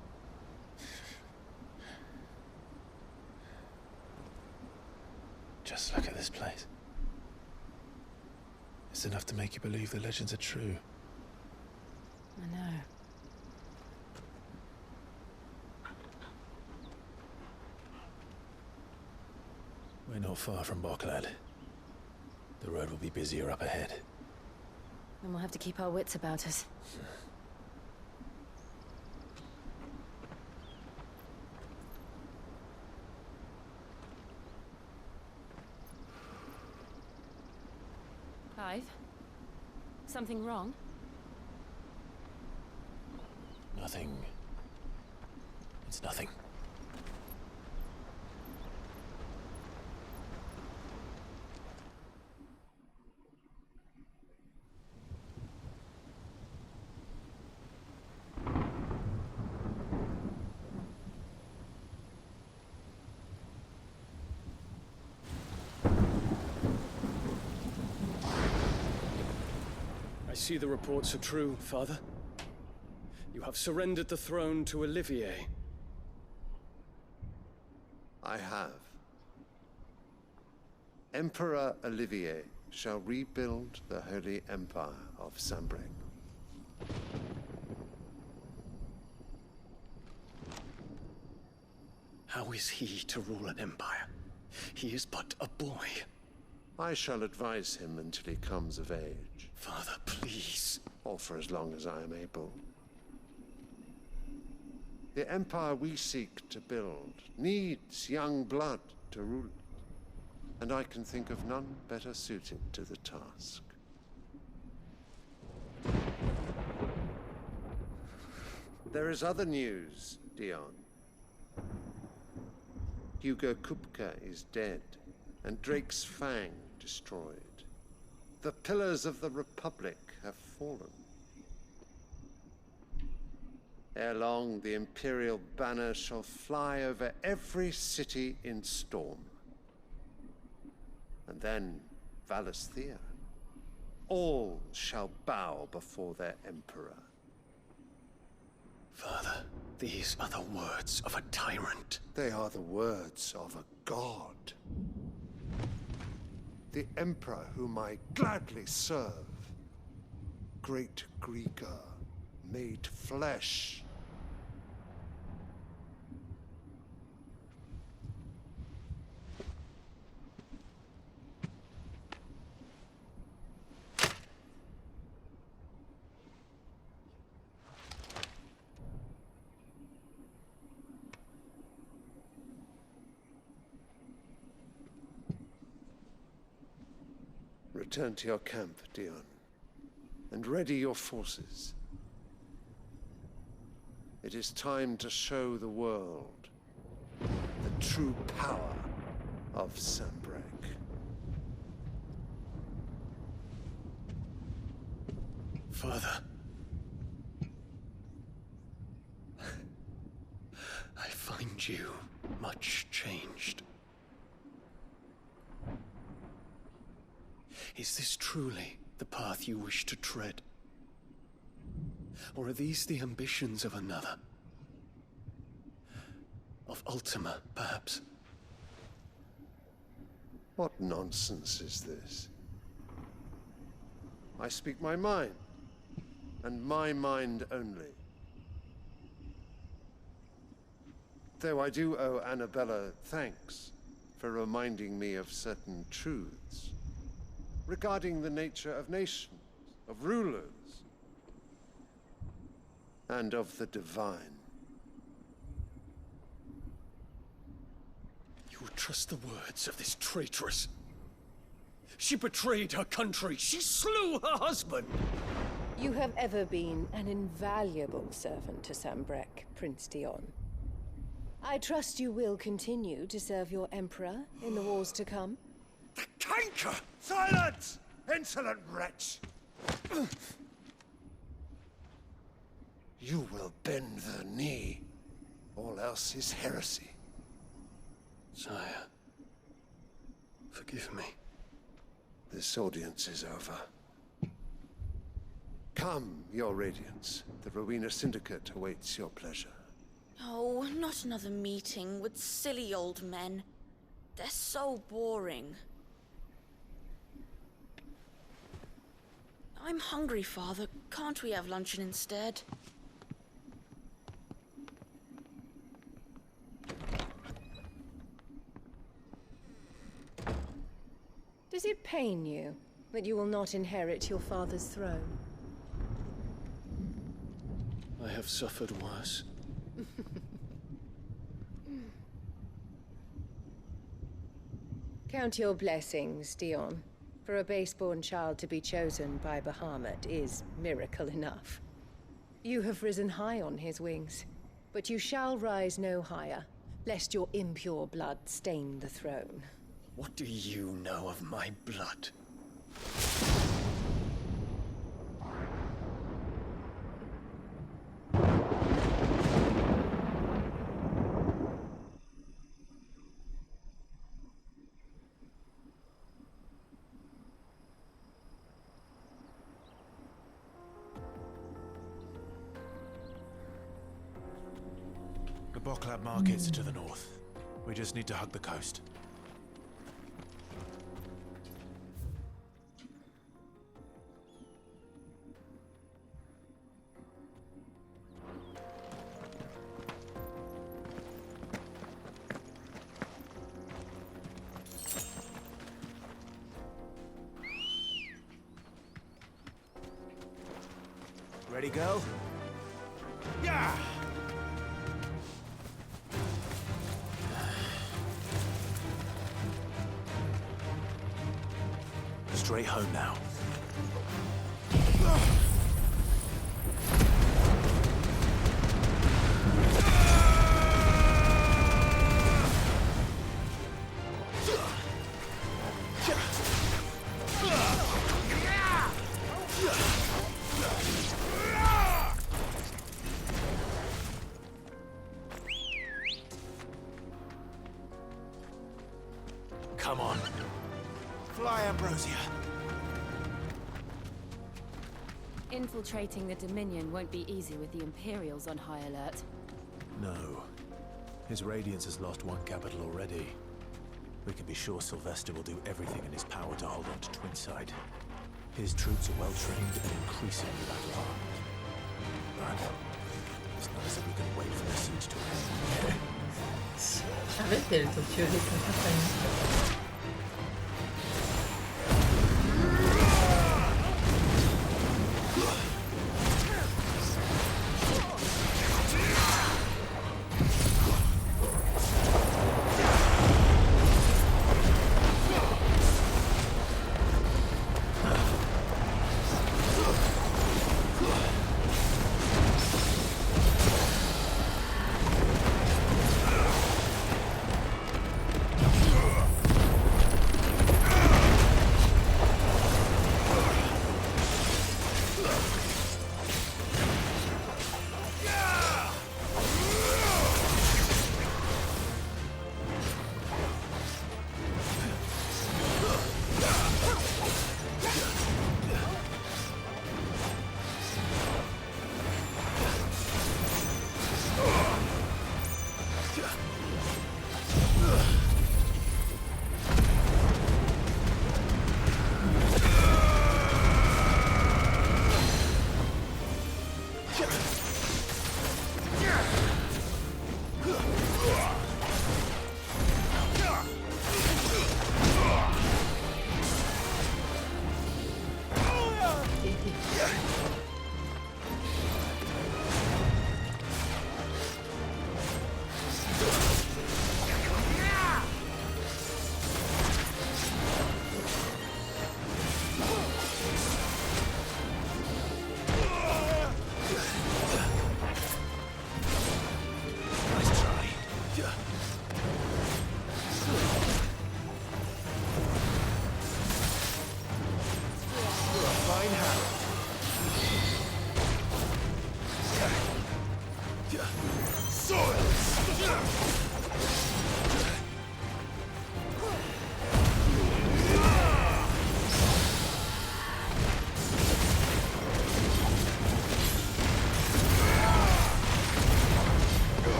B: Just look at this place. It's enough to make you believe the legends are true.
E: I know.
B: We're not far from Boklad. The road will be busier up ahead.
E: And we'll have to keep our wits about us. Clive? Something wrong?
B: Nothing. It's nothing.
R: see the reports are true, Father? You have surrendered the throne to Olivier.
V: I have. Emperor Olivier shall rebuild the Holy Empire of Sanbreque.
R: How is he to rule an empire? He is but a boy.
V: I shall advise him until he comes of age.
R: Father, please.
V: Or for as long as I am able. The empire we seek to build needs young blood to rule it. And I can think of none better suited to the task. There is other news, Dion. Hugo Kupka is dead, and Drake's Fang destroyed. The pillars of the Republic have fallen. Ere long, the Imperial banner shall fly over every city in Storm. And then Valisthea. All shall bow before their Emperor.
R: Father, these are the words of a tyrant.
V: They are the words of a god. The Emperor whom I gladly serve. Great Greagor, made flesh. Return to your camp, Dion, and ready your forces. It is time to show the world the true power of Sanbreque.
R: Father. I find you much changed. Is this truly the path you wish to tread? Or are these the ambitions of another? Of Ultima, perhaps?
V: What nonsense is this? I speak my mind, and my mind only. Though I do owe Annabella thanks for reminding me of certain truths regarding the nature of nations, of rulers, and of the divine.
R: You would trust the words of this traitress? She betrayed her country. She slew her husband.
W: You have ever been an invaluable servant to Sanbreque, Prince Dion. I trust you will continue to serve your Emperor in the wars to come.
V: The canker! Silence! Insolent wretch! You will bend the knee. All else is heresy.
R: Sire, forgive me.
V: This audience is over. Come, your Radiance. The Rowena Syndicate awaits your pleasure.
X: Oh, not another meeting with silly old men. They're so boring. I'm hungry, Father. Can't we have luncheon instead?
W: Does it pain you that you will not inherit your father's throne?
R: I have suffered worse.
W: Count your blessings, Dion. For a base-born child to be chosen by Bahamut is miracle enough. You have risen high on his wings, but you shall rise no higher, lest your impure blood stain the throne.
R: What do you know of my blood?
B: Boklab markets are to the north. We just need to hug the coast.
C: Ready, go?
B: Yeah! Straight home now. Come on. Fly, Ambrosia.
E: Infiltrating the Dominion won't be easy with the Imperials on high alert.
B: No. His Radiance has lost one capital already. We can be sure Sylvester will do everything in his power to hold on to Twinside. His troops are well trained and increasingly battle-hardened. But it's not as if we can wait for the siege to end.
L: 喋ってる途中で戦い。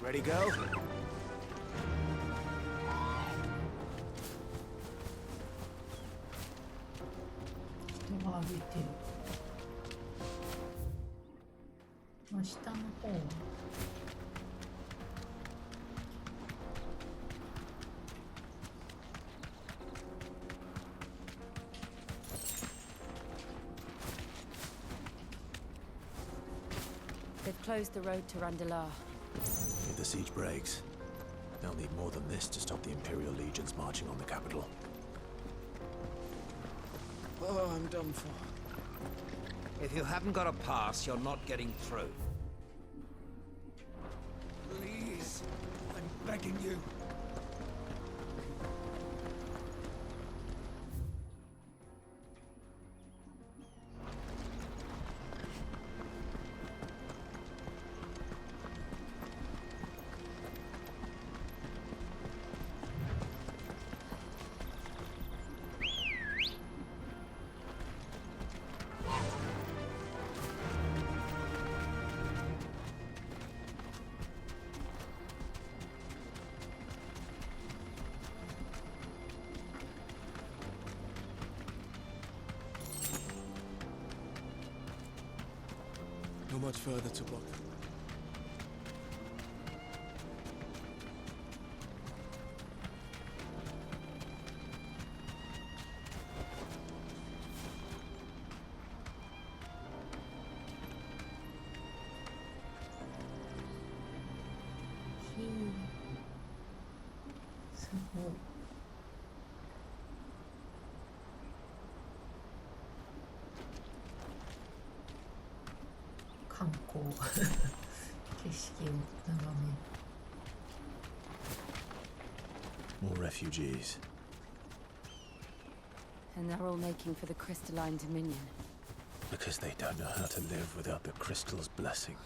C: Ready, go?
E: They've closed the road to Randalar.
B: If the siege breaks, they'll need more than this to stop the Imperial legions marching on the capital.
C: Oh, I'm done for. If you haven't got a pass, you're not getting through. Please, I'm begging you.
R: Not much further to walk.
L: 감고景色を眺める
B: More refugees.
E: And they're all making for the Crystalline Dominion.
B: Because they don't know how to live without the crystal's blessing.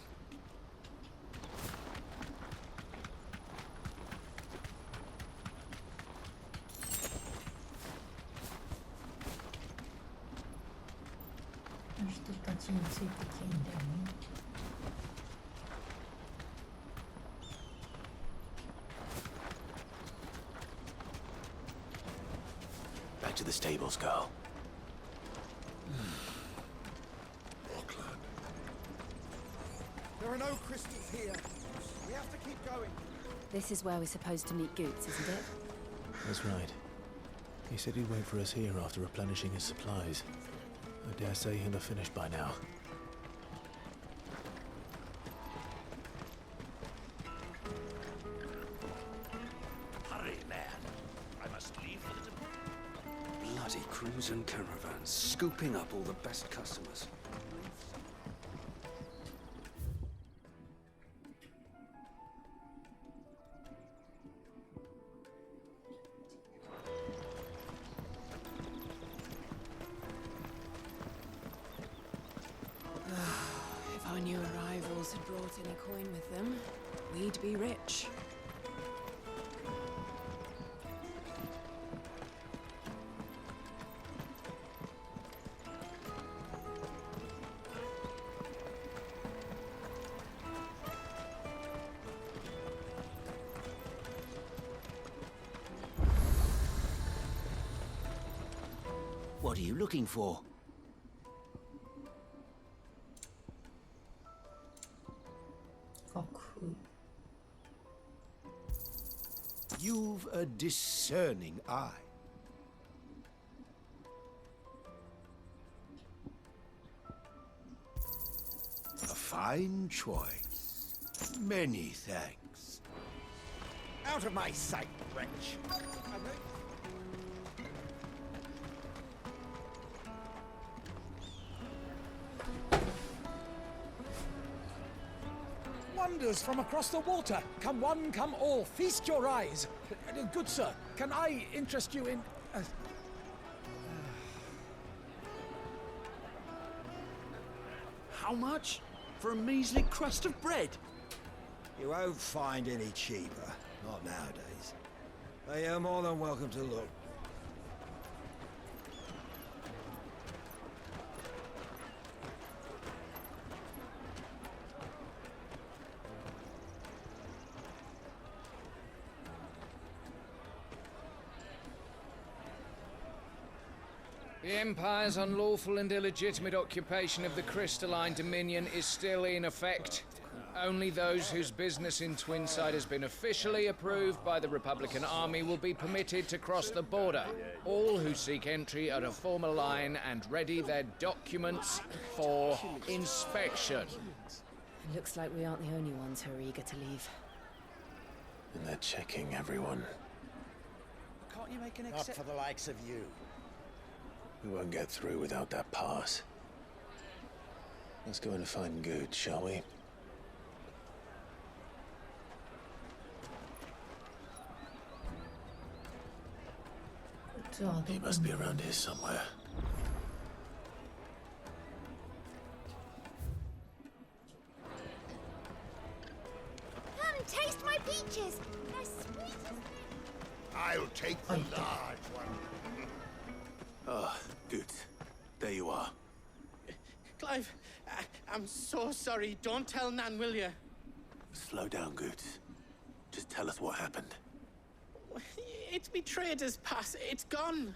B: Back to the stables, girl.
H: Rockland. There are no crystals here. We have to keep going.
E: This is where we're supposed to meet Goots, isn't it?
B: That's right. He said he'd wait for us here after replenishing his supplies. I dare say he'll have finished by now.
F: Hurry, man. I must leave for the... Bloody crimson caravans, scooping up all the best customers.
K: If our new arrivals had brought any coin with them, we'd be rich.
G: What are you looking for?
N: You've a discerning eye. A fine choice. Many thanks.
C: Out of my sight, wretch.
M: Wonders from across the water. Come one, come all. Feast your eyes. Good sir, can I interest you in...
C: How much? For a measly crust of bread? You won't find any cheaper. Not nowadays. But you're more than welcome to look.
U: The Empire's unlawful and illegitimate occupation of the Crystalline Dominion is still in effect. Only those whose business in Twinside has been officially approved by the Republican Army will be permitted to cross the border. All who seek entry are to form a line and ready their documents for inspection.
E: It looks like we aren't the only ones who are eager to leave.
B: And they're checking everyone.
C: Can't you make an
Y: Not for the likes of you.
B: We won't get through without that pass. Let's go in and find Good, shall we? He must be around here somewhere.
O: Come and taste my peaches. They're sweet as...
Q: I'll take the large one.
B: Ah, Good. There you are.
D: Clive, I'm so sorry. Don't tell Nan, will you?
B: Slow down, Good. Just tell us what happened.
D: It's me trader's pass. It's gone.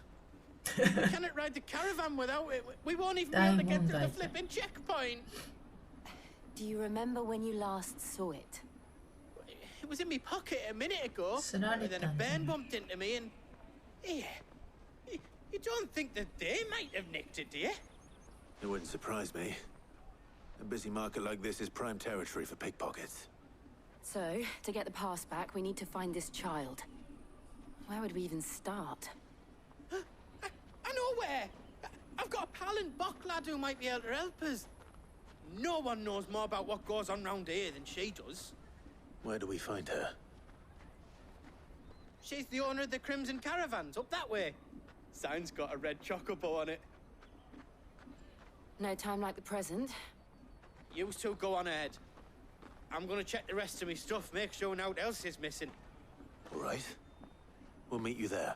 D: We cannot ride the caravan without it. We won't even be able to get to the flipping checkpoint.
E: Do you remember when you last saw it?
D: It was in my pocket a minute ago. And then a bairn bumped into me and... Here. You don't think that they might have nicked it, do you?
B: It wouldn't surprise me. A busy market like this is prime territory for pickpockets.
E: So, to get the pass back, we need to find this child. Where would we even start?
D: I know where! I've got a pal in Bocklad who might be able to help us. No one knows more about what goes on round here than she does.
B: Where do we find her?
D: She's the owner of the Crimson Caravans, up that way. Sign's got a red chocobo on it.
E: No time like the present.
D: You two go on ahead. I'm gonna check the rest of my stuff, make sure no one else is missing.
B: All right. We'll meet you there.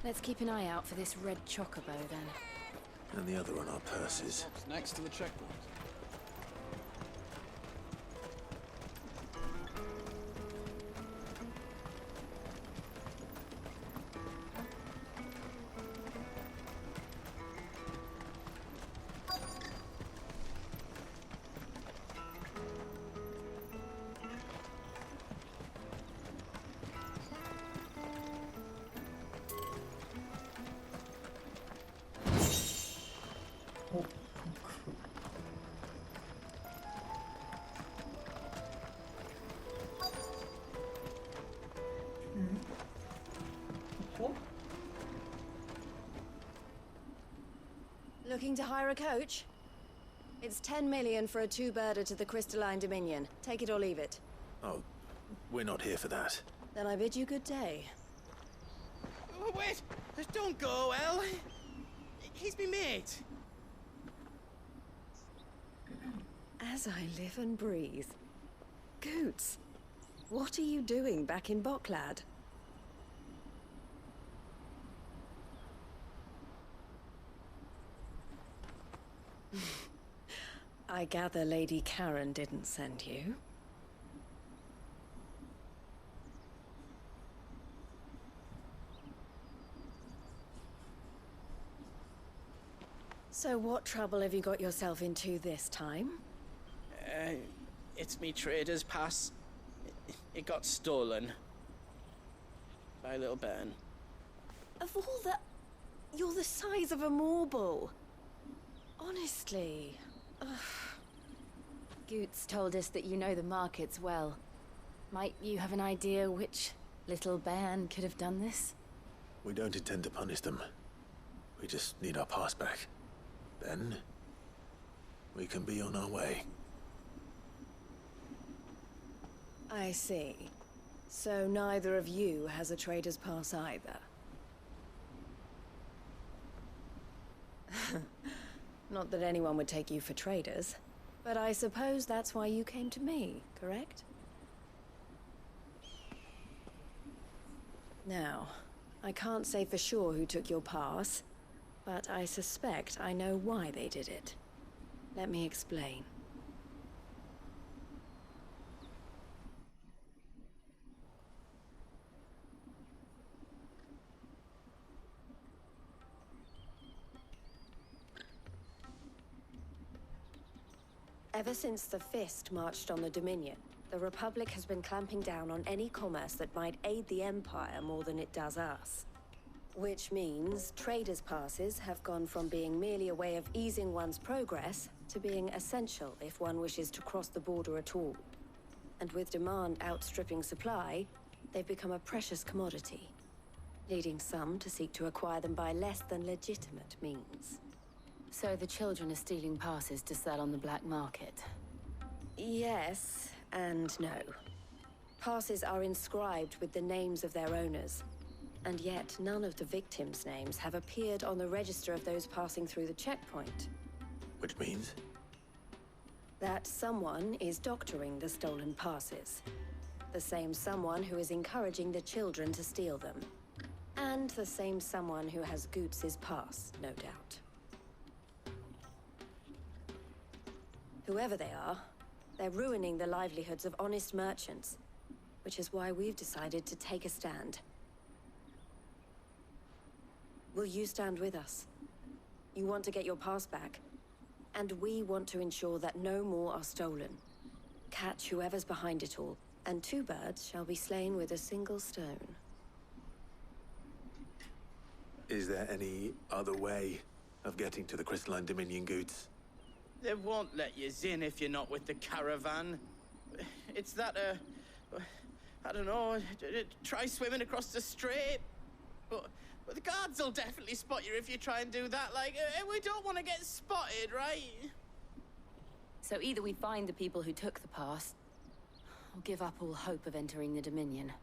E: Let's keep an eye out for this red chocobo, then.
B: And the other on our purses.
U: What's next to the checkpoint?
W: Looking to hire a coach? It's 10 million for a two-birder to the Crystalline Dominion. Take it or leave it.
B: Oh, we're not here for that.
W: Then I bid you good day.
D: Oh, wait! Don't go, El. He's me mate.
W: As I live and breathe. Goots, what are you doing back in Bocklad? I gather Lady Karen didn't send you. So what trouble have you got yourself into this time?
D: It's me trader's pass. It got stolen. By a little bairn.
W: Of all the... You're the size of a marble. Honestly. Ugh.
E: Goots told us that you know the markets well. Might you have an idea which little bairn could have done this?
B: We don't intend to punish them. We just need our pass back. Then, we can be on our way.
W: I see. So neither of you has a trader's pass either. Not that anyone would take you for traders, but I suppose that's why you came to me, correct? Now, I can't say for sure who took your pass, but I suspect I know why they did it. Let me explain. Ever since the Fist marched on the Dominion, the Republic has been clamping down on any commerce that might aid the Empire more than it does us. Which means traders' passes have gone from being merely a way of easing one's progress to being essential if one wishes to cross the border at all. And with demand outstripping supply, they've become a precious commodity, leading some to seek to acquire them by less than legitimate means.
E: So the children are stealing passes to sell on the black market?
W: Yes, and no. Passes are inscribed with the names of their owners, and yet none of the victims' names have appeared on the register of those passing through the checkpoint.
B: Which means?
W: That someone is doctoring the stolen passes. The same someone who is encouraging the children to steal them. And the same someone who has Goots' pass, no doubt. Whoever they are, they're ruining the livelihoods of honest merchants, which is why we've decided to take a stand. Will you stand with us?
A: You want to get your pass back. And we want to ensure that no more are stolen. Catch whoever's behind it all, and 2 birds shall be slain with a single stone.
B: Is there any other way of getting to the Crystalline Dominion goods?
D: They won't let you in if you're not with the caravan. It's that, I don't know, try swimming across the strait. But the guards will definitely spot you if you try and do that. Like, we don't want to get spotted, right?
E: So either we find the people who took the pass, or give up all hope of entering the Dominion.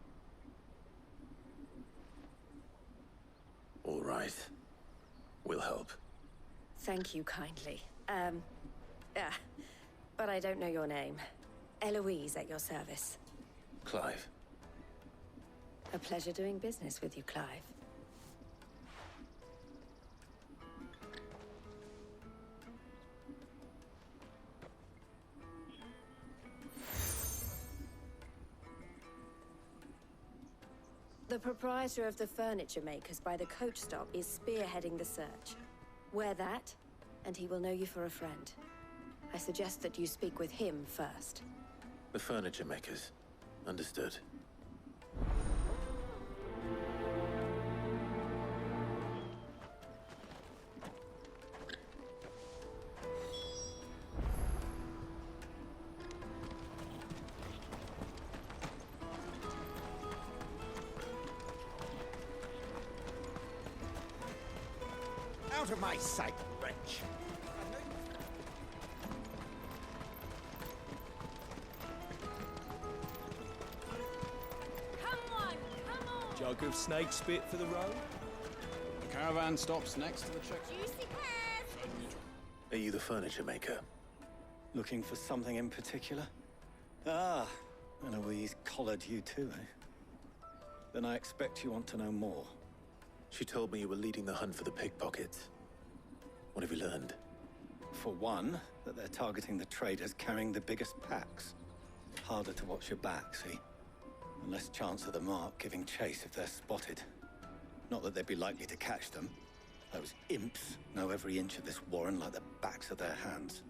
B: All right. We'll help.
A: Thank you kindly. But I don't know your name. Eloise at your service.
B: Clive.
A: A pleasure doing business with you, Clive. The proprietor of the furniture makers by the coach stop is spearheading the search. Wear that, and he will know you for a friend. I suggest that you speak with him first.
B: The furniture makers. Understood.
C: Out of my sight, wretch!
R: Jug of snake spit for the road?
I: The caravan stops next to the check.
B: Are you the furniture maker?
S: Looking for something in particular? Ah, Eloise collared you too, eh? Then I expect you want to know more.
B: She told me you were leading the hunt for the pickpockets. What have you learned?
S: For one, that they're targeting the traders carrying the biggest packs. Harder to watch your back, see? And less chance of the mark giving chase if they're spotted. Not that they'd be likely to catch them. Those imps know every inch of this warren like the backs of their hands.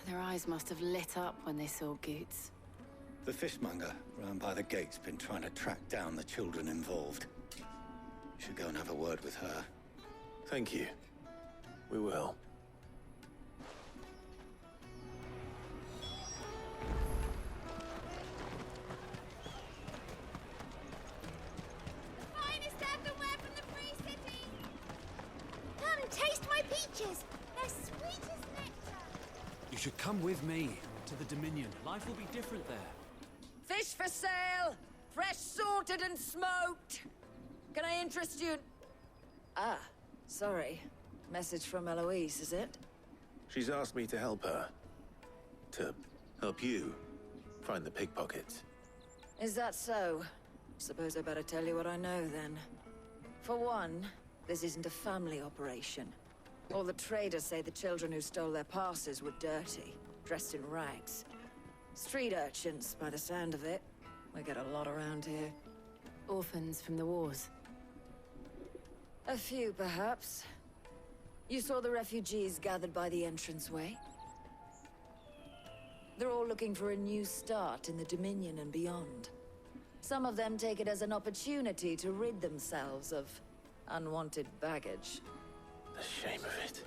E: Their eyes must have lit up when they saw Goots.
S: The fishmonger round by the gate's been trying to track down the children involved. You should go and have a word with her.
B: Thank you. We will.
O: Finest earthenware from the Free City! Come, taste my peaches! They're sweet as nectar!
R: You should come with me to the Dominion. Life will be different there.
J: Fish for sale! Fresh sorted and smoked! Can I interest you in... Ah, sorry. Message from Eloise, is it?
B: She's asked me to help her. To help you find the pickpockets.
J: Is that so? Suppose I better tell you what I know, then. For one, this isn't a family operation. All the traders say the children who stole their passes were dirty, dressed in rags. Street urchins, by the sound of it. We get a lot around here.
E: Orphans from the wars.
J: A few, perhaps. You saw the refugees gathered by the entranceway? They're all looking for a new start in the Dominion and beyond. Some of them take it as an opportunity to rid themselves of unwanted baggage.
B: The shame of it.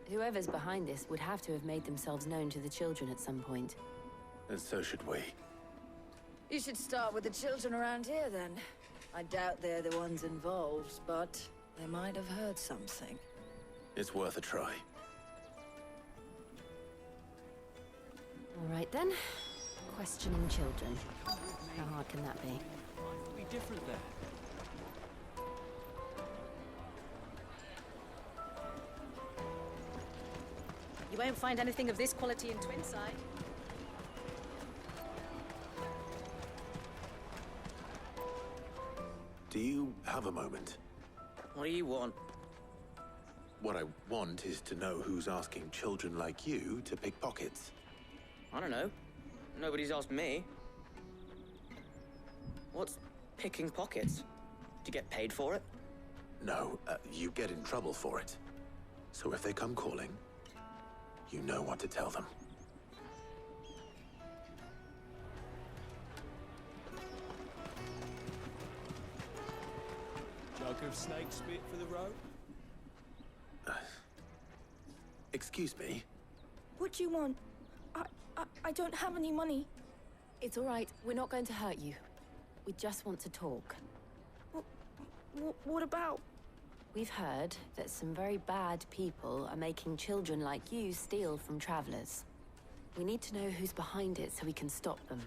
E: Whoever's behind this would have to have made themselves known to the children at some point.
B: And so should we.
J: You should start with the children around here, then. I doubt they're the ones involved, but they might have heard something.
B: It's worth a try.
E: All right, then. Questioning children. How hard can that be?
R: Life will be different there.
T: You won't find anything of this quality in Twinside.
B: Do you have a moment?
D: What do you want?
B: What I want is to know who's asking children like you to pick pockets.
D: I don't know. Nobody's asked me. What's picking pockets? Do you get paid for it?
B: No, you get in trouble for it. So if they come calling, you know what to tell them.
R: Jug of snake spit for the road?
B: Excuse me?
L: What do you want? I don't have any money.
E: It's all right. We're not going to hurt you. We just want to talk.
L: What about?
E: We've heard that some very bad people are making children like you steal from travelers. We need to know who's behind it so we can stop them.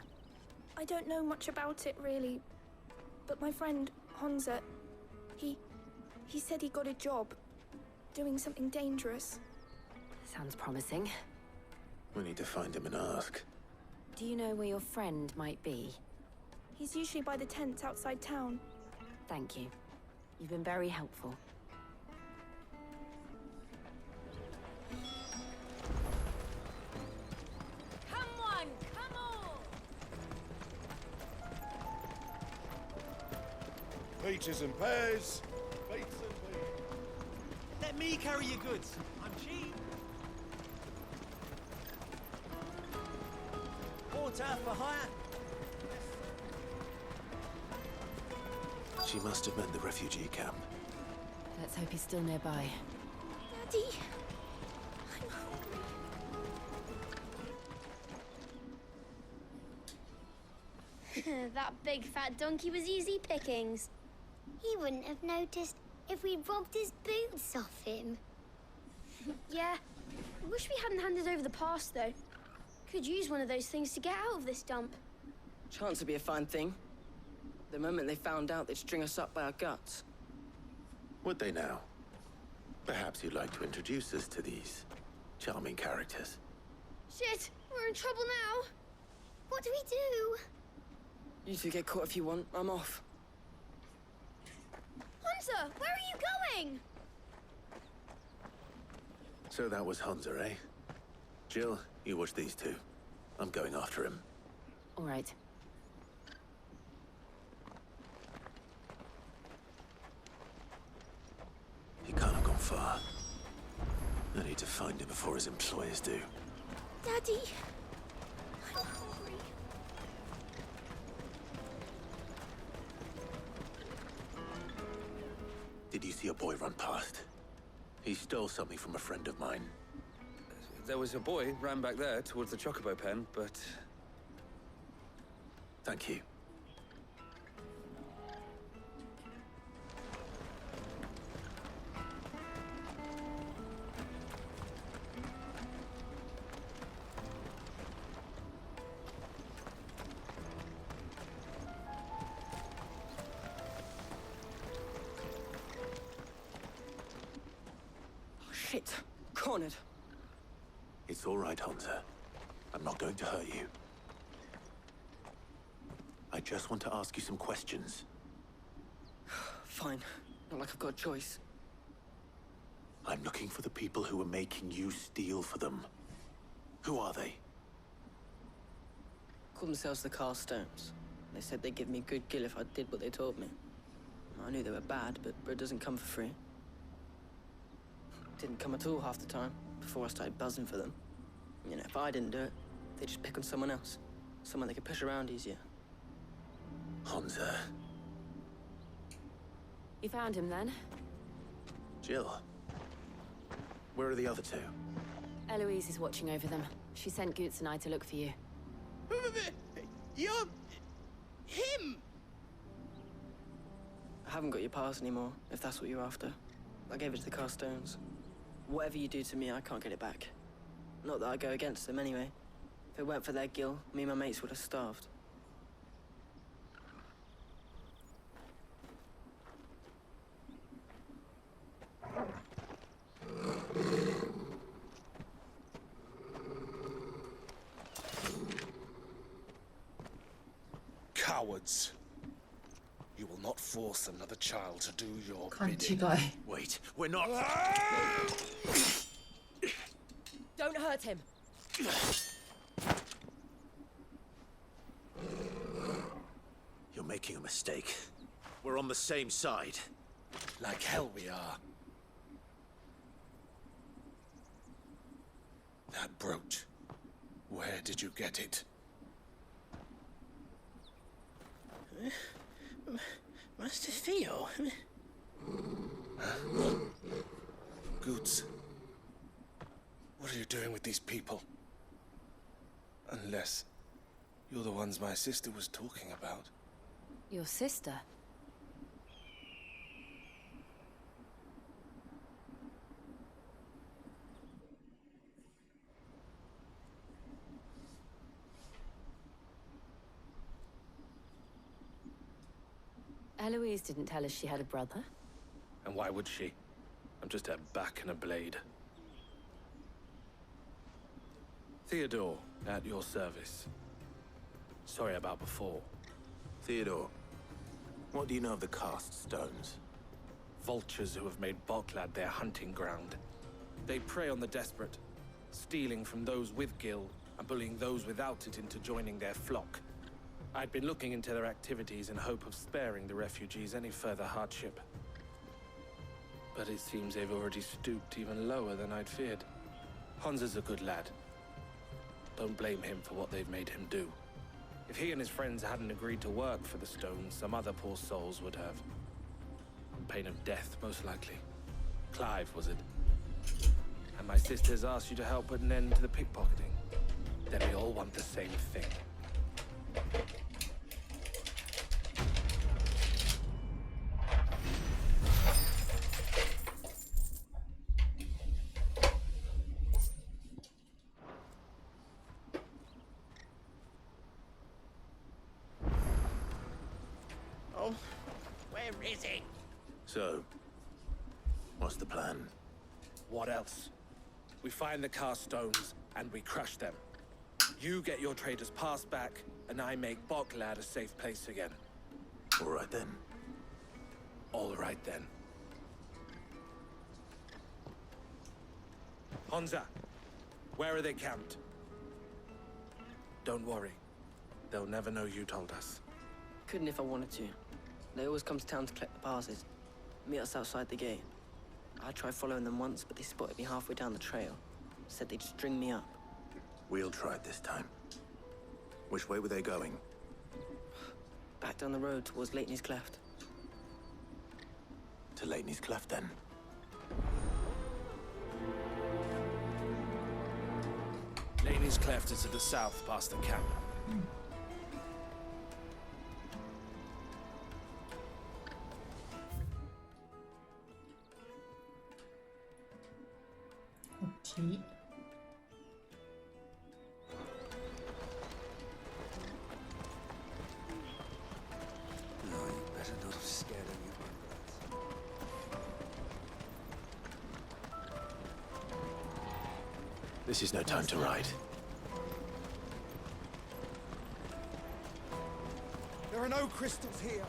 L: I don't know much about it, really. But my friend, Honza, he said he got a job doing something dangerous.
E: Sounds promising.
B: We need to find him and ask.
E: Do you know where your friend might be?
L: He's usually by the tents outside town.
E: Thank you. You've been very helpful.
O: Come on, come on!
Q: Peaches and pears. Peaches and pears.
P: Let me carry your goods. I'm cheap. Water for hire.
B: She must have meant the refugee camp.
E: Let's hope he's still nearby.
L: Daddy! I'm hungry.
O: That big fat donkey was easy pickings. He wouldn't have noticed if we'd robbed his boots off him.
V: Yeah. I wish we hadn't handed over the pass, though. Could use one of those things to get out of this dump.
X: Chance would be a fine thing. The moment they found out, they'd string us up by our guts.
B: Would they now? Perhaps you'd like to introduce us to these charming characters.
V: Shit! We're in trouble now!
O: What do we do?
X: You two get caught if you want. I'm off.
V: Hunter! Where are you going?
B: So that was Hunter, eh? Jill, you watch these two. I'm going after him.
E: All right.
B: He can't have gone far. I need to find him before his employers do.
L: Daddy! I'm hungry.
B: Did you see a boy run past? He stole something from a friend of mine.
Y: There was a boy ran back there towards the Chocobo pen, but...
B: Thank you.
X: Shit. Cornered.
B: It's all right, Hunter. I'm not going to hurt you. I just want to ask you some questions.
X: Fine. Not like I've got a choice.
B: I'm looking for the people who are making you steal for them. Who are they?
X: Called themselves the Carstones. They said they'd give me good gill if I did what they told me. I knew they were bad, but bread doesn't come for free. Didn't come at all half the time, before I started buzzing for them. You know, if I didn't do it, they'd just pick on someone else. Someone they could push around easier.
B: Hunter.
E: You found him then?
B: Jill. Where are the other two?
E: Eloise is watching over them. She sent Goots and I to look for you.
D: You're... him!
X: I haven't got your pass anymore, if that's what you're after. I gave it to the Carstones. Whatever you do to me, I can't get it back. Not that I go against them anyway. If it weren't for their gill, me and my mates would have starved.
R: Cowards. You will not force another child to do your
Z: Crunchy
R: bidding.
Z: guy.
B: Wait, we're not...
E: Don't hurt him.
B: You're making a mistake. We're on the same side.
R: Like hell we are. That brooch. Where did you get it?
D: Master Theo?
R: Goods. What are you doing with these people? Unless you're the ones my sister was talking about.
E: Your sister? Eloise didn't tell us she had a brother.
R: And why would she? I'm just her back and a blade. Theodore, at your service. Sorry about before.
B: Theodore, what do you know of the Cast Stones?
R: Vultures who have made Boklad their hunting ground. They prey on the desperate, stealing from those with Gil and bullying those without it into joining their flock. I'd been looking into their activities in hope of sparing the refugees any further hardship. But it seems they've already stooped even lower than I'd feared. Hans is a good lad. Don't blame him for what they've made him do. If he and his friends hadn't agreed to work for the Stones, some other poor souls would have. On pain of death, most likely. Clive, was it? And my sisters asked you to help put an end to the pickpocketing. Then we all want the same thing.
D: Oh, where is he?
B: So, what's the plan?
R: What else? We find the Cast Stones and we crush them. You get your traders pass back, and I make Boklad a safe place again.
B: All right then.
R: All right then. Honza, where are they camped? Don't worry. They'll never know you told us.
X: Couldn't if I wanted to. They always come to town to collect the passes. Meet us outside the gate. I tried following them once, but they spotted me halfway down the trail. Said they'd string me up.
B: We'll try it this time. Which way were they going?
X: Back down the road towards Leitney's Cleft.
B: To Leitney's Cleft, then.
R: Leitney's Cleft is to the south, past the camp.
F: Okay.
C: No, you better not have scared any of my brats.
B: This is no time to ride.
C: There are no crystals here.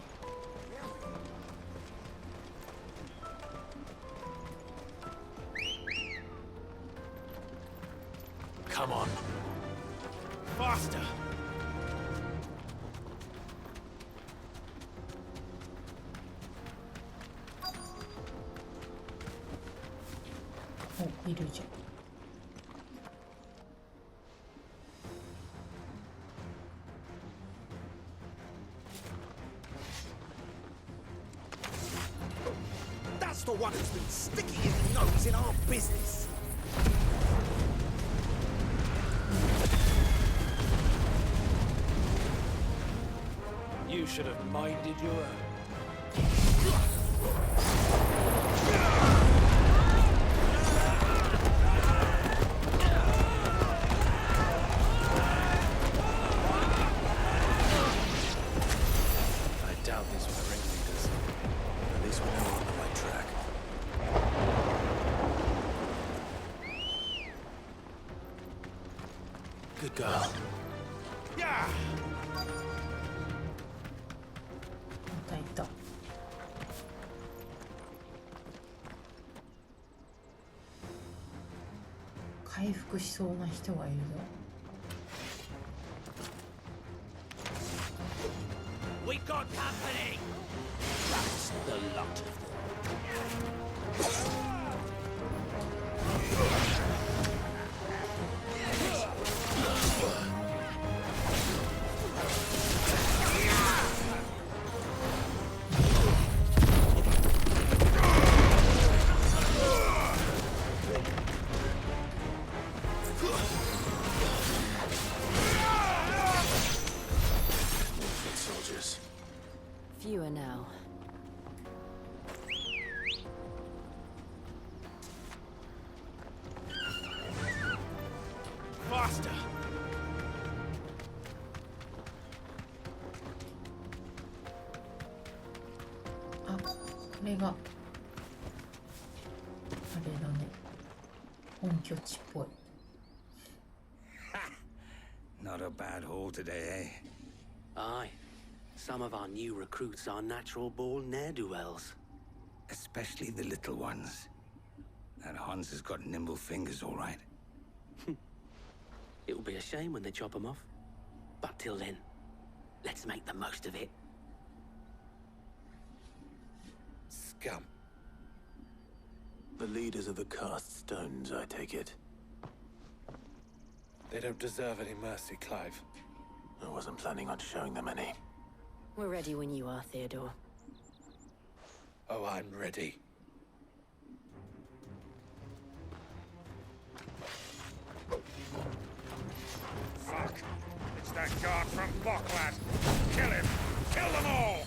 B: Come on.
C: Faster!
F: Oh, いるじゃん。
C: That's the one who's been sticking his nose in our business.
R: You should have minded your own. I doubt these were the ringleaders. At least we know we're on the right track.
B: Good girl.
C: Yeah!
F: またいた。回復しそうな人がいるぞ。
C: We got company! That's the lot of them.
B: Soldiers.
A: Fewer now.
B: Faster!
F: あ、これがあれだね。本拠地っぽい。
G: Not a bad haul today, eh?
H: Aye. Some of our new recruits are natural-born ne'er-do-wells.
G: Especially the little ones. That Hans has got nimble fingers, all right.
H: It will be a shame when they chop them off. But till then, let's make the most of it.
B: Scum. The leaders of the cast stones, I take it.
R: They don't deserve any mercy, Clive.
B: I wasn't planning on showing them any.
A: We're ready when you are, Theodore.
R: Oh, I'm ready.
Q: Fuck! It's that guard from Boklad! Kill him! Kill them all!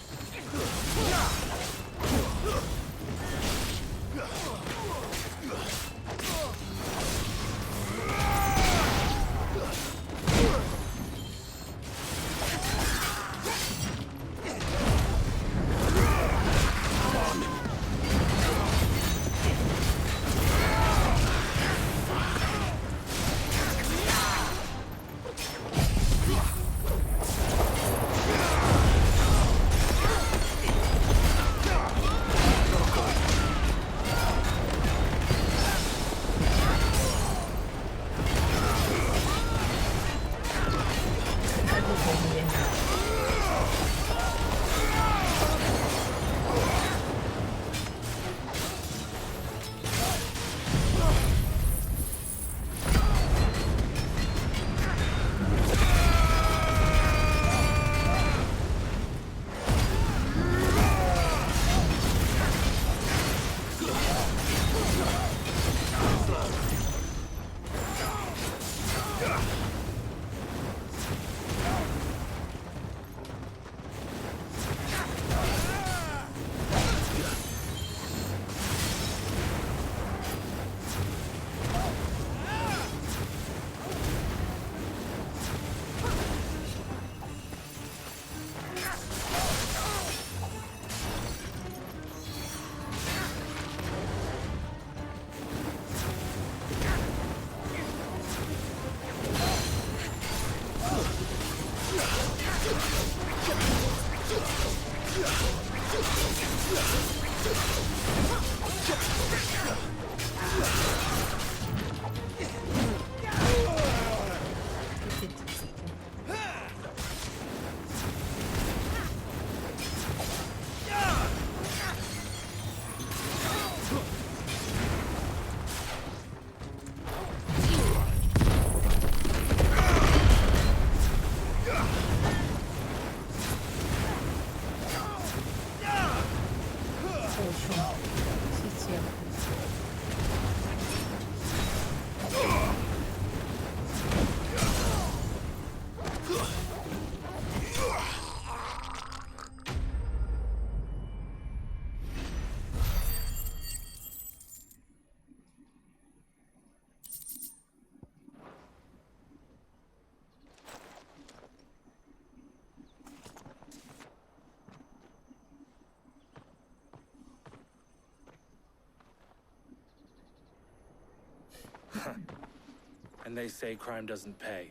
R: And they say crime doesn't pay.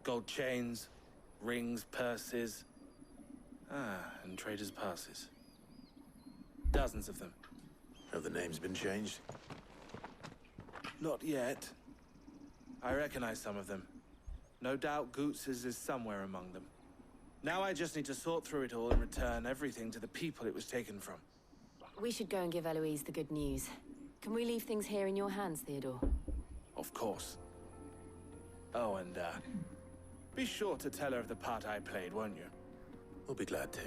R: Gold chains, rings, purses. And traders' passes. Dozens of them.
B: Have the names been changed?
R: Not yet. I recognize some of them. No doubt Goots's is somewhere among them. Now I just need to sort through it all and return everything to the people it was taken from.
E: We should go and give Eloise the good news. Can we leave things here in your hands, Theodore?
R: Of course. Oh, and, be sure to tell her of the part I played, won't you?
B: We'll be glad to.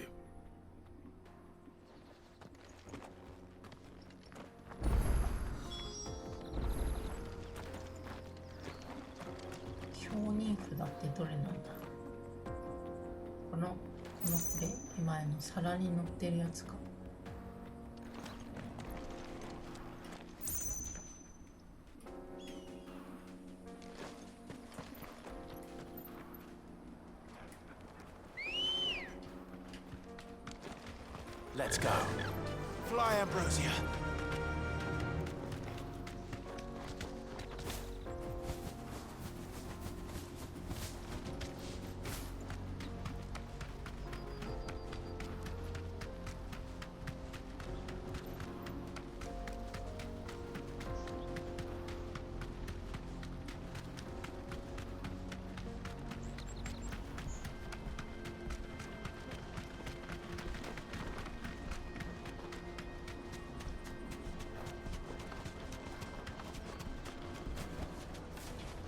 F: Shonin札ってどれなんだ？これ手前の皿に乗ってるやつか。
B: Let's go.
C: Fly, Ambrosia.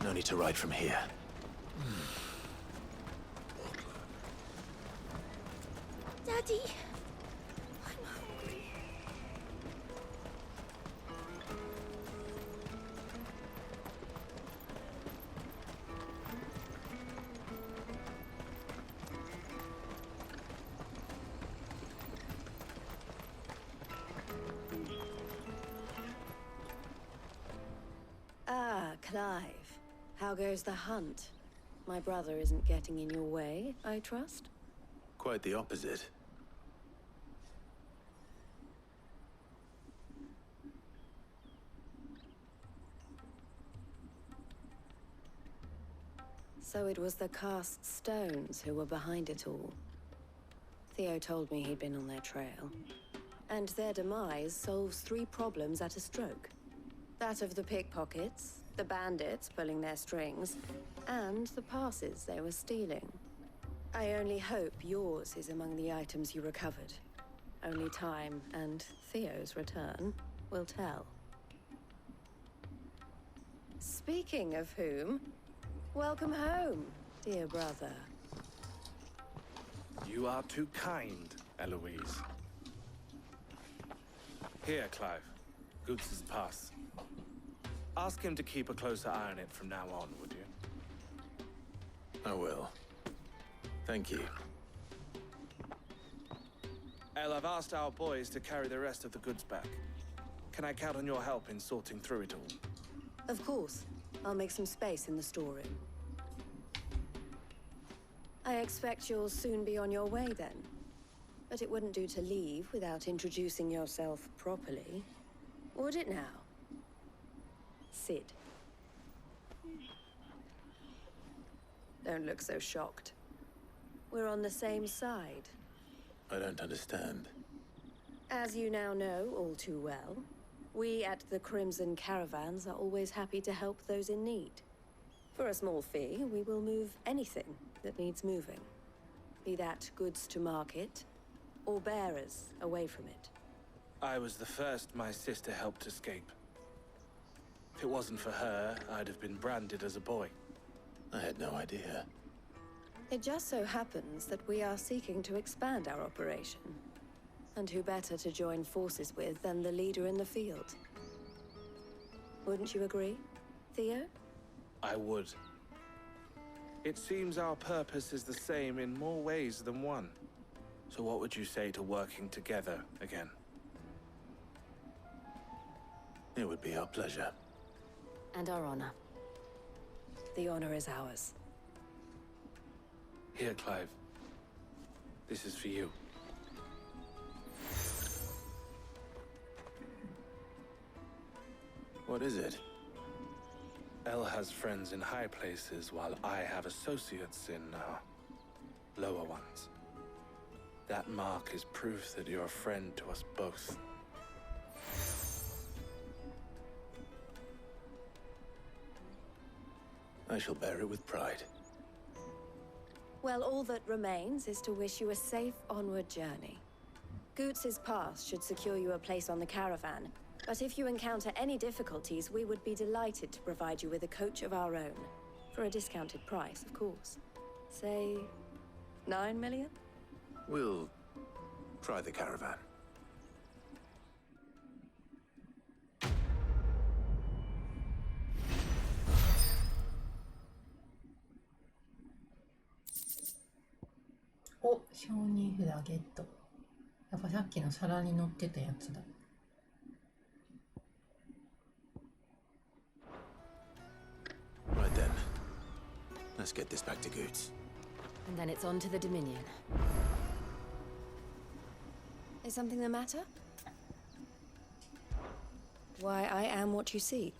B: No need to ride from here.
L: Daddy, I'm hungry.
A: Ah, Clive. How goes the hunt? My brother isn't getting in your way, I trust?
B: Quite the opposite.
A: So it was the cast stones who were behind it all. Theo told me he'd been on their trail. And their demise solves 3 problems at a stroke. That of the pickpockets, the bandits pulling their strings, and the passes they were stealing. I only hope yours is among the items you recovered. Only time and Theo's return will tell. Speaking of whom, welcome home, dear brother.
R: You are too kind, Eloise. Here, Clive. Goods' pass. Ask him to keep a closer eye on it from now on, would you?
B: I will. Thank you.
R: El, I've asked our boys to carry the rest of the goods back. Can I count on your help in sorting through it all?
A: Of course. I'll make some space in the storeroom. I expect you'll soon be on your way then. But it wouldn't do to leave without introducing yourself properly. Would it now? Sid. Don't look so shocked. We're on the same side.
B: I don't understand.
A: As you now know all too well, we at the Crimson Caravans are always happy to help those in need. For a small fee, we will move anything that needs moving. Be that goods to market, or bearers away from it.
R: I was the first my sister helped escape. If it wasn't for her, I'd have been branded as a boy.
B: I had no idea.
A: It just so happens that we are seeking to expand our operation. And who better to join forces with than the leader in the field? Wouldn't you agree, Theo?
R: I would. It seems our purpose is the same in more ways than one. So what would you say to working together again?
B: It would be our pleasure.
A: And our honor. The honor is ours.
R: Here, Clive. This is for you.
B: What is it?
R: El has friends in high places, while I have associates in, lower ones. That mark is proof that you're a friend to us both.
B: I shall bear it with pride.
A: Well, all that remains is to wish you a safe onward journey. Goots's pass should secure you a place on the caravan, but if you encounter any difficulties, we would be delighted to provide you with a coach of our own. For a discounted price, of course. Say, 9 million?
B: We'll try the caravan.
F: お、承認札ゲット。やっぱさっきの皿に乗ってたやつだ。
B: Right then. Let's get this back to Goots.
E: And then it's on to the Dominion.
A: Is something the matter? Why, I am what you see.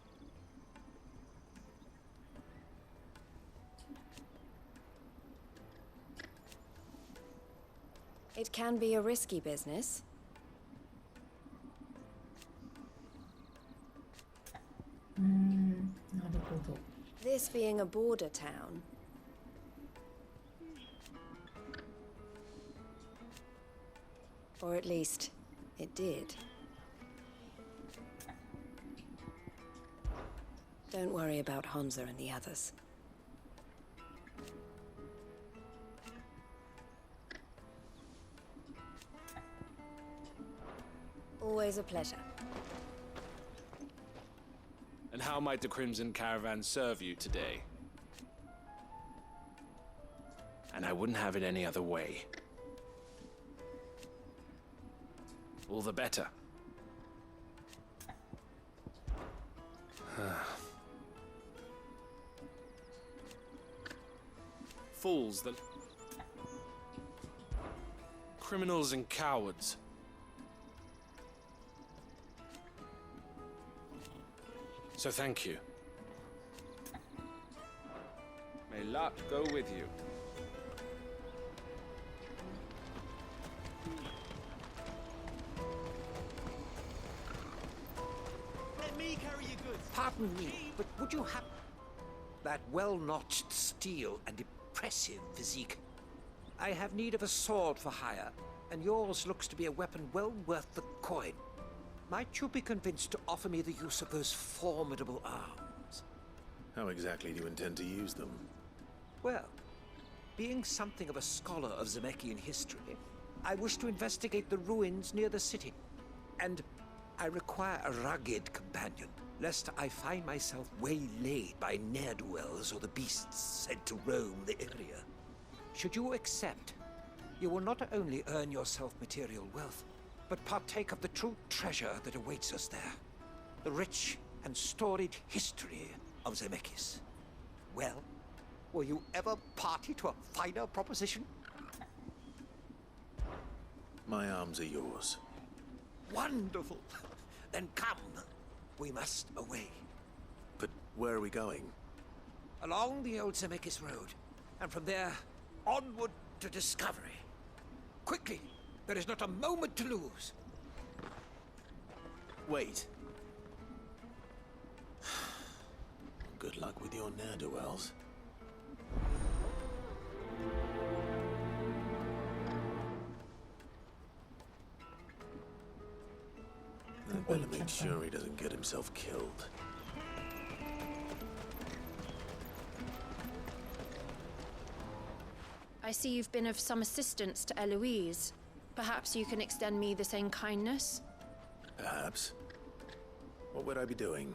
A: It can be a risky business. This being a border town. Or at least, it did. Don't worry about Hansa and the others. Always a pleasure.
R: And how might the Crimson Caravan serve you today? And I wouldn't have it any other way. All the better. Fools that... Criminals and cowards. So thank you. May luck go with you.
P: Let me carry your goods.
K: Pardon me, but would you have that well-notched steel and impressive physique? I have need of a sword for hire, and yours looks to be a weapon well worth the coin. Might you be convinced to offer me the use of those formidable arms?
B: How exactly do you intend to use them?
K: Well, being something of a scholar of Zemeckis history, I wish to investigate the ruins near the city. And I require a rugged companion, lest I find myself waylaid by ne'er-do-wells or the beasts sent to roam the area. Should you accept, you will not only earn yourself material wealth, but partake of the true treasure that awaits us there. The rich and storied history of Zemeckis. Well, were you ever party to a finer proposition?
B: My arms are yours.
K: Wonderful! Then come. We must away.
B: But where are we going?
K: Along the old Zemeckis Road, and from there, onward to discovery. Quickly! There is not a moment to lose.
B: Wait. Good luck with your ne'er-do-wells. I better make sure he doesn't get himself killed.
L: I see you've been of some assistance to Eloise. Perhaps you can extend me the same kindness?
B: Perhaps. What would I be doing?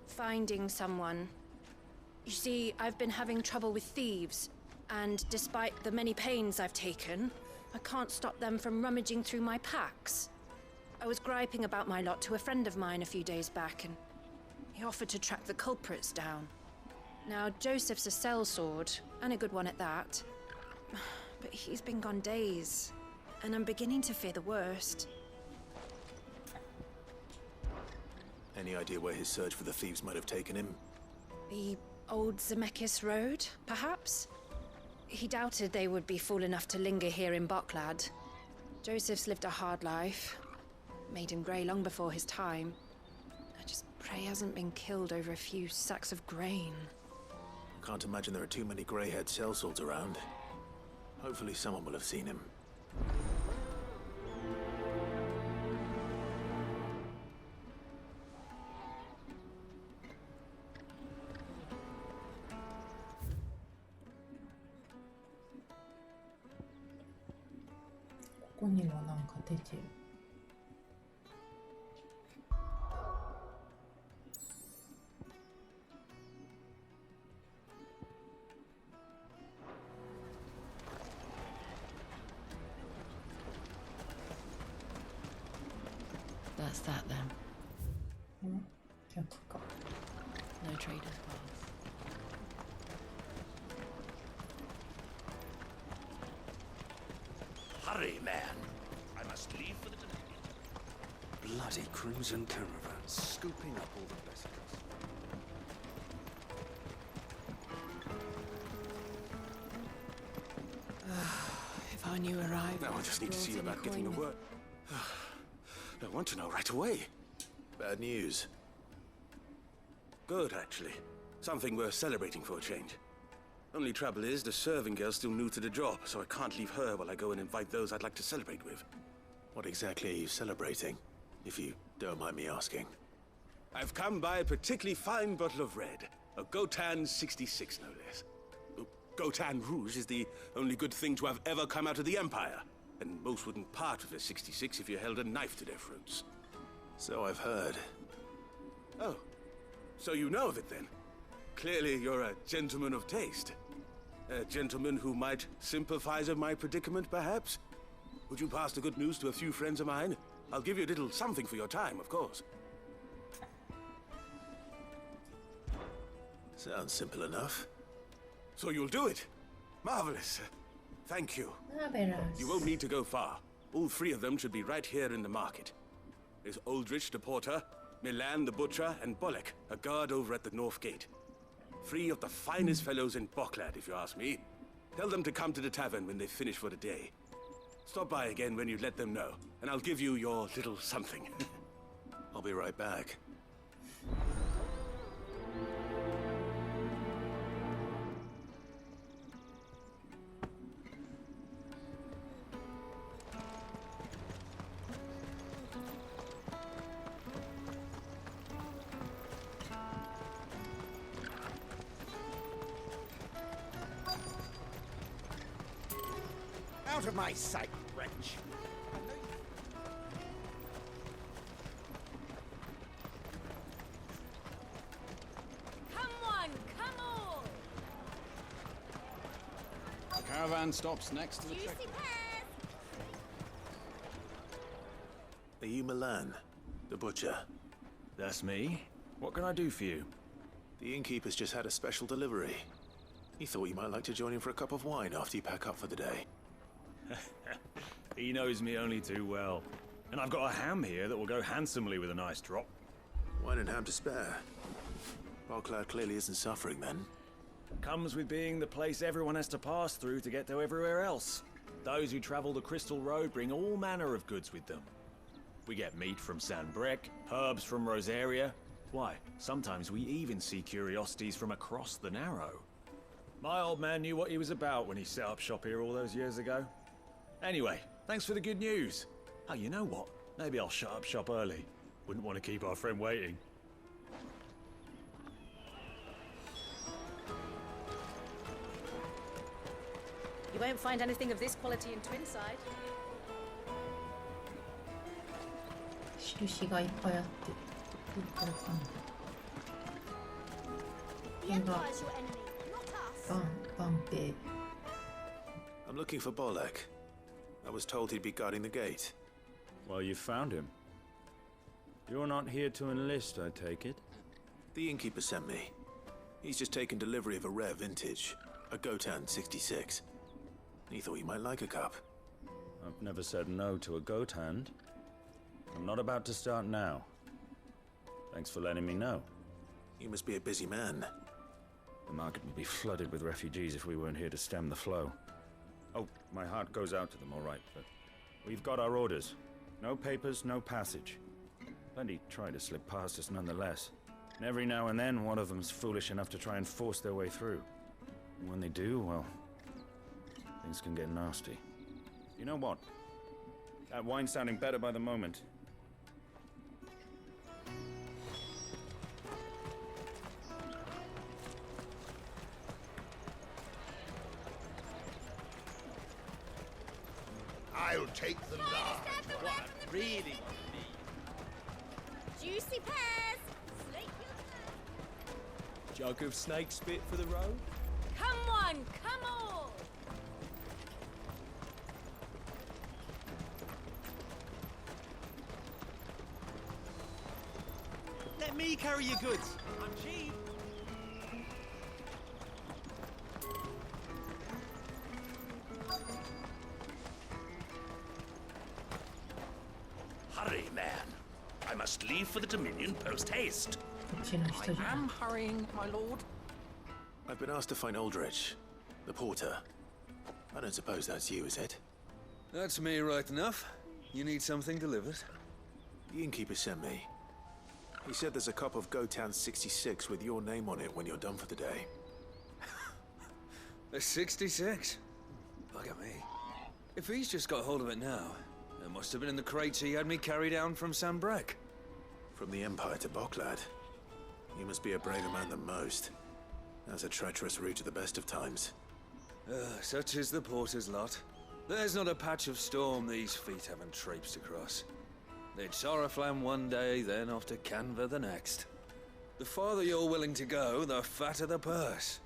L: Finding someone. You see, I've been having trouble with thieves, and despite the many pains I've taken, I can't stop them from rummaging through my packs. I was griping about my lot to a friend of mine a few days back, and he offered to track the culprits down. Now, Joseph's a sellsword, and a good one at that. But he's been gone days, and I'm beginning to fear the worst.
B: Any idea where his search for the thieves might have taken him?
L: The old Zemeckis Road, perhaps? He doubted they would be fool enough to linger here in Boklad. Joseph's lived a hard life. Made him grey long before his time. I just pray he hasn't been killed over a few sacks of grain.
B: Can't imagine there are too many grey-haired sellswords around. Hopefully someone will have seen him.
F: こにもなんか出てる。
E: That's that then.
F: 逆か。
E: No traders pass.
Q: Hurry, man. I must leave for the Dominion.
H: Bloody crimson caravan, scooping up all the vessels.
E: If I knew arrived.
I: Now I just need to see about getting the word. I want to know right away.
B: Bad news.
I: Good, actually. Something worth celebrating for a change. Only trouble is, the serving girl's still new to the job, so I can't leave her while I go and invite those I'd like to celebrate with.
B: What exactly are you celebrating, if you don't mind me asking?
I: I've come by a particularly fine bottle of red. A Gotan 66, no less. Gotan Rouge is the only good thing to have ever come out of the Empire. And most wouldn't part with a 66 if you held a knife to their throats.
B: So I've heard.
I: Oh, so you know of it then? Clearly you're a gentleman of taste. A gentleman who might sympathize with my predicament, perhaps? Would you pass the good news to a few friends of mine? I'll give you a little something for your time, of course.
B: Sounds simple enough.
I: So you'll do it? Marvelous. Thank you.
F: Marvelous.
I: You won't need to go far. All three of them should be right here in the market. There's Aldrich the porter, Milan the butcher, and Bolek, a guard over at the north gate. Three of the finest fellows in Boklad, if you ask me. Tell them to come to the tavern when they finish for the day. Stop by again when you let them know, and I'll give you your little something.
B: I'll be right back.
C: Out of my sight, wretch!
O: Come on, come on!
M: The caravan stops next to the
O: Juicy
M: check.
O: pears!
B: Are you Milan, the butcher?
N: That's me. What can I do for you?
B: The innkeeper's just had a special delivery. He thought you might like to join him for a cup of wine after you pack up for the day.
N: He knows me only too well. And I've got a ham here that will go handsomely with a nice drop.
B: Wine and ham to spare. Boklad clearly isn't suffering then.
N: Comes with being the place everyone has to pass through to get to everywhere else. Those who travel the Crystal Road bring all manner of goods with them. We get meat from Sanbreque, herbs from Rosaria. Why, sometimes we even see curiosities from across the Narrow. My old man knew what he was about when he set up shop here all those years ago. Anyway, thanks for the good news. Oh, you know what? Maybe I'll shut up shop early. Wouldn't want to keep our friend waiting.
T: You won't find anything of this quality in Twinside.
F: 印がいっぱいあって、どっからかんだ。
O: The Empire's your enemy, not us!
F: バンペイ。
B: I'm looking for Bolek. I was told he'd be guarding the gate.
S: Well, you found him. You're not here to enlist, I take it?
B: The innkeeper sent me. He's just taken delivery of a rare vintage, a Gotan 66. He thought you might like a cup.
S: I've never said no to a goat hand. I'm not about to start now. Thanks for letting me know.
B: You must be a busy man.
S: The market would be flooded with refugees if we weren't here to stem the flow. Oh, my heart goes out to them, all right, but we've got our orders. No papers, no passage. Plenty try to slip past us nonetheless. And every now and then, one of them's foolish enough to try and force their way through. And when they do, well, things can get nasty. You know what? That wine's sounding better by the moment.
C: I'll
Q: take the large one.
D: Really?
O: Juicy pears! Slate your
N: Jug of snake spit for the road?
O: Come on, come on!
P: Let me carry your goods. I'm cheap.
J: Hurry, man. I must leave for the Dominion post-haste.
B: I am hurrying, my lord. I've been asked to find Aldrich, the porter. I don't suppose that's you, is it?
C: That's me right enough. You need something delivered?
B: The innkeeper sent me. He said there's a cup of Gotan 66 with your name on it when you're done for the day.
C: A 66? Bugger me. If he's just got hold of it now, it must have been in the crates he had me carry down from Sanbreque.
B: From the Empire to Boklad. You must be a braver man than most. That's a treacherous route to the best of times.
C: Such is the porter's lot. There's not a patch of storm these feet haven't traipsed across. It's Oriflamme one day, then off to Canva the next. The farther you're willing to go, the fatter the purse.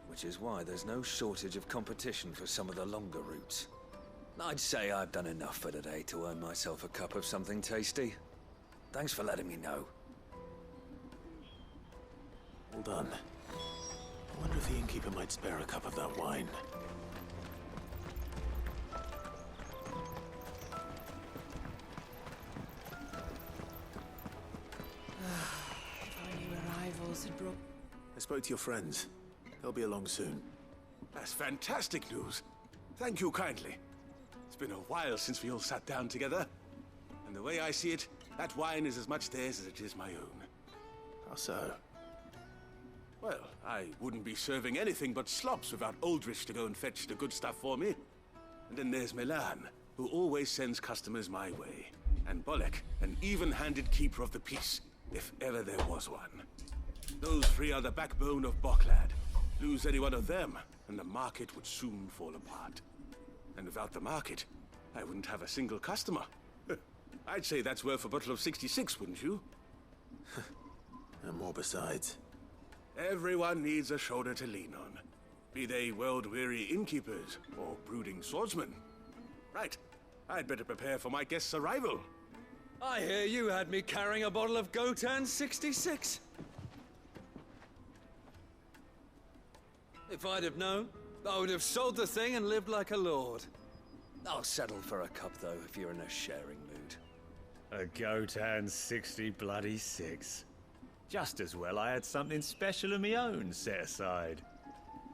C: Which is why there's no shortage of competition for some of the longer routes. I'd say I've done enough for today to earn myself a cup of something tasty. Thanks for letting me know.
B: Well done. I wonder if the innkeeper might spare a cup of that wine.
A: If only arrivals had brought...
B: I spoke to your friends. They'll be along soon.
I: That's fantastic news. Thank you kindly. It's been a while since we all sat down together. And the way I see it, that wine is as much theirs as it is my own.
B: How so?
I: Well, I wouldn't be serving anything but slops without Aldrich to go and fetch the good stuff for me. And then there's Milan, who always sends customers my way. And Bolek, an even-handed keeper of the peace, if ever there was one. Those three are the backbone of Boklad. Lose any one of them, and the market would soon fall apart. And without the market, I wouldn't have a single customer. I'd say that's worth a bottle of 66, wouldn't you?
B: And more besides.
I: Everyone needs a shoulder to lean on. Be they world-weary innkeepers or brooding swordsmen. Right. I'd better prepare for my guest's arrival.
C: I hear you had me carrying a bottle of Gotan 66. If I'd have known, I would have sold the thing and lived like a lord. I'll settle for a cup, though, if you're in a sharing mood.
N: A Gotan 60 bloody 6. Just as well I had something special of my own set aside.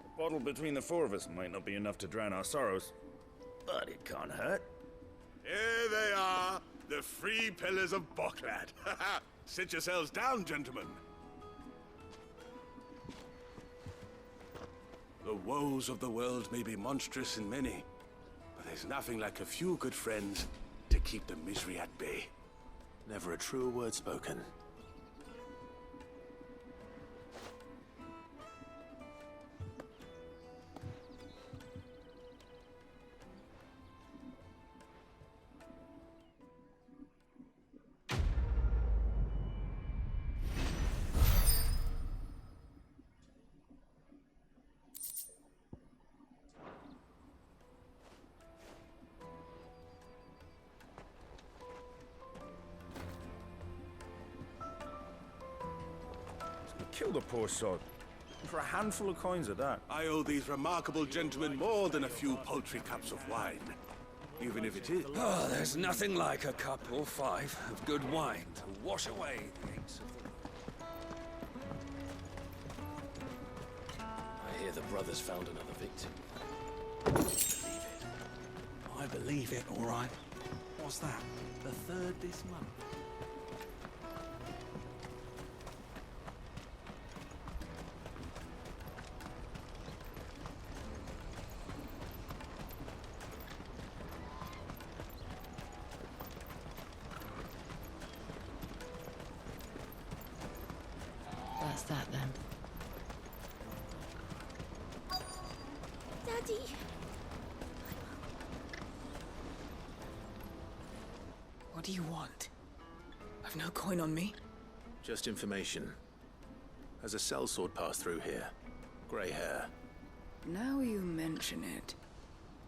M: A bottle between the four of us might not be enough to drown our sorrows, but it can't hurt.
I: Here they are, the free pillars of Boklad. Sit yourselves down, gentlemen. The woes of the world may be monstrous in many, but there's nothing like a few good friends to keep the misery at bay.
B: Never a truer word spoken.
M: Kill the poor sod. For a handful of coins at that.
I: I owe these remarkable gentlemen more than a few paltry cups of wine. Even if it is.
C: Oh, there's nothing like a cup or five of good wine to wash away the aches of the...
R: I hear the brothers found another victim.
H: I believe it, all right. What's that? The third this month?
E: That's that then.
O: Daddy!
U: What do you want? I've no coin on me.
B: Just information. Has a sellsword passed through here? Grey hair.
U: Now you mention it,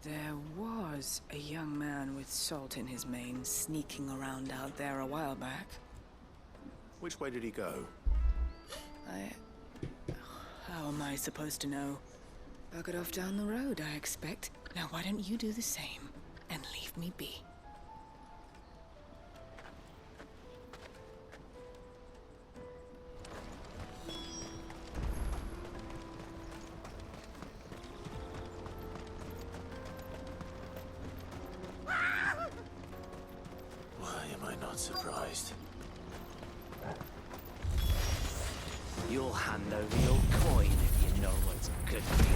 U: there was a young man with salt in his mane sneaking around out there a while back.
B: Which way did he go?
U: How am I supposed to know? Buggered off down the road, I expect. Now why don't you do the same and leave me be?
B: Why am I not surprised?
V: You'll hand over your coin if you know what's good for you.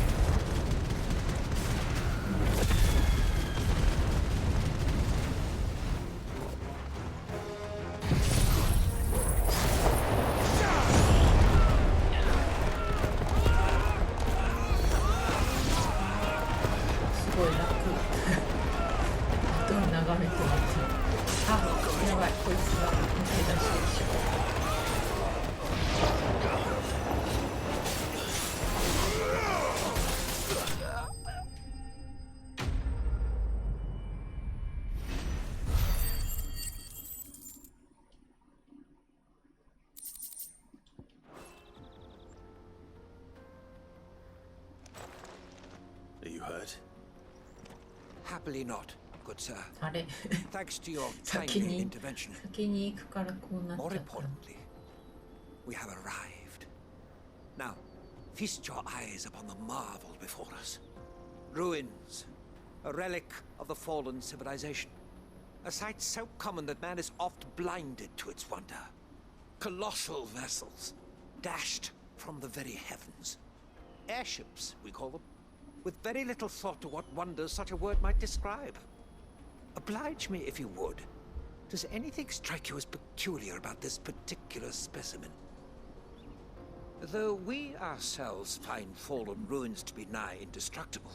B: Are you hurt?
K: Happily not, good sir.
F: あれ
K: Thanks to your
F: 先
K: timely
F: に
K: intervention.
F: 先に行くからこうなっ
K: More
F: ちゃった
K: importantly, we have arrived. Now, feast your eyes upon the marvel before us. Ruins, a relic of the fallen civilization. A sight so common that man is oft blinded to its wonder. Colossal vessels, dashed from the very heavens. Airships, we call them, with very little thought to what wonders such a word might describe. Oblige me if you would. Does anything strike you as peculiar about this particular specimen? Though we ourselves find fallen ruins to be nigh indestructible,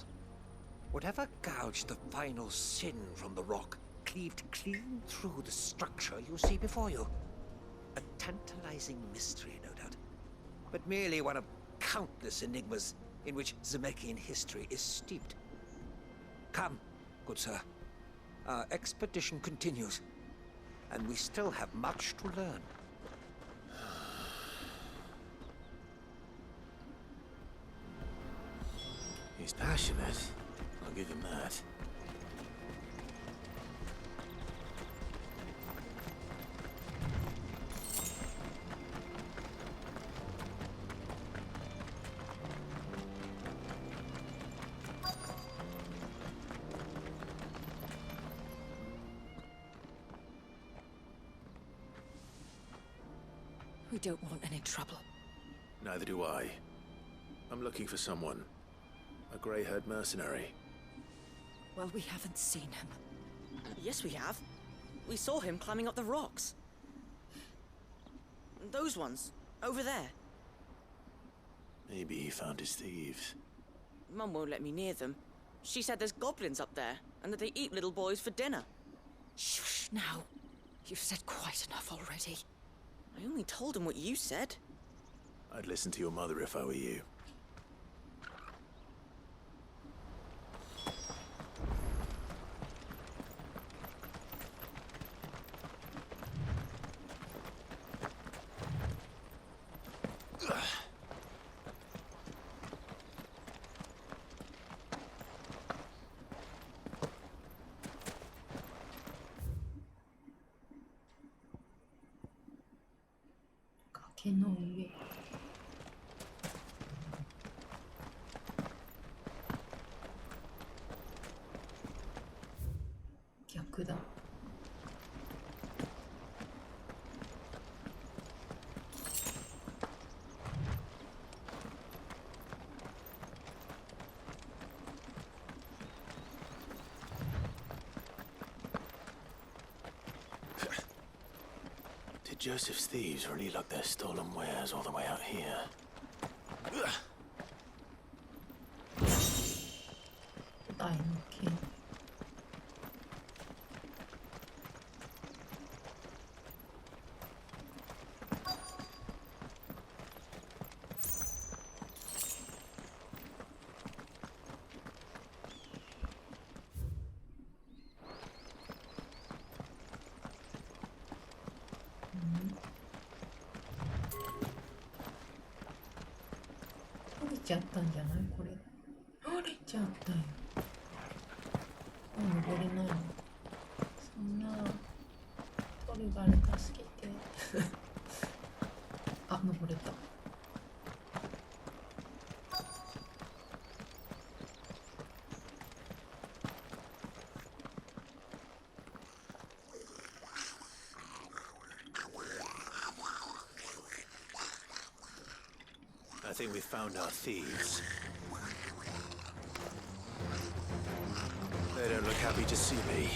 K: whatever gouged the final sin from the rock cleaved clean through the structure you see before you. A tantalizing mystery, no doubt, but merely one of countless enigmas in which Zemeckis history is steeped. Come, good sir. Our expedition continues, and we still have much to learn.
B: He's passionate. I'll give him that.
T: We don't want any trouble.
B: Neither do I. I'm looking for someone. A grey-haired mercenary.
T: Well, we haven't seen him.
W: Yes, we have. We saw him climbing up the rocks. Those ones, over there.
B: Maybe he found his thieves.
W: Mum won't let me near them. She said there's goblins up there, and that they eat little boys for dinner.
T: Shush now. You've said quite enough already.
W: I only told him what you said.
B: I'd listen to your mother if I were you. Did Joseph's thieves really lug their stolen wares all the way out here?
F: ちゃったんじゃないこれ。折れちゃったよ。登れないの。そんなトリガル助けて。あ、登れた。
B: I think we found our thieves. They don't look happy to see me.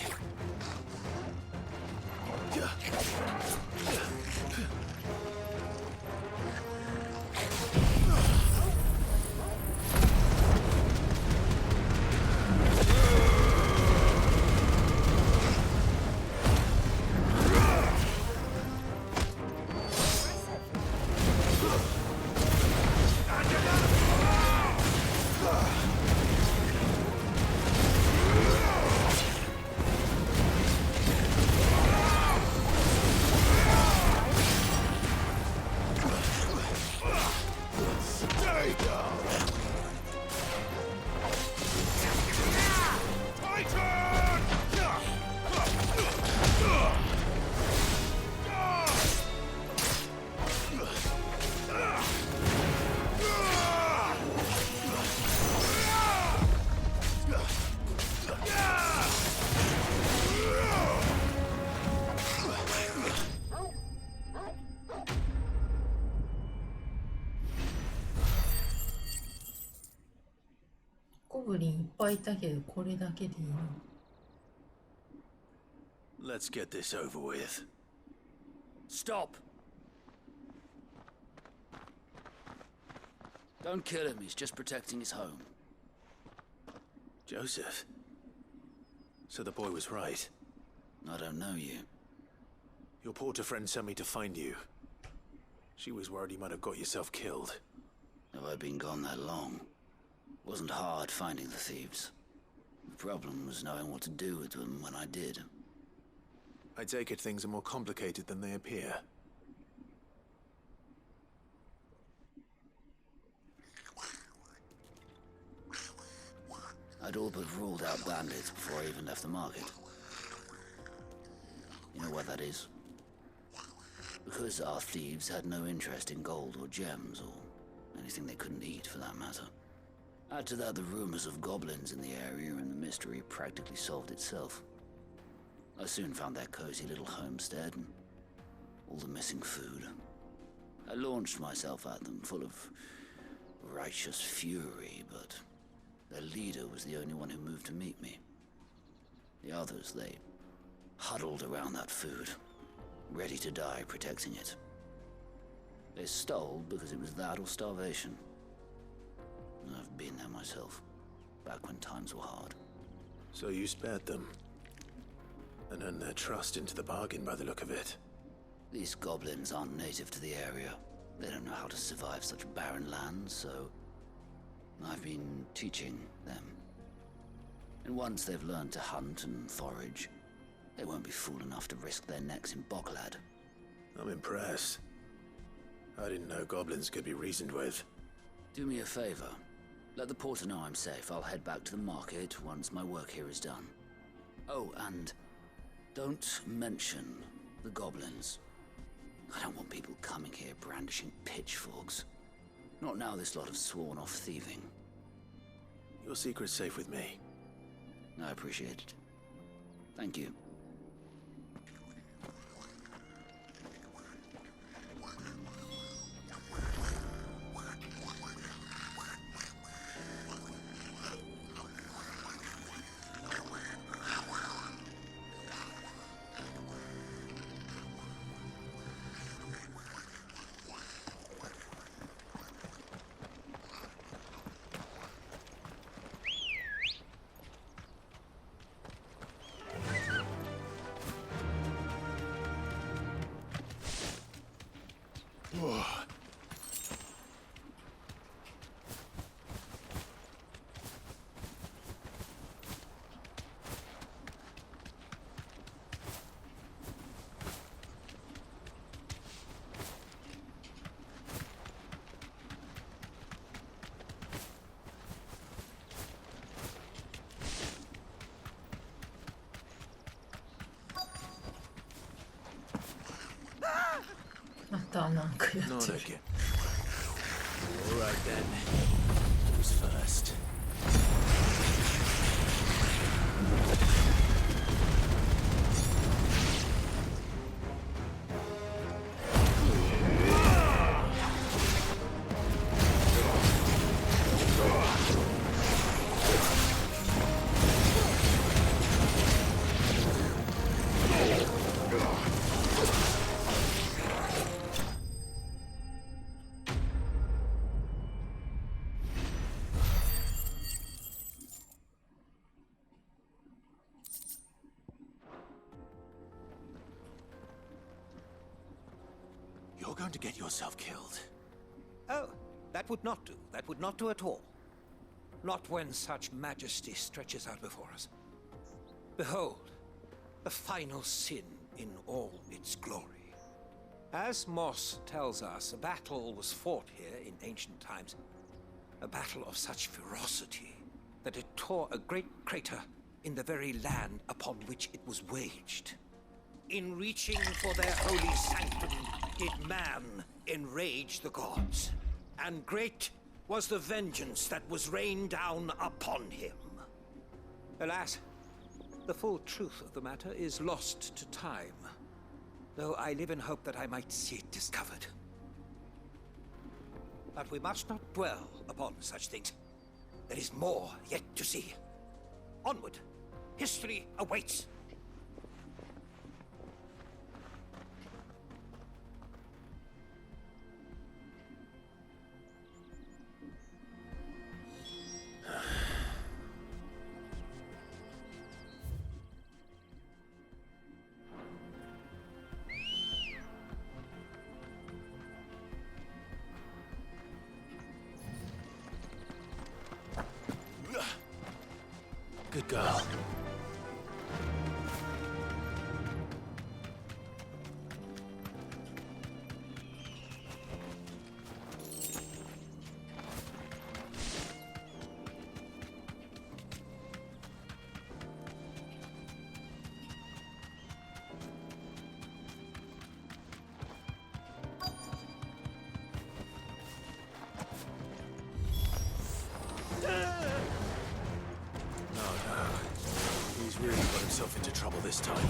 B: Let's get this over with.
J: Stop! Don't kill him, he's just protecting his home.
B: Joseph? So the boy was right.
J: I don't know you.
B: Your porter friend sent me to find you. She was worried you might have got yourself killed.
J: Have I been gone that long? Wasn't hard finding the thieves. The problem was knowing what to do with them when I did.
B: I take it things are more complicated than they appear.
J: I'd all but ruled out bandits before I even left the market. You know what that is? Because our thieves had no interest in gold or gems or anything they couldn't eat for that matter. Add to that the rumors of goblins in the area and the mystery practically solved itself. I soon found their cozy little homestead and all the missing food. I launched myself at them full of righteous fury, but their leader was the only one who moved to meet me. The others, they huddled around that food, ready to die protecting it. They stole because it was that or starvation. I've been there myself, back when times were hard.
B: So you spared them? And earned their trust into the bargain by the look of it.
J: These goblins aren't native to the area. They don't know how to survive such barren lands, so I've been teaching them. And once they've learned to hunt and forage, they won't be fool enough to risk their necks in Boklad.
B: I'm impressed. I didn't know goblins could be reasoned with.
J: Do me a favor. Let the porter know I'm safe. I'll head back to the market once my work here is done. Oh, and don't mention the goblins. I don't want people coming here brandishing pitchforks. Not now this lot have sworn off thieving.
B: Your secret's safe with me.
J: I appreciate it. Thank you.
F: 안 그
B: Not
F: 여자를.
B: again. All right then. Who's first? You're going to get yourself killed.
K: Oh, that would not do. That would not do at all. Not when such majesty stretches out before us. Behold, the final sin in all its glory. As Moss tells us, a battle was fought here in ancient times. A battle of such ferocity that it tore a great crater in the very land upon which it was waged. In reaching for their holy sanctum, did man enrage the gods, and great was the vengeance that was rained down upon him. Alas, the full truth of the matter is lost to time, though I live in hope that I might see it discovered. But we must not dwell upon such things. There is more yet to see. Onward! History awaits!
B: Good girl. He's really got himself into trouble this time.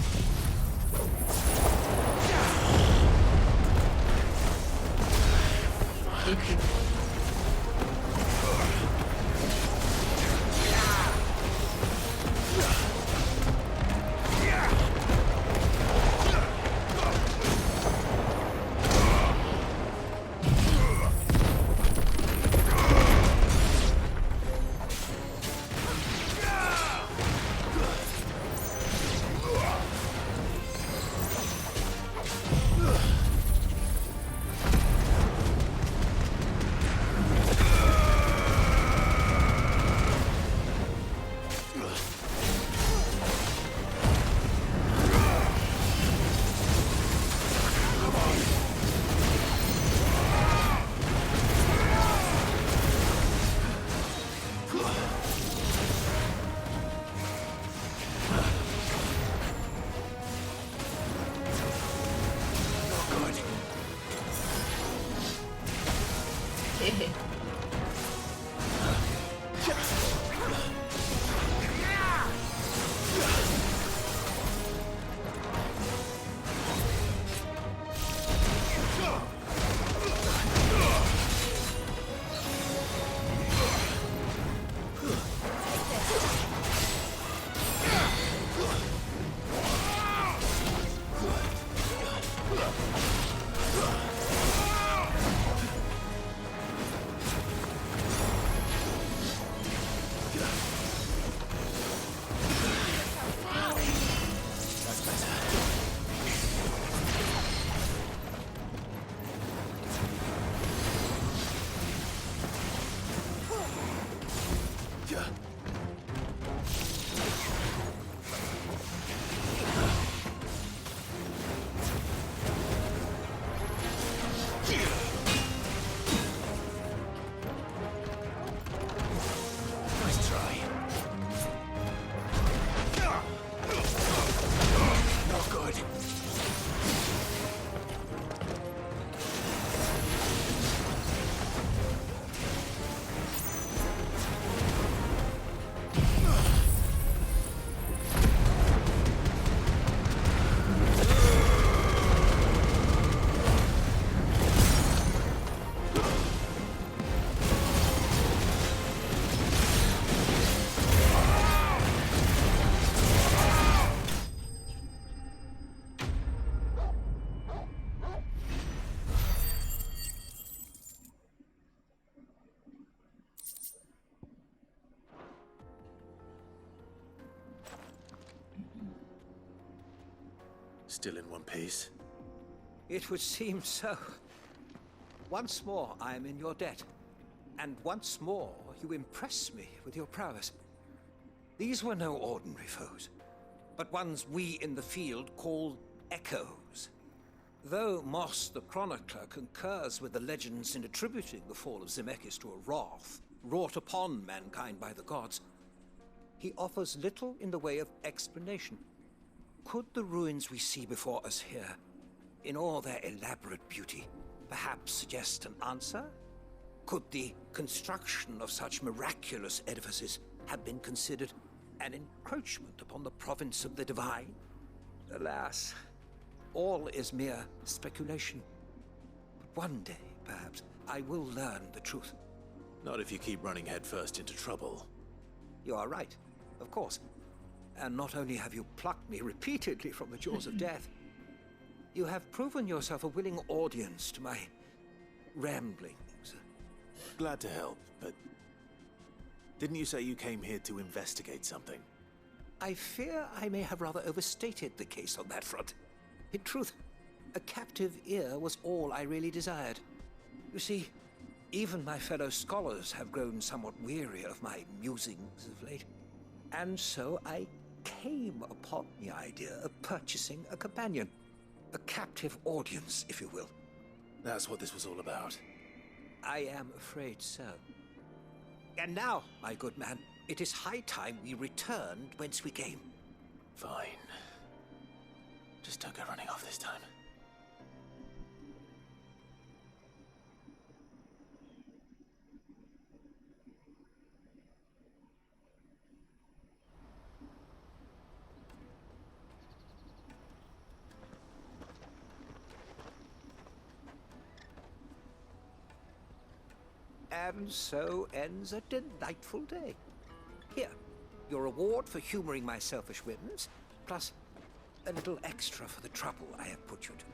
B: Still in one piece?
K: It would seem so. Once more I am in your debt. And once more you impress me with your prowess. These were no ordinary foes, but ones we in the field call echoes. Though Moss the Chronicler concurs with the legends in attributing the fall of Zemeckis to a wrath wrought upon mankind by the gods, he offers little in the way of explanation. Could the ruins we see before us here, in all their elaborate beauty, perhaps suggest an answer? Could the construction of such miraculous edifices have been considered an encroachment upon the province of the divine? Alas, all is mere speculation. But one day, perhaps, I will learn the truth.
B: Not if you keep running headfirst into trouble.
K: You are right, of course. And not only have you plucked me repeatedly from the jaws of death, you have proven yourself a willing audience to my ramblings.
B: Glad to help, but didn't you say you came here to investigate something?
K: I fear I may have rather overstated the case on that front. In truth, a captive ear was all I really desired. You see, even my fellow scholars have grown somewhat weary of my musings of late. And so I came upon the idea of purchasing a companion. A captive audience, if you will.
B: That's what this was all about.
K: I am afraid so. And now, my good man, it is high time we returned whence we came.
B: Fine. Just don't go running off this time.
K: And so ends a delightful day. Here, your reward for humoring my selfish whims, plus a little extra for the trouble I have put you to.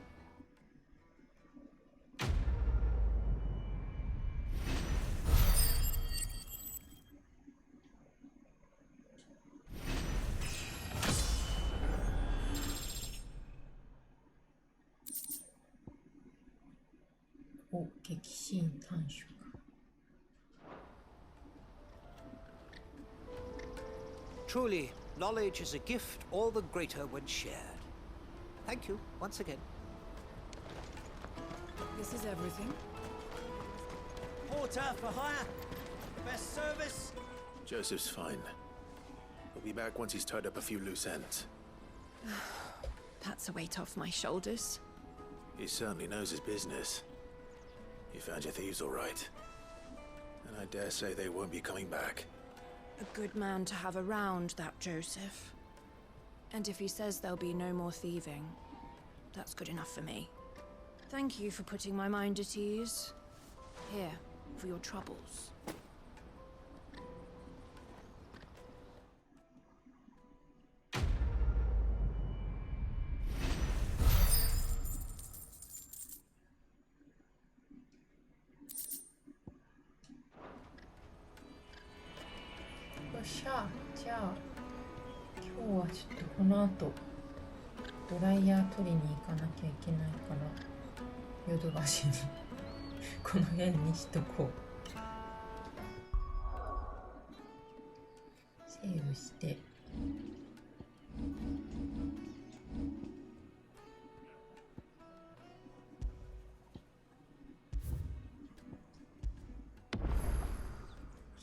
F: Oh, 激震短縮。
K: Truly, knowledge is a gift all the greater when shared. Thank you, once again.
U: This is everything.
P: Porter for hire. Best service.
B: Joseph's fine. He'll be back once he's tied up a few loose ends.
U: That's a weight off my shoulders.
B: He certainly knows his business. You found your thieves all right. And I dare say they won't be coming back.
U: A good man to have around, that Joseph. And if he says there'll be no more thieving, that's good enough for me. Thank you for putting my mind at ease. Here, for your troubles.
F: よっしゃ、じゃあ今日はちょっとこの後ドライヤー取りに行かなきゃいけないからヨドバシにこの辺にしとこう。セーブして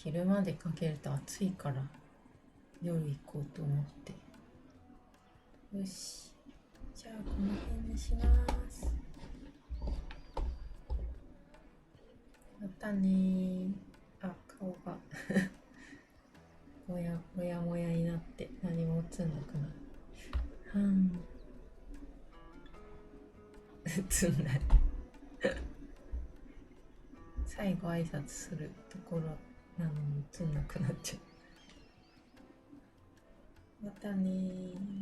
F: 昼までかけると暑いから夜行こうと思って。よし、じゃあこの辺にします。またねー。あ、顔がもやもやもやになって何も映んなくなる。映んない最後挨拶するところなのに映んなくなっちゃう。またねー。